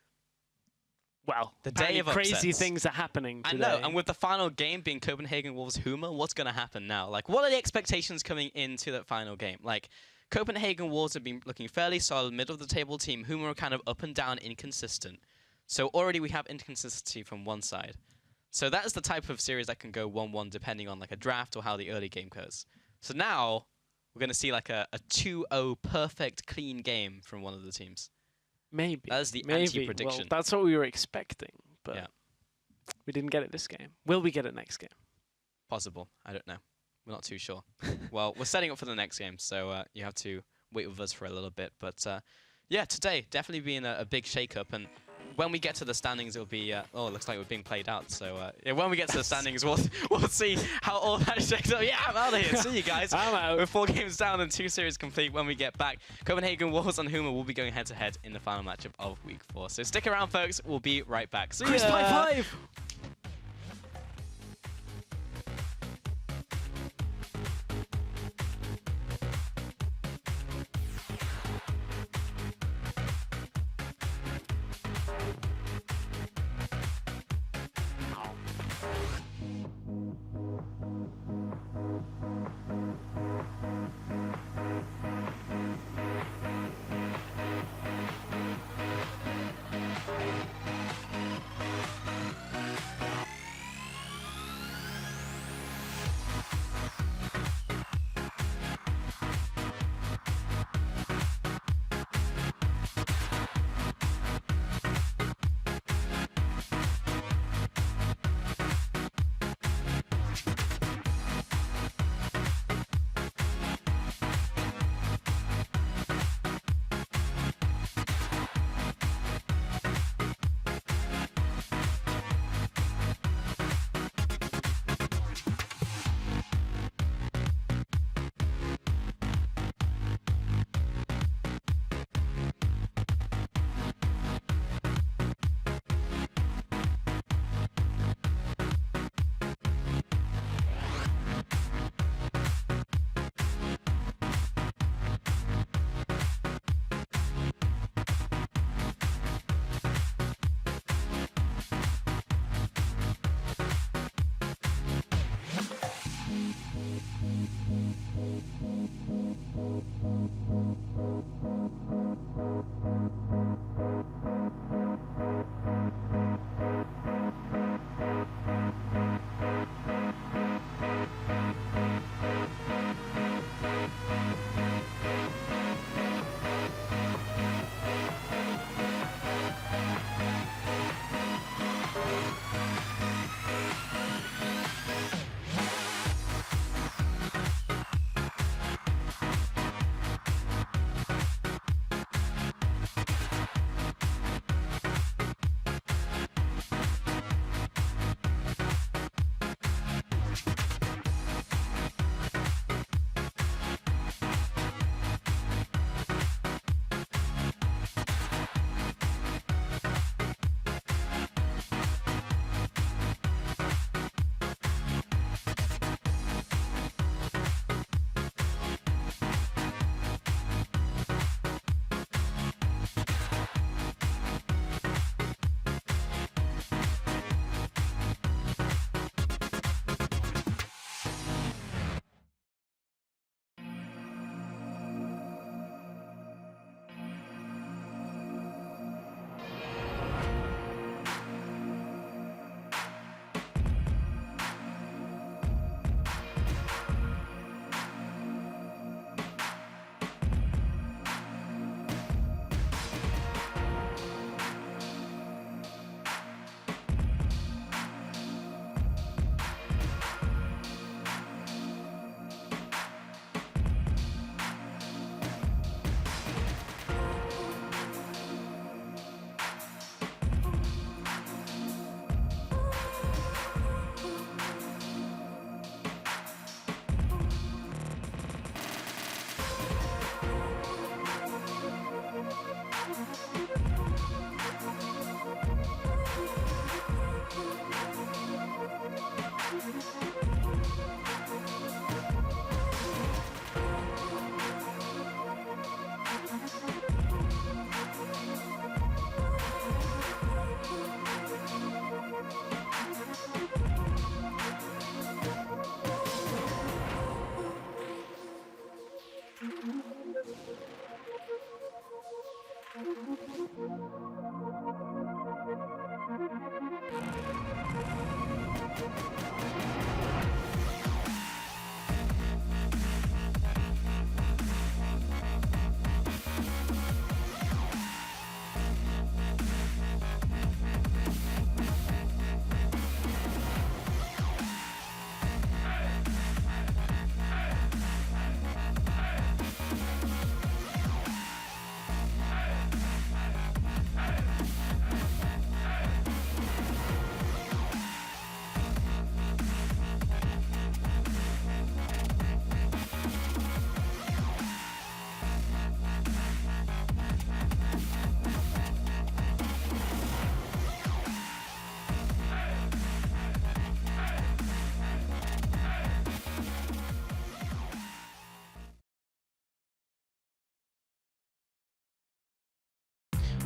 Well, The day of crazy upsets. things are happening today. I know, and with the final game being Copenhagen Wolves Huma, what's going to happen now? Like, what are the expectations coming into that final game? Like, Copenhagen Wolves have been looking fairly solid, middle of the table team. Huma are kind of up and down, inconsistent. So already we have inconsistency from one side. So that is the type of series that can go 1-1 depending on like a draft or how the early game goes. So now we're going to see like a 2-0 perfect clean game from one of the teams. Maybe. That is the Maybe. anti-prediction. Well, that's what we were expecting, but Yeah. we didn't get it this game. Will we get it next game? Possible. I don't know. We're not too sure. Well, we're setting up for the next game, so you have to wait with us for a little bit. But yeah, today definitely being a big shake-up, and when we get to the standings, it'll be oh, it looks like we're being played out. So yeah, when we get to the standings, we'll see how all that shakes up. Yeah, I'm out of here. See you guys. I'm out. We're 4 games down and 2 series complete. When we get back, Copenhagen Wolves and Huma will be going head-to-head in the final matchup of Week 4. So stick around, folks. We'll be right back. See Chris ya. High Five!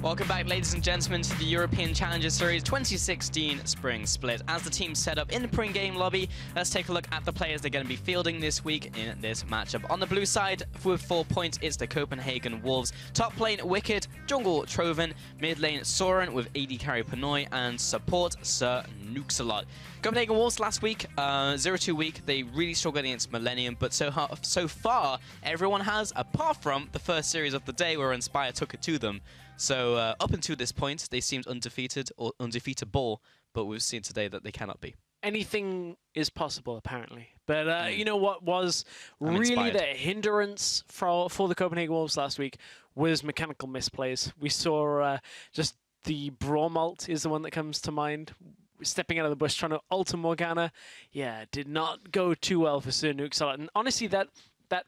Welcome back, ladies and gentlemen, to the European Challenger Series 2016 Spring Split. As the teams set up in the pre-game lobby, let's take a look at the players they're going to be fielding this week in this matchup. On the blue side, with 4 points, it's the Copenhagen Wolves. Top lane, Wicked, jungle, Troven, mid lane, Soren with AD carry Pinoy, and support, Sir Nuxalot. Copenhagen Wolves last week, 0-2 week, they really struggled against Millennium, but so far, everyone has, apart from the first series of the day where Inspire took it to them. So up until this point, they seemed undefeated or undefeatable, but we've seen today that they cannot be. Anything is possible, apparently. But you know what was really the hindrance for the Copenhagen Wolves last week was mechanical misplays. We saw just the Braum ult is the one that comes to mind. Stepping out of the bush, trying to ult Morgana. Yeah, did not go too well for Sir Nuxalot. And honestly, that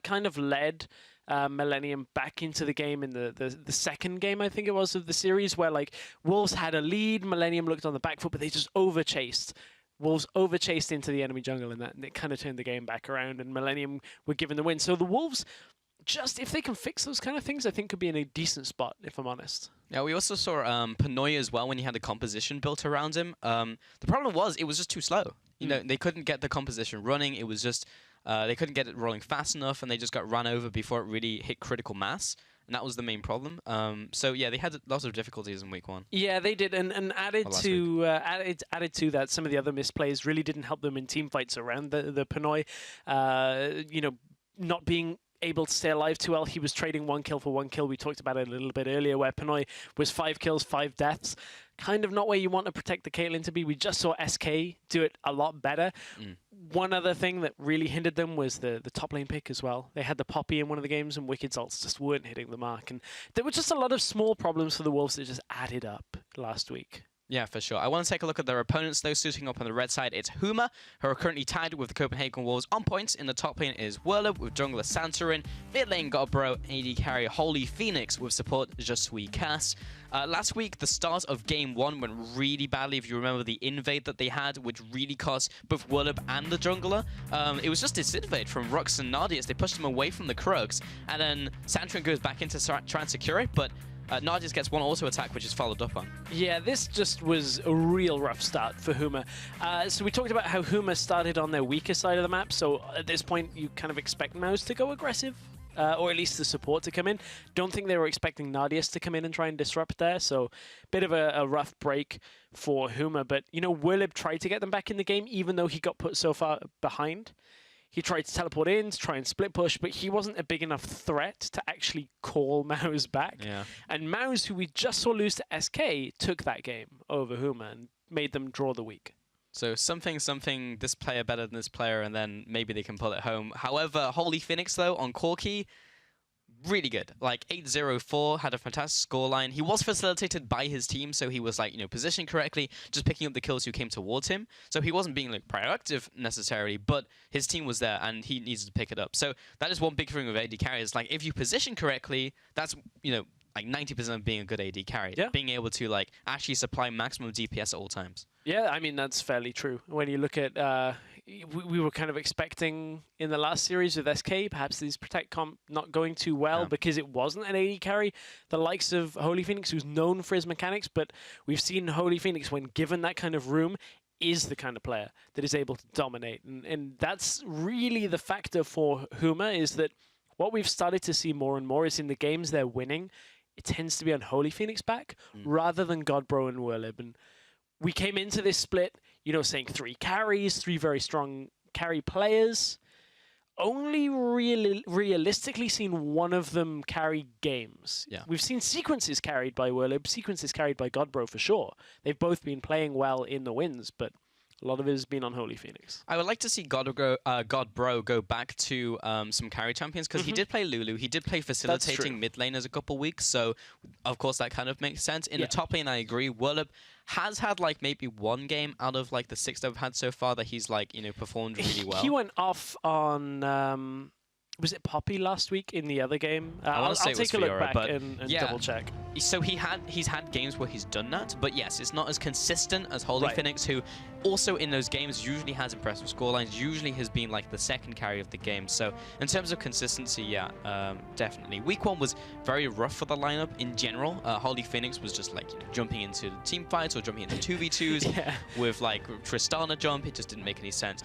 kind of led Millennium back into the game in the second game, I think it was, of the series, where like Wolves had a lead, Millennium looked on the back foot, but they just overchased. Wolves overchased into the enemy jungle, and it kind of turned the game back around, and Millennium were given the win. So the Wolves, just if they can fix those kind of things, I think could be in a decent spot, if I'm honest. Yeah, we also saw Pinoy as well when he had the composition built around him. The problem was it was just too slow. You know, they couldn't get the composition running. It was just they couldn't get it rolling fast enough, and they just got run over before it really hit critical mass. And that was the main problem. So yeah, they had lots of difficulties in week 1. Yeah, they did, and added to that, some of the other misplays really didn't help them in team fights around the Pinoy. You know, not being able to stay alive too well. He was trading 1 kill for 1 kill. We talked about it a little bit earlier, where Pinoy was 5 kills, 5 deaths. Kind of not where you want to protect the Caitlyn to be. We just saw SK do it a lot better. One other thing that really hindered them was the top lane pick as well. They had the Poppy in one of the games, and Wicked's ults just weren't hitting the mark. And there were just a lot of small problems for the Wolves that just added up last week. Yeah, for sure. I want to take a look at their opponents, though. Suiting up on the red side, it's Huma, who are currently tied with the Copenhagen Wolves on points. In the top lane is Werlib with jungler Santorin. Mid lane, Godbro, AD carry Holy Phoenix with support Je Suis Cass. Last week, the start of Game 1 went really badly. If you remember the invade that they had, which really cost both Werlib and the jungler. It was just this invade from Rux and Nardius. They pushed them away from the Krugs, and then Santorin goes back in to try and secure it, but Nardius gets one auto attack, which is followed up on. Yeah, this just was a real rough start for Huma. So we talked about how Huma started on their weaker side of the map. So at this point, you kind of expect Mouse to go aggressive, or at least the support to come in. Don't think they were expecting Nardius to come in and try and disrupt there. So bit of a rough break for Huma. But, you know, Werlib tried to get them back in the game, even though he got put so far behind. He tried to teleport in to try and split push, but he wasn't a big enough threat to actually call Mouse back. Yeah. And Mouse, who we just saw lose to SK, took that game over Huma and made them draw the week. So something, this player better than this player, and then maybe they can pull it home. However, Holy Phoenix, though, on Corki, really good. Like 8-0-4, had a fantastic scoreline. He was facilitated by his team, so he was like, you know, positioned correctly, just picking up the kills who came towards him. So he wasn't being like proactive necessarily, but his team was there and he needed to pick it up. So that is one big thing with AD carries. Like if you position correctly, that's, you know, like 90% of being a good AD carry. Yeah. Being able to like actually supply maximum DPS at all times. Yeah, I mean, that's fairly true. When you look at, we were kind of expecting in the last series with SK, perhaps these Protect comp not going too well because it wasn't an AD carry. The likes of Holy Phoenix, who's known for his mechanics, but we've seen Holy Phoenix, when given that kind of room, is the kind of player that is able to dominate. And that's really the factor for Huma, is that what we've started to see more and more is in the games they're winning, it tends to be Unholy Phoenix back rather than Godbro and Werlib. And we came into this split, you know, saying 3 carries, 3 very strong carry players. Only realistically seen one of them carry games. Yeah. We've seen sequences carried by Werlib, sequences carried by Godbro for sure. They've both been playing well in the wins, but a lot of it has been Unholy Phoenix. I would like to see Godbro go back to some carry champions, because he did play Lulu. He did play facilitating mid laners a couple weeks, so of course that kind of makes sense. In the top lane, I agree. Werlib has had like maybe 1 game out of like the 6 that we've had so far that he's like, you know, performed really well. He went off on was it Poppy last week in the other game? I'll take a look back and double check. So he's had games where he's done that, but yes, it's not as consistent as Holy Phoenix, who also in those games usually has impressive scorelines, usually has been like the second carry of the game. So in terms of consistency, yeah, definitely. Week 1 was very rough for the lineup in general. Holy Phoenix was just like, you know, jumping into team fights or jumping into 2v2s with like Tristana jump. It just didn't make any sense.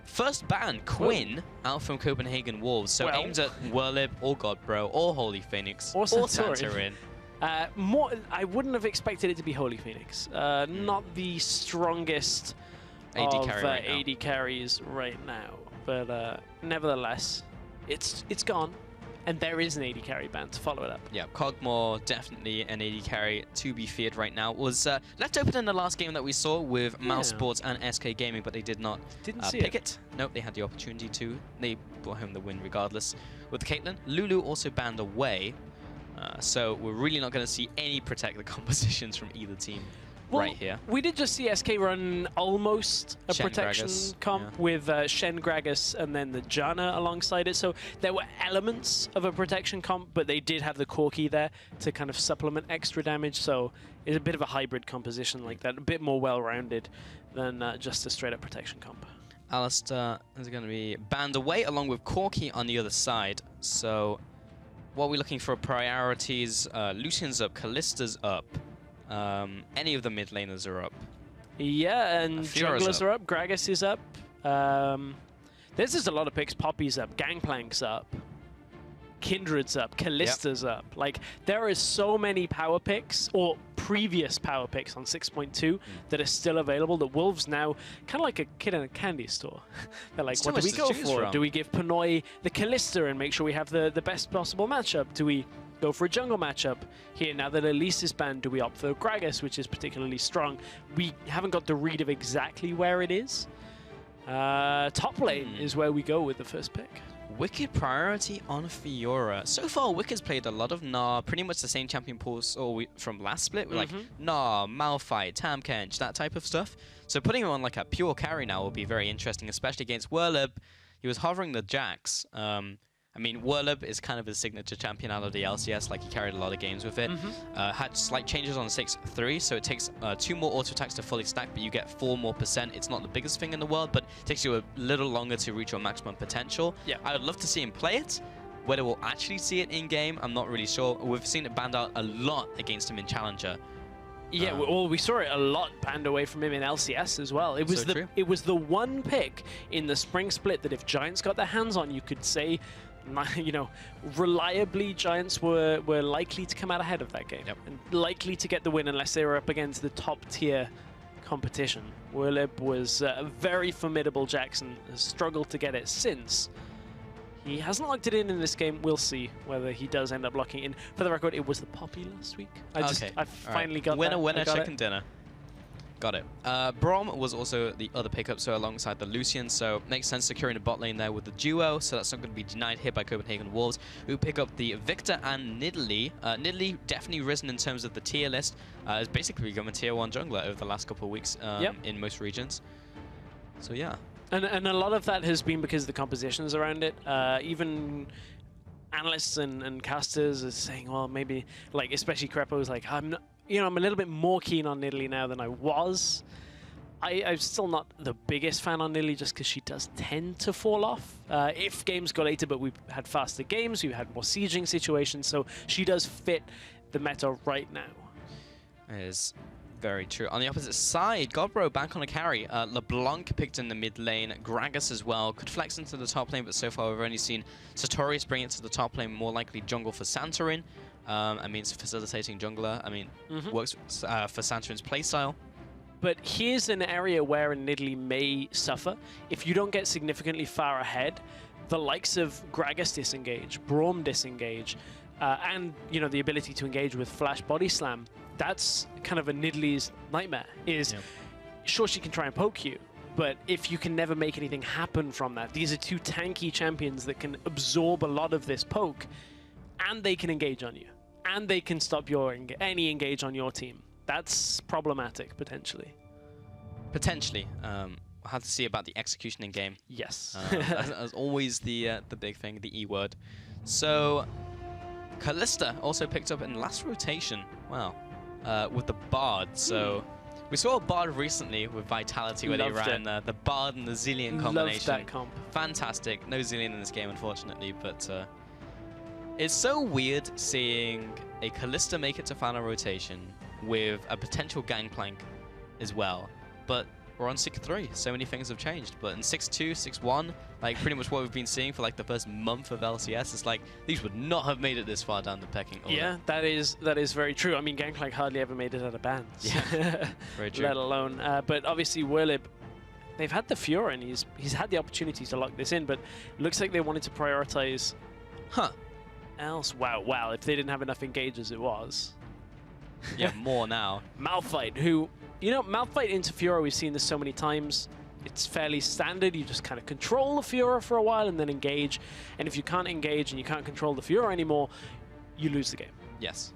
First ban, Quinn, out from Copenhagen Wolves. So aimed at Werlib or Godbro or Holy Phoenix or Santorin. I wouldn't have expected it to be Holy Phoenix. Not the strongest AD carry right now. AD carries right now, but nevertheless, it's gone, and there is an AD carry ban to follow it up. Yeah, Cogmore, definitely an AD carry to be feared right now. Was left open in the last game that we saw with Mouse Sports and SK Gaming, but they did not pick it. Nope, they had the opportunity to. They brought home the win regardless. With Caitlyn, Lulu also banned away, so we're really not going to see any protected compositions from either team. Right here. We did just see SK run almost a protection comp with Shen, Gragas, and then the Janna alongside it. So there were elements of a protection comp, but they did have the Corki there to kind of supplement extra damage. So it's a bit of a hybrid composition like that, a bit more well-rounded than just a straight-up protection comp. Alistair is going to be banned away along with Corki on the other side. So what are we looking for priorities? Lucian's up, Kallista's up. Any of the mid laners are up. Yeah, and junglers are up. Gragas is up. There's just a lot of picks. Poppy's up. Gangplank's up. Kindred's up. Kallista's up. Like, there is so many power picks, or previous power picks on 6.2 that are still available, that Wolves now, kind of like a kid in a candy store. They're like, what do we go for? Do we give Pinoy the Kallista and make sure we have the best possible matchup? Do we go for a jungle matchup here? Now that Elise is banned, do we opt for Gragas, which is particularly strong? We haven't got the read of exactly where it is. Top lane is where we go with the first pick. Wicked priority on Fiora. So far, Wicked's played a lot of Gnar, pretty much the same champion pools from last split, with like Gnar, Malphite, Tahm Kench, that type of stuff. So putting him on like a pure carry now will be very interesting, especially against Werlib. He was hovering the Jax. I mean, Werlib is kind of his signature champion out of the LCS, like he carried a lot of games with it. Had slight changes on 6-3, so it takes 2 more auto attacks to fully stack, but you get 4% more. It's not the biggest thing in the world, but it takes you a little longer to reach your maximum potential. Yeah. I would love to see him play it. Whether we'll actually see it in-game, I'm not really sure. We've seen it banned out a lot against him in Challenger. Yeah, well, we saw it a lot banned away from him in LCS as well. It was it was the one pick in the spring split that if Giants got their hands on, you could say, you know, reliably Giants were likely to come out ahead of that game and likely to get the win unless they were up against the top tier competition. Werlib was a very formidable Jackson, has struggled to get it since. He hasn't locked it in this game. We'll see whether he does end up locking in. For the record, it was the Poppy last week. I finally got winner, that. Winner, chicken dinner. Got it. Braum was also the other pickup, so alongside the Lucian, so makes sense securing the bot lane there with the duo, so that's not going to be denied here by Copenhagen Wolves, who pick up the Victor and Nidalee. Nidalee definitely risen in terms of the tier list. Has basically become a tier 1 jungler over the last couple of weeks in most regions. So yeah. And a lot of that has been because of the compositions around it. Even analysts and casters are saying, well, maybe, like, especially Crepo's like, I'm a little bit more keen on Nidalee now than I was. I'm still not the biggest fan on Nidalee just because she does tend to fall off. If games go later, but we've had faster games, we've had more sieging situations, so she does fit the meta right now. It is very true. On the opposite side, Godbro back on a carry. LeBlanc picked in the mid lane. Gragas as well. Could flex into the top lane, but so far we've only seen Sartorius bring it to the top lane, more likely jungle for Santorin. I mean, it's facilitating jungler. I mean, works for Santorin's playstyle. But here's an area where Nidalee may suffer. If you don't get significantly far ahead, the likes of Gragas disengage, Braum disengage, and the ability to engage with Flash Body Slam, that's kind of a Nidalee's nightmare. Sure, she can try and poke you, but if you can never make anything happen from that, these are two tanky champions that can absorb a lot of this poke, and they can engage on you, and they can stop any engage on your team. That's problematic, potentially. Potentially. We'll have to see about the execution in game. Yes. As always, the big thing, the E word. So, Kalista also picked up in last rotation. Wow. With the Bard. So, we saw a Bard recently with Vitality where Loved they ran the Bard and the Zillion combination. Loved that comp. Fantastic. No Zillion in this game, unfortunately, but it's so weird seeing a Kalista make it to final rotation with a potential Gangplank as well. But we're on 6-3. So many things have changed. But in 6-2, 6-1, like pretty much what we've been seeing for like the first month of LCS, it's like these would not have made it this far down the pecking order. Yeah, that is very true. I mean, Gangplank hardly ever made it out of bans. Yeah, very true. Let alone, but obviously Wirlib, they've had the Fiora and he's had the opportunity to lock this in, but it looks like they wanted to prioritize. Else, wow. If they didn't have enough engages, it was. Yeah, more now. Malphite, who, Malphite into Fiora, we've seen this so many times. It's fairly standard. You just kind of control the Fiora for a while and then engage. And if you can't engage and you can't control the Fiora anymore, you lose the game. Yes.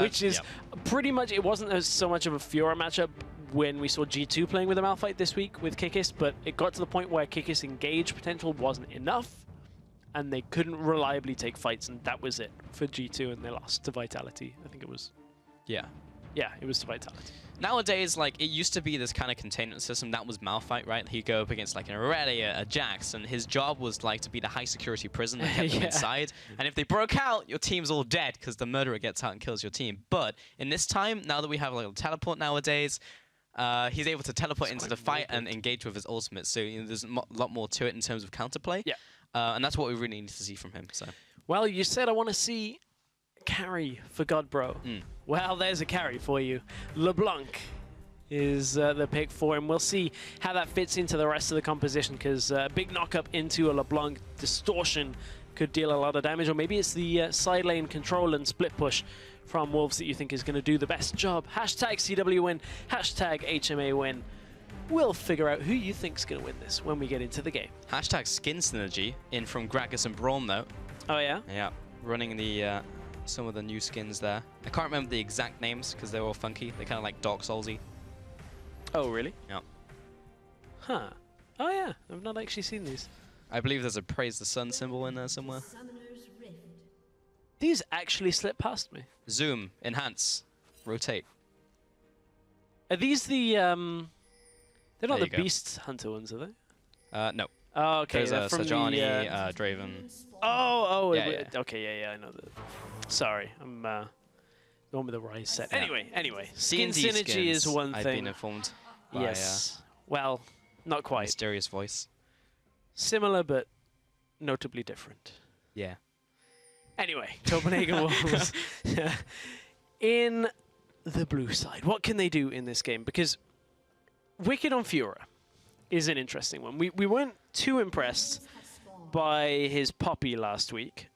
Which is pretty much, it wasn't so much of a Fiora matchup when we saw G2 playing with a Malphite this week with Kikis, but it got to the point where Kikis' engage potential wasn't enough. And they couldn't reliably take fights, and that was it for G2, and they lost to Vitality. I think it was. Yeah. Yeah, it was to Vitality. Nowadays, like, it used to be this kind of containment system. That was Malphite, right? He'd go up against, like, an Aurelia, a Jax, and his job was, like, to be the high-security prison that kept them inside. And if they broke out, your team's all dead, because the murderer gets out and kills your team. But in this time, now that we have, like, a teleport nowadays, he's able to teleport into the fight and engage with his ultimate. So there's a lot more to it in terms of counterplay. Yeah. And that's what we really need to see from him. So, well, you said I want to see carry for Godbro. Well, there's a carry for you. LeBlanc is the pick for him. We'll see how that fits into the rest of the composition, because a big knock-up into a LeBlanc distortion could deal a lot of damage. Or maybe it's the side lane control and split push from Wolves that you think is going to do the best job. Hashtag CW win, hashtag HMA win. We'll figure out who you think's going to win this when we get into the game. Hashtag skin synergy in from Gragas and Braum, though. Oh, yeah? Yeah, running the some of the new skins there. I can't remember the exact names because they're all funky. They're kind of like Dark Souls-y. Oh, really? Yeah. Huh. Oh, yeah. I've not actually seen these. I believe there's a Praise the Sun symbol in there somewhere. These actually slipped past me. Zoom, enhance, rotate. Are these the... They're not the Beast Hunter ones, are they? No. Oh, okay. There's Sajani, Draven. Oh, yeah. Okay, yeah, I know that. Sorry, I'm the one with the rise set. Yeah. Anyway, skin synergy is one thing. I've been informed by yes. Well, not quite. Mysterious voice. Similar, but notably different. Yeah. Anyway, Copenhagen Wolves. In the blue side, what can they do in this game? Because Wicked on Fiora is an interesting one. We weren't too impressed by his Poppy last week.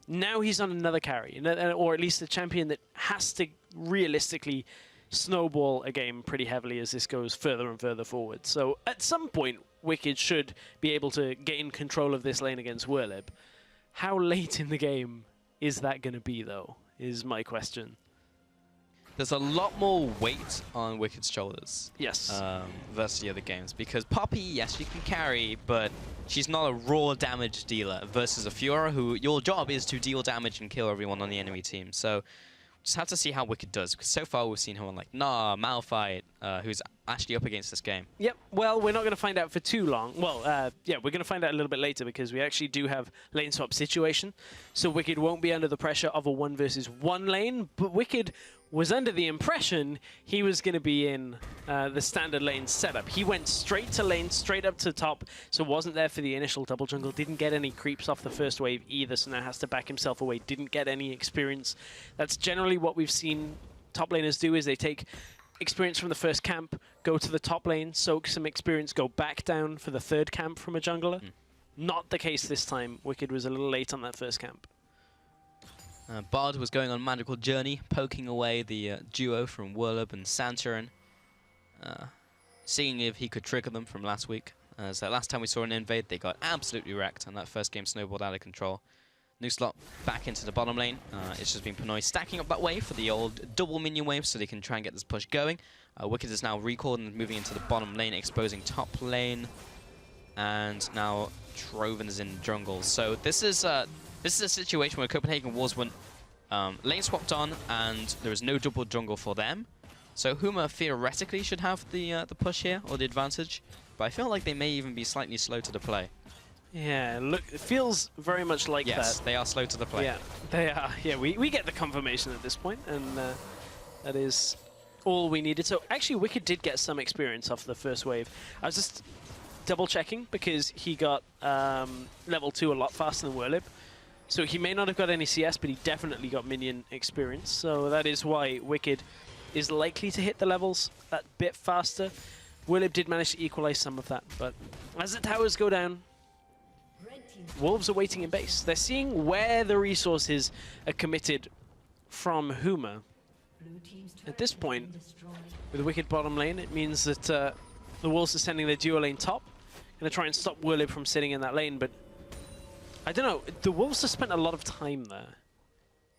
Now he's on another carry, or at least a champion that has to realistically snowball a game pretty heavily as this goes further and further forward. So at some point, Wicked should be able to gain control of this lane against Wirlib. How late in the game is that going to be, though, is my question. There's a lot more weight on Wicked's shoulders. Yes. Versus the other games. Because Poppy, yes, she can carry, but she's not a raw damage dealer versus a Fiora, who your job is to deal damage and kill everyone on the enemy team. So just have to see how Wicked does. Because so far we've seen her on like Malphite, who's actually up against this game. Yep. Well, we're not going to find out for too long. Well, yeah, we're going to find out a little bit later because we actually do have lane swap situation. So Wicked won't be under the pressure of a 1 versus 1 lane, but Wicked was under the impression he was going to be in the standard lane setup. He went straight to lane, straight up to top, so wasn't there for the initial double jungle, didn't get any creeps off the first wave either, so now has to back himself away, didn't get any experience. That's generally what we've seen top laners do, is they take experience from the first camp, go to the top lane, soak some experience, go back down for the third camp from a jungler. Not the case this time. Wicked was a little late on that first camp. Bard was going on Magical Journey, poking away the duo from Whirlub and Santurin, seeing if he could trigger them from last week. So last time we saw an invade, they got absolutely wrecked, and that first game snowballed out of control. New slot back into the bottom lane. It's just been Pinoy stacking up that wave for the old double minion wave so they can try and get this push going. Wicked is now recalled and moving into the bottom lane, exposing top lane. And now Troven is in jungle. So this is a situation where Copenhagen Wars went lane swapped on, and there is no double jungle for them. So Huma theoretically should have the push here, or the advantage. But I feel like they may even be slightly slow to the play. Yeah, look, it feels very much like that. Yes, they are slow to the play. Yeah, they are. Yeah, we get the confirmation at this point, and that is all we needed. So actually, Wicked did get some experience off the first wave. I was just double checking because he got level 2 a lot faster than Whirlib. So he may not have got any CS, but he definitely got minion experience. So that is why Wicked is likely to hit the levels that bit faster. Whirlib did manage to equalize some of that, but as the towers go down, Wolves are waiting in base. They're seeing where the resources are committed from Huma. At this point, with the Wicked bottom lane, it means that the Wolves are sending their duo lane top. Going to try and stop Whirlib from sitting in that lane, but I don't know. The Wolves have spent a lot of time there,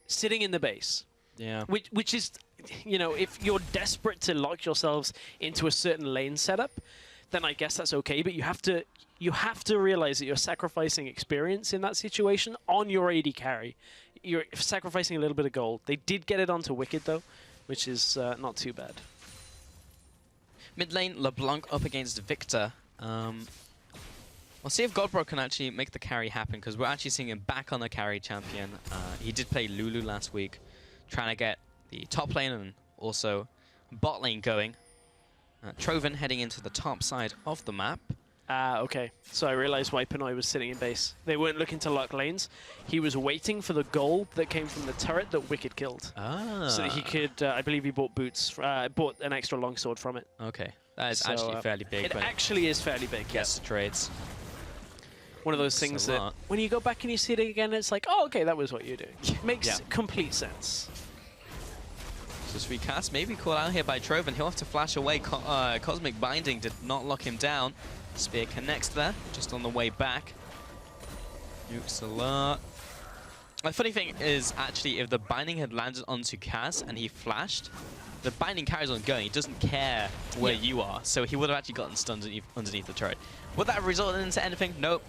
sitting in the base. Yeah. Which is, you know, if you're desperate to lock yourselves into a certain lane setup, then I guess that's okay. But you have to realize that you're sacrificing experience in that situation on your AD carry. You're sacrificing a little bit of gold. They did get it onto Wicked though, which is not too bad. Mid lane, LeBlanc up against Victor. We'll see if Godbro can actually make the carry happen, because we're actually seeing him back on the carry champion. He did play Lulu last week, trying to get the top lane and also bot lane going. Troven heading into the top side of the map. Okay. So I realized why Pinoy was sitting in base. They weren't looking to lock lanes. He was waiting for the gold that came from the turret that Wicked killed. So that he could, I believe he bought boots, bought an extra longsword from it. Okay. That is actually fairly big. It actually is fairly big, yes. The trades. One of those things that when you go back and you see it again, it's like, oh, okay, that was what you're doing. Makes complete sense. So sweet cast maybe caught out here by Troven. He'll have to flash away. Cosmic Binding did not lock him down. Spear connects there, just on the way back. Nukes alert. The funny thing is, actually, if the Binding had landed onto Kaz and he flashed, the Binding carries on going. He doesn't care where you are, so he would have actually gotten stunned underneath the turret. Would that have resulted into anything? Nope.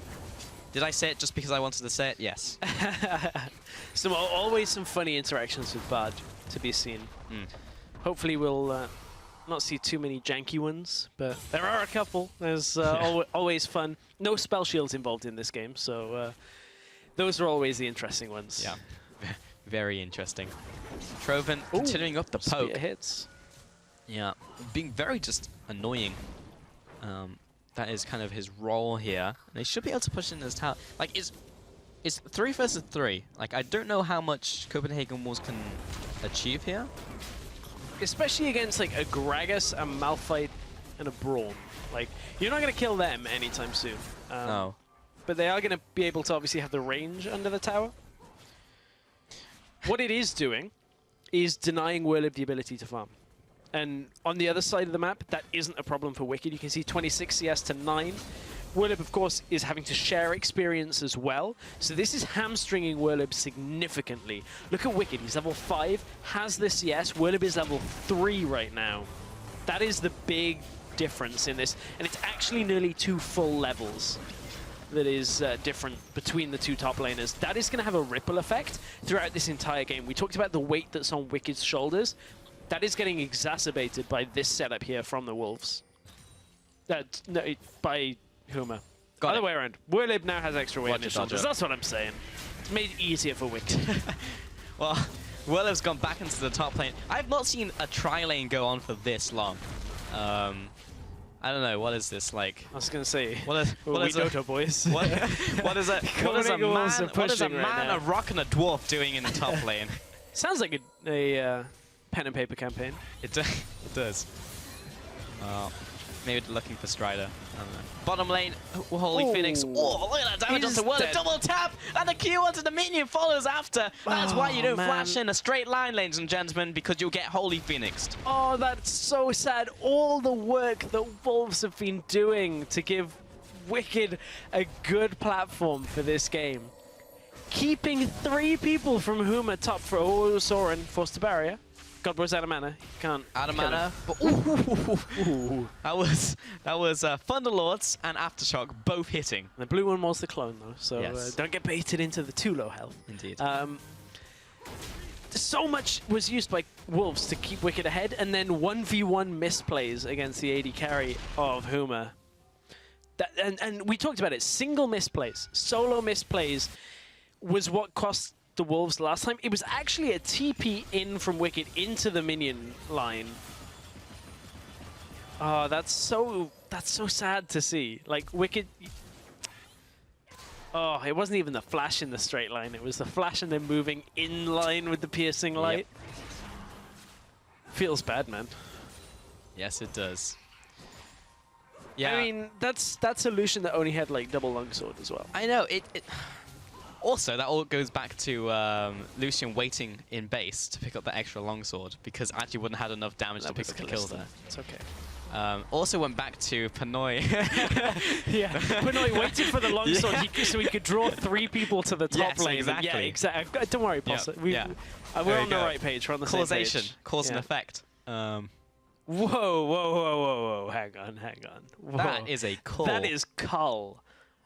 Did I say it just because I wanted to say it? Yes. So always some funny interactions with Bard to be seen. Hopefully we'll not see too many janky ones, but there are a couple. There's always fun. No spell shields involved in this game, so those are always the interesting ones. Yeah, very interesting. Troven continuing up the poke. Spear hits. Yeah, being very just annoying. That is kind of his role here. They should be able to push in this tower. Like, it's 3 versus 3. Like, I don't know how much Copenhagen Wars can achieve here. Especially against, like, a Gragas, a Malphite, and a Braum. Like, you're not going to kill them anytime soon. No. But they are going to be able to obviously have the range under the tower. What it is doing is denying Whirlib the ability to farm. And on the other side of the map, that isn't a problem for Wicked. You can see 26 CS to 9. Whirlib, of course, is having to share experience as well. So this is hamstringing Whirlib significantly. Look at Wicked. He's level 5, has the CS. Whirlib is level 3 right now. That is the big difference in this. And it's actually nearly 2 full levels that is different between the 2 top laners. That is going to have a ripple effect throughout this entire game. We talked about the weight that's on Wicked's shoulders. That is getting exacerbated by this setup here from the Wolves. No, by Huma. Other way around. Whirlib now has extra weight on his shoulders. That's what I'm saying. It's made it easier for Wicked. Well, Whirlib's gone back into the top lane. I've not seen a tri-lane go on for this long. I don't know, what is this like? I was gonna say, What is Dota boys? what is a man, now. a rock, and a dwarf doing in the top lane? Sounds like a pen and paper campaign. It does. Maybe they're looking for Strider. I don't know. Bottom lane, Holy Phoenix. Oh, look at that damage onto Whirlib. Double tap, and the Q onto the minion follows after. That's why you don't flash in a straight line, ladies and gentlemen, because you'll get Holy Phoenixed. Oh, that's so sad. All the work that Wolves have been doing to give Wicked a good platform for this game. Keeping 3 people from whom are top for Soren forced to barrier. Godbro's out of mana. Can't. Out of mana. But, ooh. That was Thunderlords and Aftershock both hitting. The blue one was the clone though, so Yes. don't get baited into the too low health. Indeed. So much was used by Wolves to keep Wicked ahead, and then 1v1 misplays against the AD carry of Huma. And we talked about it. Single misplays, solo misplays was what cost the Wolves last time. It was actually a TP in from Wicked into the minion line. Oh, that's so sad to see. Like Wicked. Oh, it wasn't even the flash in the straight line. It was the flash and then moving in line with the piercing light. Yep. Feels bad, man. Yes, it does. Yeah. I mean, that's a Lucian that only had like double longsword as well. I know it. Also, that all goes back to Lucian waiting in base to pick up the extra longsword because actually wouldn't have had enough damage to pick up the kill there. It's okay. Also went back to Pinoy. Yeah, Pinoy waited for the longsword so he could draw 3 people to the top Yes, lane. exactly. Yeah, exactly. Don't worry, Posse. Yeah. We're on the right page. We're on the Causation, same page. cause and Yeah. effect. Whoa. Hang on. Whoa. That is a call. That is Cull.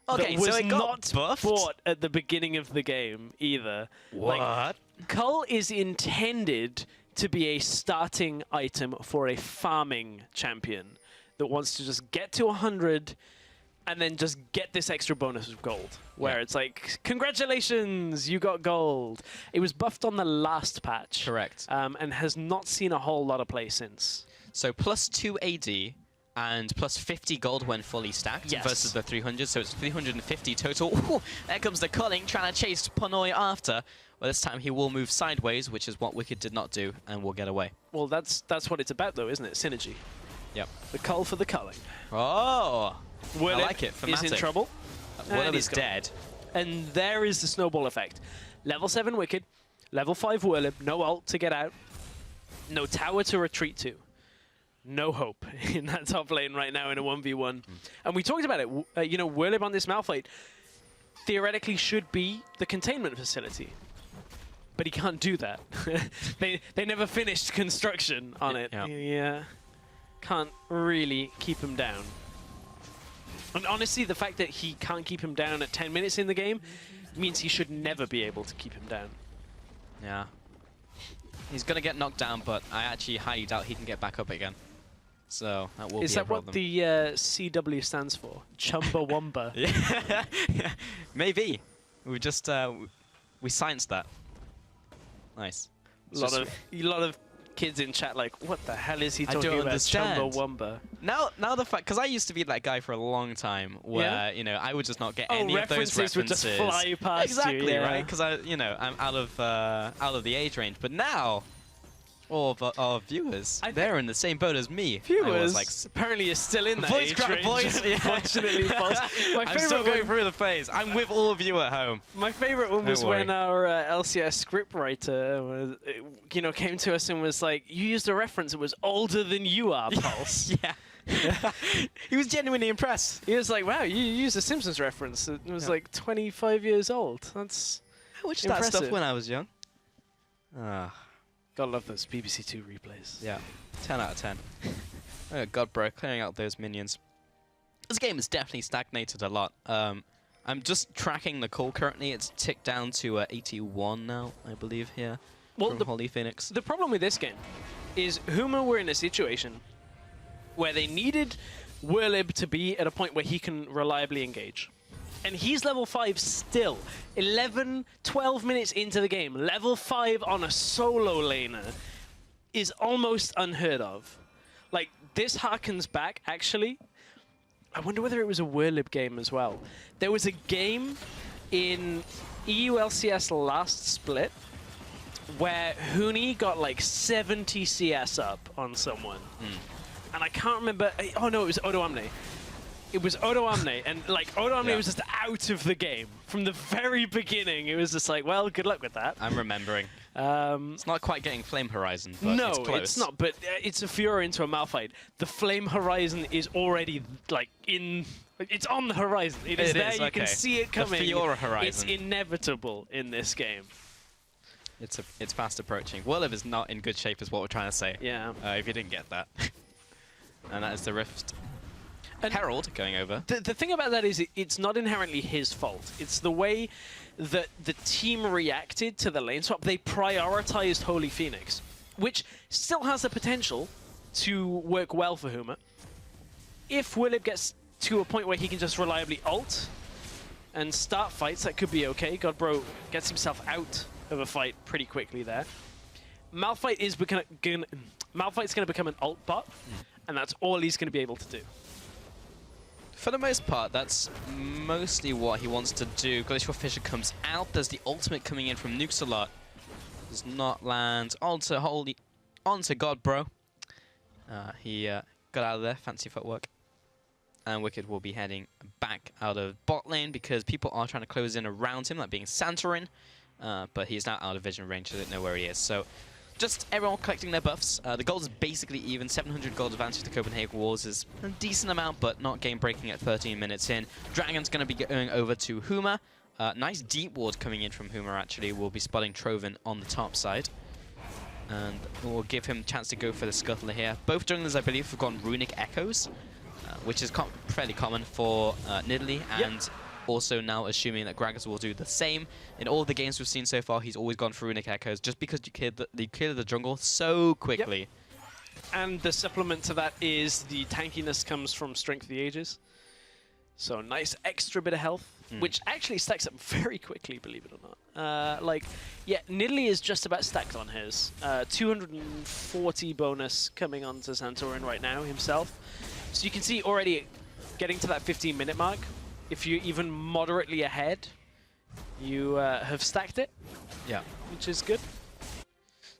Okay, that was so it got not buffed? bought at the beginning of the game either. What? Like, Cull is intended to be a starting item for a farming champion that wants to just get to 100 and then just get this extra bonus of gold, where it's like, congratulations, you got gold. It was buffed on the last patch. Correct. And has not seen a whole lot of play since. So +2 AD and +50 gold when fully stacked versus the 300, so it's 350 total. Ooh, there comes the culling, trying to chase Pinoy after. Well, this time he will move sideways, which is what Wicked did not do, and will get away. Well, that's what it's about, though, isn't it? Synergy. Yep. The cull for the culling. Oh! Whirlib I like it. is in Thematic. trouble. Whirlib is dead. And there is the snowball effect. Level 7 Wicked, level 5 Whirlib, no ult to get out, no tower to retreat to. No hope in that top lane right now in a 1v1. And we talked about it, you know, Whirlib on this Malphite theoretically should be the containment facility. But he can't do that. They never finished construction on it. Yeah. Can't really keep him down. And honestly, the fact that he can't keep him down at 10 minutes in the game means he should never be able to keep him down. Yeah. He's going to get knocked down, but I actually highly doubt he can get back up again. So that will be a problem. Is that what the CW stands for? Chumbawamba? Yeah. Maybe. We just we scienced that. Nice. A lot of kids in chat like, what the hell is he I talking don't about? understand. Chumbawamba. Now the fact, because I used to be that guy for a long time, where you know I would just not get any of those references. Would just fly past exactly, you, right? Because I'm out of the age range. But now, all of our viewers, they're in the same boat as me. Viewers, like, apparently, you're still in that age range. Unfortunately, false. I'm still going through the phase. I'm with all of you at home. My favorite one was when our LCS scriptwriter came to us and was like, you used a reference that was older than you are, Pulse. Yeah. He was genuinely impressed. He was like, wow, you used a Simpsons reference. It was like 25 years old. That's I watched that stuff when I was young. Gotta love those BBC Two replays. Yeah, 10 out of 10. Oh god, bro, clearing out those minions. This game has definitely stagnated a lot. I'm just tracking the call currently. It's ticked down to 81 now, I believe, here from Holy Phoenix. The problem with this game is Huma were in a situation where they needed Whirlib to be at a point where he can reliably engage. And he's level 5 still. 11, 12 minutes into the game. Level 5 on a solo laner is almost unheard of. Like, this harkens back, actually. I wonder whether it was a Whirlib game as well. There was a game in EU LCS last split where Huni got like 70 CS up on someone. And I can't remember. Oh no, it was Odo Amne. It was Odo Amne, and like Odo Amne was just out of the game from the very beginning. It was just like, well, good luck with that. I'm remembering. It's not quite getting Flame Horizon, but no, it's close. It's not. But it's a Fiora into a Malphite. The Flame Horizon is already like in. It's on the horizon. It is there. You can see it coming. The Fiora Horizon. It's inevitable in this game. It's fast approaching. Whirlib is not in good shape, is what we're trying to say. Yeah. If you didn't get that. And that is the Rift. And Herald going over. The thing about that is it's not inherently his fault. It's the way that the team reacted to the lane swap. They prioritized Holy Phoenix, which still has the potential to work well for Huma. If Whirlib gets to a point where he can just reliably ult and start fights, that could be okay. Godbro gets himself out of a fight pretty quickly there. Malphite's going to become an ult bot, and that's all he's going to be able to do. For the most part, that's mostly what he wants to do. Glacial Fissure comes out. There's the ultimate coming in from Nuxalot. Does not land onto Godbro. He got out of there. Fancy footwork. And Wicked will be heading back out of bot lane because people are trying to close in around him, like being Santorin. But he's now out of vision range, so they don't know where he is. So just everyone collecting their buffs. The gold is basically even. 700 gold advantage to Copenhagen Walls is a decent amount, but not game breaking at 13 minutes in. Dragon's going to be going over to Huma. Nice deep ward coming in from Huma, actually. We'll be spotting Trovan on the top side. And we'll give him a chance to go for the Scuttler here. Both junglers, I believe, have gone Runic Echoes, which is fairly common for Nidalee. And also now assuming that Gragas will do the same. In all the games we've seen so far, he's always gone for Runic Echoes just because you clear the jungle so quickly. And the supplement to that is the tankiness comes from Strength of the Ages. So nice extra bit of health, which actually stacks up very quickly, believe it or not. Nidalee is just about stacked on his. 240 bonus coming onto Santorin right now himself. So you can see already getting to that 15-minute mark. If you're even moderately ahead, you have stacked it. Yeah. Which is good.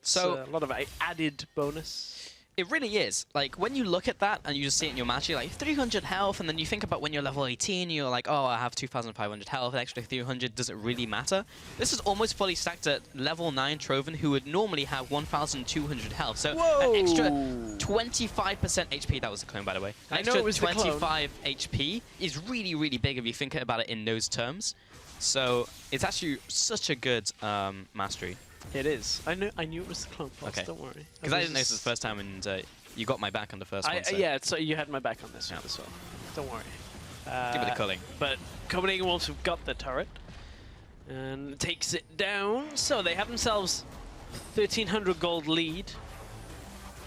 So a lot of added bonus. It really is. Like, when you look at that and you just see it in your match, you're like, 300 health, and then you think about when you're level 18, you're like, oh, I have 2,500 health, an extra 300, does it really matter? This is almost fully stacked at level 9 Trovan, who would normally have 1,200 health. So an extra 25% HP, that was the clone, by the way. An extra 25 HP is really, really big if you think about it in those terms. So it's actually such a good mastery. It is. I knew it was the clone boss, don't worry. Because I didn't notice this the first time, and you got my back on the first one. So. Yeah, so you had my back on this one as well. Don't worry. Give it the culling. But Copenhagen Wolves have got the turret and takes it down. So they have themselves 1,300 gold lead.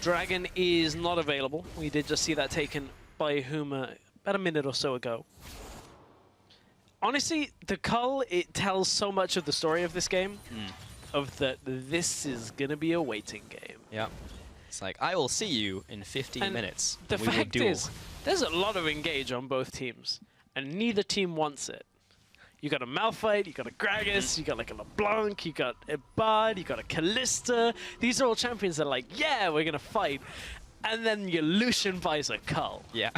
Dragon is not available. We did just see that taken by Huma about a minute or so ago. Honestly, the cull, it tells so much of the story of this game. Of that, this is gonna be a waiting game. Yeah, it's like I will see you in 15 minutes. The fact is, there's a lot of engage on both teams, and neither team wants it. You got a Malphite, you got a Gragas, you got like a LeBlanc, you got a Bard, you got a Kalista. These are all champions that are like, yeah, we're gonna fight. And then your Lucian buys a cull. Yeah.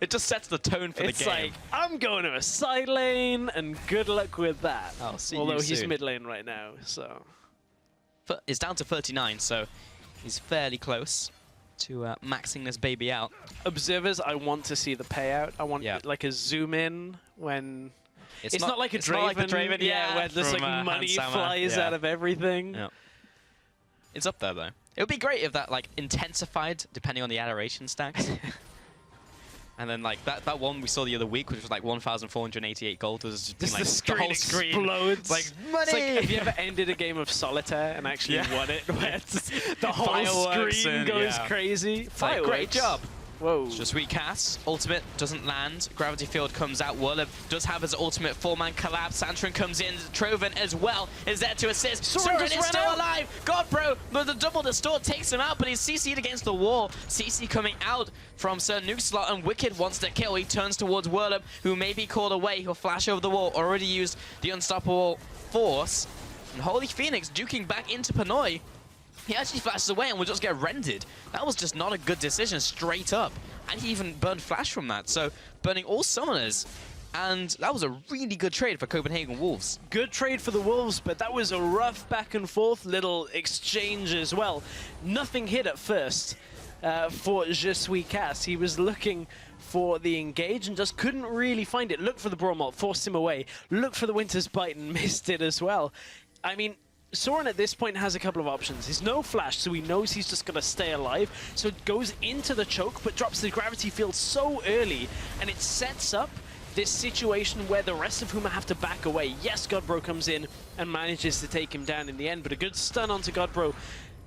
It just sets the tone for the game. It's like, I'm going to a side lane, and good luck with that. I'll see Although you soon. he's mid lane right now, so. It's down to 39, so he's fairly close to maxing this baby out. Observers, I want to see the payout. I want like a zoom in when... It's not like a Draven, where there's like money flies out of everything. Yeah. It's up there, though. It would be great if that like intensified depending on the adoration stacks. And then like that one we saw the other week, which was like 1,488 gold, was just like the whole screen explodes. Like money. It's like, have you ever ended a game of solitaire and actually won it? Where the whole screen goes crazy. Like, great job. Whoa. Just weak cast. Ultimate doesn't land. Gravity Field comes out. Whirlip does have his ultimate 4-man collapse. Santrin comes in. Trovan as well is there to assist. Soren is still alive. God, bro. But the double distort takes him out, but he's CC'd against the wall. CC coming out from Sir Nuke Slot, and Wicked wants to kill. He turns towards Whirlip, who may be called away. He'll flash over the wall. Already used the Unstoppable Force. And Holy Phoenix duking back into Pinoy. He actually flashes away and will just get rendered. That was just not a good decision, straight up. And he even burned Flash from that, so burning all summoners. And that was a really good trade for Copenhagen Wolves. Good trade for the Wolves, but that was a rough back and forth little exchange as well. Nothing hit at first for Je Suis Cass. He was looking for the engage and just couldn't really find it. Looked for the Brawl Malt, forced him away. Looked for the Winter's Bite and missed it as well. I mean, Soren at this point has a couple of options. He's no flash, so he knows he's just going to stay alive. So it goes into the choke, but drops the gravity field so early, and it sets up this situation where the rest of Huma have to back away. Yes, Godbro comes in and manages to take him down in the end, but a good stun onto Godbro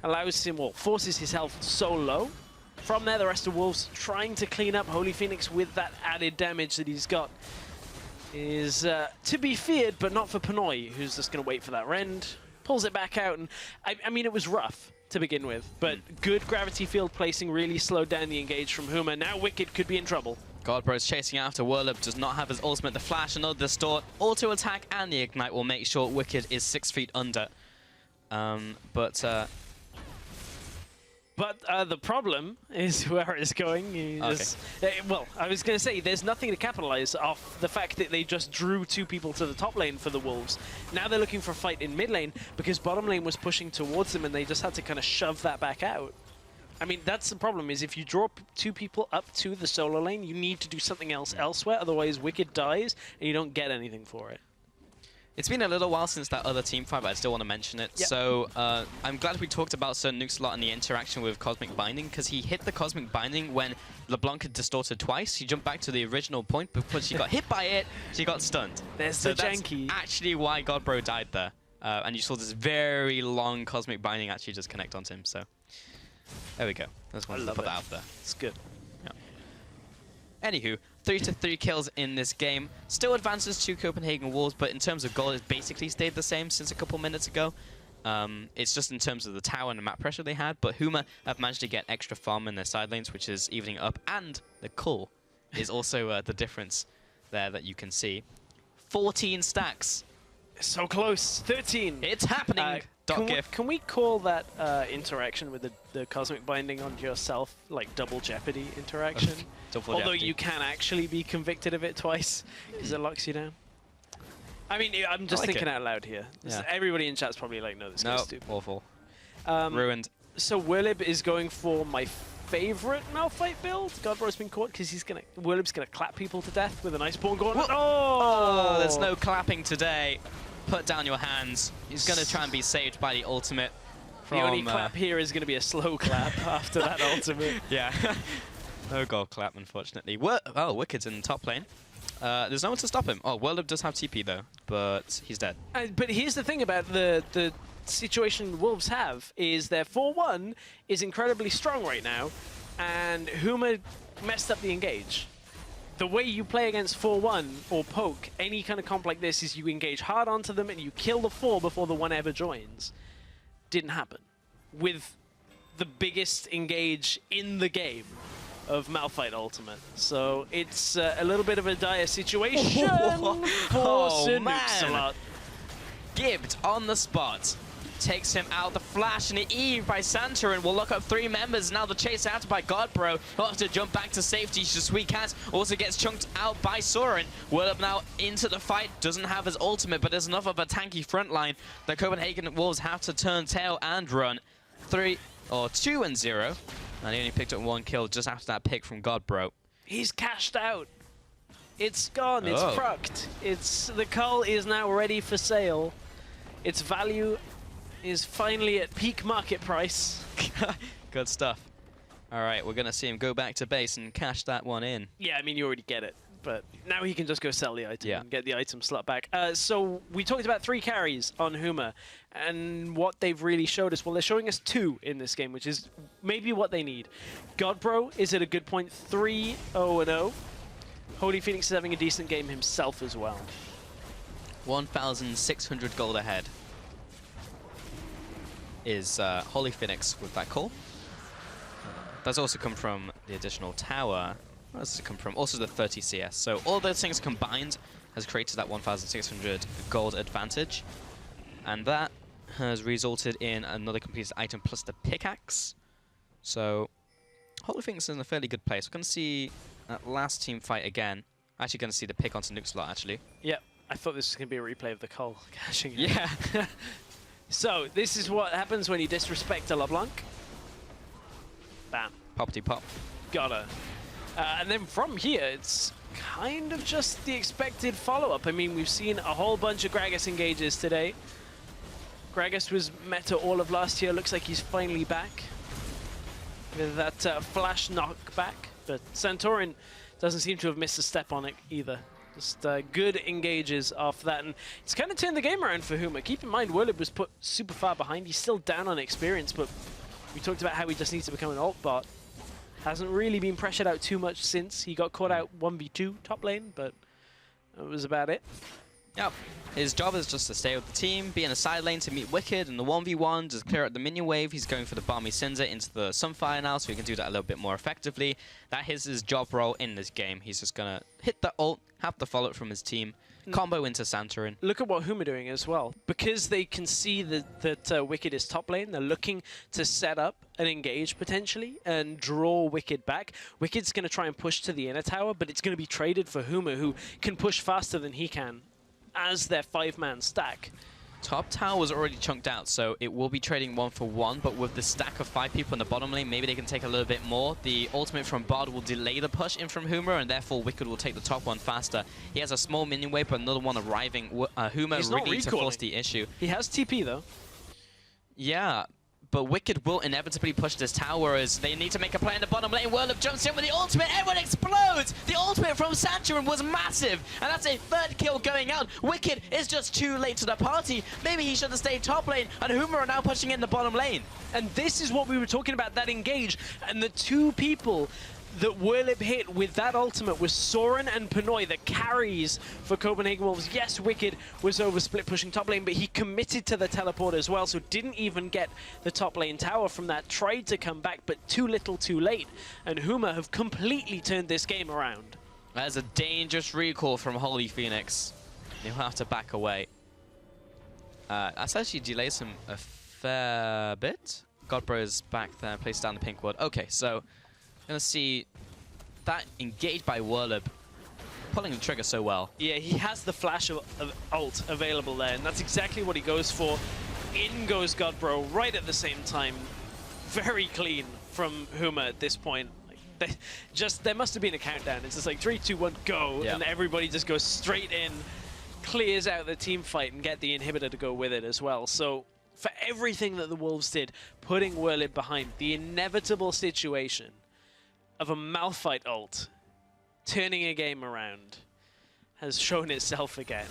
allows him, well, forces his health so low. From there, the rest of Wolves trying to clean up. Holy Phoenix with that added damage that he's got is to be feared, but not for Pinoy, who's just going to wait for that rend. Pulls it back out, and I mean, it was rough to begin with, but good gravity field placing really slowed down the engage from Huma. Now Wicked could be in trouble. Godbro's chasing after. Whirlip does not have his ultimate. The flash, another distort, auto attack, and the ignite will make sure Wicked is 6 feet under. But the problem is where it's going. Well, I was going to say, there's nothing to capitalize off the fact that they just drew 2 people to the top lane for the Wolves. Now they're looking for a fight in mid lane because bottom lane was pushing towards them and they just had to kind of shove that back out. I mean, that's the problem, is if you draw 2 people up to the solo lane, you need to do something else elsewhere, otherwise Wicked dies and you don't get anything for it. It's been a little while since that other team fight, but I still want to mention it. Yep. So I'm glad we talked about Sir Nuke Slot and the interaction with Cosmic Binding, because he hit the Cosmic Binding when LeBlanc had distorted twice. He jumped back to the original point, but when she got hit by it, she got stunned. There's so the janky. That's actually why Godbro died there. And you saw this very long Cosmic Binding actually just connect onto him. So there we go. I just wanted to put that out there. It's good. Anywho, 3-3 kills in this game. Still advances to Copenhagen Wolves, but in terms of goal, it's basically stayed the same since a couple minutes ago. It's just in terms of the tower and the map pressure they had, but Huma have managed to get extra farm in their side lanes, which is evening up, and the call is also the difference there that you can see. 14 stacks. So close. 13. It's happening. Can we call that interaction with the Cosmic Binding on yourself like double jeopardy interaction? Although you can actually be convicted of it twice because it locks you down. I mean, I'm just thinking out loud here. Yeah. Everybody in chat's probably like, no, this guy's stupid. Awful. Ruined. So Whirlip is going for my favorite Malphite build. Godbro's been caught because Whirlip's gonna clap people to death with an Iceborne Gauntlet. Oh, there's no clapping today. Put down your hands. He's going to try and be saved by the ultimate. The only clap here is going to be a slow clap after that ultimate. Yeah. No gold clap, unfortunately. Wicked's in the top lane. There's no one to stop him. Oh, Whirlip does have TP, though, but he's dead. But here's the thing about the situation Wolves have, is their 4-1 is incredibly strong right now, and Huma messed up the engage. The way you play against 4-1 or poke, any kind of comp like this, is you engage hard onto them and you kill the 4 before the 1 ever joins. Didn't happen. With the biggest engage in the game of Malphite Ultimate. So it's a little bit of a dire situation for Sir Nuke Slot. Gibbed on the spot. Takes him out. The flash and the Eve by Santorin will lock up 3 members. Now the chase after by Godbro. He'll have to jump back to safety. Sweet Cat also gets chunked out by Soren. Whirlip now into the fight. Doesn't have his ultimate, but there's enough of a tanky front line. The Copenhagen Wolves have to turn tail and run. 2-0. And he only picked up 1 kill just after that pick from Godbro. He's cashed out. It's gone. It's frucked. The cull is now ready for sale. Its value is finally at peak market price. Good stuff. All right, we're going to see him go back to base and cash that one in. Yeah, I mean, you already get it. But now he can just go sell the item and get the item slot back. So we talked about 3 carries on Huma, and what they've really showed us, well, they're showing us 2 in this game, which is maybe what they need. Godbro is at a good point, 3-0-0. Holy Phoenix is having a decent game himself as well. 1,600 gold ahead is Holy Phoenix with that call. That's also come from the additional tower. Where does it come from? Also the 30 CS. So all those things combined has created that 1,600 gold advantage. And that has resulted in another completed item plus the pickaxe. So Holy Phoenix is in a fairly good place. We're going to see that last team fight again. Actually going to see the pick onto Nuke slot, actually. Yep. I thought this was going to be a replay of the Cole cashing in. Yeah. So this is what happens when you disrespect a LeBlanc. Bam. Poppity pop. Got her. And then from here, it's kind of just the expected follow-up. I mean, we've seen a whole bunch of Gragas engages today. Gragas was meta all of last year. Looks like he's finally back with that flash knockback. But Santorin doesn't seem to have missed a step on it either. Just good engages after that. And it's kind of turned the game around for Huma. Keep in mind, Werlib was put super far behind. He's still down on experience, but we talked about how he just needs to become an alt bot. Hasn't really been pressured out too much since. He got caught out 1v2 top lane, but that was about it. Yep. His job is just to stay with the team, be in a side lane to meet Wicked in the 1v1, just clear out the minion wave. He's going for the Balmy Cinder into the Sunfire now, so he can do that a little bit more effectively. That is his job role in this game. He's just going to hit the ult, have the follow-up from his team, combo into Santorin. Look at what Huma doing as well. Because they can see that Wicked is top lane, they're looking to set up and engage potentially and draw Wicked back. Wicked's going to try and push to the inner tower, but it's going to be traded for Huma, who can push faster than he can as their 5-man stack. Top tower was already chunked out, so it will be trading 1 for 1, but with the stack of 5 people in the bottom lane, maybe they can take a little bit more. The ultimate from Bard will delay the push in from Huma, and therefore Wicked will take the top one faster. He has a small minion wave, but another one arriving. Huma really needs to force the issue. He has TP, though. Yeah, but Wicked will inevitably push this tower, whereas they need to make a play in the bottom lane. Werlib jumps in with the ultimate, everyone explodes! The ultimate from Santorin was massive, and that's a 3rd kill going out. Wicked is just too late to the party. Maybe he should have stayed top lane, and Huma are now pushing in the bottom lane. And this is what we were talking about, that engage, and the 2 people that Werlib hit with that ultimate was Soren and Pinoy, the carries for Copenhagen Wolves. Yes, Wicked was over split pushing top lane, but he committed to the teleport as well, so didn't even get the top lane tower from that. Tried to come back, but too little too late. And Huma have completely turned this game around. That is a dangerous recall from Holy Phoenix. He'll have to back away. That's actually delays him a fair bit. Godbro is back there, places down the pink ward. Okay, so gonna see that engaged by Werlib, pulling the trigger so well. Yeah, he has the flash of ult available there, and that's exactly what he goes for. In goes Godbro right at the same time. Very clean from Huma at this point. Like, there must have been a countdown. It's just like 3, 2, 1, go, and everybody just goes straight in, clears out the team fight, and get the inhibitor to go with it as well. So for everything that the Wolves did, putting Werlib behind, the inevitable situation of a Malphite ult turning a game around has shown itself again.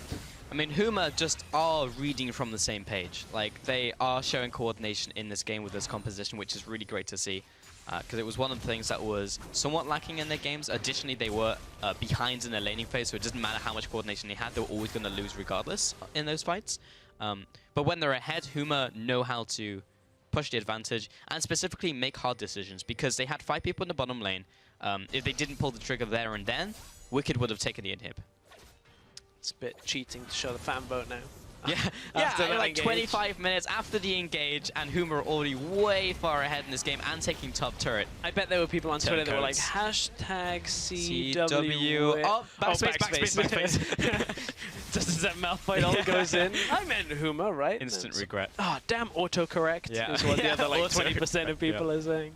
I mean, Huma just are reading from the same page. Like, they are showing coordination in this game with this composition, which is really great to see. Because it was one of the things that was somewhat lacking in their games. Additionally, they were behind in their laning phase, so it doesn't matter how much coordination they had, they were always going to lose regardless in those fights. But when they're ahead, Huma know how to push the advantage and specifically make hard decisions, because they had 5 people in the bottom lane. If they didn't pull the trigger there and then, Wicked would have taken the inhib. It's a bit cheating to show the fan vote now. Yeah, after like engage. 25 minutes after the engage, and Huma are already way far ahead in this game and taking top turret. I bet there were people on Twitter that were like, #CW. Oh, backspace. Just as that Malphite all goes in. I meant Huma, right? Instant regret. Oh, damn autocorrect is what the other like 20% of people are saying.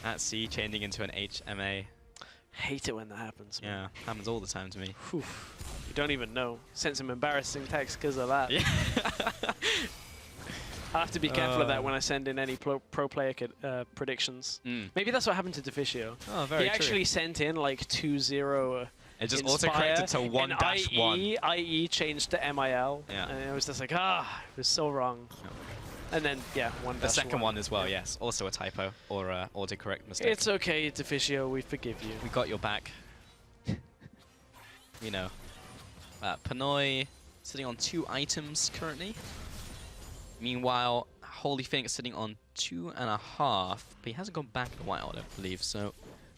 That C changing into an HMA. Hate it when that happens. Man. Yeah, happens all the time to me. Whew. You don't even know. Sent some embarrassing texts because of that. Yeah. I have to be careful of that when I send in any pro player predictions. Maybe that's what happened to Deficio. Oh, very He actually sent in like 2-0 It just Inspire, auto-corrected to 1-1. IE changed to MIL. Yeah. And it was just like, it was so wrong. And then, yeah, 1-1. The second one as well, yes. Also a typo or autocorrect mistake. It's okay, Deficio, we forgive you. We got your back. You know. Pinoy sitting on 2 items currently. Meanwhile, Holy Phoenix sitting on 2.5, but he hasn't gone back to white, I don't believe. So,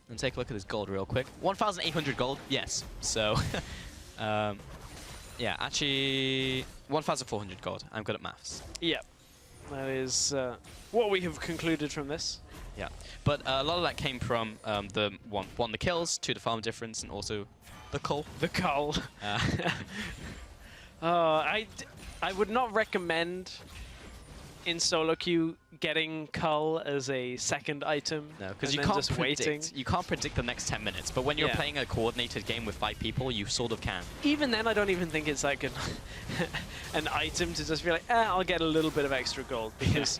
let's take a look at his gold real quick. 1,800 gold, yes. So, yeah, actually, 1,400 gold. I'm good at maths. Yeah, that is what we have concluded from this. Yeah, but a lot of that came from the the kills, 2 the farm difference, and also the cull. The cull. I would not recommend in solo queue getting cull as a second item. No, because you and then can't just waiting. You can't predict the next 10 minutes. But when you're playing a coordinated game with 5 people, you sort of can. Even then, I don't even think it's like an item to just be like, I'll get a little bit of extra gold, because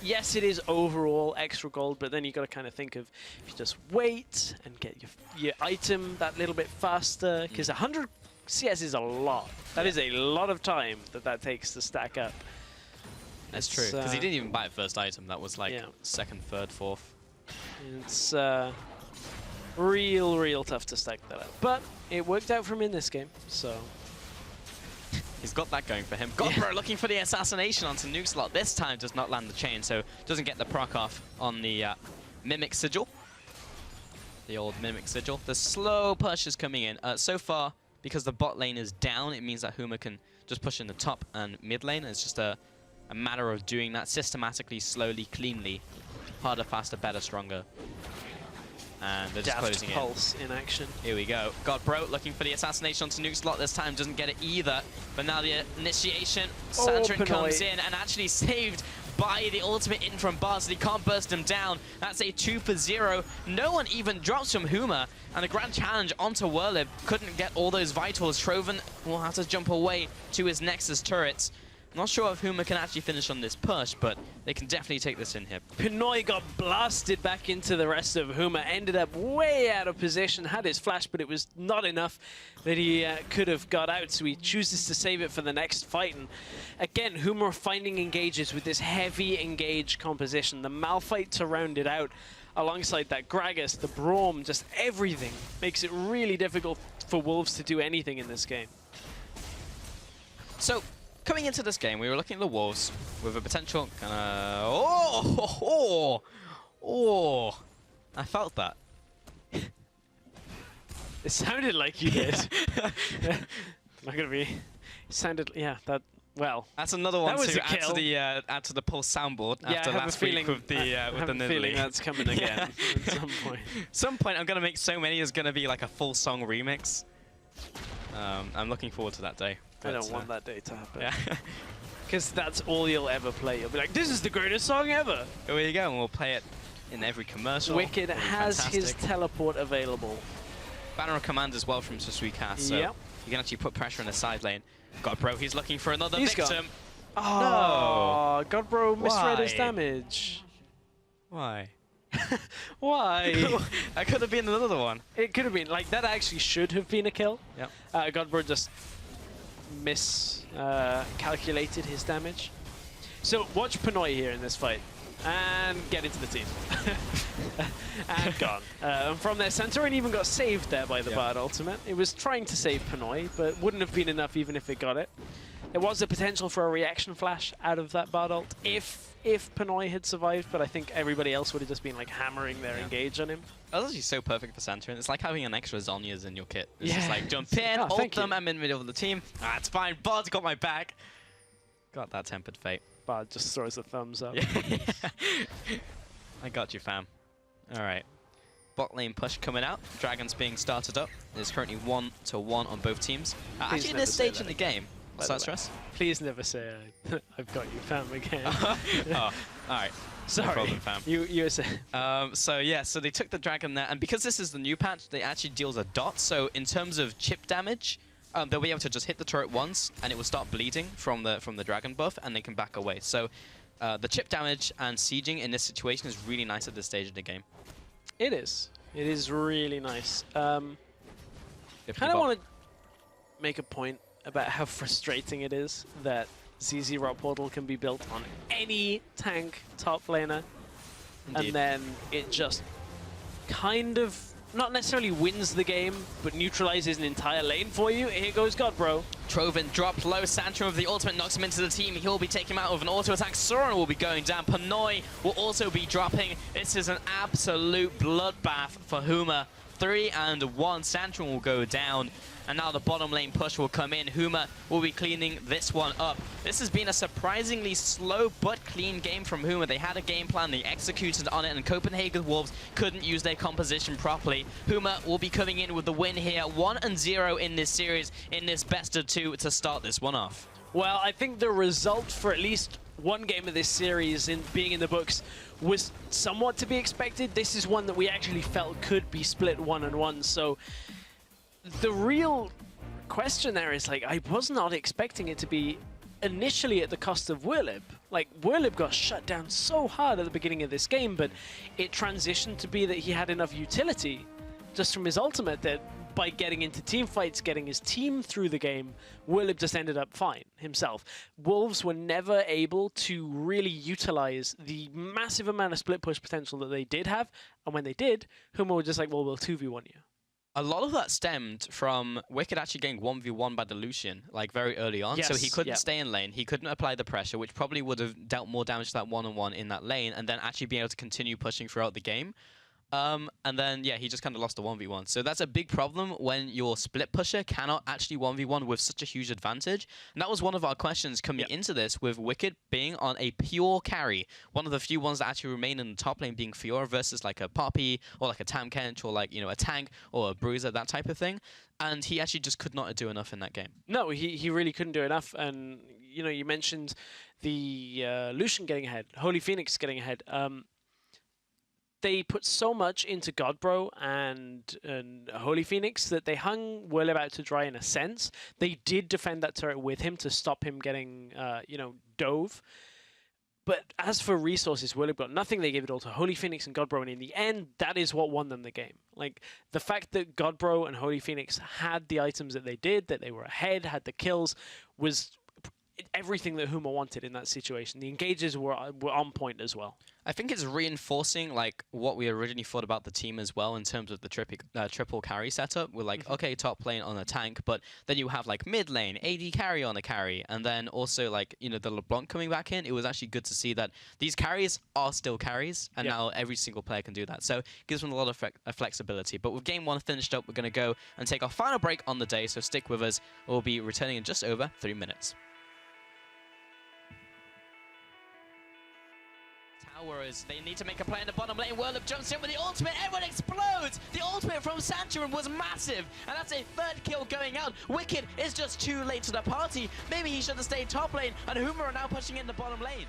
yes, it is overall extra gold, but then you got to kind of think of if you just wait and get your item that little bit faster, because 100 CS is a lot. That is a lot of time that takes to stack up. That's true, because he didn't even buy a first item. That was like second, third, fourth. It's real tough to stack that up. But it worked out for him in this game, so... He's got that going for him. Godbro looking for the assassination onto Nuke Slot. This time does not land the chain, so doesn't get the proc off on the Mimic Sigil. The old Mimic Sigil. The slow push is coming in. So far, because the bot lane is down, it means that Huma can just push in the top and mid lane. It's just a matter of doing that systematically, slowly, cleanly. Harder, faster, better, stronger. And they're just closing in. Pulse in action. Here we go. Godbro looking for the assassination onto Nuke Slot this time. Doesn't get it either. But now the initiation. Santrin comes in and actually saved by the ultimate in from Bars. He can't burst him down. That's a 2 for 0. No one even drops from Huma. And the grand challenge onto Werlib couldn't get all those vitals. Troven will have to jump away to his Nexus turrets. Not sure if Huma can actually finish on this push, but they can definitely take this in here. Pinoy got blasted back into the rest of Huma, ended up way out of position, had his flash, but it was not enough that he could have got out, so he chooses to save it for the next fight. And again, Huma are finding engages with this heavy engage composition. The Malphite to round it out, alongside that Gragas, the Braum, just everything makes it really difficult for Wolves to do anything in this game. So, coming into this game, we were looking at the Wolves with a potential kind of... Oh! I felt that. It sounded like you did. Not gonna be... It sounded... Yeah, that... Well... That's another one that was to add to the Pulse soundboard after last week with the feeling that's coming again at some point. Some point I'm gonna make so many it's gonna be like a full song remix. I'm looking forward to that day. I don't want that day to happen. Yeah. Because that's all you'll ever play. You'll be like, this is the greatest song ever. Here you go, and we'll play it in every commercial. Wicked has his teleport available. Banner of Command as well from Suicast, so you can actually put pressure in the side lane. Godbro, he's looking for another victim. Oh, no. Godbro misread his damage. Why? Why? That could have been another one. It could have been. Like, that actually should have been a kill. Yep. Godbro just miscalculated his damage. So watch Pinoy here in this fight and get into the team. And gone. From their center, and even got saved there by the Bard ultimate. It was trying to save Pinoy, but wouldn't have been enough even if it got it. There was a potential for a reaction flash out of that Bard ult if Pinoy had survived, but I think everybody else would have just been like hammering their engage on him. That was actually so perfect for Santrin. It's like having an extra Zhonya's in your kit. It's Yeah. just like jump in, ult them, I'm in the middle of the team. Ah, it's fine. Bard's got my back. Got that tempered fate. Bard just throws a thumbs up. I got you, fam. All right. Bot lane push coming out. Dragons being started up. There's currently 1-1 on both teams. Actually, in this stage in the game. What's that, Stress? Please never say I've got you, fam, again. Oh, all right. Sorry. No problem, fam. You were saying. So they took the dragon there, and because this is the new patch, they actually deals a dot. So in terms of chip damage, they'll be able to just hit the turret once, and it will start bleeding from the dragon buff, and they can back away. So the chip damage and sieging in this situation is really nice at this stage of the game. It is. It is really nice. kind of want to make a point about how frustrating it is that ZZ Rock Portal can be built on any tank top laner, Indeed. and then it just kind of not necessarily wins the game, but neutralizes an entire lane for you. Here goes God, bro. Trovan dropped low. Santrum with the ultimate knocks him into the team. He'll be taken out with an auto attack. Soren will be going down. Panoy will also be dropping. This is an absolute bloodbath for Huma. 3-1. Santrum will go down. And now the bottom lane push will come in. Huma will be cleaning this one up. This has been a surprisingly slow but clean game from Huma. They had a game plan, they executed on it, and Copenhagen Wolves couldn't use their composition properly. Huma will be coming in with the win here. 1-0 in this series, in this best of 2 to start this one off. Well, I think the result for at least one game of this series in being in the books was somewhat to be expected. This is one that we actually felt could be split 1-1, so the real question there is, like, I was not expecting it to be initially at the cost of Wirlib. Like, Wirlib got shut down so hard at the beginning of this game, but it transitioned to be that he had enough utility just from his ultimate that by getting into team fights, getting his team through the game, Wirlib just ended up fine himself. Wolves were never able to really utilize the massive amount of split push potential that they did have, and when they did, Huma were just like, well, we'll 2v1 you. A lot of that stemmed from Wicked actually getting 1v1 by the Lucian, like, very early on. Yes, so he couldn't stay in lane, he couldn't apply the pressure, which probably would have dealt more damage to that one-on-one in that lane, and then actually being able to continue pushing throughout the game. And then, yeah, he just kind of lost the 1v1. So that's a big problem when your split pusher cannot actually 1v1 with such a huge advantage. And that was one of our questions coming into this, with Wicked being on a pure carry. One of the few ones that actually remain in the top lane being Fiora versus like a Poppy or like a Tamkench or like, you know, a tank or a Bruiser, that type of thing. And he actually just could not do enough in that game. No, he really couldn't do enough. And, you know, you mentioned the Lucian getting ahead, Holy Phoenix getting ahead. They put so much into Godbro and Holy Phoenix that they hung Wirlib out to dry in a sense. They did defend that turret with him to stop him getting, you know, dove. But as for resources, Wirlib got nothing. They gave it all to Holy Phoenix and Godbro, and in the end, that is what won them the game. Like, the fact that Godbro and Holy Phoenix had the items that they did, that they were ahead, had the kills, was everything that Huma wanted in that situation. The engages were on point as well. I think it's reinforcing like what we originally thought about the team as well in terms of the triple carry setup. We're like, okay, top lane on a tank, but then you have like mid lane, AD carry on a carry, and then also like, you know, the LeBlanc coming back in. It was actually good to see that these carries are still carries, and now every single player can do that. So it gives them a lot of flexibility. But with game 1 finished up, we're going to go and take our final break on the day, so stick with us. We'll be returning in just over 3 minutes. Whereas they need to make a play in the bottom lane. Wirlib jumps in with the ultimate. Everyone explodes. The ultimate from Santrum was massive, and that's a 3rd kill going out. Wicked is just too late to the party. Maybe he should have stayed top lane, and Huma are now pushing in the bottom lane.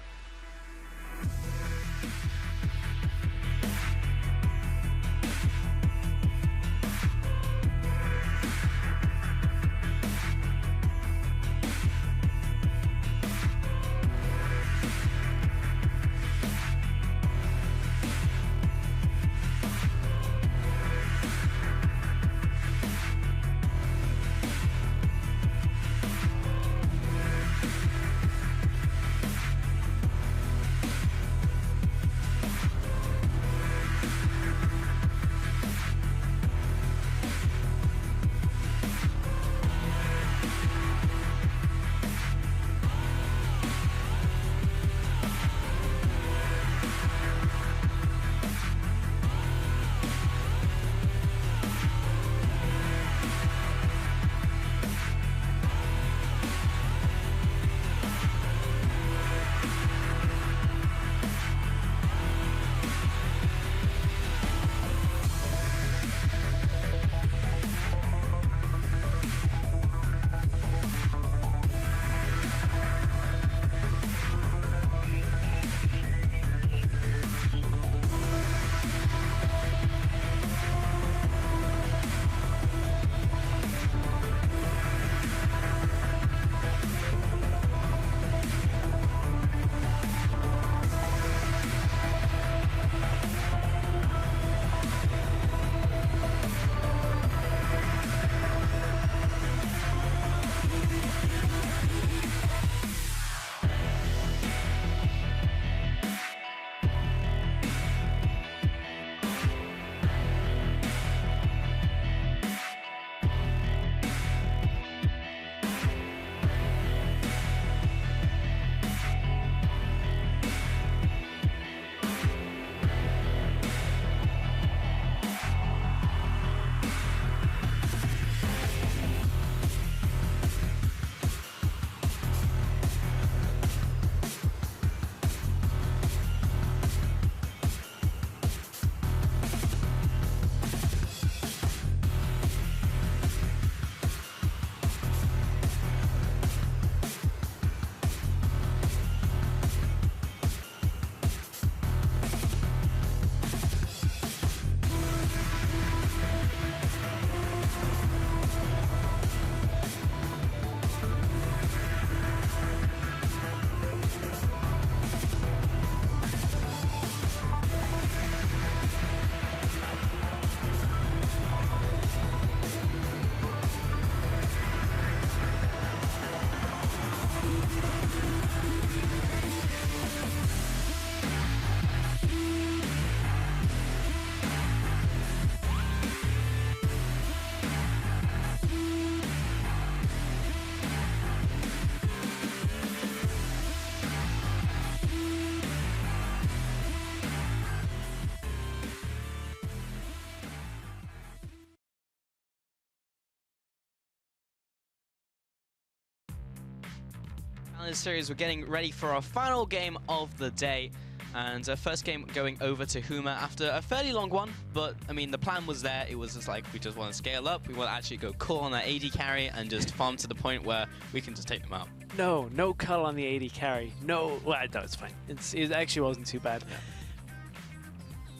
Challenge Series, we're getting ready for our final game of the day. And first game going over to Huma after a fairly long one, but I mean the plan was there. It was just like we just want to scale up, we want to actually go cool on that AD carry and just farm to the point where we can just take them out. No cull on the AD carry. No, well, no, it's fine. It actually wasn't too bad.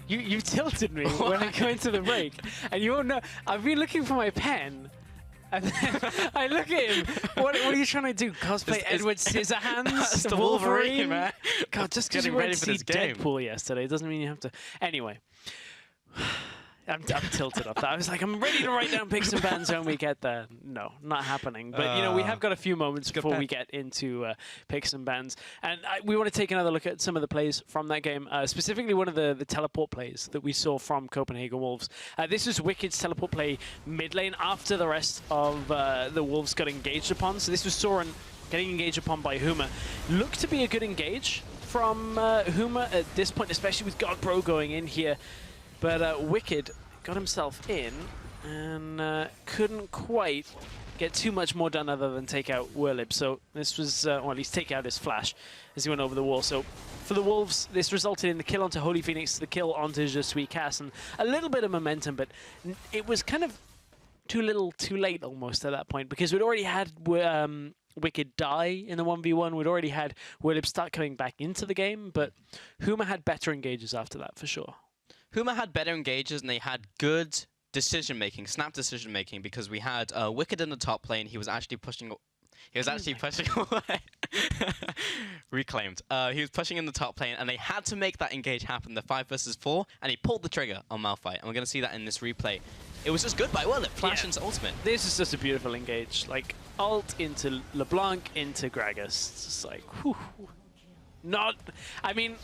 Yeah. You tilted me when I go into the break, and you won't know. I've been looking for my pen. And then I look at him. What are you trying to do? Cosplay Edward Scissorhands? The Wolverine, man. God, just because you went to see Deadpool yesterday doesn't mean you have to. Anyway, I'm tilted off that. I was like, I'm ready to write down picks and bans when we get there. No, not happening. But you know, we have got a few moments before we get into picks and bans, and we want to take another look at some of the plays from that game, specifically one of the teleport plays that we saw from Copenhagen Wolves. This is Wicked's teleport play mid lane after the rest of the Wolves got engaged upon. So this was Soren getting engaged upon by Huma. Looked to be a good engage from Huma at this point, especially with Godbro going in here. But Wicked got himself in and couldn't quite get too much more done other than take out Whirlib. So this was, or at least take out his flash as he went over the wall. So for the Wolves, this resulted in the kill onto Holy Phoenix, the kill onto Je Suis Cass, and a little bit of momentum, but it was kind of too little, too late almost at that point, because we'd already had Wicked die in the 1v1. We'd already had Whirlib start coming back into the game, but Huma had better engages after that for sure. Huma had better engages and they had good decision-making, snap decision-making, because we had Wicked in the top lane. He was actually pushing... He was actually pushing away. Reclaimed. He was pushing in the top lane, and they had to make that engage happen, the 5 versus 4, and he pulled the trigger on Malphite. And we're going to see that in this replay. It was just good by Whirlib, flash into ultimate. This is just a beautiful engage. Like, ult into LeBlanc, into Gragas. It's just like, whew. Not... I mean...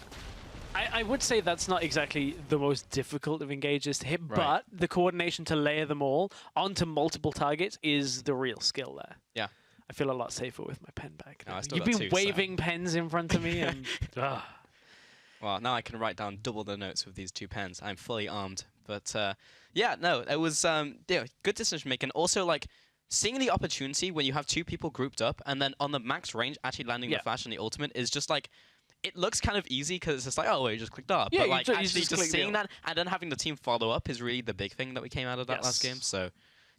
I would say that's not exactly the most difficult of engages to hit, but the coordination to layer them all onto multiple targets is the real skill there. Yeah. I feel a lot safer with my pen back. No, I still You've got been two, waving pens in front of me and... Well, now I can write down double the notes with these 2 pens. I'm fully armed. But yeah, no, it was yeah, good decision making. Also, like, seeing the opportunity when you have 2 people grouped up and then on the max range actually landing the flash and the ultimate is just like... It looks kind of easy because it's just like, oh, well, you just clicked up. Yeah, but like actually just seeing seeing that and then having the team follow up is really the big thing that we came out of that last game. So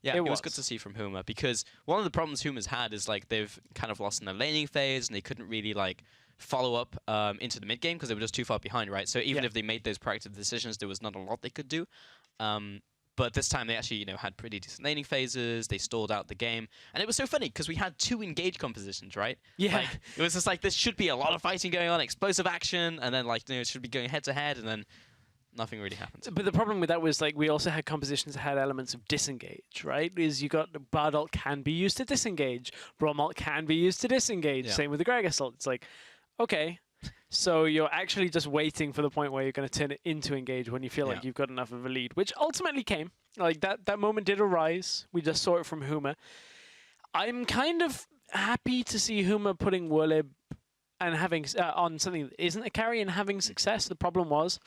yeah, it was good to see from Huma, because one of the problems Huma's had is like they've kind of lost in the laning phase and they couldn't really like follow up into the mid game because they were just too far behind, right? So even if they made those proactive decisions, there was not a lot they could do. But this time they actually, you know, had pretty decent laning phases. They stalled out the game, and it was so funny because we had 2 engage compositions, right? Yeah. Like, it was just like this should be a lot of fighting going on, explosive action, and then like, you know, it should be going head to head, and then nothing really happened. But the problem with that was like we also had compositions that had elements of disengage, right? Is you got Bard ult can be used to disengage, Braum ult can be used to disengage. Yeah. Same with the Gragas ult. It's like, okay. So you're actually just waiting for the point where you're going to turn it into engage when you feel like you've got enough of a lead, which ultimately came. Like that moment did arise. We just saw it from Huma. I'm kind of happy to see Huma putting Whirlib and having on something that isn't a carry and having success. The problem was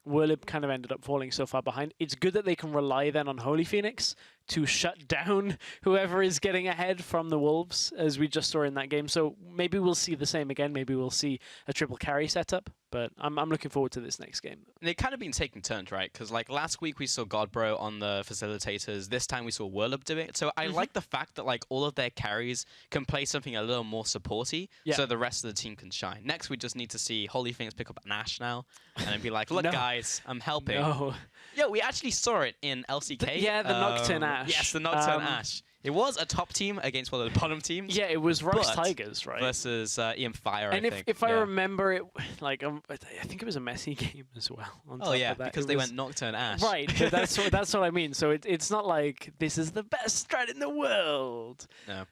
Whirlib kind of ended up falling so far behind. It's good that they can rely then on Holy Phoenix to shut down whoever is getting ahead from the Wolves, as we just saw in that game. So maybe we'll see the same again. Maybe we'll see a triple carry setup. But I'm looking forward to this next game. And they've kind of been taking turns, right? Because like last week we saw Godbro on the facilitators. This time we saw Whirlib doing it. So I like the fact that like all of their carries can play something a little more supporty, so the rest of the team can shine. Next we just need to see Holy Phoenix pick up an Ashe now and then be like, look guys, I'm helping. No. Yeah, we actually saw it in LCK. The Nocturne Ashe. Yes, the Nocturne Ashe. It was a top team against one of the bottom teams. Yeah, it was Rocks Tigers, right? Versus EM Fire, and I think. If I remember it, like I think it was a messy game as well. Oh yeah, because they went Nocturne Ashe. Right, but that's what I mean. So it's not like this is the best strat in the world. No.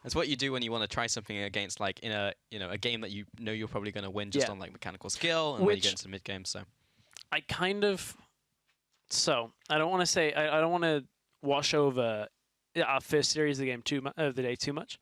It's what you do when you want to try something against like in a a game that you know you're probably going to win just on like mechanical skill, and when you get into the mid game. So I kind of I don't want to say I don't want to wash over our first series of the day too much.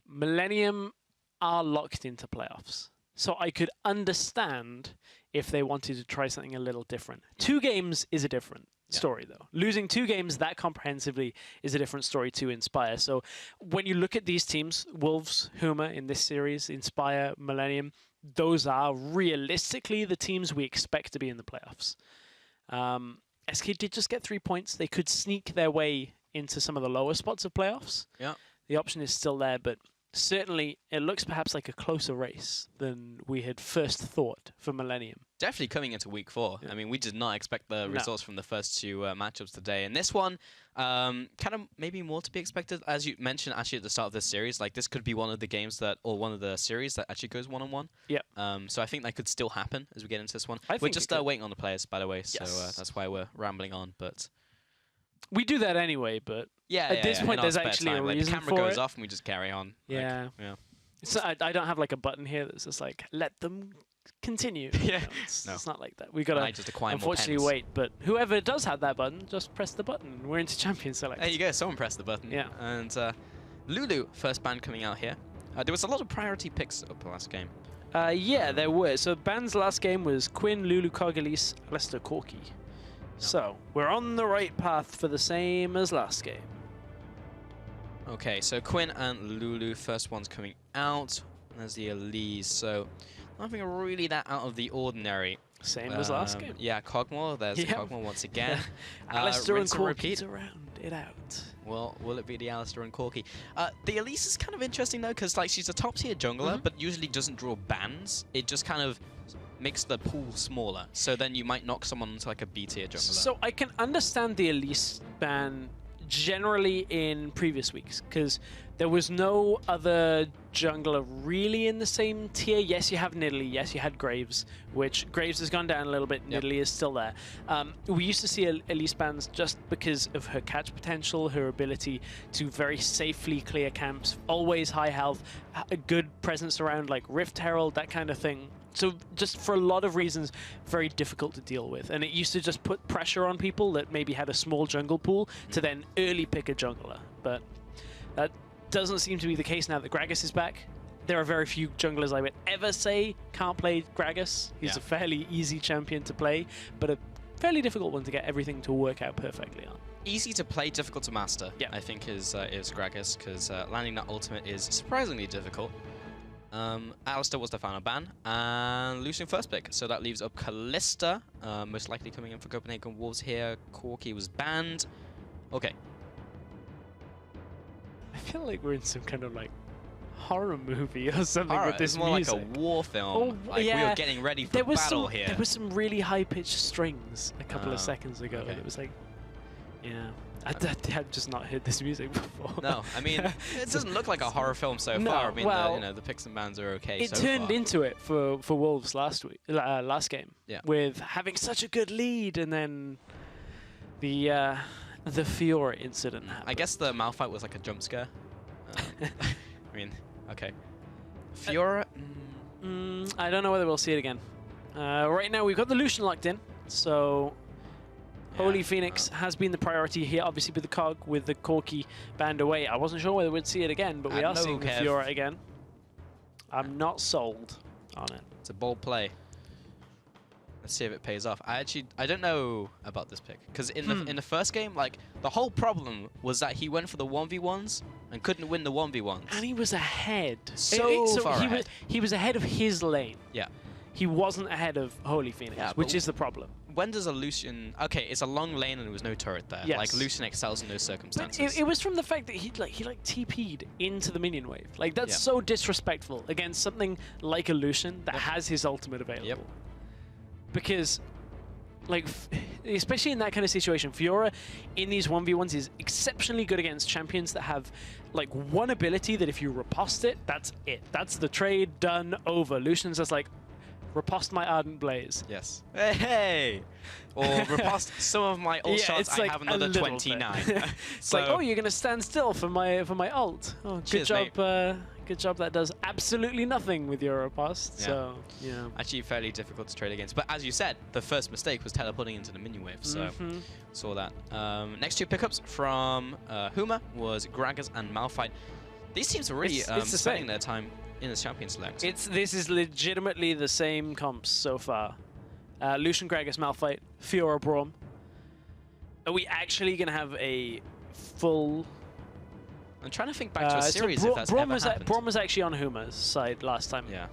Millennium are locked into playoffs, so I could understand if they wanted to try something a little different. 2 games is a different. story, though. Losing 2 games that comprehensively is a different story to Inspire. So when you look at these teams, Wolves, Huma in this series, Inspire, Millennium, those are realistically the teams we expect to be in the playoffs. SK did just get 3 points. They could sneak their way into some of the lower spots of playoffs. Yeah. The option is still there, but certainly it looks perhaps like a closer race than we had first thought for Millennium. Definitely coming into week 4. Yeah. I mean, we did not expect the results from the first 2 matchups today. And this one, kind of maybe more to be expected. As you mentioned actually at the start of this series, like this could be one of the games that, or one of the series that actually goes 1-on-1. Yeah. So I think that could still happen as we get into this one. I We're think just it could. waiting on the players, by the way. So Yes. that's why we're rambling on. But We do that anyway, but yeah, at this point, in our there's spare actually time. a Like, reason the camera for goes it. off and we just carry on. Yeah. Like, yeah. So I don't have like a button here that's just like, let them continue. Yeah. It's, No. it's not like that. We got I to just acquire more unfortunately pens. wait. But whoever does have that button, just press the button. And we're into champion select. There you go. Someone pressed the button. Yeah. And Lulu, first ban coming out here. There was a lot of priority picks up the last game. Yeah, there were. So Ban's last game was Quinn, Lulu, Cargalis, Alistair, Corki. So we're on the right path for the same as last game. Okay, so Quinn and Lulu, first one's coming out. And there's the Elise, so nothing really that out of the ordinary. Same as last game. Yeah, Cogmore, there's Yeah. Cogmore once again. Alistair and rinse Corki repeat. to round it out. Well, will it be the Alistair and Corki? The Elise is kind of interesting though, because like she's a top tier jungler, but usually doesn't draw bans. It just kind of makes the pool smaller, so then you might knock someone into like a B tier jungler. So I can understand the Elise ban generally in previous weeks, because there was no other jungler really in the same tier. Yes, you have Nidalee. Yes, you had Graves, which Graves has gone down a little bit. Yep. Nidalee is still there. We used to see Elise bans just because of her catch potential, her ability to very safely clear camps, always high health, a good presence around like Rift Herald, that kind of thing. So just for a lot of reasons, very difficult to deal with. And it used to just put pressure on people that maybe had a small jungle pool to then early pick a jungler. But that doesn't seem to be the case now that Gragas is back. There are very few junglers I would ever say can't play Gragas. He's a fairly easy champion to play, but a fairly difficult one to get everything to work out perfectly on. Easy to play, difficult to master, Yeah. I think is Gragas, because landing that ultimate is surprisingly difficult. Alistair was the final ban, and losing first pick, so that leaves up Kalista, most likely coming in for Copenhagen Wolves here. Corki was banned. Okay. I feel like we're in some kind of like horror movie or something Alright, with this it's more music. like a war film. Oh, Like we yeah. were getting ready for There was battle some, here. There was some really high-pitched strings a couple of Oh, seconds ago. okay. It was like, yeah. I've just not heard this music before. No, I mean, it doesn't look like a horror film so No, far. I mean, well, the picks and bans are okay It so turned far. into it for Wolves last game. Yeah. With having such a good lead, and then the Fiora incident happened. I guess the Malphite was like a jump scare. I mean, okay. Fiora. I don't know whether we'll see it again. Right now we've got the Lucian locked in, so Holy Phoenix has been the priority here, obviously with the Cog, with the Corki banned away. I wasn't sure whether we'd see it again, but we are no, seeing the Kev. Fiora again. I'm not sold on it. It's a bold play. Let's see if it pays off. I don't know about this pick, because in the first game, like the whole problem was that he went for the 1v1s and couldn't win the 1v1s. And he was ahead. So far ahead. He was ahead of his lane. Yeah. He wasn't ahead of Holy Phoenix, Yeah, which but is the problem. When does a Lucian? Okay, it's a long lane and there was no turret there. Yes. Like Lucian excels in those But circumstances. it was from the fact that he TP'd into the minion wave. Like that's so disrespectful against something like a Lucian that has his ultimate available. Yep. Because, like, especially in that kind of situation, Fiora in these 1v1s is exceptionally good against champions that have like one ability that if you riposte it, that's it. That's the trade done over. Lucian's just like, riposte my Ardent Blaze. Yes. Hey! Or riposte some of my ult shots. it's I like have a another little 29. bit. It's like, oh, you're gonna stand still for my ult. Oh, good Cheers, job. mate. Good job. That does absolutely nothing with your riposte. Yeah. So yeah. Actually, fairly difficult to trade against. But as you said, the first mistake was teleporting into the minion wave. So saw that. Next two pickups from Huma was Gragas and Malphite. These teams are really It's the spending same. their time in the champion select. This is legitimately the same comps so far. Lucian, Gragas, Malphite, Fiora, Braum. Are we actually going to have a full... I'm trying to think back to a series if that's ever happened. Braum was actually on Huma's side last time. Yeah.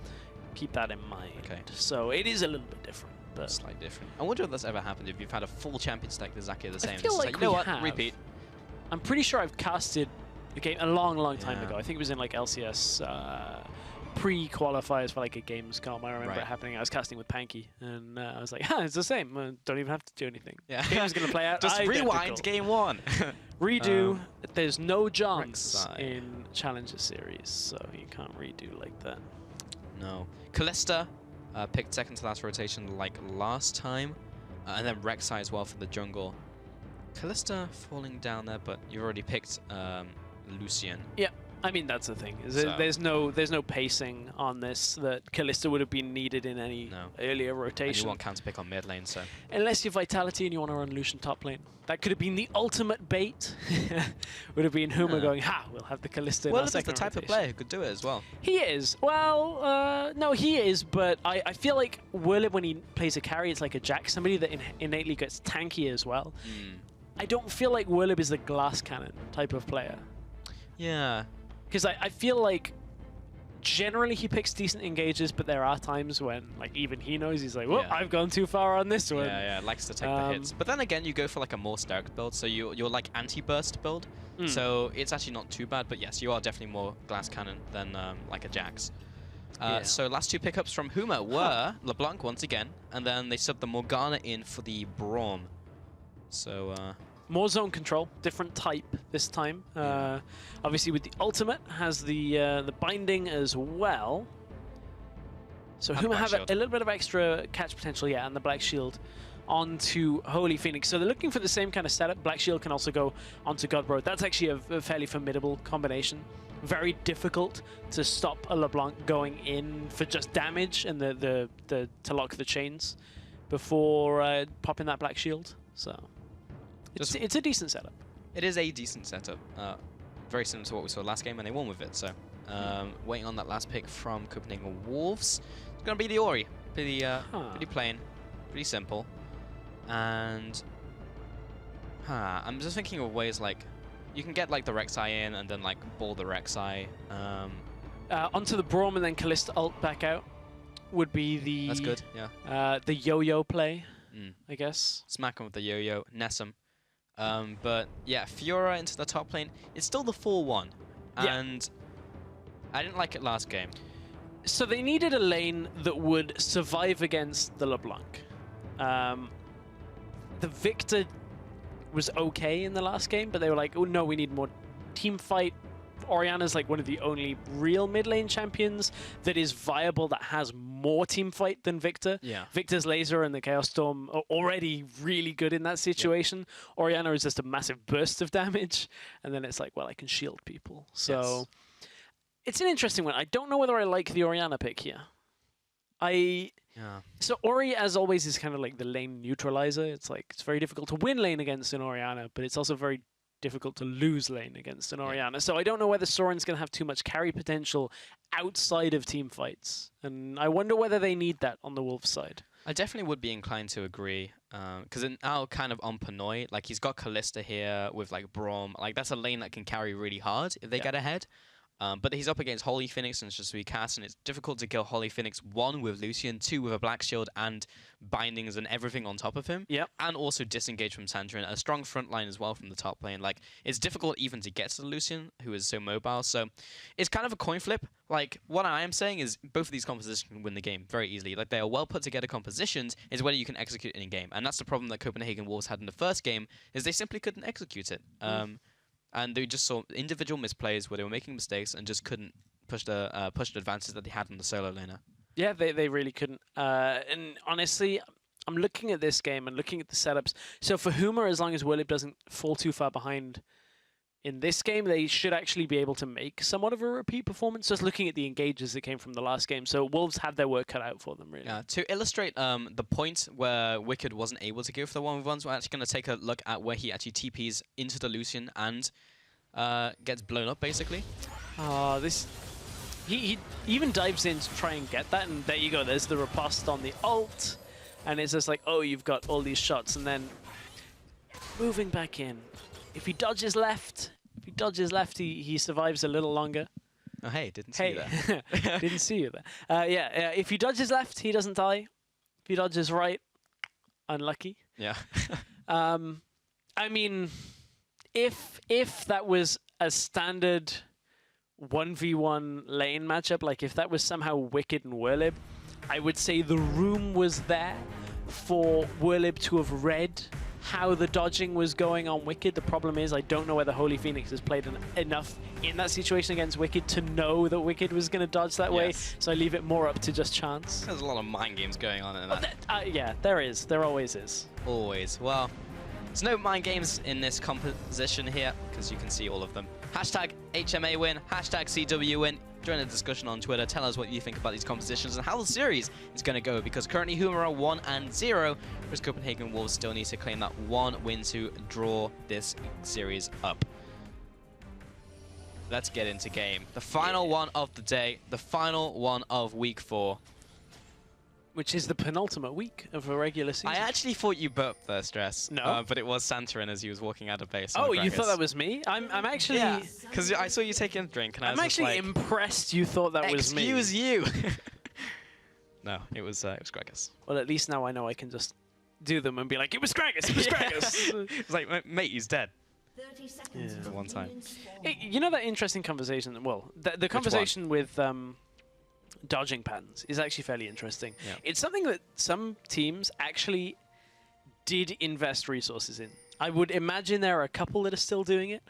Keep that in mind. Okay. So it is a little bit different. But Slightly different. I wonder if that's ever happened, if you've had a full champion stack that's exactly the same. I feel It's like you know we what? have. Repeat. I'm pretty sure I've casted the game a long time Yeah. ago. I think it was in like LCS pre-qualifiers for like a Gamescom. I remember it happening. I was casting with Panky, and I was like, it's the same. Don't even have to do anything. Yeah. Game's going to play out. Just identical. rewind game 1. Redo. There's no jumps Rek'Sai. in Challenger Series, so you can't redo like that. No. Kalista picked second to last rotation like last time, and then Rek'Sai as well for the jungle. Kalista falling down there, but you already picked Lucian. Yeah, I mean that's the thing. So- There's no pacing on this that Kalista would have been needed in any earlier And you rotation. want counter pick on mid lane, so Unless you're Vitality and you want to run Lucian top lane. That could have been the ultimate bait. Would have been Huma going, we'll have the Kalista in our Well, is the second type of rotation. player who could do it as well. He is. Well, no, he is, but I feel like Whirlib, when he plays a carry, it's like a Jack, somebody that innately gets tanky as well. I don't feel like Whirlib is the glass cannon type of player. Yeah. Because I feel like generally he picks decent engages, but there are times when like even he knows he's like, well, I've gone too far on this one. Yeah, likes to take the hits. But then again, you go for like a more steric build, so you're like anti-burst build. So it's actually not too bad, but yes, you are definitely more glass cannon than like a Jax. So last two pickups from Huma were LeBlanc once again, and then they subbed the Morgana in for the Braum. So more zone control, different type this time. Obviously with the ultimate has the binding as well. So And Huma have Black a little bit of extra catch potential, and the Black Shield onto Holy Phoenix. So they're looking for the same kind of setup. Black Shield can also go onto Godbro. That's actually a fairly formidable combination. Very difficult to stop a LeBlanc going in for just damage and to lock the chains before popping that Black Shield. So it's a decent setup. it is a decent setup. Very similar to what we saw last game, and they won with it. So waiting on that last pick from Copenhagen Wolves. It's going to be the Ori. Pretty plain, pretty simple. And I'm just thinking of ways like you can get like the Rek'Sai in and then like ball the Rek'Sai. Onto the Braum and then Kalista ult back out would be the... That's good, yeah. The yo-yo play, I guess. Smack him with the yo-yo, Nessum. But yeah, Fiora into the top lane. It's still the 4-1. And I didn't like it last game. So they needed a lane that would survive against the LeBlanc. The Victor was okay in the last game, but they were like, oh no, we need more team fight. Orianna's like one of the only real mid lane champions that is viable, that has more team fight than Victor. Yeah. Victor's laser and the Chaos Storm are already really good in that situation. Yeah. Orianna is just a massive burst of damage, and then it's like, well, I can shield people. So it's an interesting one. I don't know whether I like the Orianna pick here. So Ori, as always, is kind of like the lane neutralizer. It's like it's very difficult to win lane against an Orianna, but it's also very difficult to lose lane against an Orianna. So I don't know whether Soren's going to have too much carry potential outside of team fights. And I wonder whether they need that on the Wolves side. I definitely would be inclined to agree, because now kind of on Pinoy, like he's got Kalista here with like Braum, like that's a lane that can carry really hard if they get ahead. But he's up against Holy Phoenix and it's just recast, and it's difficult to kill Holy Phoenix, 1 with Lucian, 2 with a Black Shield and bindings and everything on top of him. Yep. And also disengage from Sandra, a strong front line as well from the top lane. Like, it's difficult even to get to Lucian, who is so mobile. So it's kind of a coin flip. Like, what I am saying is both of these compositions can win the game very easily. Like, they are well put together compositions, is whether you can execute in a game. And that's the problem that Copenhagen Wolves had in the first game, is they simply couldn't execute it. And they just saw individual misplays where they were making mistakes and just couldn't push the advances that they had on the solo laner. Yeah, they really couldn't. And honestly, I'm looking at this game and looking at the setups. So for Huma, as long as Willib doesn't fall too far behind in this game, they should actually be able to make somewhat of a repeat performance, just looking at the engages that came from the last game. So Wolves had their work cut out for them, really. To illustrate the point where Wicked wasn't able to go for the 1v1s, we're actually going to take a look at where he actually TPs into the Lucian and gets blown up, basically. He even dives in to try and get that, and there you go, there's the riposte on the ult, and it's just like, oh, you've got all these shots, and then moving back in. If he dodges left, he survives a little longer. Oh, hey, didn't see you there. Didn't see you there. Yeah, if he dodges left, he doesn't die. If he dodges right, unlucky. Yeah. I mean, if that was a standard 1v1 lane matchup, like if that was somehow Wicked and Whirlib, I would say the room was there for Whirlib to have read how the dodging was going on Wicked. The problem is I don't know whether Holy Phoenix has played enough in that situation against Wicked to know that Wicked was going to dodge that way, so I leave it more up to just chance. There's a lot of mind games going on in that. Yeah, there is. There always is. Always. Well, there's no mind games in this composition here, because you can see all of them. Hashtag HMA win, hashtag CW win. Join the discussion on Twitter. Tell us what you think about these compositions and how the series is going to go, because currently Huma are 1-0, whereas Copenhagen Wolves still need to claim that one win to draw this series up. Let's get into game. The final one of the day, the final one of week 4. Which is the penultimate week of a regular season. I actually thought you burped there, Stress. No. But it was Santorin as he was walking out of base. Oh, you thought that was me? I'm actually... Yeah, because I saw you taking a drink and I was actually like, impressed you thought that was me. Excuse you! No, it was Gragas. Well, at least now I know I can just do them and be like, it was Gragas, it was Gragas! It's like, mate, he's dead. 30 seconds For one time. You know that interesting conversation? Well, the conversation with... dodging patterns is actually fairly interesting. Yeah. It's something that some teams actually did invest resources in. I would imagine there are a couple that are still doing it.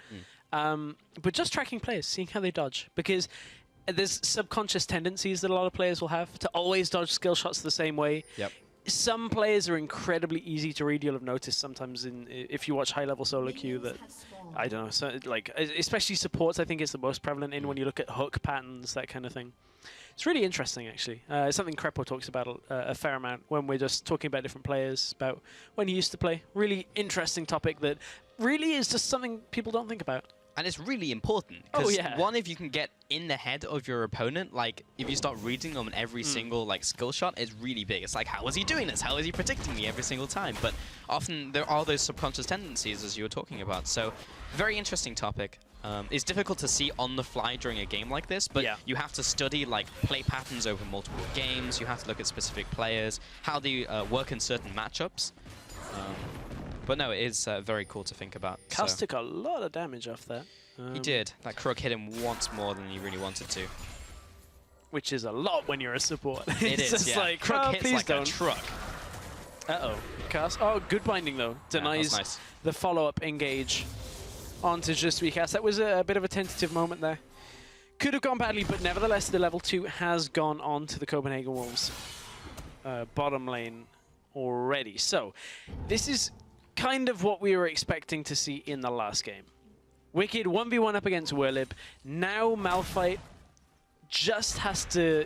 But just tracking players, seeing how they dodge. Because there's subconscious tendencies that a lot of players will have to always dodge skill shots the same way. Yep. Some players are incredibly easy to read. You'll have noticed sometimes if you watch high-level solo queue that, I don't know, so like especially supports, I think it's the most prevalent in when you look at hook patterns, that kind of thing. It's really interesting, actually. It's something Crepo talks about a fair amount when we're just talking about different players, about when he used to play. Really interesting topic that really is just something people don't think about. And it's really important. Oh, Because yeah. one, if you can get in the head of your opponent, like, if you start reading them on every single, like, skill shot, it's really big. It's like, how is he doing this? How is he predicting me every single time? But often there are those subconscious tendencies, as you were talking about. So, very interesting topic. It's difficult to see on the fly during a game like this, but you have to study like play patterns over multiple games. You have to look at specific players, how they work in certain matchups. But no, it is very cool to think about. Cast took a lot of damage off that. He did. That Crook hit him once more than he really wanted to. Which is a lot when you're a support. It it's is, just yeah. like, Crook hits please like don't. a truck. Uh-oh. Cast. Oh, good binding, though. Denies nice. the follow-up engage onto just Cast. That was a bit of a tentative moment there. Could have gone badly, but nevertheless, the level 2 has gone on to the Copenhagen Wolves bottom lane already. So, this is kind of what we were expecting to see in the last game. Wicked 1v1 up against Whirlib. Now Malphite just has to,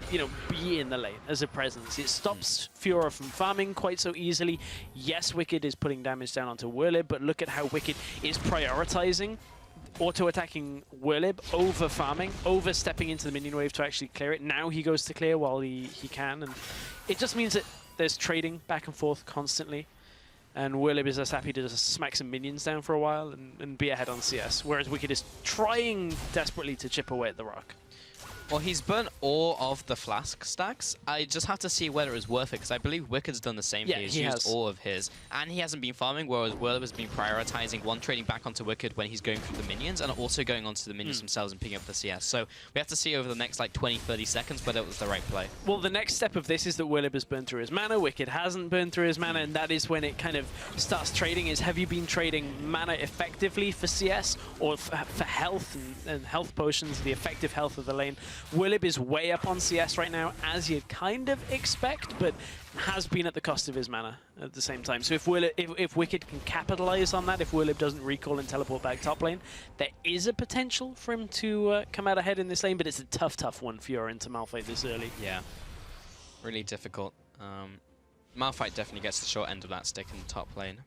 be in the lane as a presence. It stops Fiora from farming quite so easily. Yes, Wicked is putting damage down onto Whirlib, but look at how Wicked is prioritizing auto-attacking Whirlib over farming, overstepping into the minion wave to actually clear it. Now he goes to clear while he can, and it just means that there's trading back and forth constantly. And Whirlib is just happy to just smack some minions down for a while and be ahead on CS, whereas Wicked is trying desperately to chip away at the rock. Well, he's burnt all of the flask stacks. I just have to see whether it's worth it, because I believe Wicked's done the same. Yeah, He's he used has. all of his. And he hasn't been farming, whereas Whirlib has been prioritizing one, trading back onto Wicked when he's going through the minions, and also going onto the minions themselves and picking up the CS. So we have to see over the next, like, 20-30 seconds whether it was the right play. Well, the next step of this is that Whirlib has burned through his mana, Wicked hasn't burned through his mana, and that is when it kind of starts trading. Is have you been trading mana effectively for CS, or for health and health potions, the effective health of the lane? Whirlib is way up on CS right now, as you'd kind of expect, but has been at the cost of his mana at the same time. So if Wicked can capitalize on that, if Whirlib doesn't recall and teleport back top lane, there is a potential for him to come out ahead in this lane, but it's a tough one for Fiora into Malphite this early. Yeah. Really difficult. Malphite definitely gets the short end of that stick in the top lane.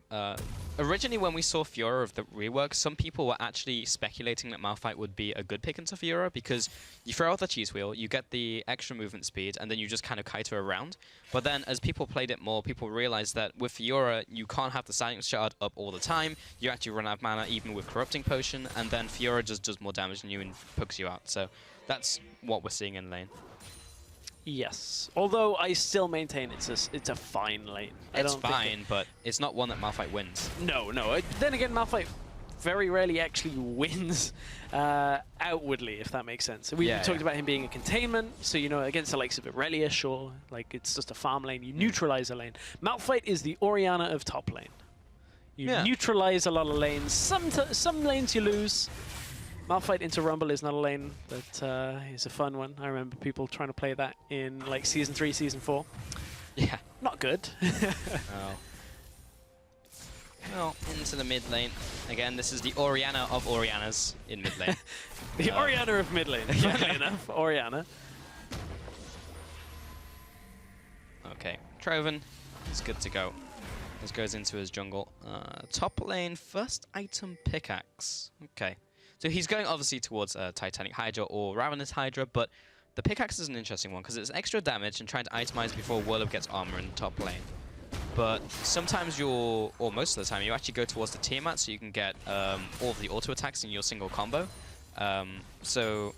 Originally, when we saw Fiora of the rework, some people were actually speculating that Malphite would be a good pick into Fiora because you throw out the cheese wheel, you get the extra movement speed, and then you just kind of kite her around. But then, as people played it more, people realized that with Fiora, you can't have the Silence Shard up all the time. You actually run out of mana even with Corrupting Potion, and then Fiora just does more damage than you and pokes you out. So that's what we're seeing in lane. Yes, although I still maintain it's a fine lane. It's fine, but it's not one that Malphite wins. No. Then again, Malphite very rarely actually wins outwardly, if that makes sense. We talked about him being a containment, so you know, against the likes of Irelia, sure, like it's just a farm lane. You neutralize a lane. Malphite is the Orianna of top lane. You neutralize a lot of lanes. Some lanes you lose. Malphite into Rumble is not a lane that is a fun one. I remember people trying to play that in like Season 3, Season 4. Yeah. Not good. Oh. Well, into the mid lane. Again, this is the Orianna of Oriannas in mid lane. The Orianna of mid lane, funnily enough. Orianna. Okay, Troven is good to go. This goes into his jungle. Top lane, first item pickaxe. Okay. So he's going obviously towards Titanic Hydra or Ravenous Hydra, but the pickaxe is an interesting one because it's extra damage and trying to itemize before Whirlib gets armor in the top lane. But sometimes or most of the time, you actually go towards the Tiamat so you can get all of the auto attacks in your single combo. So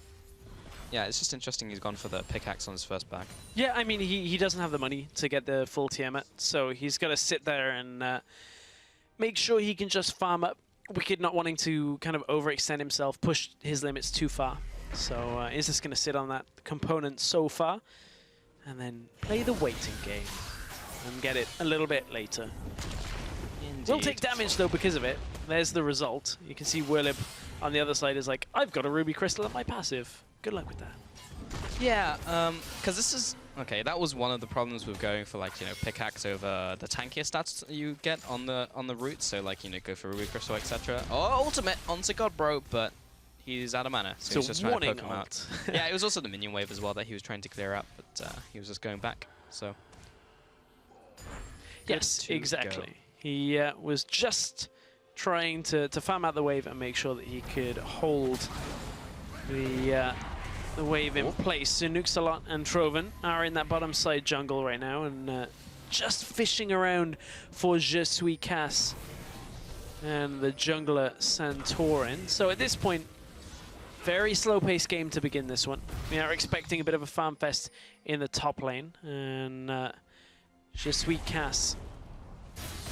yeah, it's just interesting he's gone for the pickaxe on his first back. Yeah, I mean, he doesn't have the money to get the full Tiamat, so he's got to sit there and make sure he can just farm up. Wicked not wanting to kind of overextend himself, push his limits too far. So is just going to sit on that component so far and then play the waiting game and get it a little bit later. Indeed. Will take damage though because of it. There's the result. You can see Whirlib on the other side is like, I've got a Ruby Crystal at my passive. Good luck with that. Yeah, because this is... Okay, that was one of the problems with going for, like, you know, pickaxe over the tankier stats you get on the route. So, like, you know, go for Ruby Crystal, etc. Oh, ultimate onto Godbro, but he's out of mana, so he's just trying to poke him out. Yeah, it was also the minion wave as well that he was trying to clear out, but he was just going back, so... Yes, exactly. He was just trying to farm out the wave and make sure that he could hold the wave in place. So Nuxalot and Troven are in that bottom side jungle right now and just fishing around for Je Suis Cass and the jungler Santorin. So at this point, very slow-paced game to begin this one. We are expecting a bit of a farm fest in the top lane, and Je Suis Cass.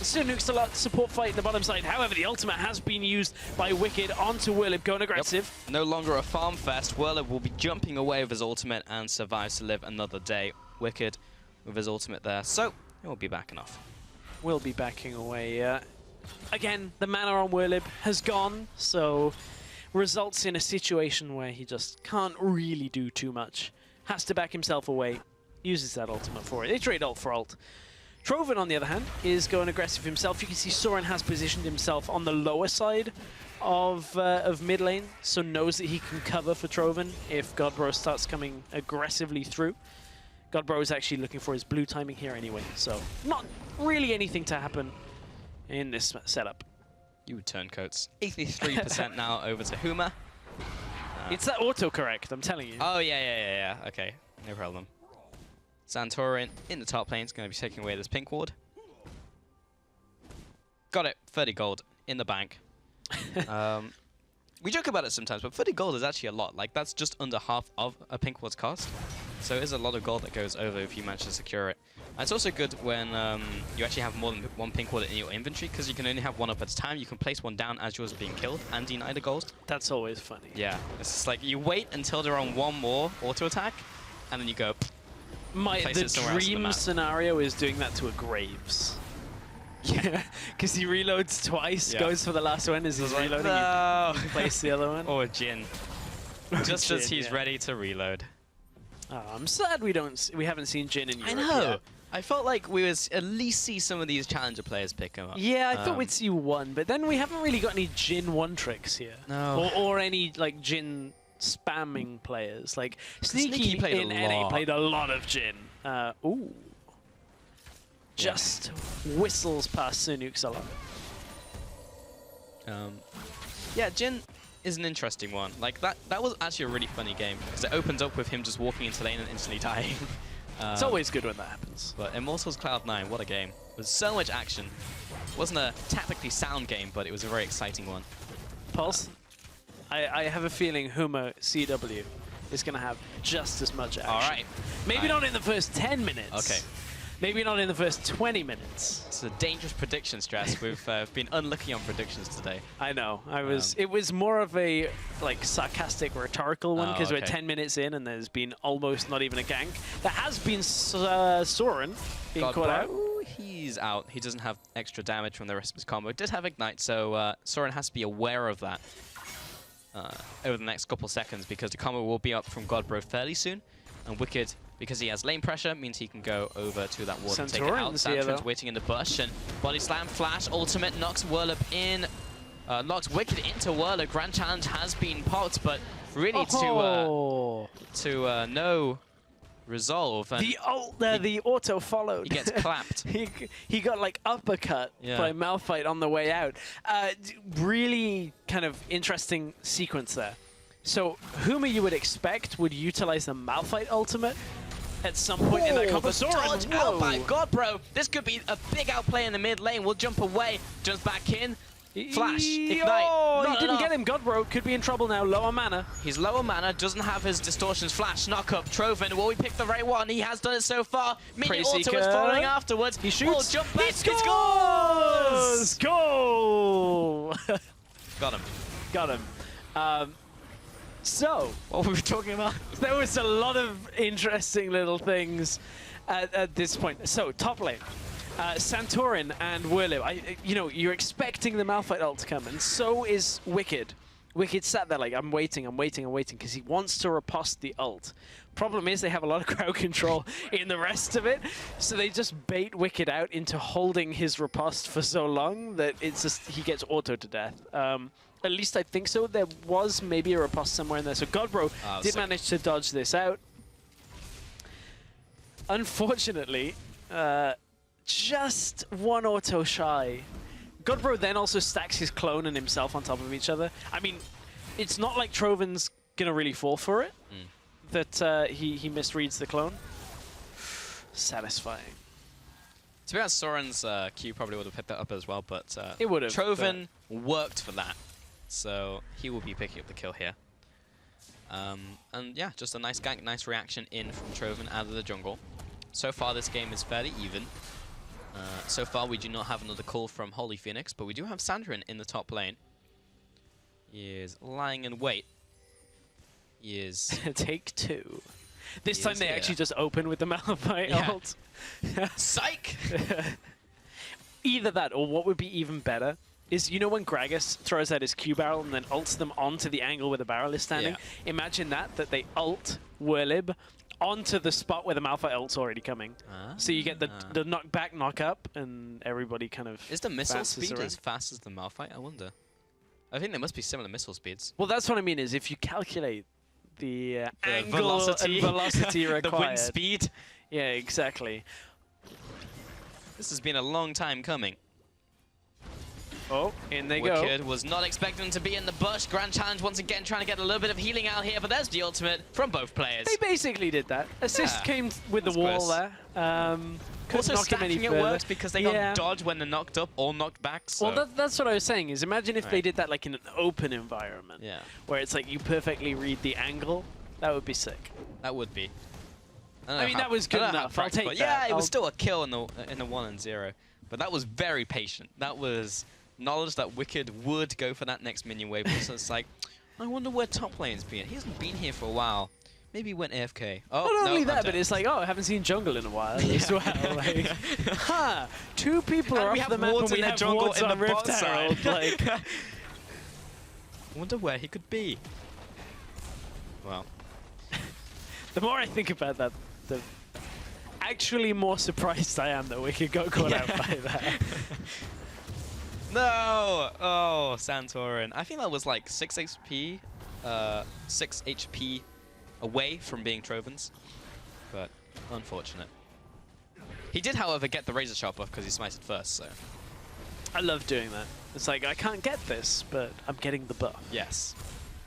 Still Nuxalot support fight in the bottom side. However, the ultimate has been used by Wicked onto Whirlib, going aggressive. Yep. No longer a farm fest. Whirlib will be jumping away with his ultimate and survives to live another day. Wicked with his ultimate there, so he'll be backing off. Will be backing away. Again, the mana on Whirlib has gone, so results in a situation where he just can't really do too much. Has to back himself away. Uses that ultimate for it. They trade ult for ult. Troven, on the other hand, is going aggressive himself. You can see Soren has positioned himself on the lower side of mid lane, so knows that he can cover for Troven if Godbro starts coming aggressively through. Godbro is actually looking for his blue timing here anyway, so not really anything to happen in this setup. You turncoats. 83% now over to Huma. It's that autocorrect, I'm telling you. Oh, yeah. Okay, no problem. Santorin in the top lane is going to be taking away this pink ward. Got it. 30 gold in the bank. We joke about it sometimes, but 30 gold is actually a lot. Like, that's just under half of a pink ward's cost. So it is a lot of gold that goes over if you manage to secure it. And it's also good when you actually have more than one pink ward in your inventory, because you can only have one up at a time. You can place one down as yours is being killed and deny the gold. That's always funny. Yeah. It's just like, you wait until they're on one more auto attack, and then you go... The dream scenario is doing that to a Graves. Yeah, because he reloads twice, goes for the last one as he's reloading, you place the other one. Or Jhin. Just as he's ready to reload. Oh, I'm sad we haven't seen Jhin in Europe. I know. Yet. I felt like we would at least see some of these challenger players pick him up. Yeah, I thought we'd see one, but then we haven't really got any Jhin one tricks here. No. Or any like Jhin spamming players. Like Sneaky played in NA played a lot of Jhin. Ooh. just whistles past Sunuk Salah. Yeah, Jin is an interesting one. Like, that was actually a really funny game, because it opens up with him just walking into lane and instantly dying. It's always good when that happens. But Immortals Cloud9, what a game. With so much action. It wasn't a tactically sound game, but it was a very exciting one. Pulse, I have a feeling Huma CW is going to have just as much action. All right. Maybe not in the first 10 minutes. Okay. Maybe not in the first 20 minutes. It's a dangerous prediction, Stress. We've been unlucky on predictions today. I know. It was more of a like sarcastic, rhetorical one because we're 10 minutes in and there's been almost not even a gank. There has been Soren being caught out. He's out. He doesn't have extra damage from the rest of his combo. It did have Ignite, so Soren has to be aware of that over the next couple seconds, because the combo will be up from Godbro fairly soon. And Wicked, because he has lane pressure, means he can go over to that ward and take it out. Santorin's waiting in the bush, and body slam, flash, ultimate, knocks Whirlup in, knocks Wicked into Whirlup. Grand Challenge has been popped, but really to no resolve. And the auto followed. He gets clapped. he got like uppercut by Malphite on the way out. Really kind of interesting sequence there. So Huma, you would expect, would utilize the Malphite ultimate at some point in that combo. Dodge out by Godbro. This could be a big outplay in the mid lane. We'll jump away, jumps back in. Flash, Ignite. Oh, he didn't get him. Godbro could be in trouble now. Lower mana. He's lower mana, doesn't have his distortions. Flash, knock up, Trovan. Will we pick the right one? He has done it so far. Mini auto is following afterwards. He shoots. Jump back. He scores! Goal! Got him. Got him. So, what were we talking about? There was a lot of interesting little things at this point. So, top lane. Santorin and Whirlup. You know, you're expecting the Malphite ult to come, and so is Wicked. Wicked sat there like, I'm waiting, because he wants to riposte the ult. Problem is they have a lot of crowd control in the rest of it, so they just bait Wicked out into holding his riposte for so long that it's just, he gets autoed to death. At least I think so. There was maybe a riposte somewhere in there. So Godbro did manage to dodge this out. Unfortunately, just one auto shy. Godbro then also stacks his clone and himself on top of each other. I mean, it's not like Trovan's going to really fall for it, that he misreads the clone. Satisfying. To be honest, Soren's Q probably would have picked that up as well, but it would have. Trovan worked for that. So he will be picking up the kill here. And yeah, just a nice gank, nice reaction in from Trovan out of the jungle. So far this game is fairly even. So far we do not have another call from Holy Phoenix, but we do have Santorin in the top lane. He is lying in wait. He is... Take two. This time they actually just open with the Malphite ult. Psych! Either that, or what would be even better is, you know when Gragas throws out his Q barrel and then ults them onto the angle where the barrel is standing? Yeah. Imagine that they ult Whirlup onto the spot where the Malphite ult's already coming. So you get the knockback, knock up, and everybody kind of Is the missile speed as fast as the Malphite? I wonder. I think there must be similar missile speeds. Well, that's what I mean, is if you calculate the angle and velocity required. The wind speed. Yeah, exactly. This has been a long time coming. Oh, in they go. Wicked was not expecting them to be in the bush. Grand Challenge once again trying to get a little bit of healing out here, but there's the ultimate from both players. They basically did that. Assist came with the wall there. Also, stacking it works because they don't dodge when they're knocked up or knocked back. So. Well, that's what I was saying, is imagine if they did that like in an open environment. Yeah. Where it's like you perfectly read the angle. That would be sick. That would be. I mean, that was good enough. I'll take that. Yeah, it was still a kill in the 1-0. But that was very patient. That was knowledge that Wicked would go for that next minion wave. So it's like, I wonder where top lane's been. He hasn't been here for a while. Maybe he went AFK. Oh, not only that, but it's like, oh, I haven't seen jungle in a while as well. Like, two people are off the map and we have jungle wards on Rift Herald. Like, I wonder where he could be. Well, the more I think about that, the actually more surprised I am that Wicked got caught out by that. No! Oh, Santorin. I think that was like 6 HP away from being Trovan's, but unfortunate. He did, however, get the Razor Sharp buff because he smited first, so... I love doing that. It's like, I can't get this, but I'm getting the buff. Yes.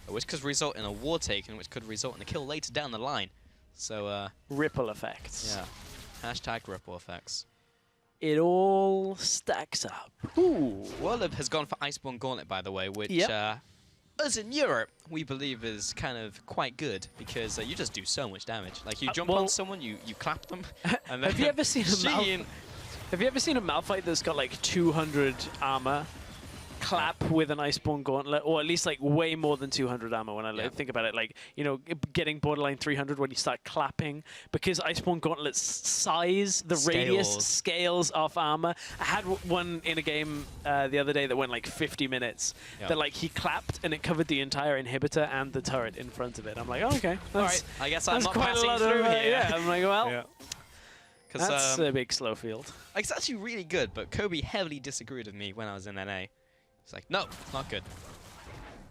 Which could result in a war taken, which could result in a kill later down the line. So, Ripple effects. yeah. Hashtag ripple effects. It all stacks up. Ooh. Whirlib has gone for Iceborne Gauntlet, by the way, which, us in Europe, we believe is kind of quite good because you just do so much damage. Like, you jump on someone, you clap them, and then... Have you ever seen a Malphite that's got like 200 armor clap with an Iceborne Gauntlet, or at least like way more than 200 armor when I think about it, like, you know, getting borderline 300 when you start clapping, because Iceborne Gauntlet's size, the radius scales off armor. I had one in a game the other day that went like 50 minutes that like he clapped and it covered the entire inhibitor and the turret in front of it. I'm like, oh, okay, alright, I guess I'm not quite passing a lot through of, here. yeah, I'm like, well, that's a big slow field. It's actually really good, but Kobe heavily disagreed with me when I was in NA. It's like, no, it's not good.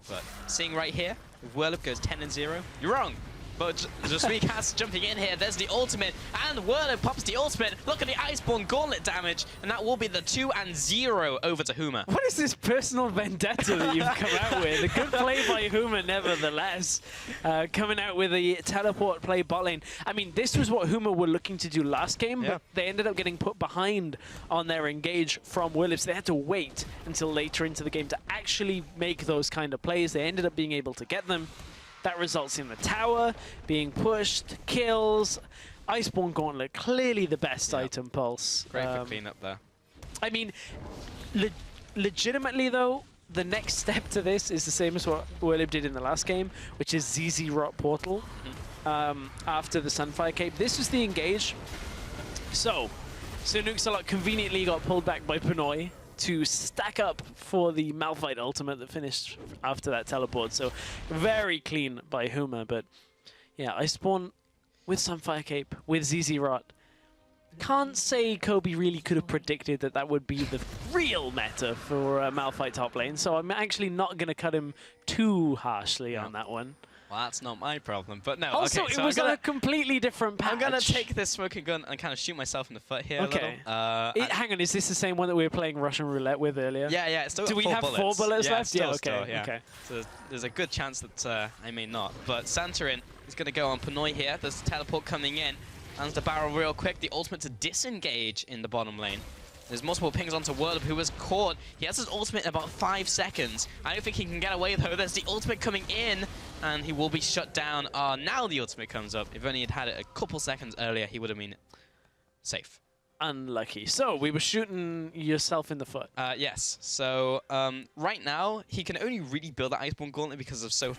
But seeing right here, if Whirlip goes 10-0, you're wrong. But Jasweekast jumping in here, there's the ultimate, and Whirlip pops the ultimate. Look at the Iceborne Gauntlet damage, and that will be the 2-0 over to Huma. What is this personal vendetta that you've come out with? A good play by Huma, nevertheless. Coming out with a teleport play bot lane. I mean, this was what Huma were looking to do last game, but they ended up getting put behind on their engage from Whirlip, so they had to wait until later into the game to actually make those kind of plays. They ended up being able to get them. That results in the tower being pushed, kills. Iceborne Gauntlet, clearly the best item, Pulse. Great for cleanup there. I mean, legitimately though, the next step to this is the same as what Whirlib did in the last game, which is ZZ Rot Portal after the Sunfire Cape. This was the engage. So Nukesalot conveniently got pulled back by Pinoy to stack up for the Malphite ultimate that finished after that teleport. So very clean by Huma, but yeah, Iceborne with Sunfire Cape, with ZZ Rot. Can't say Kobe really could have predicted that that would be the real meta for Malphite top lane, so I'm actually not going to cut him too harshly on that one. Well, that's not my problem, but no. Also, okay, so it was a completely different patch. I'm going to take this smoking gun and kind of shoot myself in the foot here a little. Hang on, is this the same one that we were playing Russian roulette with earlier? Yeah, yeah. It's still Do we have 4 bullets left? Yeah, okay. Okay. So there's a good chance that I may not. But Santorin is going to go on Pinoy here. There's the teleport coming in. Lands the barrel real quick. The ultimate to disengage in the bottom lane. There's multiple pings onto Whirlip, who was caught. He has his ultimate in about 5 seconds. I don't think he can get away, though. There's the ultimate coming in, and he will be shut down. Now the ultimate comes up. If only he'd had it a couple seconds earlier, he would have been safe. Unlucky. So, we were shooting yourself in the foot. Yes. So, right now, he can only really build that Iceborne Gauntlet because of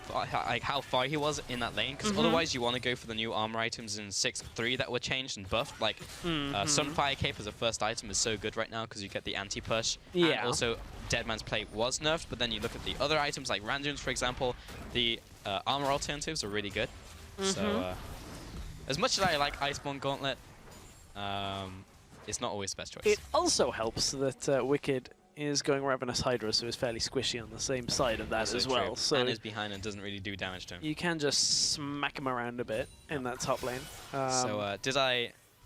how far he was in that lane. Because otherwise, you want to go for the new armor items in 6.3 that were changed and buffed. Like, Sunfire Cape as a first item is so good right now because you get the anti-push. Yeah. And also, Deadman's Plate was nerfed, but then you look at the other items like Randuin's, for example, the armor alternatives are really good. So, as much as I like Iceborne Gauntlet, it's not always the best choice. It also helps that Wicked is going Ravenous Hydra, so it's fairly squishy on the same side of that as well. So and is behind and doesn't really do damage to him. You can just smack him around a bit in that top lane. So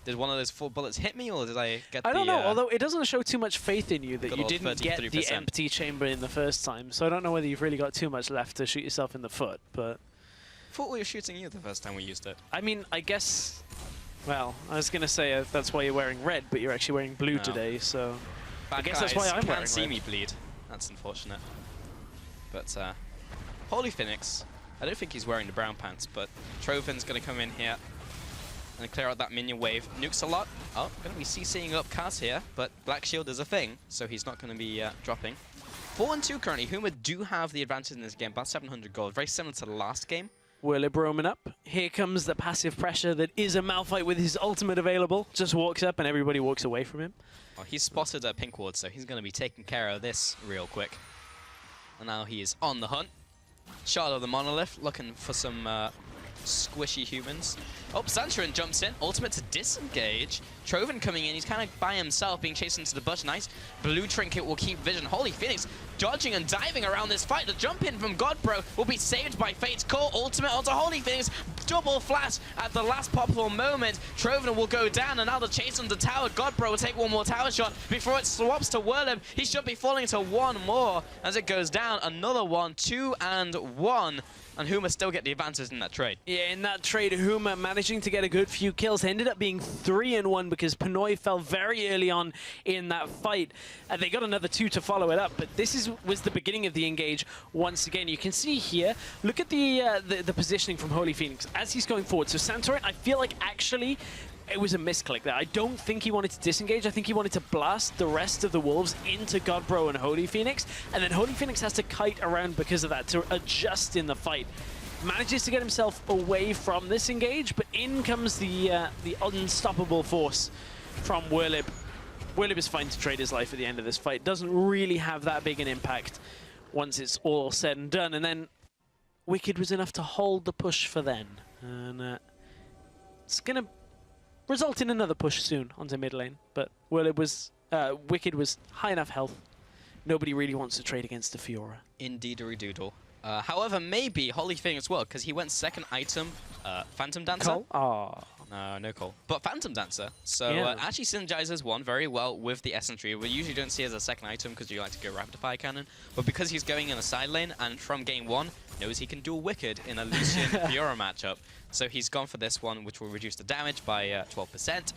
did one of those 4 bullets hit me, or did I get the... I don't know, although it doesn't show too much faith in you that you didn't get 33%. the empty chamber in the first time. So I don't know whether you've really got too much left to shoot yourself in the foot, but... I thought we were shooting you the first time we used it. I mean, I guess... Well, I was going to say that's why you're wearing red, but you're actually wearing blue today, so... Bad I guess that's why I'm wearing red. See me bleed. That's unfortunate. But, Holy Phoenix, I don't think he's wearing the brown pants, but Troven's going to come in here and clear out that minion wave. Nukes a lot. Oh, going to be CCing up Kaz here, but Black Shield is a thing, so he's not going to be dropping. 4-2 currently. Huma do have the advantage in this game, about 700 gold, very similar to the last game. Whirlib roaming up. Here comes the passive pressure that is a Malphite with his ultimate available. Just walks up and everybody walks away from him. Well, he's spotted a pink ward, so he's going to be taking care of this real quick. And now he is on the hunt. Shard of the Monolith, looking for some squishy humans. Oh, Santorin jumps in. Ultimate to disengage. Troven coming in. He's kind of by himself, being chased into the bush. Nice. Blue Trinket will keep vision. Holy Phoenix dodging and diving around this fight. The jump in from Godbro will be saved by Fate's Call. Ultimate onto Holy Phoenix. double flash at the last possible moment. Troven will go down, and now the chase on the tower. Godbro will take one more tower shot before it swaps to Whirlib. He should be falling to one more as it goes down. Another one, 2 and 1. And Huma still get the advantage in that trade. Yeah, in that trade, Huma managing to get a good few kills. Ended up being 3 and 1 because Pinoy fell very early on in that fight. They got another 2 to follow it up, but this was the beginning of the engage once again. You can see here, look at the positioning from Holy Phoenix as he's going forward. So Santorin, I feel like actually it was a misclick there. I don't think he wanted to disengage. I think he wanted to blast the rest of the Wolves into Godbro and Holy Phoenix, and then Holy Phoenix has to kite around because of that to adjust in the fight. Manages to get himself away from this engage, but in comes the unstoppable force from Whirlib. Whirlib is fine to trade his life at the end of this fight. Doesn't really have that big an impact once it's all said and done, and then Wicked was enough to hold the push for then. And it's going to result in another push soon onto mid lane, but Whirlib was, Wicked was high enough health. Nobody really wants to trade against the Fiora. Indeedery doodle. However, maybe Holy Phoenix will, because he went second item, Phantom Dancer. Cole? Oh. No Cole. But Phantom Dancer. So Yeah. actually synergizes one very well with the Essence Tree. We usually don't see it as a second item because you like to go Rapid Fire Cannon. But because he's going in a side lane and from game 1, knows he can duel Wicked in a Lucian Fiora matchup. So he's gone for this one, which will reduce the damage by 12%,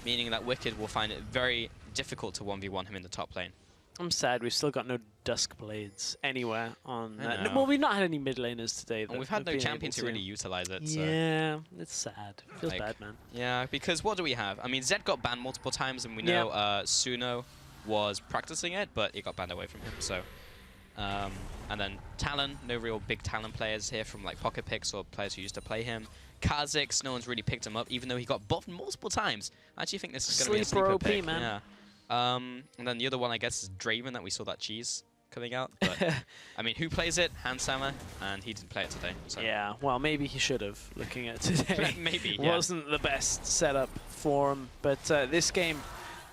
meaning that Wicked will find it very difficult to 1v1 him in the top lane. I'm sad we've still got no Dusk Blades anywhere on... I know. well, we've not had any mid laners today. And we've had no champion to really utilize it. So. Yeah, it's sad. Feels Like, bad, man. Yeah, because what do we have? I mean, Zed got banned multiple times, and we know Suno was practicing it, but it got banned away from him. So, and then Talon, no real big Talon players here from like Pocket Picks or players who used to play him. Kha'Zix, no one's really picked him up, even though he got buffed multiple times. I actually think this is going to be a sleeper OP, pick. man. Yeah. And then the other one, I guess, is Draven that we saw that cheese coming out. But I mean, who plays it? Handsama, and he didn't play it today. So. Yeah, well, maybe he should have, looking at today. Maybe, yeah. Wasn't the best setup for him. But this game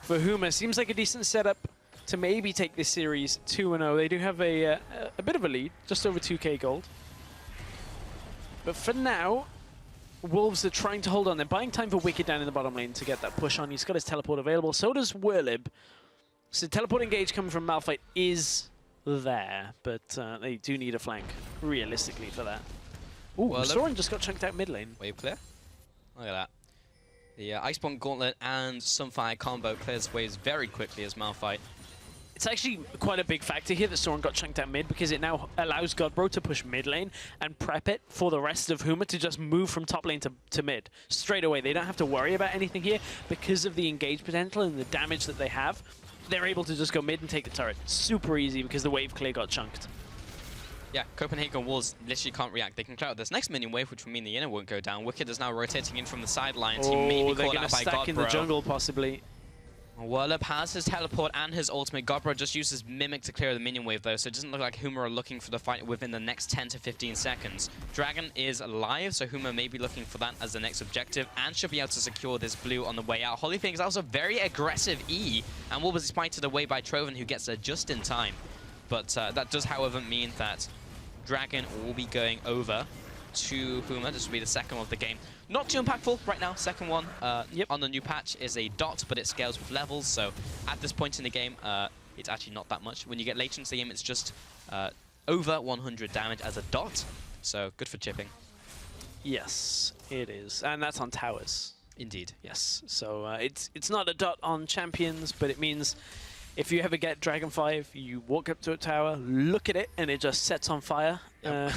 for Huma seems like a decent setup to maybe take this series 2-0. They do have a bit of a lead, just over 2k gold. But for now, Wolves are trying to hold on. They're buying time for Wicked down in the bottom lane to get that push on. He's got his teleport available. So does Whirlib. So teleport engage coming from Malphite is there, but they do need a flank, realistically, for that. Ooh, Soren just got chunked out mid lane. Wave clear. Look at that. The Iceborne Gauntlet and Sunfire combo clears waves very quickly as Malphite. It's actually quite a big factor here that Soren got chunked out mid, because it now allows Godbro to push mid lane and prep it for the rest of Huma to just move from top lane to mid straight away. They don't have to worry about anything here because of the engage potential and the damage that they have. They're able to just go mid and take the turret. Super easy because the wave clear got chunked. Yeah, Copenhagen Wolves literally can't react. They can clear out this next minion wave, which will mean the inner won't go down. Wicked is now rotating in from the sidelines. He may be they're caught going out to by stack in the Godbro. jungle, possibly. Whirlib has his teleport and his ultimate. Godbro just uses Mimic to clear the minion wave though, so it doesn't look like Huma are looking for the fight within the next 10 to 15 seconds. Dragon is alive, so Huma may be looking for that as the next objective and should be able to secure this blue on the way out. Holy Phoenix also very aggressive E, and Wolves is spited away by Troven, who gets there just in time. But that does, however, mean that Dragon will be going over to Huma. This will be the second one of the game. Not too impactful right now. Second one on the new patch is a dot, but it scales with levels. So at this point in the game, it's actually not that much. When you get later into the game, it's just over 100 damage as a dot. So good for chipping. Yes, it is. And that's on towers. Indeed. Yes. So it's not a dot on champions, but it means if you ever get Dragon 5, you walk up to a tower, look at it, and it just sets on fire. Yep.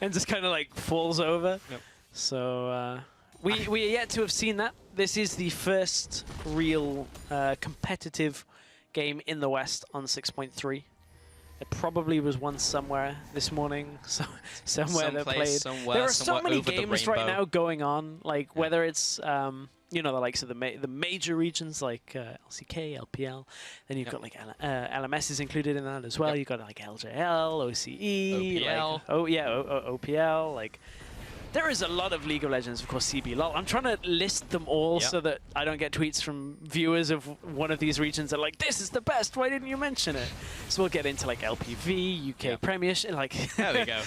And just kind of like falls over. Yep. So we are yet to have seen that. This is the first real competitive game in the West on 6.3. It probably was one somewhere this morning, somewhere that played. There are so many games right now going on, like whether it's you know, the likes of the major regions like LCK, LPL. Then you've got like LMS is included in that as well. You've got like LJL, OCE, OPL. like, OPL. Like there is a lot of League of Legends, of course, CB LOL. I'm trying to list them all so that I don't get tweets from viewers of one of these regions that are like, this is the best, why didn't you mention it? So we'll get into like LPV, UK Premiership, like... There we go.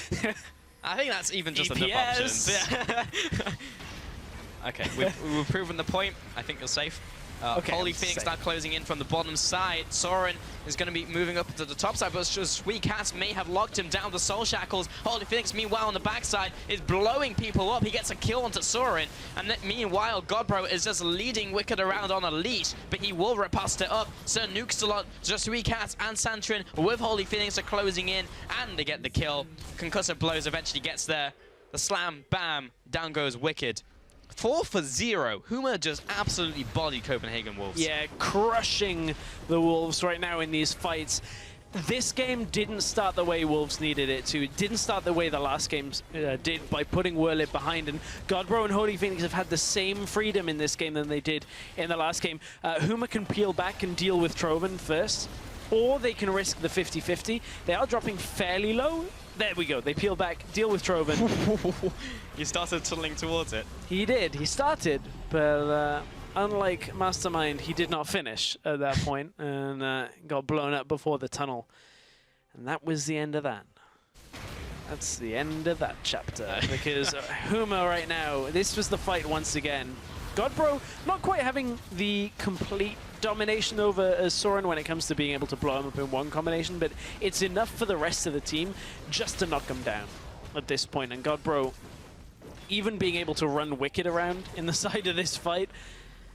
I think that's even just enough EPS. options. Okay, we've proven the point. I think you're safe. Okay, Holy I'm Phoenix safe. now closing in from the bottom side. Soren is going to be moving up to the top side, but just Sweet Cats may have locked him down to Soul Shackles. Holy Phoenix, meanwhile, on the backside, is blowing people up. He gets a kill onto Soren, and then, meanwhile, Godbro is just leading Wicked around on a leash, but he will riposte it up. Sir Nukes a lot, just Sweet Cats and Santrin with Holy Phoenix are closing in, and they get the kill. Concussive Blows eventually gets there. The slam, bam, down goes Wicked. 4 for 0. Huma just absolutely bodied Copenhagen Wolves. Yeah, crushing the Wolves right now in these fights. This game didn't start the way Wolves needed it to. It didn't start the way the last game did by putting Whirlip behind. And Godbro and Holy Phoenix have had the same freedom in this game than they did in the last game. Huma can peel back and deal with Troven first, or they can risk the 50-50. They are dropping fairly low. There we go. They peel back, deal with Troven. He started tunneling towards it. He did. He started, but unlike Mastermind, he did not finish at that point and got blown up before the tunnel. And that was the end of that. That's the end of that chapter. Because Huma right now, this was the fight once again. Godbro not quite having the complete domination over Soren when it comes to being able to blow him up in one combination, but it's enough for the rest of the team just to knock him down at this point. And Godbro even being able to run Wicked around in the side of this fight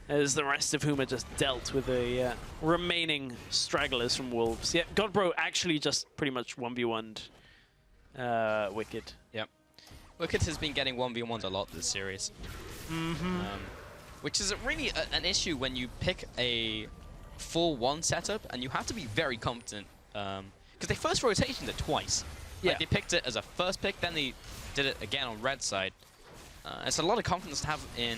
as the rest of Huma just dealt with the remaining stragglers from Wolves. Yeah, Godbro actually just pretty much 1v1'd Wicked. Yep. Wicked has been getting 1v1'd a lot this series. Which is really an issue when you pick a 4-1 setup, and you have to be very confident. Because they first rotated it twice. Yeah. Like, they picked it as a first pick, then they did it again on red side. It's a lot of confidence to have in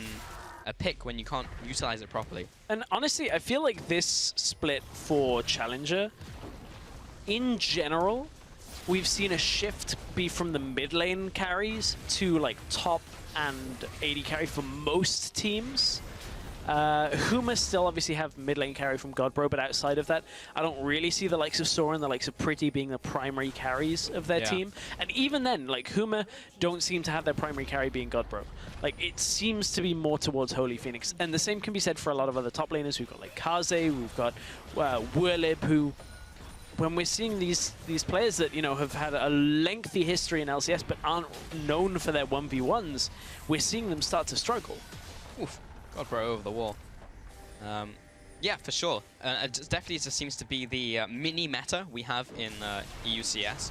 a pick when you can't utilize it properly. And honestly, I feel like this split for Challenger, in general, we've seen a shift be from the mid lane carries to like top and AD carry for most teams. Huma still obviously have mid lane carry from Godbro, but outside of that, I don't really see the likes of Soren, the likes of Pretty being the primary carries of their team. And even then, like, Huma don't seem to have their primary carry being Godbro. Like, it seems to be more towards Holy Phoenix. And the same can be said for a lot of other top laners. We've got like Kaze, we've got Whirlip, who, when we're seeing these players that, you know, have had a lengthy history in LCS but aren't known for their 1v1s, we're seeing them start to struggle. Oof. Godbro over the wall. Yeah, for sure. It definitely just seems to be the mini meta we have in EUCS.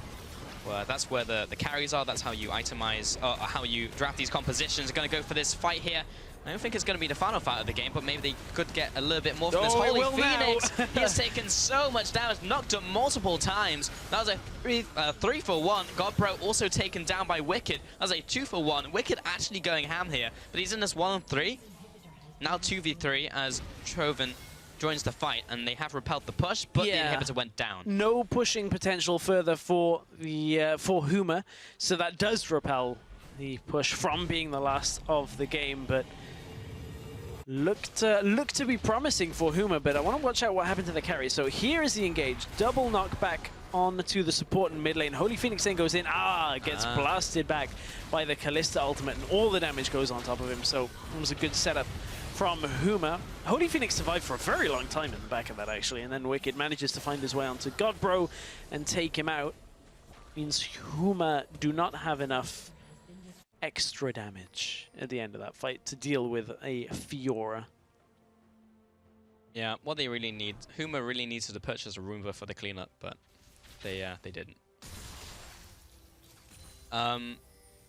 That's where the carries are, that's how you itemize, how you draft these compositions. Going to go for this fight here. I don't think it's going to be the final fight of the game, but maybe they could get a little bit more from this. Holy Phoenix! He has taken so much damage, knocked up multiple times. That was a 3 for 1. Godbro also taken down by Wicked. That was a 2 for 1. Wicked actually going ham here, but he's in this 1-3. Now 2v3 as Troven joins the fight, and they have repelled the push, but the inhibitor went down. No pushing potential further for the for Huma, so that does repel the push from being the last of the game, but looked to be promising for Huma. But I want to watch out what happened to the carry. So here is the engage, double knockback on to the support in mid lane. Holy Phoenix then goes in, gets blasted back by the Kalista ultimate, and all the damage goes on top of him. So it was a good setup from Huma. Holy Phoenix survived for a very long time in the back of that, actually, and then Wicked manages to find his way onto Godbro and take him out. Means Huma do not have enough extra damage at the end of that fight to deal with a Fiora. Yeah, what they really need, Huma really needs to purchase a Roomba for the cleanup, but they didn't.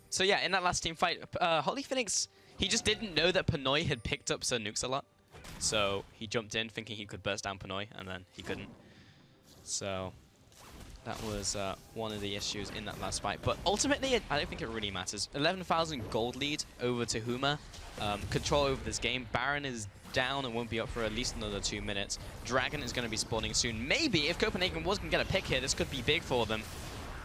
So yeah, in that last team fight, Holy Phoenix, he just didn't know that Pinoy had picked up Sir Nukes a lot. So he jumped in thinking he could burst down Pinoy, and then he couldn't. So that was one of the issues in that last fight. But ultimately, I don't think it really matters. 11,000 gold lead over to Huma. Control over this game. Baron is down and won't be up for at least another 2 minutes. Dragon is going to be spawning soon. Maybe if Copenhagen was going to get a pick here, this could be big for them.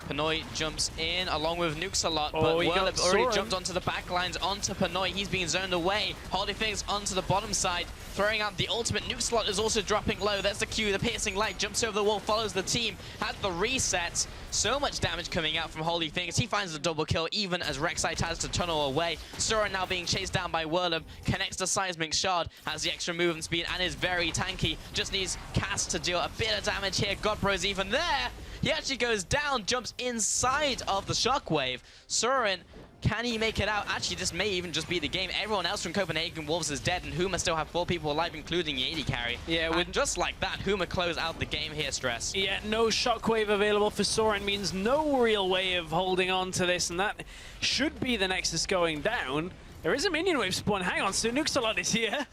Pinoy jumps in along with Nukes a lot, Oh, but he got Whirlip already Soren. jumped onto the back lines, onto Pinoy. He's being zoned away. Holy Phoenix onto the bottom side, throwing out the ultimate. Nuke slot is also dropping low. There's the Q, the piercing light, jumps over the wall, follows the team, has the resets. So much damage coming out from Holy Phoenix. He finds the double kill, even as Rek'Sai has to tunnel away. Soren now being chased down by Whirlip, connects the Seismic Shard, has the extra movement speed, and is very tanky. Just needs Cass to deal a bit of damage here. Godbro's even there. He actually goes down, jumps inside of the Shockwave. Soren, can he make it out? Actually, this may even just be the game. Everyone else from Copenhagen Wolves is dead, and Huma still have 4 people alive, including the AD carry. Yeah, and just like that, Huma close out the game here, Stress. Yeah, no Shockwave available for Soren means no real way of holding on to this, and that should be the Nexus going down. There is a minion wave spawn. Hang on, so Nuxalot is here.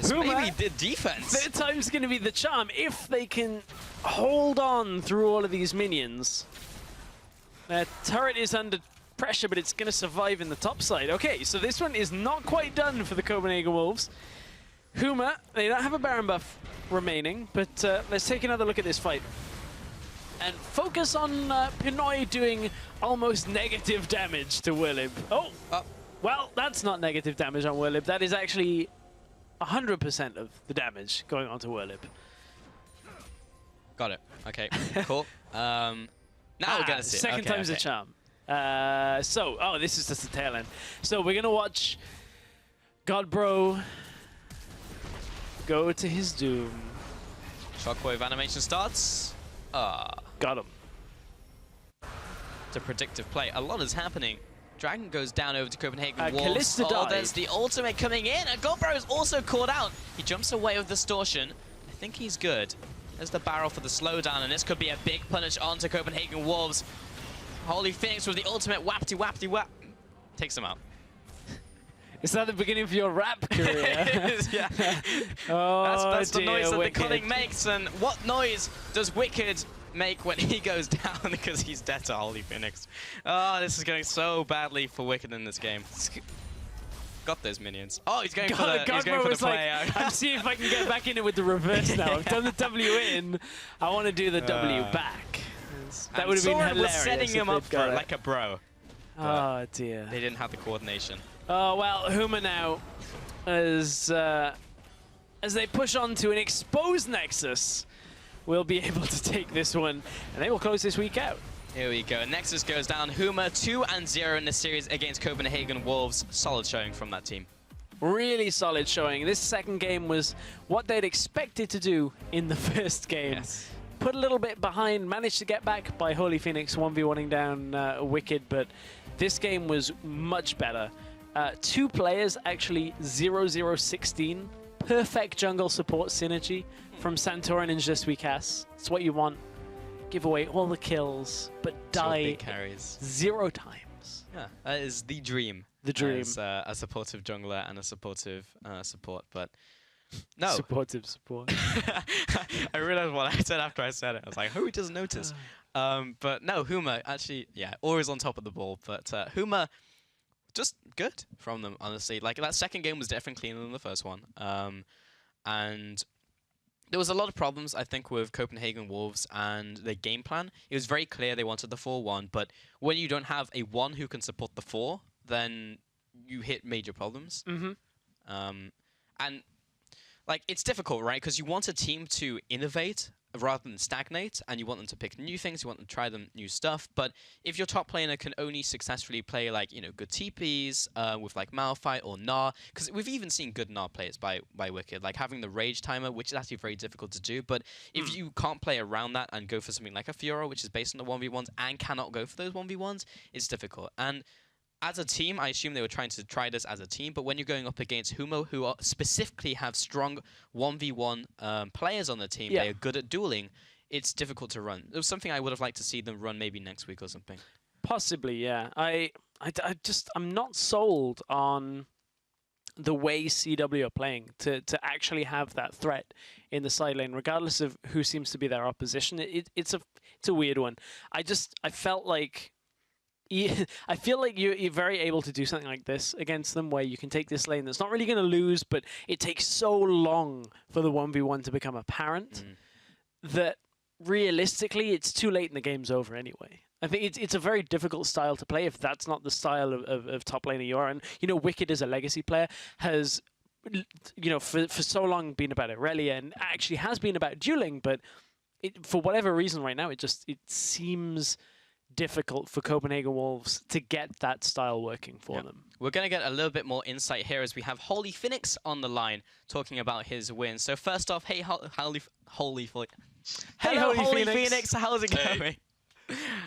This may be the defense. Third time's going to be the charm if they can hold on through all of these minions. Their turret is under pressure, but it's going to survive in the top side. Okay, so this one is not quite done for the Copenhagen Wolves. Huma, they don't have a Baron buff remaining, but let's take another look at this fight. And focus on Pinoy doing almost negative damage to Whirlip. Oh! Well, that's not negative damage on Whirlip. That is actually 100% of the damage going on to Whirlip. Got it. Okay, cool. Now we're going to see it. Second time's a charm. Oh, this is just the tail end. So we're going to watch Godbro go to his doom. Shockwave animation starts. Got him. It's a predictive play. A lot is happening. Dragon goes down over to Copenhagen Wolves. Callista Oh, died. there's the ultimate coming in, and Godbro is also caught out. He jumps away with Distortion. I think he's good. There's the barrel for the slowdown, and this could be a big punish onto Copenhagen Wolves. Holy Phoenix with the ultimate whap-de-whap-de-whap. Takes him out. Is that the beginning of your rap career? It is, yeah. Oh, that's the noise that Wicked. the Cunning makes, and what noise does Wicked make when he goes down because he's dead to Holy Phoenix? Oh, this is going so badly for Wicked in this game. Got those minions. Oh, he's going for the, play. I'm seeing if I can get back in it with the reverse now. I've done the W in. I want to do the W back. That would have been hilarious. Was setting him up for it like a bro. Oh dear. They didn't have the coordination. Oh well, Huma now, as they push on to an exposed Nexus, will be able to take this one, and they will close this week out. Here we go. Nexus goes down. Huma 2-0 in this series against Copenhagen Wolves. Solid showing from that team. Really solid showing. This second game was what they'd expected to do in the first game. Yes. Put a little bit behind, managed to get back by Holy Phoenix 1v1ing down Wicked, but this game was much better. 2 players actually 0-0-16. Perfect jungle support synergy from Santorin and Je Suis Cass. It's what you want. Give away all the kills, but die carries 0 times. Yeah, that is the dream. The dream. As a supportive jungler and a supportive support, but no. Supportive support. I realized what I said after I said it. I was like, who doesn't notice? But no, Huma actually, yeah, always on top of the ball. But Huma, just good from them, honestly. Like, that second game was definitely cleaner than the first one. And there was a lot of problems, I think, with Copenhagen Wolves and their game plan. It was very clear they wanted the 4-1, but when you don't have a 1 who can support the 4, then you hit major problems. And like, it's difficult, right? Because you want a team to innovate rather than stagnate, and you want them to pick new things, you want them to try them new stuff. But if your top laner can only successfully play, like, you know, good TPs with like Malphite or Gnar, because we've even seen good Gnar players by Wicked, like having the rage timer, which is actually very difficult to do. But if you can't play around that and go for something like a Fiora, which is based on the 1v1s and cannot go for those 1v1s, it's difficult. And as a team, I assume they were trying to try this as a team, but when you're going up against Huma, who specifically have strong 1v1 players on the team, they are good at dueling, it's difficult to run. It was something I would have liked to see them run maybe next week or something. Possibly, yeah. I'm not sold on the way CW are playing to actually have that threat in the side lane, regardless of who seems to be their opposition. It's a weird one. I felt like I feel like you're very able to do something like this against them, where you can take this lane that's not really going to lose, but it takes so long for the 1v1 to become apparent that realistically, it's too late and the game's over anyway. I think it's a very difficult style to play if that's not the style of top laner you are. And, Wicked as a legacy player has, for so long been about Aurelia and actually has been about dueling, but for whatever reason right now, it seems difficult for Copenhagen Wolves to get that style working for them. We're going to get a little bit more insight here as we have Holy Phoenix on the line talking about his win. So first off, hey, Holy Phoenix, how's it going?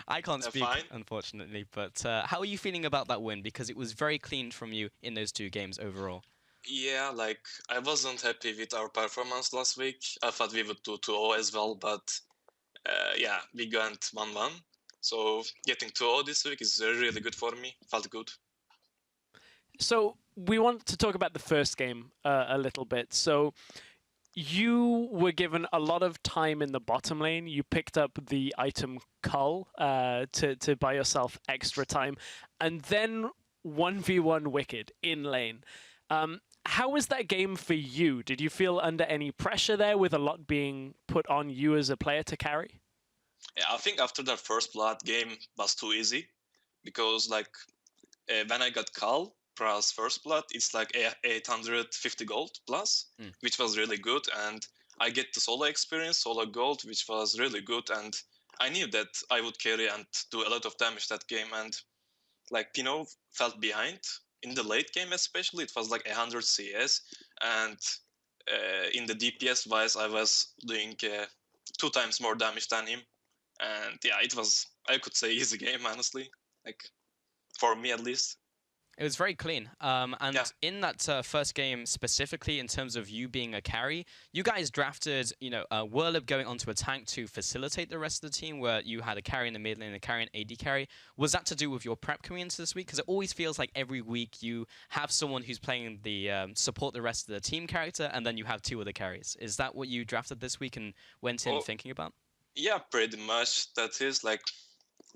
I can't speak, unfortunately, but how are you feeling about that win? Because it was very clean from you in those 2 games overall. Yeah, I wasn't happy with our performance last week. I thought we would do 2-0 as well, but yeah, we went 1-1. So getting 2-0 this week is really good for me. Felt good. So we want to talk about the first game a little bit. So you were given a lot of time in the bottom lane. You picked up the item Cull to buy yourself extra time. And then 1v1 Wicked in lane. How was that game for you? Did you feel under any pressure there with a lot being put on you as a player to carry? Yeah, I think after that first blood game was too easy. Because when I got Cull plus first blood, it's 850 gold plus, which was really good. And I get the solo experience, solo gold, which was really good. And I knew that I would carry and do a lot of damage that game. And Pino felt behind in the late game, especially. It was 100 CS. And in the DPS wise, I was doing 2 times more damage than him. And yeah, it was, I could say, easy game, honestly. For me at least. It was very clean. In that first game, specifically in terms of you being a carry, you guys drafted, Whirlib going onto a tank to facilitate the rest of the team, where you had a carry in the mid lane and a carry and AD carry. Was that to do with your prep coming into this week? Because it always feels like every week you have someone who's playing the support the rest of the team character, and then you have 2 other carries. Is that what you drafted this week and went in thinking about? Yeah, pretty much. That is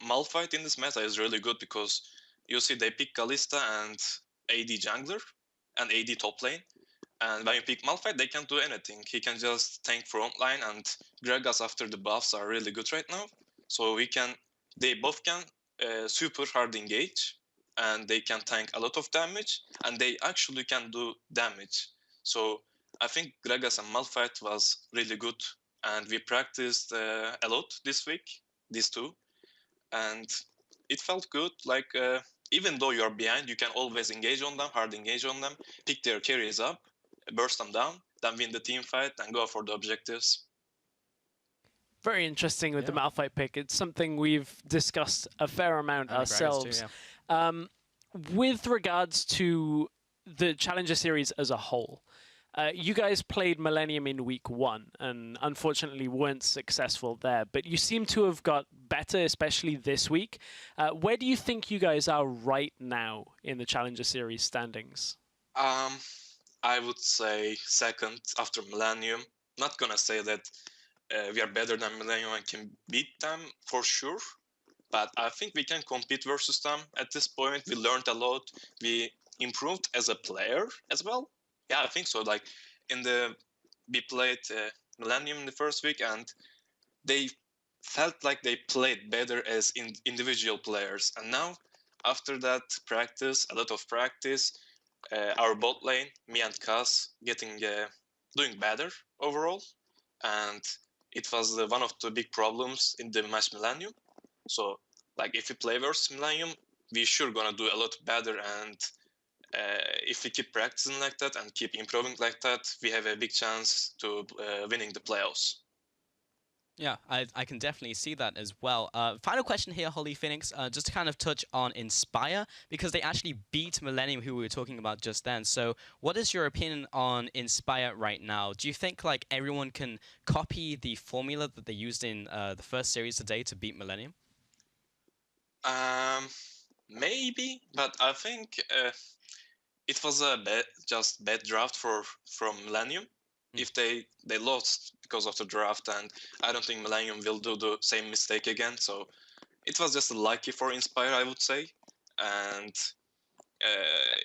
Malphite in this meta is really good because you see they pick Kalista and AD jungler and AD top lane. And when you pick Malphite, they can't do anything. He can just tank front line, and Gragas after the buffs are really good right now. So they both can super hard engage, and they can tank a lot of damage, and they actually can do damage. So I think Gragas and Malphite was really good, and we practiced a lot this week, these 2. And it felt good, even though you're behind, you can always engage on them, hard engage on them, pick their carries up, burst them down, then win the team fight and go for the objectives. Very interesting with the Malphite pick. It's something we've discussed a fair amount ourselves. Too, with regards to the Challenger Series as a whole, you guys played Millennium in week 1 and unfortunately weren't successful there, but you seem to have got better, especially this week. Where do you think you guys are right now in the Challenger Series standings? I would say second after Millennium. Not gonna say that we are better than Millennium and can beat them for sure, but I think we can compete versus them at this point. We learned a lot. We improved as a player as well. Yeah, I think so. We played Millennium in the first week, and they felt like they played better as individual players. And now, after that practice, a lot of practice, our bot lane, me and Kaz, doing better overall. And it was one of the big problems in the match Millennium. So, if we play versus Millennium, we sure gonna do a lot better. And if we keep practicing like that and keep improving like that, we have a big chance to winning the playoffs. Yeah, I can definitely see that as well. Final question here, Holy Phoenix, just to kind of touch on Inspire, because they actually beat Millennium, who we were talking about just then. So what is your opinion on Inspire right now? Do you think everyone can copy the formula that they used in the first series today to beat Millennium? Maybe, but I think it was a bad draft from Millennium. If they lost because of the draft, and I don't think Millennium will do the same mistake again. So it was just lucky for Inspire, I would say. And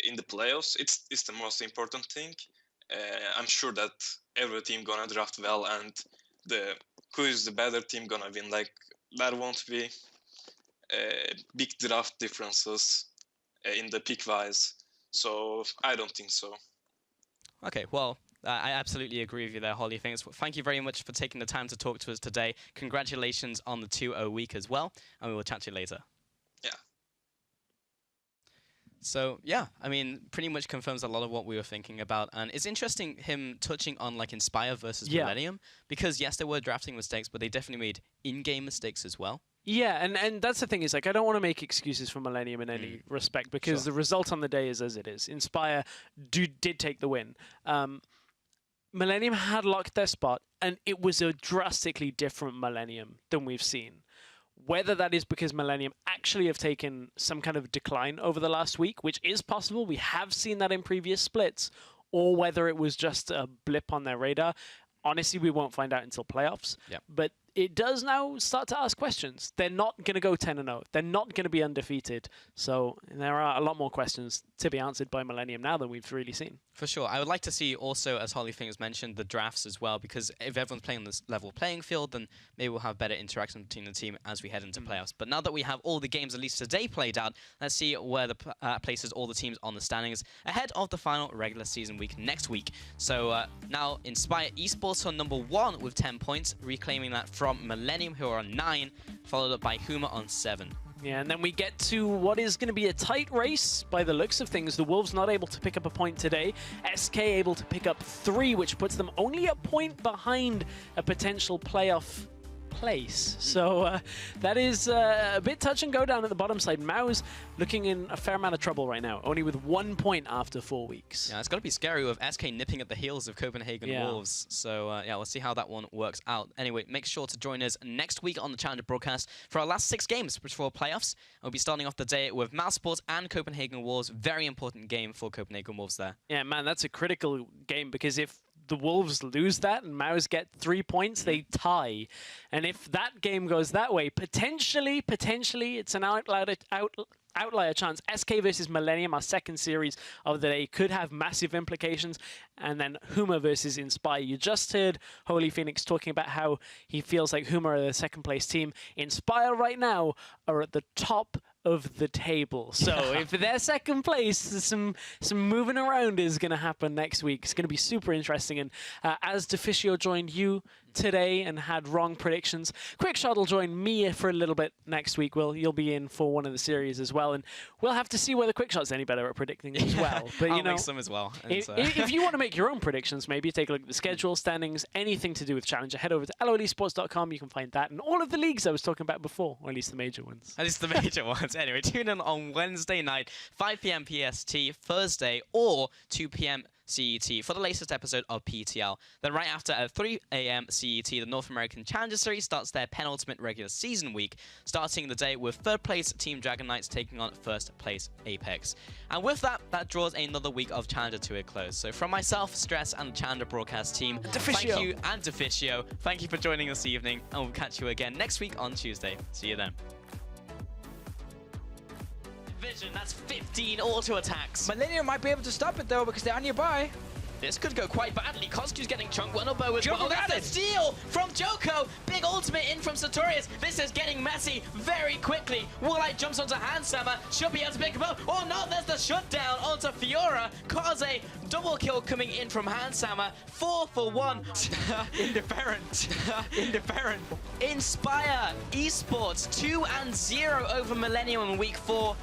in the playoffs, it's the most important thing. I'm sure that every team gonna draft well, and the who is the better team gonna win. Like, there won't be big draft differences in the pick-wise. So I don't think so. Okay, well, I absolutely agree with you there, Holly. Thank you very much for taking the time to talk to us today. Congratulations on the 2-0 week as well, and we will chat to you later. Yeah. So, yeah, I mean, pretty much confirms a lot of what we were thinking about. And it's interesting him touching on, like, Inspire versus Millennium. Because, yes, there were drafting mistakes, but they definitely made in-game mistakes as well. Yeah, and that's the thing is, like, I don't want to make excuses for Millennium in any respect, because the result on the day is as it is. Inspire did take the win. Millennium had locked their spot, and it was a drastically different Millennium than we've seen. Whether that is because Millennium actually have taken some kind of decline over the last week, which is possible, we have seen that in previous splits, or whether it was just a blip on their radar, honestly, we won't find out until playoffs. Yep. But it does now start to ask questions. They're not going to go 10-0. They're not going to be undefeated. So there are a lot more questions to be answered by Millennium now than we've really seen. For sure. I would like to see also, as Holly Fingers mentioned, the drafts as well, because if everyone's playing on this level playing field, then maybe we'll have better interaction between the team as we head into playoffs. But now that we have all the games, at least today, played out, let's see where the places all the teams on the standings ahead of the final regular season week next week. So now Inspire eSports on number 1 with 10 points, reclaiming that from Millennium, who are on 9, followed up by Huma on 7. Yeah, and then we get to what is going to be a tight race by the looks of things. The Wolves not able to pick up a point today. SK able to pick up 3, which puts them only a point behind a potential playoff place. So that is a bit touch and go down at the bottom side. Mao's looking in a fair amount of trouble right now, only with 1 point after 4 weeks. Yeah, it's got to be scary with SK nipping at the heels of Copenhagen Wolves. So yeah, we'll see how that one works out. Anyway, make sure to join us next week on the Challenger broadcast for our last 6 games before playoffs. We'll be starting off the day with mousesports and Copenhagen Wolves. Very important game for Copenhagen Wolves there. Yeah, man, that's a critical game, because if the Wolves lose that and Maus get 3 points, they tie. And if that game goes that way, potentially, it's an outlier chance. SK versus Millennium, our second series of the day, could have massive implications. And then Huma versus Inspire. You just heard Holy Phoenix talking about how he feels like Huma are the second place team. Inspire right now are at the top of the table. So if they're second place, some moving around is going to happen next week. It's going to be super interesting. And as Deficio joined you today and had wrong predictions, Quickshot will join me for a little bit next week. You'll be in for one of the series as well, and we'll have to see whether Quickshot's any better at predicting as well. But I'll make some as well. If you want to make your own predictions, maybe take a look at the schedule, standings, anything to do with Challenger, head over to lolesports.com. You can find that and all of the leagues I was talking about before, or at least the major ones. At least the major ones. Anyway, tune in on Wednesday night, 5 p.m. PST, Thursday, or 2 p.m. CET for the latest episode of PTL. Then right after at 3 a.m. CET, the North American Challenger Series starts their penultimate regular season week, starting the day with third place Team Dragon Knights taking on first place Apex. And with that, that draws another week of Challenger to a close. So from myself, Stress, and the Challenger broadcast team, thank you, and Deficio, thank you for joining this evening, and we'll catch you again next week on Tuesday. See you then. Vision, that's 15 auto attacks. Millennium might be able to stop it though, because they're nearby. This could go quite badly. Kosku's getting chunked. One elbow as Joko well. got That's a steal from Joko. Big ultimate in from Sartorius. This is getting messy very quickly. Woolite jumps onto Handsammer. Should be able to pick him up. Oh no, there's the shutdown onto Fiora. Kaze, double kill coming in from Handsammer. 4 for 1. Indifferent. Indifferent. Inspire eSports 2-0 over Millennium in week 4.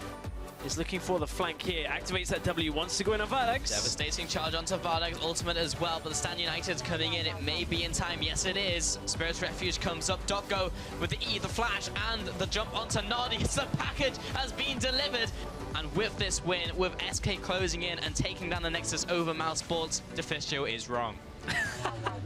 Is looking for the flank here, activates that W, wants to go in on Vardax. Devastating charge onto Vardax, ultimate as well, but the Stand United's coming in, it may be in time, yes it is. Spirit's Refuge comes up, Doggo with the E, the flash, and the jump onto Nod. The package has been delivered. And with this win, with SK closing in and taking down the Nexus over mousesports, Deficio is wrong.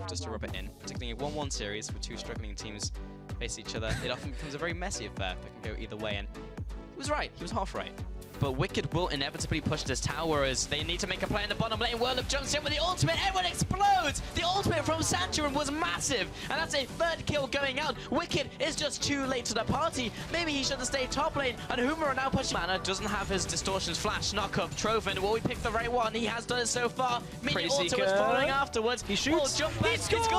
Just to rub it in, particularly a 1-1 series with two struggling teams face each other, it often becomes a very messy affair that can go either way, and he was right, he was half right. But Wicked will inevitably push this tower as they need to make a play in the bottom lane. Whirlup jumps in with the ultimate. Everyone explodes! The ultimate from Santurin was massive, and that's a third kill going out. Wicked is just too late to the party. Maybe he should have stayed top lane, and Humor now pushing. Mana doesn't have his distortions flash. Knock up Trovan. Will we pick the right one? He has done it so far. Mini auto is following afterwards. He shoots. Jump back. He scores!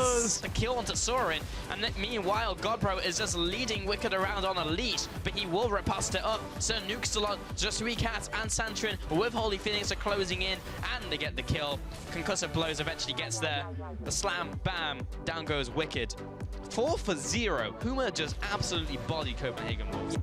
gets the kill onto Sorin. And meanwhile, Godpro is just leading Wicked around on a leash, but he will repast it up. So Nukesalon, just Cat and Santrin with Holy Phoenix are closing in, and they get the kill. Concussive Blows eventually gets there. The slam, bam, down goes Wicked. 4 for 0. Huma just absolutely bodied Copenhagen Wolves.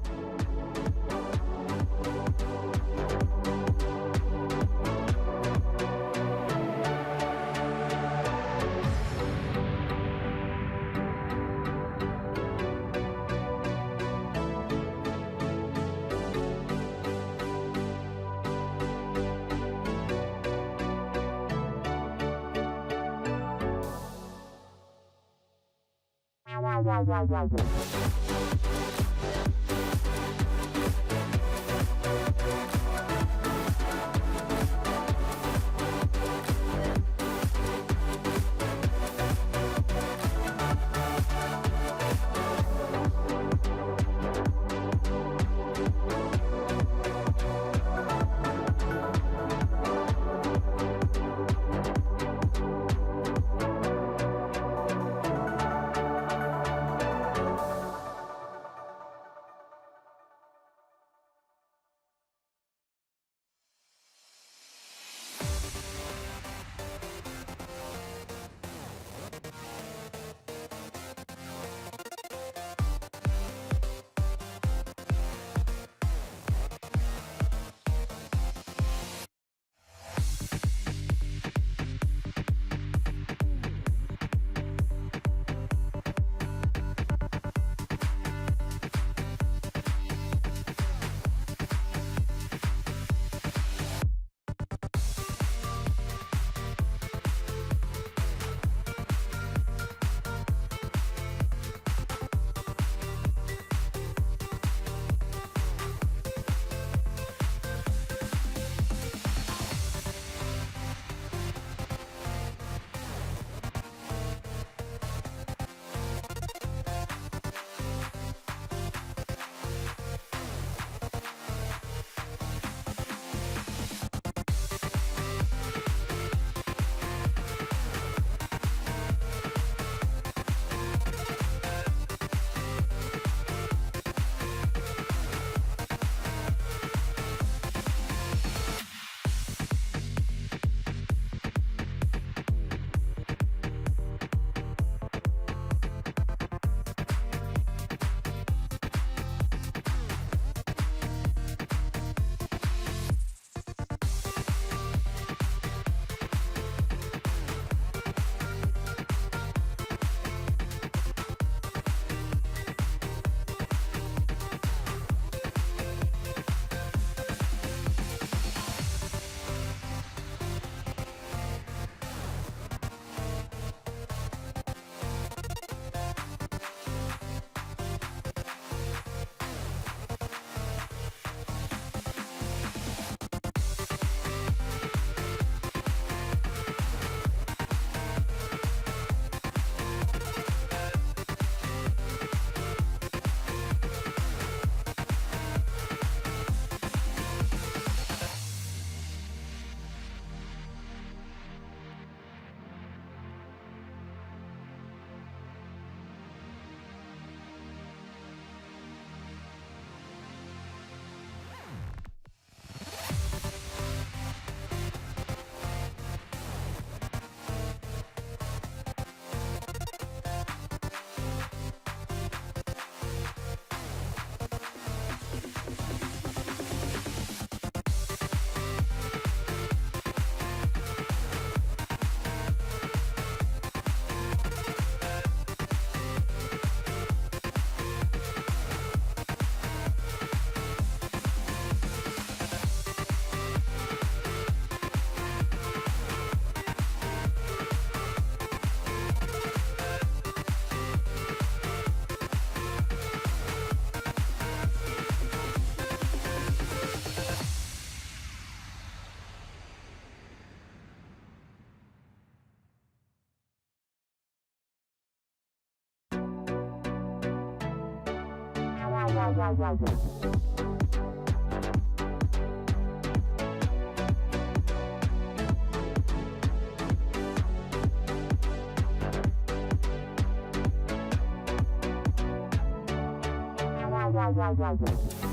Wow.